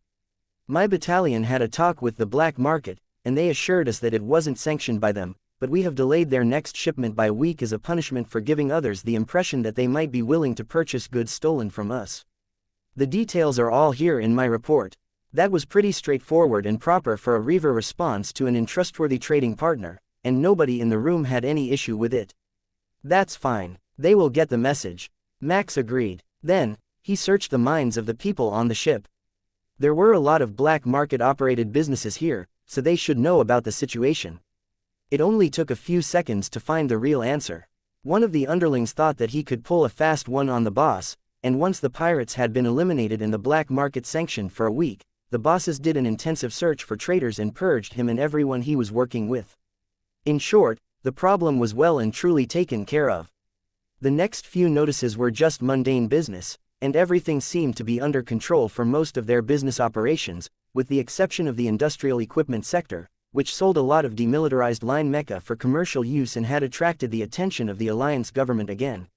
My battalion had a talk with the black market, and they assured us that it wasn't sanctioned by them, but we have delayed their next shipment by a week as a punishment for giving others the impression that they might be willing to purchase goods stolen from us. The details are all here in my report. That was pretty straightforward and proper for a Reaver response to an untrustworthy trading partner, and nobody in the room had any issue with it. That's fine. They will get the message. Max agreed. Then, he searched the minds of the people on the ship. There were a lot of black market operated businesses here, so they should know about the situation. It only took a few seconds to find the real answer. One of the underlings thought that he could pull a fast one on the boss, and once the pirates had been eliminated and the black market sanctioned for a week, the bosses did an intensive search for traitors and purged him and everyone he was working with. In short, the problem was well and truly taken care of. The next few notices were just mundane business, and everything seemed to be under control for most of their business operations, with the exception of the industrial equipment sector, which sold a lot of demilitarized line mecha for commercial use and had attracted the attention of the Alliance government again.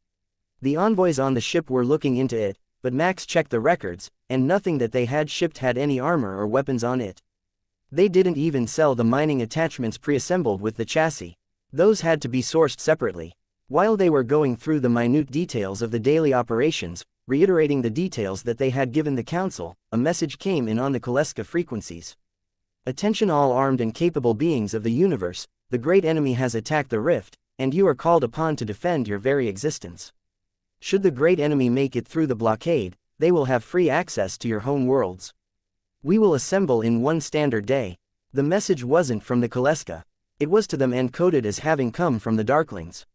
The envoys on the ship were looking into it, but Max checked the records, and nothing that they had shipped had any armor or weapons on it. They didn't even sell the mining attachments pre-assembled with the chassis. Those had to be sourced separately. While they were going through the minute details of the daily operations, reiterating the details that they had given the council, a message came in on the Kaleska frequencies. Attention all armed and capable beings of the universe, the great enemy has attacked the rift, and you are called upon to defend your very existence. Should the great enemy make it through the blockade, they will have free access to your home worlds. We will assemble in one standard day. The message wasn't from the Kaleska. It was to them and coded as having come from the Darklings.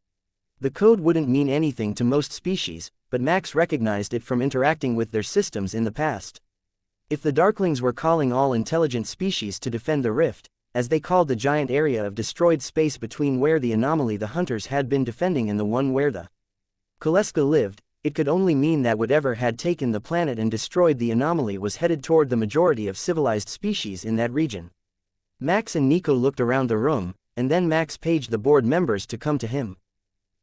The code wouldn't mean anything to most species, but Max recognized it from interacting with their systems in the past. If the Darklings were calling all intelligent species to defend the rift, as they called the giant area of destroyed space between where the anomaly the hunters had been defending and the one where the Kaleska lived, it could only mean that whatever had taken the planet and destroyed the anomaly was headed toward the majority of civilized species in that region. Max and Nico looked around the room, and then Max paged the board members to come to him.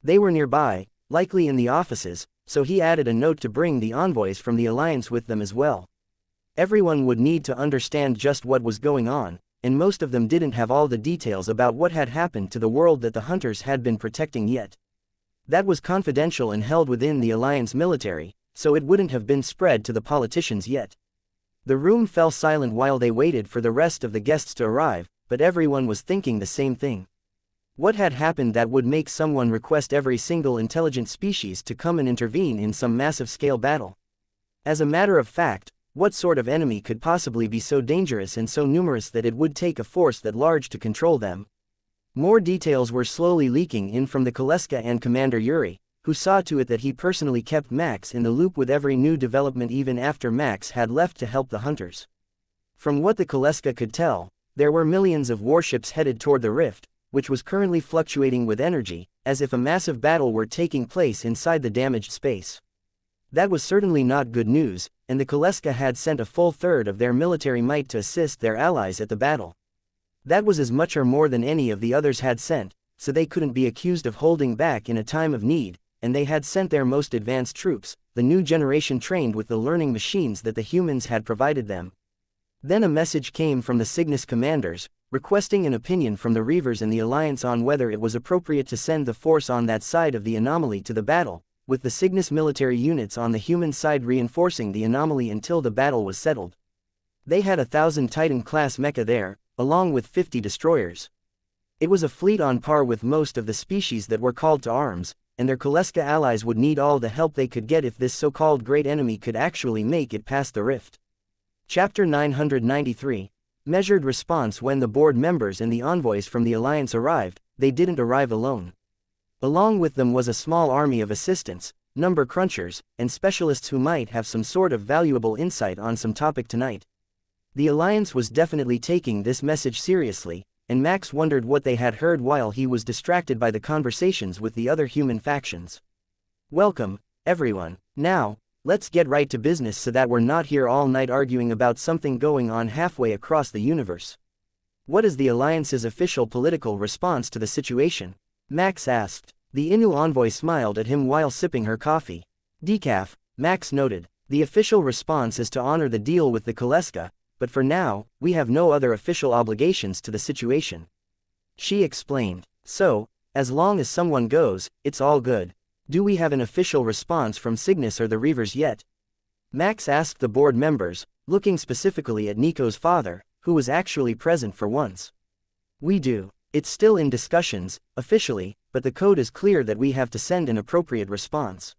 They were nearby, likely in the offices, so he added a note to bring the envoys from the Alliance with them as well. Everyone would need to understand just what was going on, and most of them didn't have all the details about what had happened to the world that the hunters had been protecting yet. That was confidential and held within the Alliance military, so it wouldn't have been spread to the politicians yet. The room fell silent while they waited for the rest of the guests to arrive, but everyone was thinking the same thing. What had happened that would make someone request every single intelligent species to come and intervene in some massive-scale battle? As a matter of fact, what sort of enemy could possibly be so dangerous and so numerous that it would take a force that large to control them? More details were slowly leaking in from the Kaleska and Commander Yuri, who saw to it that he personally kept Max in the loop with every new development even after Max had left to help the hunters. From what the Kaleska could tell, there were millions of warships headed toward the rift, which was currently fluctuating with energy, as if a massive battle were taking place inside the damaged space. That was certainly not good news, and the Kaleska had sent a full third of their military might to assist their allies at the battle. That was as much or more than any of the others had sent, so they couldn't be accused of holding back in a time of need, and they had sent their most advanced troops, the new generation trained with the learning machines that the humans had provided them. Then a message came from the Cygnus commanders, requesting an opinion from the Reavers and the Alliance on whether it was appropriate to send the force on that side of the anomaly to the battle, with the Cygnus military units on the human side reinforcing the anomaly until the battle was settled. They had 1,000 Titan-class mecha there, along with 50 destroyers. It was a fleet on par with most of the species that were called to arms, and their Kaleska allies would need all the help they could get if this so-called great enemy could actually make it past the rift. Chapter 993. Measured response. When the board members and the envoys from the Alliance arrived, they didn't arrive alone. Along with them was a small army of assistants, number crunchers, and specialists who might have some sort of valuable insight on some topic tonight. The Alliance was definitely taking this message seriously, and Max wondered what they had heard while he was distracted by the conversations with the other human factions. Welcome, everyone. Now, let's get right to business so that we're not here all night arguing about something going on halfway across the universe. What is the Alliance's official political response to the situation? Max asked. The Inu envoy smiled at him while sipping her coffee. Decaf, Max noted. The official response is to honor the deal with the Kaleska, but for now, we have no other official obligations to the situation. She explained. So, as long as someone goes, it's all good. Do we have an official response from Cygnus or the Reavers yet? Max asked the board members, looking specifically at Nico's father, who was actually present for once. We do. It's still in discussions, officially, but the code is clear that we have to send an appropriate response.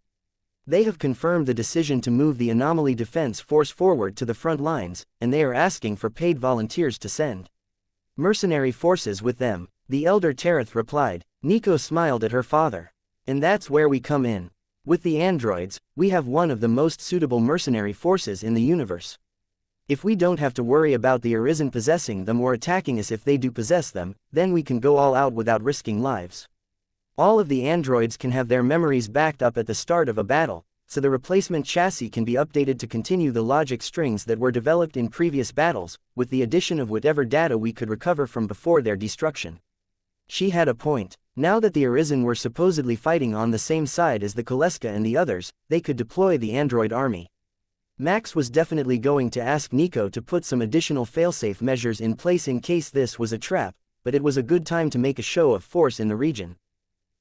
They have confirmed the decision to move the Anomaly Defense Force forward to the front lines, and they are asking for paid volunteers to send mercenary forces with them, the elder Tereth replied. Nico smiled at her father. And that's where we come in. With the androids, we have one of the most suitable mercenary forces in the universe. If we don't have to worry about the Arisen possessing them or attacking us if they do possess them, then we can go all out without risking lives. All of the androids can have their memories backed up at the start of a battle, so the replacement chassis can be updated to continue the logic strings that were developed in previous battles, with the addition of whatever data we could recover from before their destruction. She had a point. Now that the Arisen were supposedly fighting on the same side as the Koleska and the others, they could deploy the android army. Max was definitely going to ask Nico to put some additional failsafe measures in place in case this was a trap, but it was a good time to make a show of force in the region.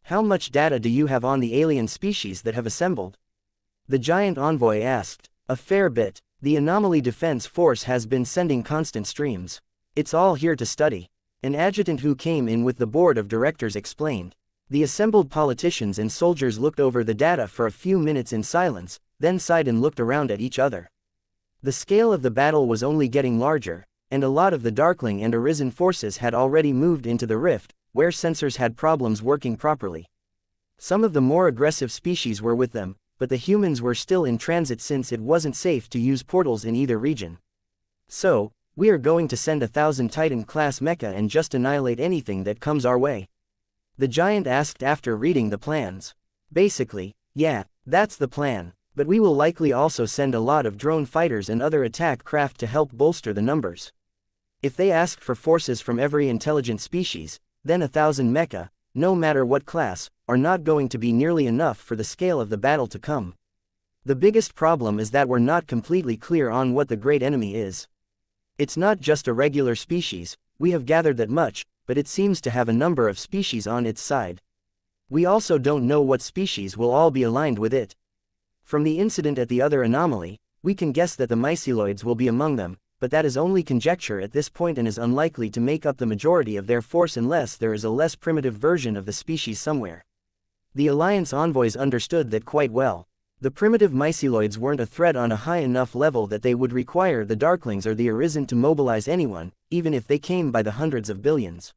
How much data do you have on the alien species that have assembled? The giant envoy asked. A fair bit. The Anomaly Defense Force has been sending constant streams. It's all here to study. An adjutant who came in with the board of directors explained. The assembled politicians and soldiers looked over the data for a few minutes in silence, then sighed and looked around at each other. The scale of the battle was only getting larger, and a lot of the Darkling and Arisen forces had already moved into the rift, where sensors had problems working properly. Some of the more aggressive species were with them, but the humans were still in transit since it wasn't safe to use portals in either region. So, we are going to send 1,000 Titan-class mecha and just annihilate anything that comes our way. The giant asked after reading the plans. Basically, yeah, that's the plan, but we will likely also send a lot of drone fighters and other attack craft to help bolster the numbers. If they ask for forces from every intelligent species, then 1,000 mecha, no matter what class, are not going to be nearly enough for the scale of the battle to come. The biggest problem is that we're not completely clear on what the great enemy is. It's not just a regular species, we have gathered that much, but it seems to have a number of species on its side. We also don't know what species will all be aligned with it. From the incident at the other anomaly, we can guess that the myceloids will be among them, but that is only conjecture at this point and is unlikely to make up the majority of their force unless there is a less primitive version of the species somewhere. The Alliance envoys understood that quite well. The primitive myceloids weren't a threat on a high enough level that they would require the Darklings or the Arisen to mobilize anyone, even if they came by the hundreds of billions.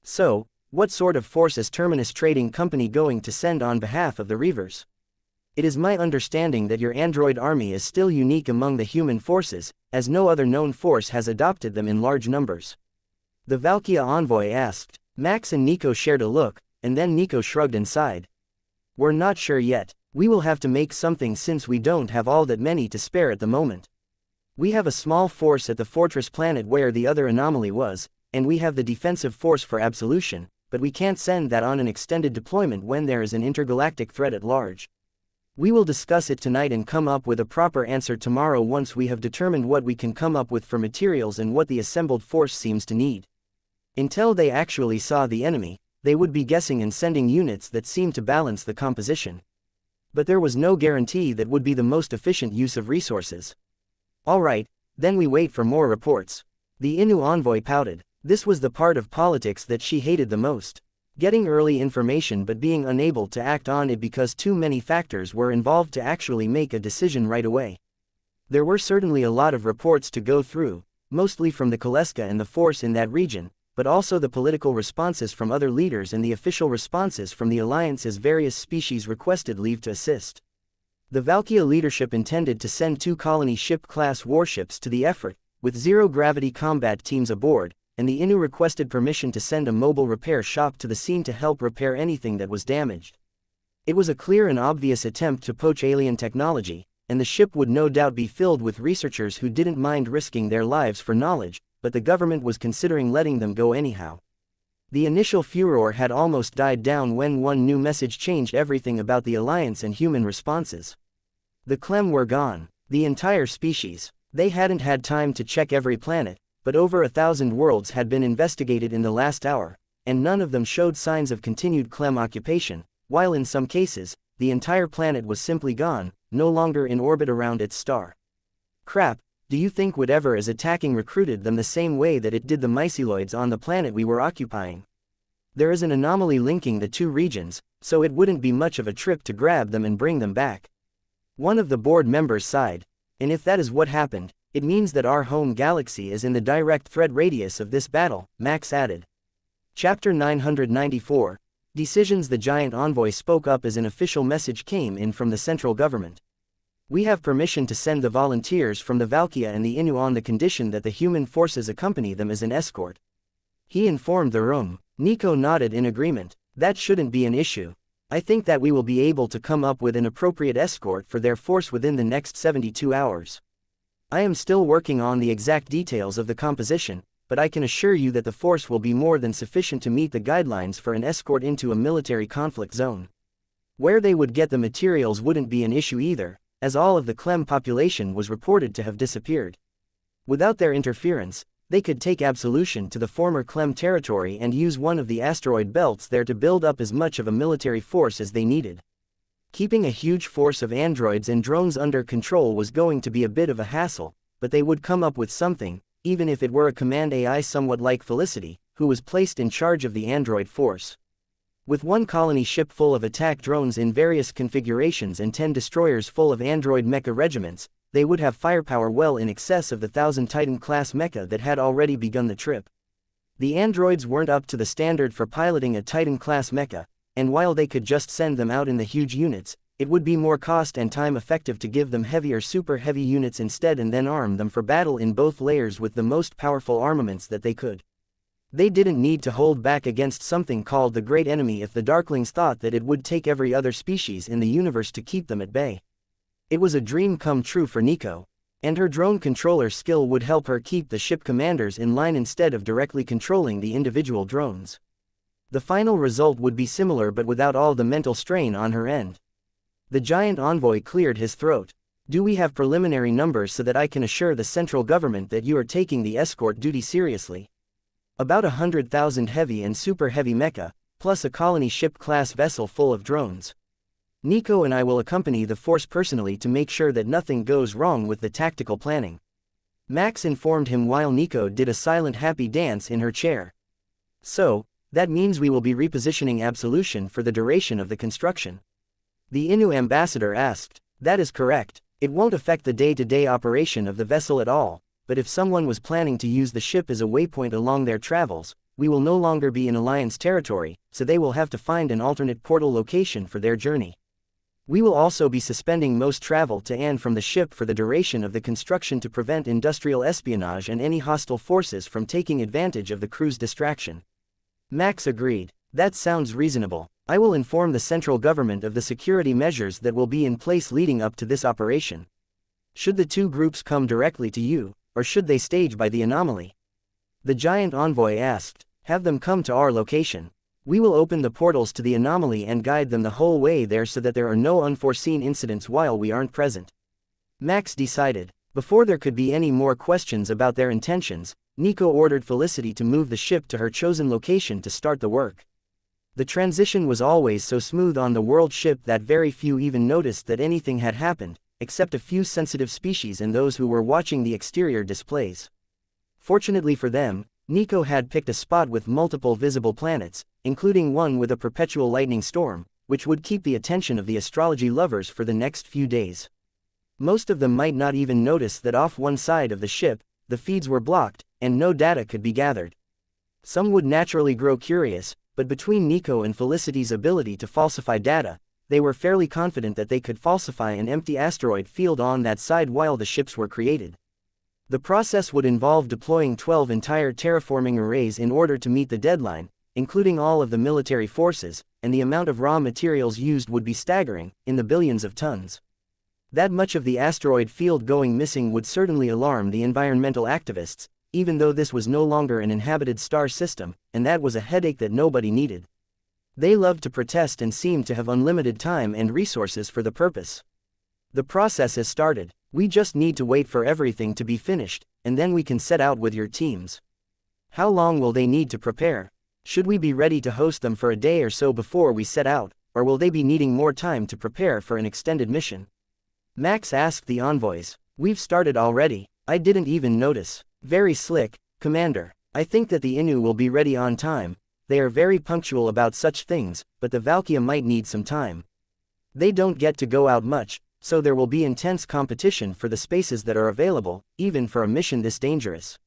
So, what sort of force is Terminus Trading Company going to send on behalf of the Reavers? It is my understanding that your android army is still unique among the human forces, as no other known force has adopted them in large numbers. The Valkyria envoy asked. Max and Nico shared a look, and then Nico shrugged and sighed. We're not sure yet. We will have to make something since we don't have all that many to spare at the moment. We have a small force at the fortress planet where the other anomaly was, and we have the defensive force for Absolution, but we can't send that on an extended deployment when there is an intergalactic threat at large. We will discuss it tonight and come up with a proper answer tomorrow once we have determined what we can come up with for materials and what the assembled force seems to need. Until they actually saw the enemy, they would be guessing and sending units that seemed to balance the composition. But there was no guarantee that would be the most efficient use of resources. Alright, then we wait for more reports. The Innu envoy pouted. This was the part of politics that she hated the most. Getting early information but being unable to act on it because too many factors were involved to actually make a decision right away. There were certainly a lot of reports to go through, mostly from the Koleska and the force in that region, but also the political responses from other leaders and the official responses from the Alliance as various species requested leave to assist. The Valkyria leadership intended to send 2 colony ship-class warships to the effort, with zero-gravity combat teams aboard, and the Innu requested permission to send a mobile repair shop to the scene to help repair anything that was damaged. It was a clear and obvious attempt to poach alien technology, and the ship would no doubt be filled with researchers who didn't mind risking their lives for knowledge, but the government was considering letting them go anyhow. The initial furor had almost died down when one new message changed everything about the Alliance and human responses. The Clem were gone. The entire species. They hadn't had time to check every planet, but over 1,000 worlds had been investigated in the last hour, and none of them showed signs of continued Clem occupation, while in some cases, the entire planet was simply gone, no longer in orbit around its star. Crap, do you think whatever is attacking recruited them the same way that it did the myceloids on the planet we were occupying? There is an anomaly linking the two regions, so it wouldn't be much of a trip to grab them and bring them back. One of the board members sighed. And if that is what happened, it means that our home galaxy is in the direct threat radius of this battle, Max added. Chapter 994. Decisions. The giant envoy spoke up as an official message came in from the central government. We have permission to send the volunteers from the Valkia and the Innu on the condition that the human forces accompany them as an escort. He informed the room. Nico nodded in agreement. That shouldn't be an issue. I think that we will be able to come up with an appropriate escort for their force within the next 72 hours. I am still working on the exact details of the composition, but I can assure you that the force will be more than sufficient to meet the guidelines for an escort into a military conflict zone. Where they would get the materials wouldn't be an issue either, as all of the Clem population was reported to have disappeared. Without their interference, they could take absolution to the former Clem territory and use one of the asteroid belts there to build up as much of a military force as they needed. Keeping a huge force of androids and drones under control was going to be a bit of a hassle, but they would come up with something, even if it were a command AI somewhat like Felicity, who was placed in charge of the android force. With one colony ship full of attack drones in various configurations and 10 destroyers full of android mecha regiments, they would have firepower well in excess of the 1,000 Titan-class mecha that had already begun the trip. The androids weren't up to the standard for piloting a Titan-class mecha, and while they could just send them out in the huge units, it would be more cost and time effective to give them heavier super heavy units instead and then arm them for battle in both layers with the most powerful armaments that they could. They didn't need to hold back against something called the Great Enemy if the Darklings thought that it would take every other species in the universe to keep them at bay. It was a dream come true for Nico, and her drone controller skill would help her keep the ship commanders in line instead of directly controlling the individual drones. The final result would be similar but without all the mental strain on her end. The giant envoy cleared his throat. Do we have preliminary numbers so that I can assure the central government that you are taking the escort duty seriously? About 100,000 heavy and super heavy mecha, plus a colony ship class vessel full of drones. Nico and I will accompany the force personally to make sure that nothing goes wrong with the tactical planning. Max informed him while Nico did a silent happy dance in her chair. So, that means we will be repositioning Absolution for the duration of the construction. The Innu ambassador asked. That is correct. It won't affect the day-to-day operation of the vessel at all, but if someone was planning to use the ship as a waypoint along their travels, we will no longer be in Alliance territory, so they will have to find an alternate portal location for their journey. We will also be suspending most travel to and from the ship for the duration of the construction to prevent industrial espionage and any hostile forces from taking advantage of the crew's distraction. Max agreed. That sounds reasonable. I will inform the central government of the security measures that will be in place leading up to this operation. Should the two groups come directly to you, or should they stage by the anomaly? The giant envoy asked. Have them come to our location. We will open the portals to the anomaly and guide them the whole way there so that there are no unforeseen incidents while we aren't present. Max decided. Before there could be any more questions about their intentions, Nico ordered Felicity to move the ship to her chosen location to start the work. The transition was always so smooth on the world ship that very few even noticed that anything had happened, except a few sensitive species and those who were watching the exterior displays. Fortunately for them, Nico had picked a spot with multiple visible planets, including one with a perpetual lightning storm, which would keep the attention of the astrology lovers for the next few days. Most of them might not even notice that off one side of the ship, the feeds were blocked, and no data could be gathered. Some would naturally grow curious, but between Nico and Felicity's ability to falsify data, they were fairly confident that they could falsify an empty asteroid field on that side while the ships were created. The process would involve deploying 12 entire terraforming arrays in order to meet the deadline, including all of the military forces, and the amount of raw materials used would be staggering, in the billions of tons. That much of the asteroid field going missing would certainly alarm the environmental activists, even though this was no longer an inhabited star system, and that was a headache that nobody needed. They loved to protest and seemed to have unlimited time and resources for the purpose. The process has started. We just need to wait for everything to be finished, and then we can set out with your teams. How long will they need to prepare? Should we be ready to host them for a day or so before we set out, or will they be needing more time to prepare for an extended mission? Max asked the envoys. We've started already. I didn't even notice. Very slick, Commander. I think that the Inu will be ready on time. They are very punctual about such things, but the Valkyria might need some time. They don't get to go out much, so there will be intense competition for the spaces that are available, even for a mission this dangerous.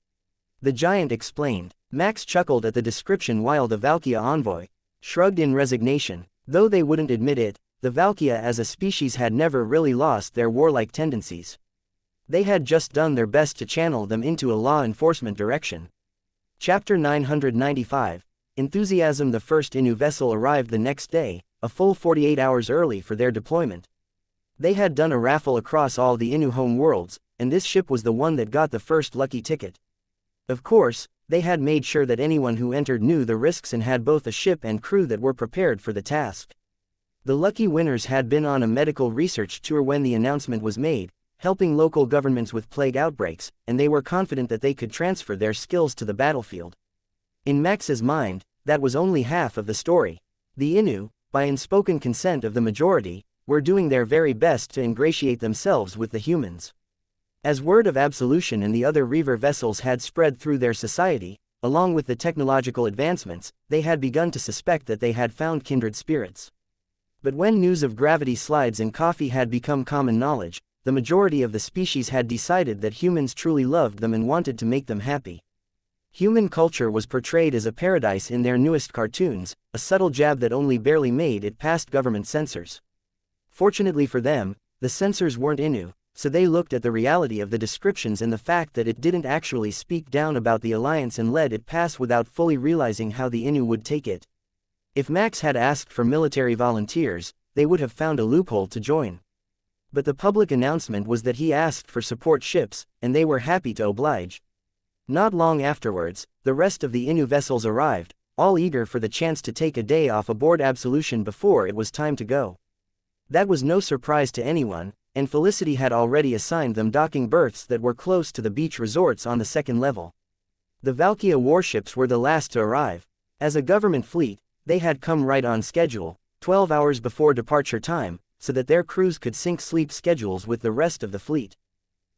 The giant explained. Max chuckled at the description while the Valkyria envoy shrugged in resignation. Though they wouldn't admit it, the Valkyria as a species had never really lost their warlike tendencies. They had just done their best to channel them into a law enforcement direction. Chapter 995. Enthusiasm. The first Inu vessel arrived the next day, a full 48 hours early for their deployment. They had done a raffle across all the Inu home worlds, and this ship was the one that got the first lucky ticket. Of course, they had made sure that anyone who entered knew the risks and had both a ship and crew that were prepared for the task. The lucky winners had been on a medical research tour when the announcement was made, helping local governments with plague outbreaks, and they were confident that they could transfer their skills to the battlefield. In Max's mind, that was only half of the story. The Inu, by unspoken consent of the majority, were doing their very best to ingratiate themselves with the humans. As word of absolution and the other Reaver vessels had spread through their society, along with the technological advancements, they had begun to suspect that they had found kindred spirits. But when news of gravity slides and coffee had become common knowledge, the majority of the species had decided that humans truly loved them and wanted to make them happy. Human culture was portrayed as a paradise in their newest cartoons, a subtle jab that only barely made it past government censors. Fortunately for them, the censors weren't Inu, so they looked at the reality of the descriptions and the fact that it didn't actually speak down about the alliance and let it pass without fully realizing how the Inu would take it. If Max had asked for military volunteers, they would have found a loophole to join. But the public announcement was that he asked for support ships, and they were happy to oblige. Not long afterwards, the rest of the Inu vessels arrived, all eager for the chance to take a day off aboard Absolution before it was time to go. That was no surprise to anyone, and Felicity had already assigned them docking berths that were close to the beach resorts on the second level. The Valkyria warships were the last to arrive. As a government fleet, they had come right on schedule, 12 hours before departure time, so that their crews could sync sleep schedules with the rest of the fleet.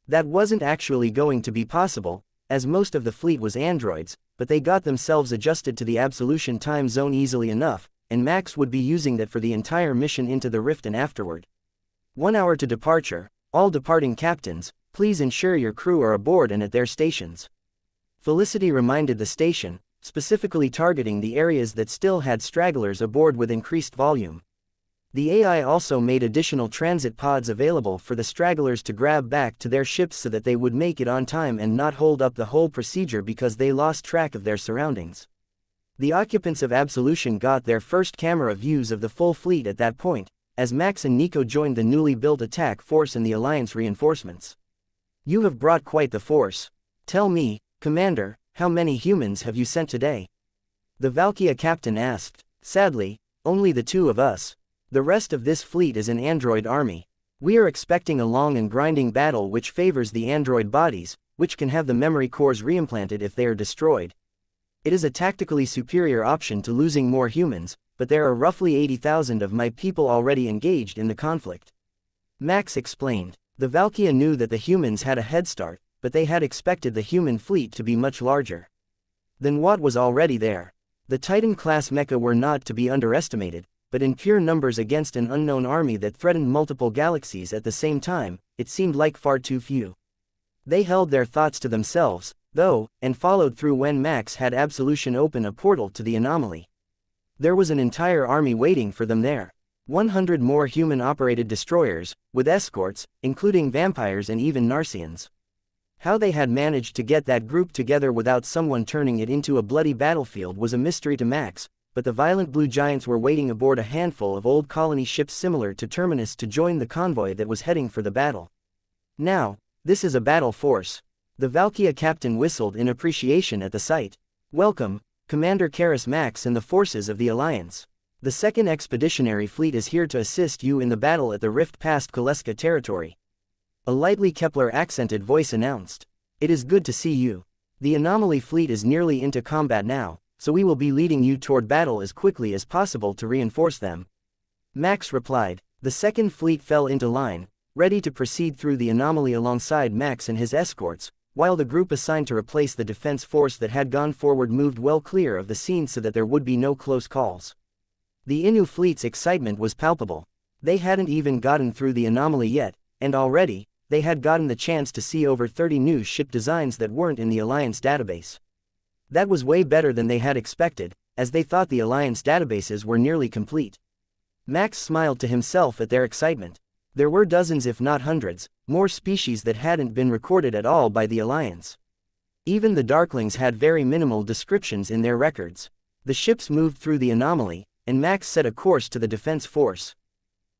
That wasn't actually going to be possible, as most of the fleet was androids, but they got themselves adjusted to the Absolution time zone easily enough, and Max would be using that for the entire mission into the rift and afterward. 1 hour to departure. All departing captains, please ensure your crew are aboard and at their stations. Felicity reminded the station, specifically targeting the areas that still had stragglers aboard with increased volume. The AI also made additional transit pods available for the stragglers to grab back to their ships so that they would make it on time and not hold up the whole procedure because they lost track of their surroundings. The occupants of Absolution got their first camera views of the full fleet at that point, as Max and Nico joined the newly built attack force and the Alliance reinforcements. You have brought quite the force. Tell me, Commander, how many humans have you sent today? The Valkyria captain asked. Sadly, only the two of us. The rest of this fleet is an android army. We are expecting a long and grinding battle which favors the android bodies, which can have the memory cores reimplanted if they are destroyed. It is a tactically superior option to losing more humans, but there are roughly 80,000 of my people already engaged in the conflict. Max explained. The Valkyria knew that the humans had a head start, but they had expected the human fleet to be much larger than what was already there. The Titan-class mecha were not to be underestimated, but in pure numbers against an unknown army that threatened multiple galaxies at the same time, it seemed like far too few. They held their thoughts to themselves, though, and followed through when Max had Absolution open a portal to the anomaly. There was an entire army waiting for them there. 100 more human-operated destroyers, with escorts, including vampires and even Narcians. How they had managed to get that group together without someone turning it into a bloody battlefield was a mystery to Max, but the violent blue giants were waiting aboard a handful of old colony ships similar to Terminus to join the convoy that was heading for the battle. Now, this is a battle force. The Valkyria captain whistled in appreciation at the sight. Welcome, Commander Karis Max and the forces of the Alliance. The 2nd Expeditionary Fleet is here to assist you in the battle at the rift past Koleska territory. A lightly Kepler-accented voice announced. It is good to see you. The Anomaly Fleet is nearly into combat now, so we will be leading you toward battle as quickly as possible to reinforce them. Max replied. The second fleet fell into line, ready to proceed through the anomaly alongside Max and his escorts, while the group assigned to replace the defense force that had gone forward moved well clear of the scene so that there would be no close calls. The Innu fleet's excitement was palpable. They hadn't even gotten through the anomaly yet, and already, they had gotten the chance to see over 30 new ship designs that weren't in the Alliance database. That was way better than they had expected, as they thought the Alliance databases were nearly complete. Max smiled to himself at their excitement. There were dozens if not hundreds, more species that hadn't been recorded at all by the Alliance. Even the Darklings had very minimal descriptions in their records. The ships moved through the anomaly, and Max set a course to the defense force.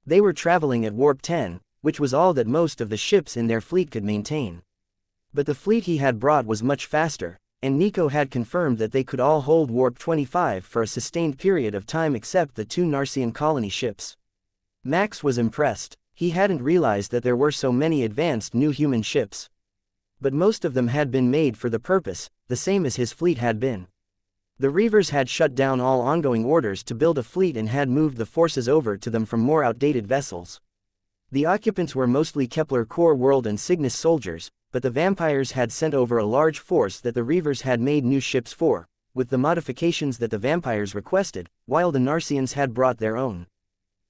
They were traveling at warp 10, which was all that most of the ships in their fleet could maintain. But the fleet he had brought was much faster, and Nico had confirmed that they could all hold warp 25 for a sustained period of time except the 2 Narcian colony ships. Max was impressed. He hadn't realized that there were so many advanced new human ships. But most of them had been made for the purpose, the same as his fleet had been. The Reavers had shut down all ongoing orders to build a fleet and had moved the forces over to them from more outdated vessels. The occupants were mostly Kepler Core World and Cygnus soldiers, but the vampires had sent over a large force that the Reavers had made new ships for, with the modifications that the vampires requested, while the Narcians had brought their own.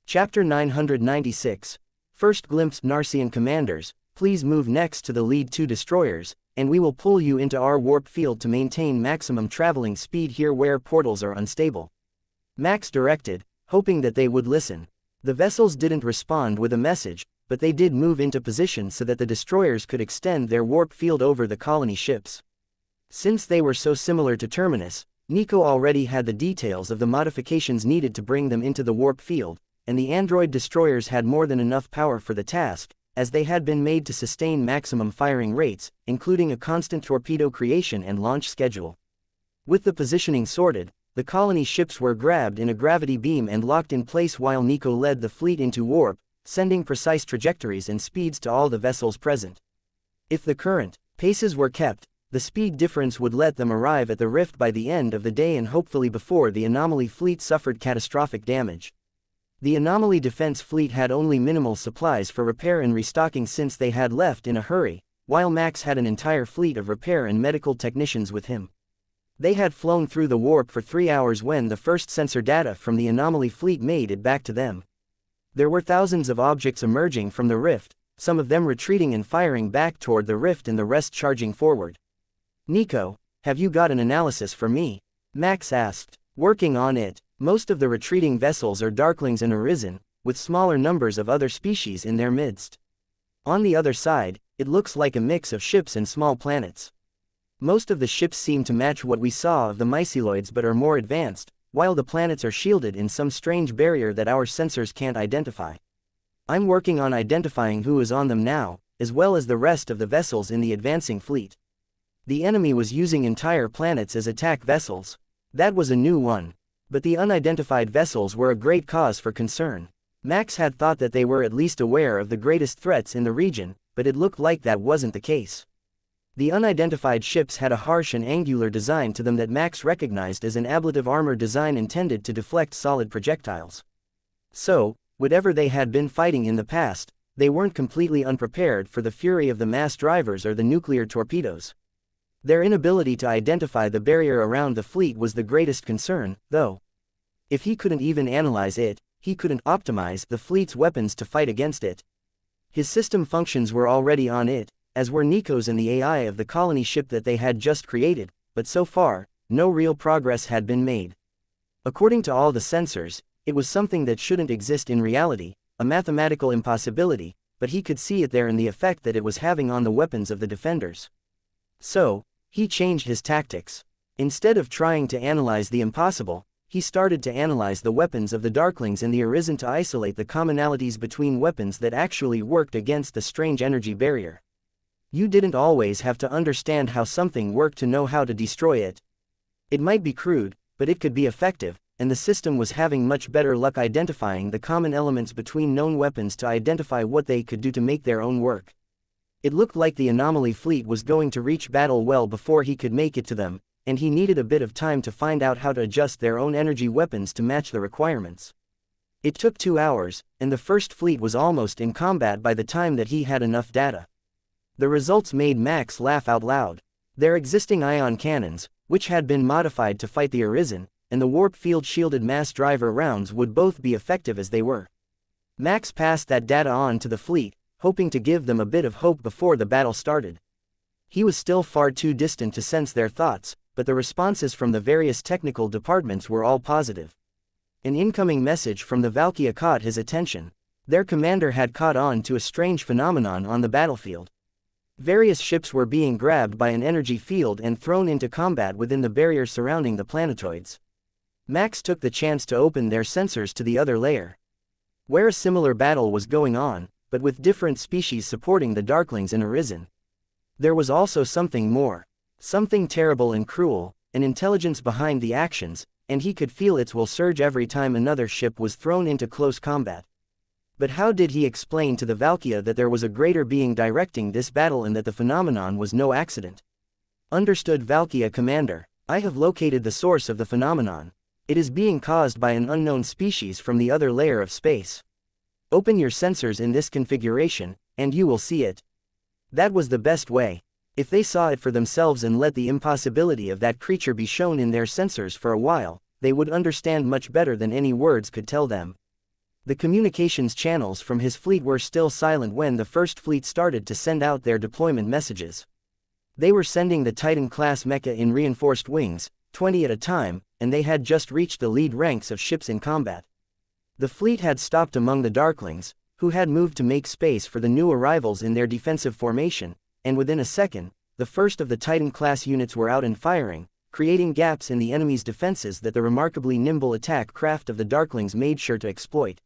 Chapter 996. First glimpse. Narcian commanders, please move next to the lead 2 destroyers, and we will pull you into our warp field to maintain maximum traveling speed here where portals are unstable. Max directed, hoping that they would listen. The vessels didn't respond with a message, but they did move into position so that the destroyers could extend their warp field over the colony ships. Since they were so similar to Terminus, Nico already had the details of the modifications needed to bring them into the warp field, and the android destroyers had more than enough power for the task, as they had been made to sustain maximum firing rates, including a constant torpedo creation and launch schedule. With the positioning sorted, the colony ships were grabbed in a gravity beam and locked in place while Nico led the fleet into warp, sending precise trajectories and speeds to all the vessels present. If the current paces were kept, the speed difference would let them arrive at the rift by the end of the day and hopefully before the anomaly fleet suffered catastrophic damage. The anomaly defense fleet had only minimal supplies for repair and restocking since they had left in a hurry, while Max had an entire fleet of repair and medical technicians with him. They had flown through the warp for 3 hours when the first sensor data from the anomaly fleet made it back to them. There were thousands of objects emerging from the rift, some of them retreating and firing back toward the rift and the rest charging forward. Nico, have you got an analysis for me? Max asked. Working on it. Most of the retreating vessels are Darklings and Arisen, with smaller numbers of other species in their midst. On the other side, it looks like a mix of ships and small planets. Most of the ships seem to match what we saw of the myceloids but are more advanced, while the planets are shielded in some strange barrier that our sensors can't identify. I'm working on identifying who is on them now, as well as the rest of the vessels in the advancing fleet. The enemy was using entire planets as attack vessels. That was a new one. But the unidentified vessels were a great cause for concern. Max had thought that they were at least aware of the greatest threats in the region, but it looked like that wasn't the case. The unidentified ships had a harsh and angular design to them that Max recognized as an ablative armor design intended to deflect solid projectiles. So, whatever they had been fighting in the past, they weren't completely unprepared for the fury of the mass drivers or the nuclear torpedoes. Their inability to identify the barrier around the fleet was the greatest concern, though. If he couldn't even analyze it, he couldn't optimize the fleet's weapons to fight against it. His system functions were already on it, as were Nico's and the AI of the colony ship that they had just created, but so far, no real progress had been made. According to all the sensors, it was something that shouldn't exist in reality, a mathematical impossibility, but he could see it there in the effect that it was having on the weapons of the defenders. So, he changed his tactics. Instead of trying to analyze the impossible, he started to analyze the weapons of the Darklings and the Arisen to isolate the commonalities between weapons that actually worked against the strange energy barrier. You didn't always have to understand how something worked to know how to destroy it. It might be crude, but it could be effective, and the system was having much better luck identifying the common elements between known weapons to identify what they could do to make their own work. It looked like the anomaly fleet was going to reach battle well before he could make it to them, and he needed a bit of time to find out how to adjust their own energy weapons to match the requirements. It took 2 hours, and the first fleet was almost in combat by the time that he had enough data. The results made Max laugh out loud. Their existing ion cannons, which had been modified to fight the Arisen, and the warp field shielded mass driver rounds would both be effective as they were. Max passed that data on to the fleet, hoping to give them a bit of hope before the battle started. He was still far too distant to sense their thoughts, but the responses from the various technical departments were all positive. An incoming message from the Valkyria caught his attention. Their commander had caught on to a strange phenomenon on the battlefield. Various ships were being grabbed by an energy field and thrown into combat within the barrier surrounding the planetoids. Max took the chance to open their sensors to the other layer, where a similar battle was going on, but with different species supporting the Darklings and Arisen. There was also something more. Something terrible and cruel, an intelligence behind the actions, and he could feel its will surge every time another ship was thrown into close combat. But how did he explain to the Valkyria that there was a greater being directing this battle and that the phenomenon was no accident? Understood, Valkyria Commander. I have located the source of the phenomenon. It is being caused by an unknown species from the other layer of space. Open your sensors in this configuration, and you will see it. That was the best way. If they saw it for themselves and let the impossibility of that creature be shown in their sensors for a while, they would understand much better than any words could tell them. The communications channels from his fleet were still silent when the first fleet started to send out their deployment messages. They were sending the Titan-class mecha in reinforced wings, 20 at a time, and they had just reached the lead ranks of ships in combat. The fleet had stopped among the Darklings, who had moved to make space for the new arrivals in their defensive formation, and within a second, the first of the Titan-class units were out and firing, creating gaps in the enemy's defenses that the remarkably nimble attack craft of the Darklings made sure to exploit.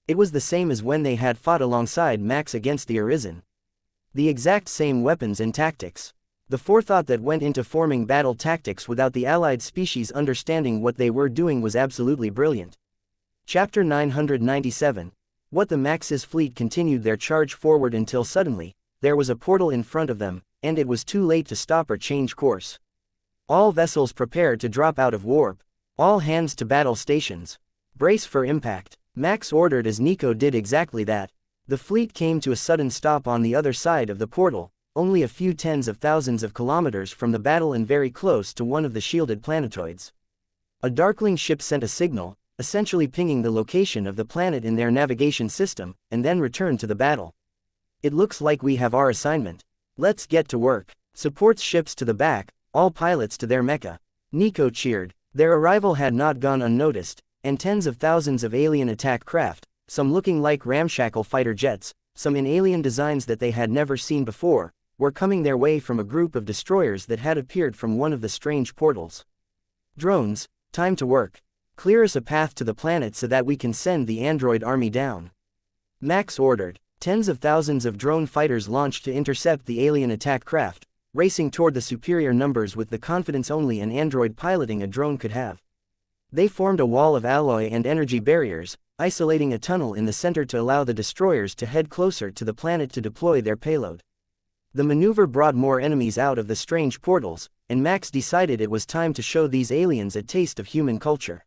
It was the same as when they had fought alongside Max against the Arisen. The exact same weapons and tactics. The forethought that went into forming battle tactics without the allied species understanding what they were doing was absolutely brilliant. Chapter 997. What the Max's fleet continued their charge forward until suddenly, there was a portal in front of them, and it was too late to stop or change course. All vessels prepared to drop out of warp. All hands to battle stations. Brace for impact. Max ordered as Nico did exactly that. The fleet came to a sudden stop on the other side of the portal, only a few tens of thousands of kilometers from the battle and very close to one of the shielded planetoids. A Darkling ship sent a signal, essentially pinging the location of the planet in their navigation system, and then returned to the battle. It looks like we have our assignment. Let's get to work. Supports ships to the back, all pilots to their mecha. Nico cheered. Their arrival had not gone unnoticed, and tens of thousands of alien attack craft, some looking like ramshackle fighter jets, some in alien designs that they had never seen before, were coming their way from a group of destroyers that had appeared from one of the strange portals. Drones, time to work. Clear us a path to the planet so that we can send the android army down. Max ordered. Tens of thousands of drone fighters launched to intercept the alien attack craft, racing toward the superior numbers with the confidence only an android piloting a drone could have. They formed a wall of alloy and energy barriers, isolating a tunnel in the center to allow the destroyers to head closer to the planet to deploy their payload. The maneuver brought more enemies out of the strange portals, and Max decided it was time to show these aliens a taste of human culture.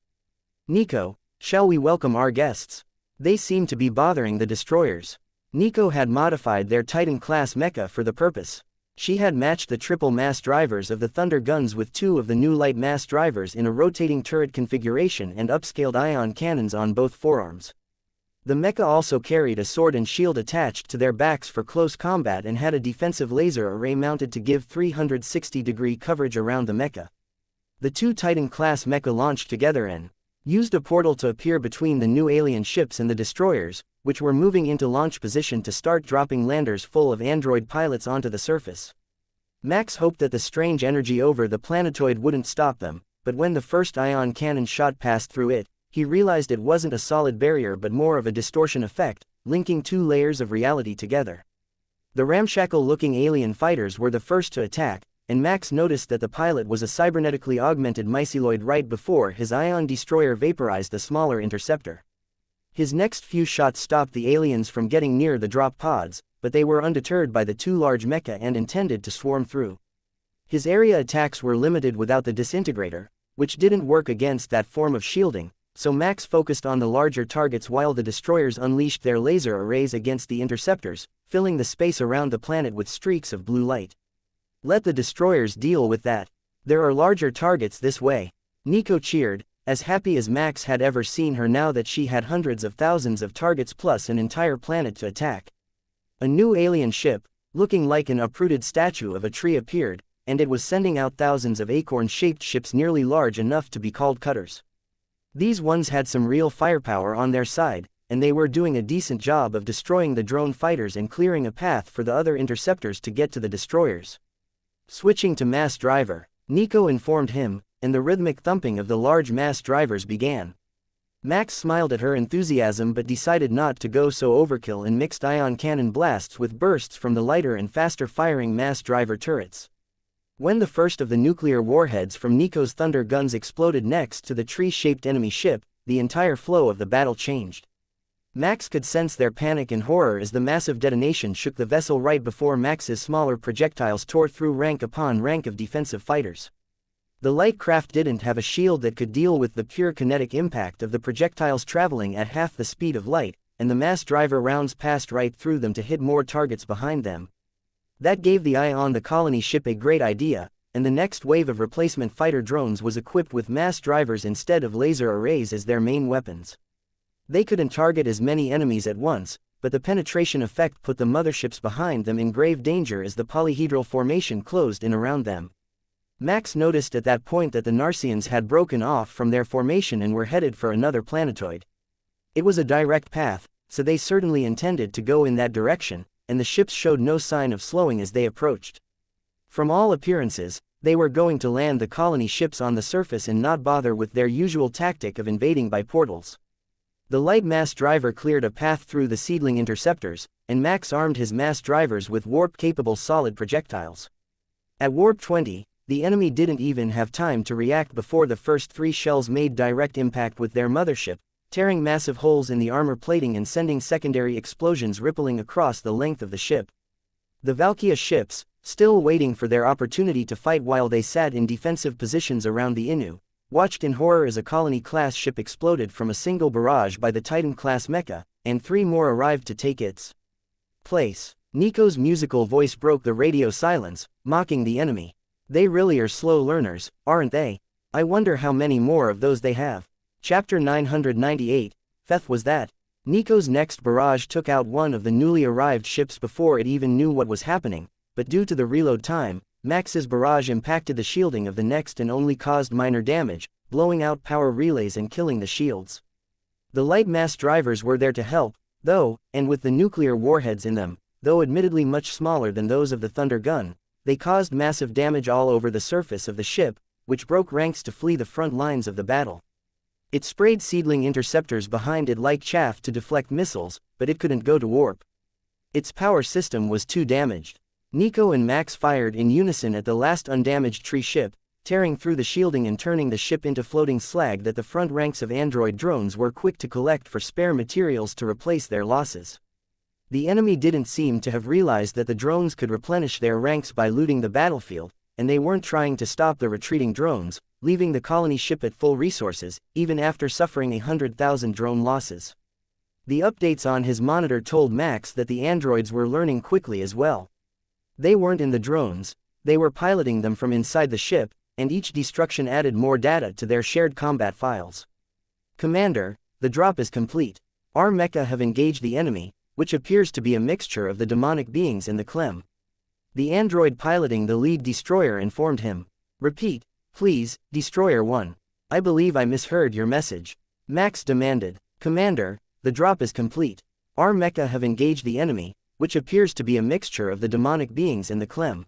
Nico, shall we welcome our guests? They seem to be bothering the destroyers. Nico had modified their Titan-class mecha for the purpose. She had matched the triple mass drivers of the Thunder guns with two of the new light mass drivers in a rotating turret configuration and upscaled ion cannons on both forearms. The mecha also carried a sword and shield attached to their backs for close combat and had a defensive laser array mounted to give 360-degree coverage around the mecha. The two Titan-class mecha launched together and used a portal to appear between the new alien ships and the destroyers, which were moving into launch position to start dropping landers full of android pilots onto the surface. Max hoped that the strange energy over the planetoid wouldn't stop them, but when the first ion cannon shot passed through it, he realized it wasn't a solid barrier but more of a distortion effect, linking two layers of reality together. The ramshackle-looking alien fighters were the first to attack, and Max noticed that the pilot was a cybernetically augmented myceloid right before his ion destroyer vaporized the smaller interceptor. His next few shots stopped the aliens from getting near the drop pods, but they were undeterred by the two large mecha and intended to swarm through. His area attacks were limited without the disintegrator, which didn't work against that form of shielding, So Max focused on the larger targets while the destroyers unleashed their laser arrays against the interceptors, filling the space around the planet with streaks of blue light. Let the destroyers deal with that. There are larger targets this way. Nico cheered, as happy as Max had ever seen her now that she had hundreds of thousands of targets plus an entire planet to attack. A new alien ship, looking like an uprooted statue of a tree, appeared, and it was sending out thousands of acorn-shaped ships nearly large enough to be called cutters. These ones had some real firepower on their side, and they were doing a decent job of destroying the drone fighters and clearing a path for the other interceptors to get to the destroyers. Switching to mass driver, Nico informed him, and the rhythmic thumping of the large mass drivers began. Max smiled at her enthusiasm but decided not to go so overkill and mixed ion cannon blasts with bursts from the lighter and faster firing mass driver turrets. When the first of the nuclear warheads from Nico's thunder guns exploded next to the tree-shaped enemy ship, the entire flow of the battle changed. Max could sense their panic and horror as the massive detonation shook the vessel right before Max's smaller projectiles tore through rank upon rank of defensive fighters. The light craft didn't have a shield that could deal with the pure kinetic impact of the projectiles traveling at half the speed of light, and the mass driver rounds passed right through them to hit more targets behind them. That gave the eye on the colony ship a great idea, and the next wave of replacement fighter drones was equipped with mass drivers instead of laser arrays as their main weapons. They couldn't target as many enemies at once, but the penetration effect put the motherships behind them in grave danger as the polyhedral formation closed in around them. Max noticed at that point that the Narsians had broken off from their formation and were headed for another planetoid. It was a direct path, so they certainly intended to go in that direction, and the ships showed no sign of slowing as they approached. From all appearances, they were going to land the colony ships on the surface and not bother with their usual tactic of invading by portals. The light mass driver cleared a path through the seedling interceptors, and Max armed his mass drivers with warp-capable solid projectiles. At warp 20, the enemy didn't even have time to react before the first 3 shells made direct impact with their mothership, tearing massive holes in the armor plating and sending secondary explosions rippling across the length of the ship. The Valkyria ships, still waiting for their opportunity to fight while they sat in defensive positions around the Inu, watched in horror as a colony-class ship exploded from a single barrage by the Titan-class Mecha, and 3 more arrived to take its place. Nico's musical voice broke the radio silence, mocking the enemy. They really are slow learners, aren't they? I wonder how many more of those they have. Chapter 998, Feth was that. Nico's next barrage took out one of the newly arrived ships before it even knew what was happening, but due to the reload time, Max's barrage impacted the shielding of the next and only caused minor damage, blowing out power relays and killing the shields. The light mass drivers were there to help, though, and with the nuclear warheads in them, though admittedly much smaller than those of the Thunder gun, they caused massive damage all over the surface of the ship, which broke ranks to flee the front lines of the battle. It sprayed seedling interceptors behind it like chaff to deflect missiles, but it couldn't go to warp. Its power system was too damaged. Nico and Max fired in unison at the last undamaged tree ship, tearing through the shielding and turning the ship into floating slag that the front ranks of android drones were quick to collect for spare materials to replace their losses. The enemy didn't seem to have realized that the drones could replenish their ranks by looting the battlefield, and they weren't trying to stop the retreating drones, leaving the colony ship at full resources, even after suffering 100,000 drone losses. The updates on his monitor told Max that the androids were learning quickly as well. They weren't in the drones, they were piloting them from inside the ship, and each destruction added more data to their shared combat files. Commander, the drop is complete. Our Mecha have engaged the enemy, which appears to be a mixture of the demonic beings and the Clem. The android piloting the lead destroyer informed him. Repeat, please, Destroyer 1. I believe I misheard your message. Max demanded. Commander, the drop is complete. Our Mecha have engaged the enemy, which appears to be a mixture of the demonic beings and the Clem.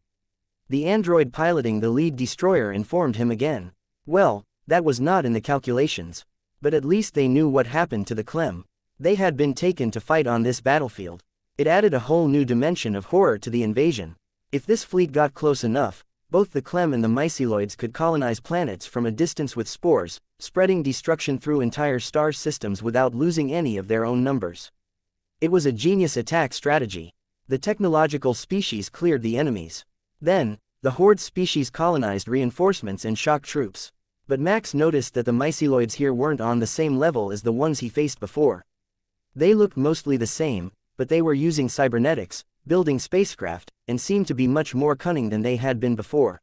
The android piloting the lead destroyer informed him again. Well, that was not in the calculations. But at least they knew what happened to the Clem. They had been taken to fight on this battlefield. It added a whole new dimension of horror to the invasion. If this fleet got close enough, both the Clem and the myceloids could colonize planets from a distance with spores, spreading destruction through entire star systems without losing any of their own numbers. It was a genius attack strategy. The technological species cleared the enemies. Then, the Horde species colonized reinforcements and shock troops. But Max noticed that the myceloids here weren't on the same level as the ones he faced before. They looked mostly the same, but they were using cybernetics, building spacecraft, and seemed to be much more cunning than they had been before.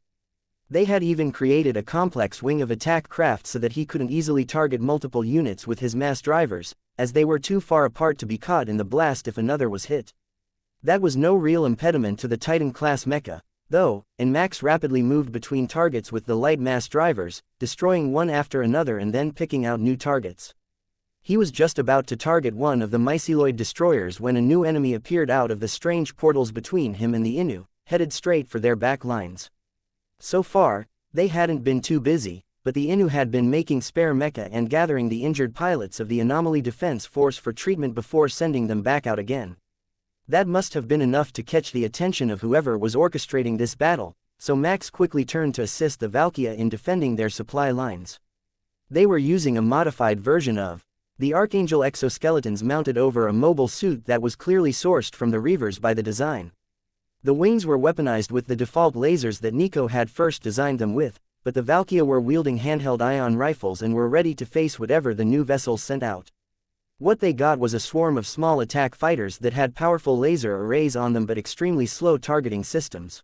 They had even created a complex wing of attack craft so that he couldn't easily target multiple units with his mass drivers, as they were too far apart to be caught in the blast if another was hit. That was no real impediment to the Titan-class mecha, though, and Max rapidly moved between targets with the light mass drivers, destroying one after another and then picking out new targets. He was just about to target one of the myceloid destroyers when a new enemy appeared out of the strange portals between him and the Inu, headed straight for their back lines. So far, they hadn't been too busy, but the Inu had been making spare mecha and gathering the injured pilots of the Anomaly Defense Force for treatment before sending them back out again. That must have been enough to catch the attention of whoever was orchestrating this battle, so Max quickly turned to assist the Valkyria in defending their supply lines. They were using a modified version of the Archangel exoskeletons mounted over a mobile suit that was clearly sourced from the Reavers by the design. The wings were weaponized with the default lasers that Nico had first designed them with, but the Valkyria were wielding handheld ion rifles and were ready to face whatever the new vessels sent out. What they got was a swarm of small attack fighters that had powerful laser arrays on them but extremely slow targeting systems.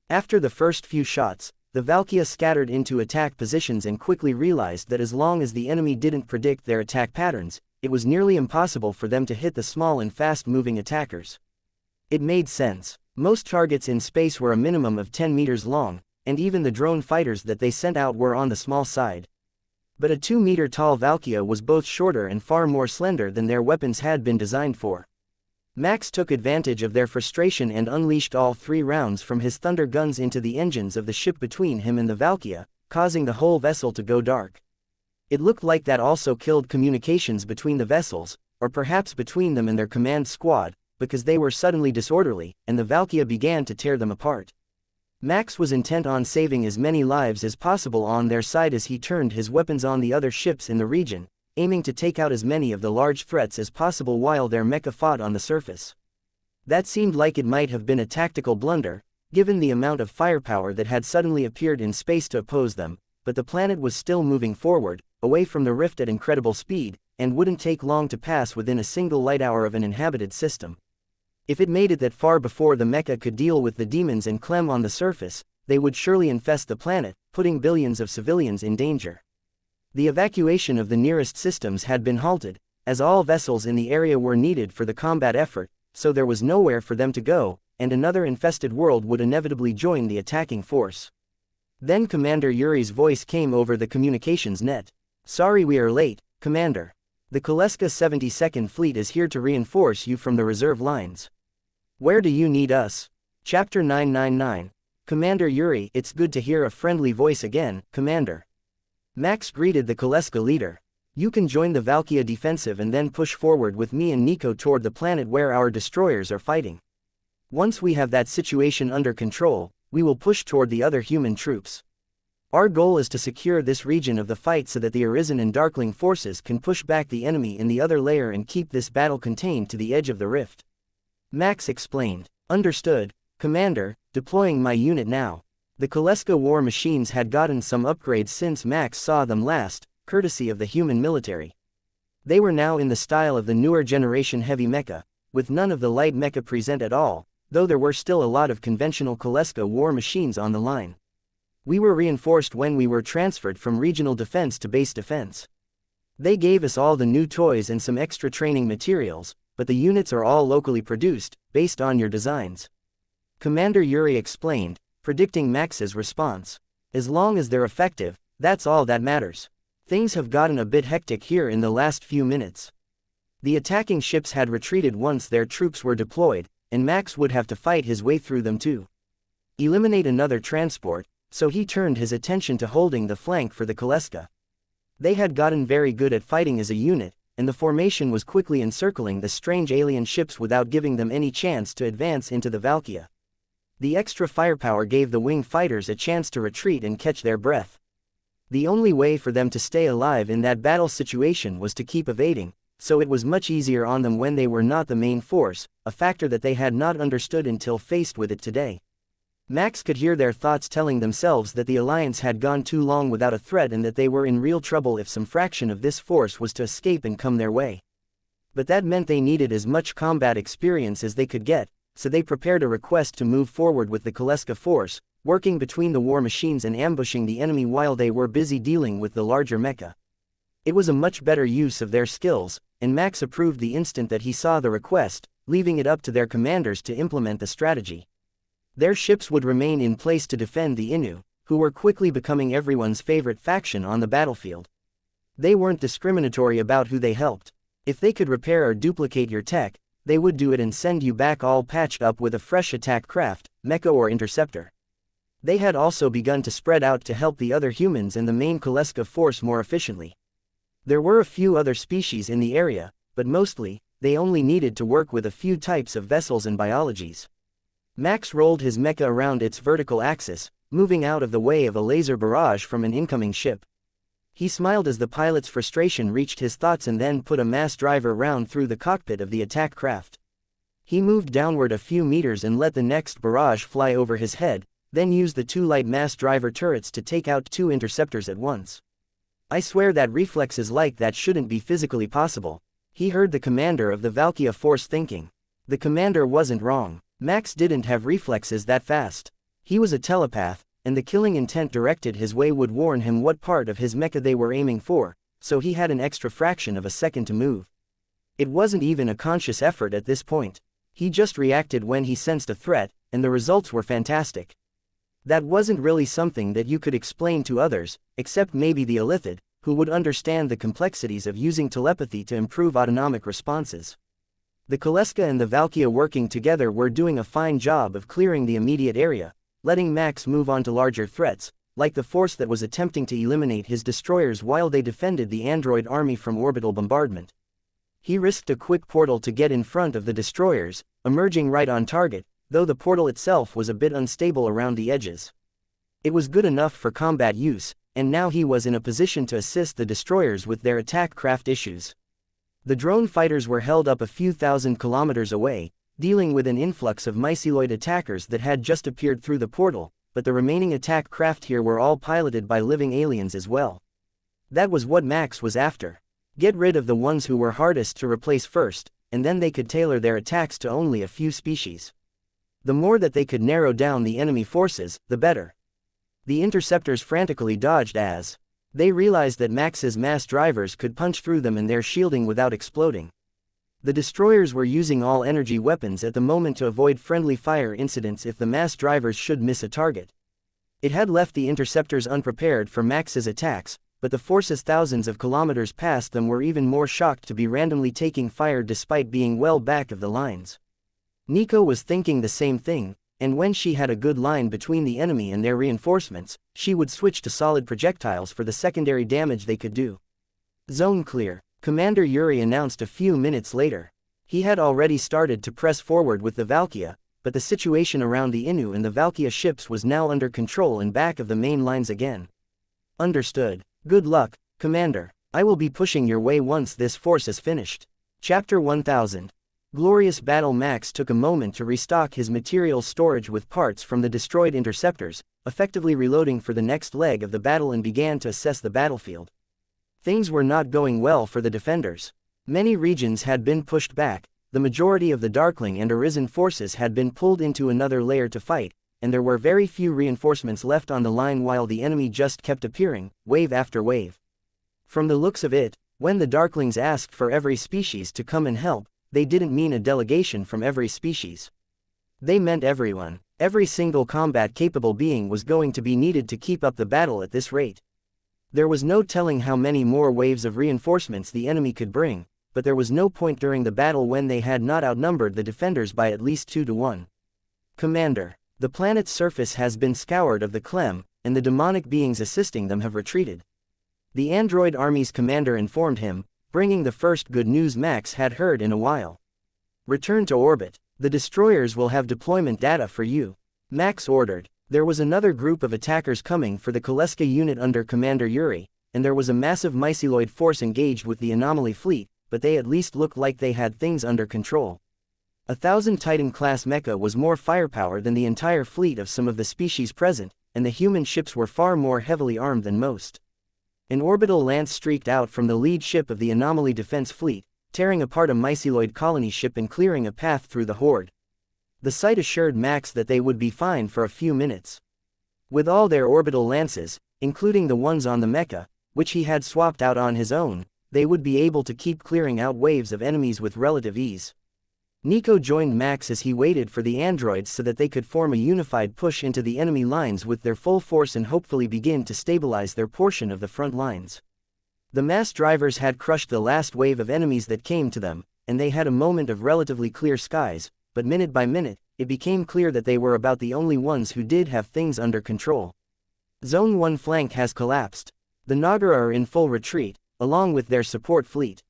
After the first few shots, the Valkyria scattered into attack positions and quickly realized that as long as the enemy didn't predict their attack patterns, it was nearly impossible for them to hit the small and fast-moving attackers. It made sense. Most targets in space were a minimum of 10 meters long, and even the drone fighters that they sent out were on the small side. But a 2-meter-tall Valkyria was both shorter and far more slender than their weapons had been designed for. Max took advantage of their frustration and unleashed all 3 rounds from his thunder guns into the engines of the ship between him and the Valkyria, causing the whole vessel to go dark. It looked like that also killed communications between the vessels, or perhaps between them and their command squad, because they were suddenly disorderly, and the Valkyria began to tear them apart. Max was intent on saving as many lives as possible on their side as he turned his weapons on the other ships in the region, aiming to take out as many of the large threats as possible while their mecha fought on the surface. That seemed like it might have been a tactical blunder, given the amount of firepower that had suddenly appeared in space to oppose them, but the planet was still moving forward, away from the rift at incredible speed, and wouldn't take long to pass within a single light hour of an inhabited system. If it made it that far before the mecha could deal with the demons and Clem on the surface, they would surely infest the planet, putting billions of civilians in danger. The evacuation of the nearest systems had been halted, as all vessels in the area were needed for the combat effort, so there was nowhere for them to go, and another infested world would inevitably join the attacking force. Then Commander Yuri's voice came over the communications net. "Sorry we are late, Commander. The Kaleska 72nd Fleet is here to reinforce you from the reserve lines. Where do you need us?" Chapter 999. Commander Yuri, it's good to hear a friendly voice again, Commander. Max greeted the Kaleska leader. "You can join the Valkyria defensive and then push forward with me and Nico toward the planet where our destroyers are fighting. Once we have that situation under control, we will push toward the other human troops. Our goal is to secure this region of the fight so that the Arisen and Darkling forces can push back the enemy in the other layer and keep this battle contained to the edge of the rift." Max explained. "Understood, Commander, deploying my unit now." The Kaleska war machines had gotten some upgrades since Max saw them last, courtesy of the human military. They were now in the style of the newer generation heavy mecha, with none of the light mecha present at all, though there were still a lot of conventional Kaleska war machines on the line. "We were reinforced when we were transferred from regional defense to base defense. They gave us all the new toys and some extra training materials, but the units are all locally produced, based on your designs," Commander Yuri explained, predicting Max's response. "As long as they're effective, that's all that matters. Things have gotten a bit hectic here in the last few minutes." The attacking ships had retreated once their troops were deployed, and Max would have to fight his way through them to eliminate another transport, so he turned his attention to holding the flank for the Kaleska. They had gotten very good at fighting as a unit, and the formation was quickly encircling the strange alien ships without giving them any chance to advance into the Valkyria. The extra firepower gave the wing fighters a chance to retreat and catch their breath. The only way for them to stay alive in that battle situation was to keep evading, so it was much easier on them when they were not the main force, a factor that they had not understood until faced with it today. Max could hear their thoughts telling themselves that the Alliance had gone too long without a threat and that they were in real trouble if some fraction of this force was to escape and come their way. But that meant they needed as much combat experience as they could get, so they prepared a request to move forward with the Kaleska force, working between the war machines and ambushing the enemy while they were busy dealing with the larger mecha. It was a much better use of their skills, and Max approved the instant that he saw the request, leaving it up to their commanders to implement the strategy. Their ships would remain in place to defend the Innu, who were quickly becoming everyone's favorite faction on the battlefield. They weren't discriminatory about who they helped. If they could repair or duplicate your tech, they would do it and send you back all patched up with a fresh attack craft, mecha or interceptor. They had also begun to spread out to help the other humans and the main Kaleska force more efficiently. There were a few other species in the area, but mostly, they only needed to work with a few types of vessels and biologies. Max rolled his mecha around its vertical axis, moving out of the way of a laser barrage from an incoming ship. He smiled as the pilot's frustration reached his thoughts and then put a mass driver round through the cockpit of the attack craft. He moved downward a few meters and let the next barrage fly over his head, then used the two light mass driver turrets to take out two interceptors at once. I swear that reflexes like that shouldn't be physically possible, he heard the commander of the Valkyria force thinking. The commander wasn't wrong. Max didn't have reflexes that fast. He was a telepath, and the killing intent directed his way would warn him what part of his mecha they were aiming for, so he had an extra fraction of a second to move. It wasn't even a conscious effort at this point. He just reacted when he sensed a threat, and the results were fantastic. That wasn't really something that you could explain to others, except maybe the Illithid, who would understand the complexities of using telepathy to improve autonomic responses. The Kaleska and the Valkyria working together were doing a fine job of clearing the immediate area, letting Max move on to larger threats, like the force that was attempting to eliminate his destroyers while they defended the android army from orbital bombardment. He risked a quick portal to get in front of the destroyers, emerging right on target, though the portal itself was a bit unstable around the edges. It was good enough for combat use, and now he was in a position to assist the destroyers with their attack craft issues. The drone fighters were held up a few thousand kilometers away, dealing with an influx of myceloid attackers that had just appeared through the portal, but the remaining attack craft here were all piloted by living aliens as well. That was what Max was after. Get rid of the ones who were hardest to replace first, and then they could tailor their attacks to only a few species. The more that they could narrow down the enemy forces, the better. The interceptors frantically dodged as they realized that Max's mass drivers could punch through them and their shielding without exploding. The destroyers were using all-energy weapons at the moment to avoid friendly fire incidents if the mass drivers should miss a target. It had left the interceptors unprepared for Max's attacks, but the forces thousands of kilometers past them were even more shocked to be randomly taking fire despite being well back of the lines. Nico was thinking the same thing, and when she had a good line between the enemy and their reinforcements, she would switch to solid projectiles for the secondary damage they could do. Zone clear, Commander Yuri announced a few minutes later. He had already started to press forward with the Valkyria, but the situation around the Innu and the Valkyria ships was now under control and back of the main lines again. Understood. Good luck, Commander. I will be pushing your way once this force is finished. Chapter 1000. Glorious Battle. Max took a moment to restock his material storage with parts from the destroyed interceptors, effectively reloading for the next leg of the battle, and began to assess the battlefield. Things were not going well for the defenders. Many regions had been pushed back, the majority of the Darkling and Arisen forces had been pulled into another layer to fight, and there were very few reinforcements left on the line while the enemy just kept appearing, wave after wave. From the looks of it, when the Darklings asked for every species to come and help, they didn't mean a delegation from every species. They meant everyone. Every single combat-capable being was going to be needed to keep up the battle at this rate. There was no telling how many more waves of reinforcements the enemy could bring, but there was no point during the battle when they had not outnumbered the defenders by at least 2 to 1. Commander, the planet's surface has been scoured of the Clem, and the demonic beings assisting them have retreated. The android army's commander informed him, bringing the first good news Max had heard in a while. Return to orbit. The destroyers will have deployment data for you. Max ordered. There was another group of attackers coming for the Kaleska unit under Commander Yuri, and there was a massive myceloid force engaged with the anomaly fleet, but they at least looked like they had things under control. 1,000 Titan-class mecha was more firepower than the entire fleet of some of the species present, and the human ships were far more heavily armed than most. An orbital lance streaked out from the lead ship of the Anomaly Defense Fleet, tearing apart a myceloid colony ship and clearing a path through the horde. The sight assured Max that they would be fine for a few minutes. With all their orbital lances, including the ones on the mecha, which he had swapped out on his own, they would be able to keep clearing out waves of enemies with relative ease. Nico joined Max as he waited for the androids so that they could form a unified push into the enemy lines with their full force and hopefully begin to stabilize their portion of the front lines. The mass drivers had crushed the last wave of enemies that came to them, and they had a moment of relatively clear skies, but minute by minute, it became clear that they were about the only ones who did have things under control. Zone 1 flank has collapsed. The Nagara are in full retreat, along with their support fleet.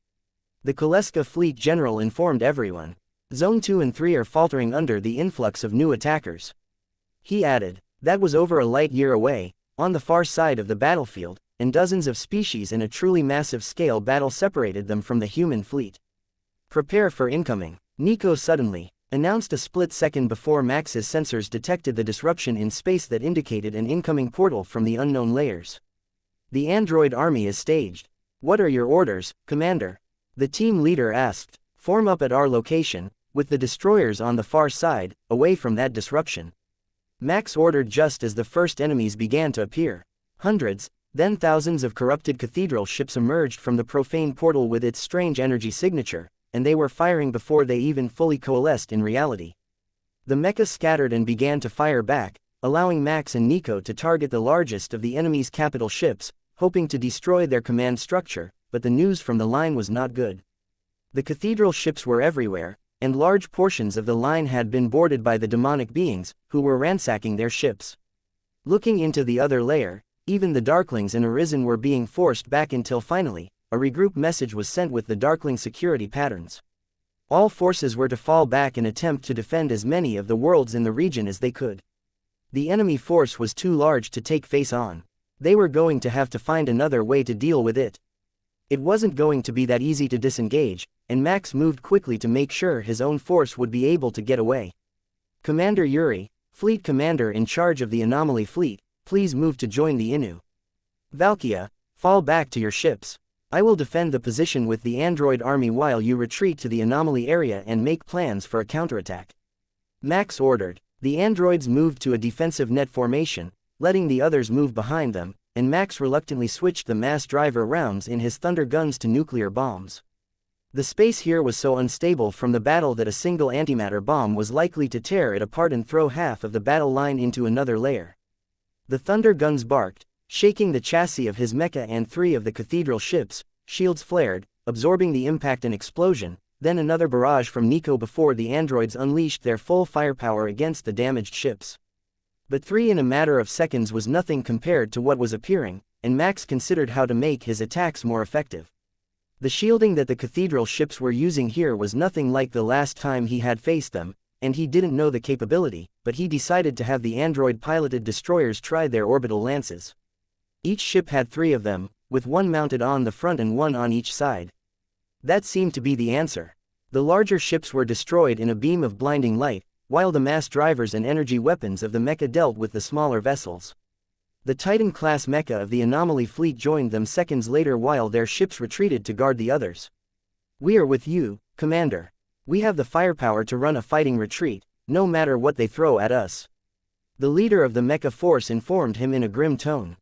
The Koleska fleet general informed everyone. Zone 2 and 3 are faltering under the influx of new attackers. He added, that was over a light year away, on the far side of the battlefield, and dozens of species in a truly massive scale battle separated them from the human fleet. Prepare for incoming. Nico suddenly announced a split second before Max's sensors detected the disruption in space that indicated an incoming portal from the unknown layers. The android army is staged. What are your orders, Commander? The team leader asked. Form up at our location, with the destroyers on the far side, away from that disruption. Max ordered just as the first enemies began to appear. Hundreds, then thousands of corrupted cathedral ships emerged from the profane portal with its strange energy signature, and they were firing before they even fully coalesced in reality. The mecha scattered and began to fire back, allowing Max and Nico to target the largest of the enemy's capital ships, hoping to destroy their command structure, but the news from the line was not good. The cathedral ships were everywhere, and large portions of the line had been boarded by the demonic beings, who were ransacking their ships. Looking into the other layer, even the Darklings in Arisen were being forced back until finally, a regroup message was sent with the Darkling security patterns. All forces were to fall back and attempt to defend as many of the worlds in the region as they could. The enemy force was too large to take face on. They were going to have to find another way to deal with it. It wasn't going to be that easy to disengage, and Max moved quickly to make sure his own force would be able to get away. Commander Yuri, fleet commander in charge of the Anomaly fleet, please move to join the Inu. Valkia, fall back to your ships. I will defend the position with the android army while you retreat to the Anomaly area and make plans for a counterattack. Max ordered. The androids moved to a defensive net formation, letting the others move behind them, and Max reluctantly switched the mass driver rounds in his thunder guns to nuclear bombs. The space here was so unstable from the battle that a single antimatter bomb was likely to tear it apart and throw half of the battle line into another layer. The thunder guns barked, shaking the chassis of his mecha and 3 of the cathedral ships. Shields flared, absorbing the impact and explosion, then another barrage from Nico before the androids unleashed their full firepower against the damaged ships. But 3 in a matter of seconds was nothing compared to what was appearing, and Max considered how to make his attacks more effective. The shielding that the cathedral ships were using here was nothing like the last time he had faced them, and he didn't know the capability, but he decided to have the android-piloted destroyers try their orbital lances. Each ship had 3 of them, with 1 mounted on the front and 1 on each side. That seemed to be the answer. The larger ships were destroyed in a beam of blinding light, while the mass drivers and energy weapons of the mecha dealt with the smaller vessels. The Titan-class mecha of the Anomaly fleet joined them seconds later while their ships retreated to guard the others. We are with you, Commander. We have the firepower to run a fighting retreat, no matter what they throw at us. The leader of the mecha force informed him in a grim tone.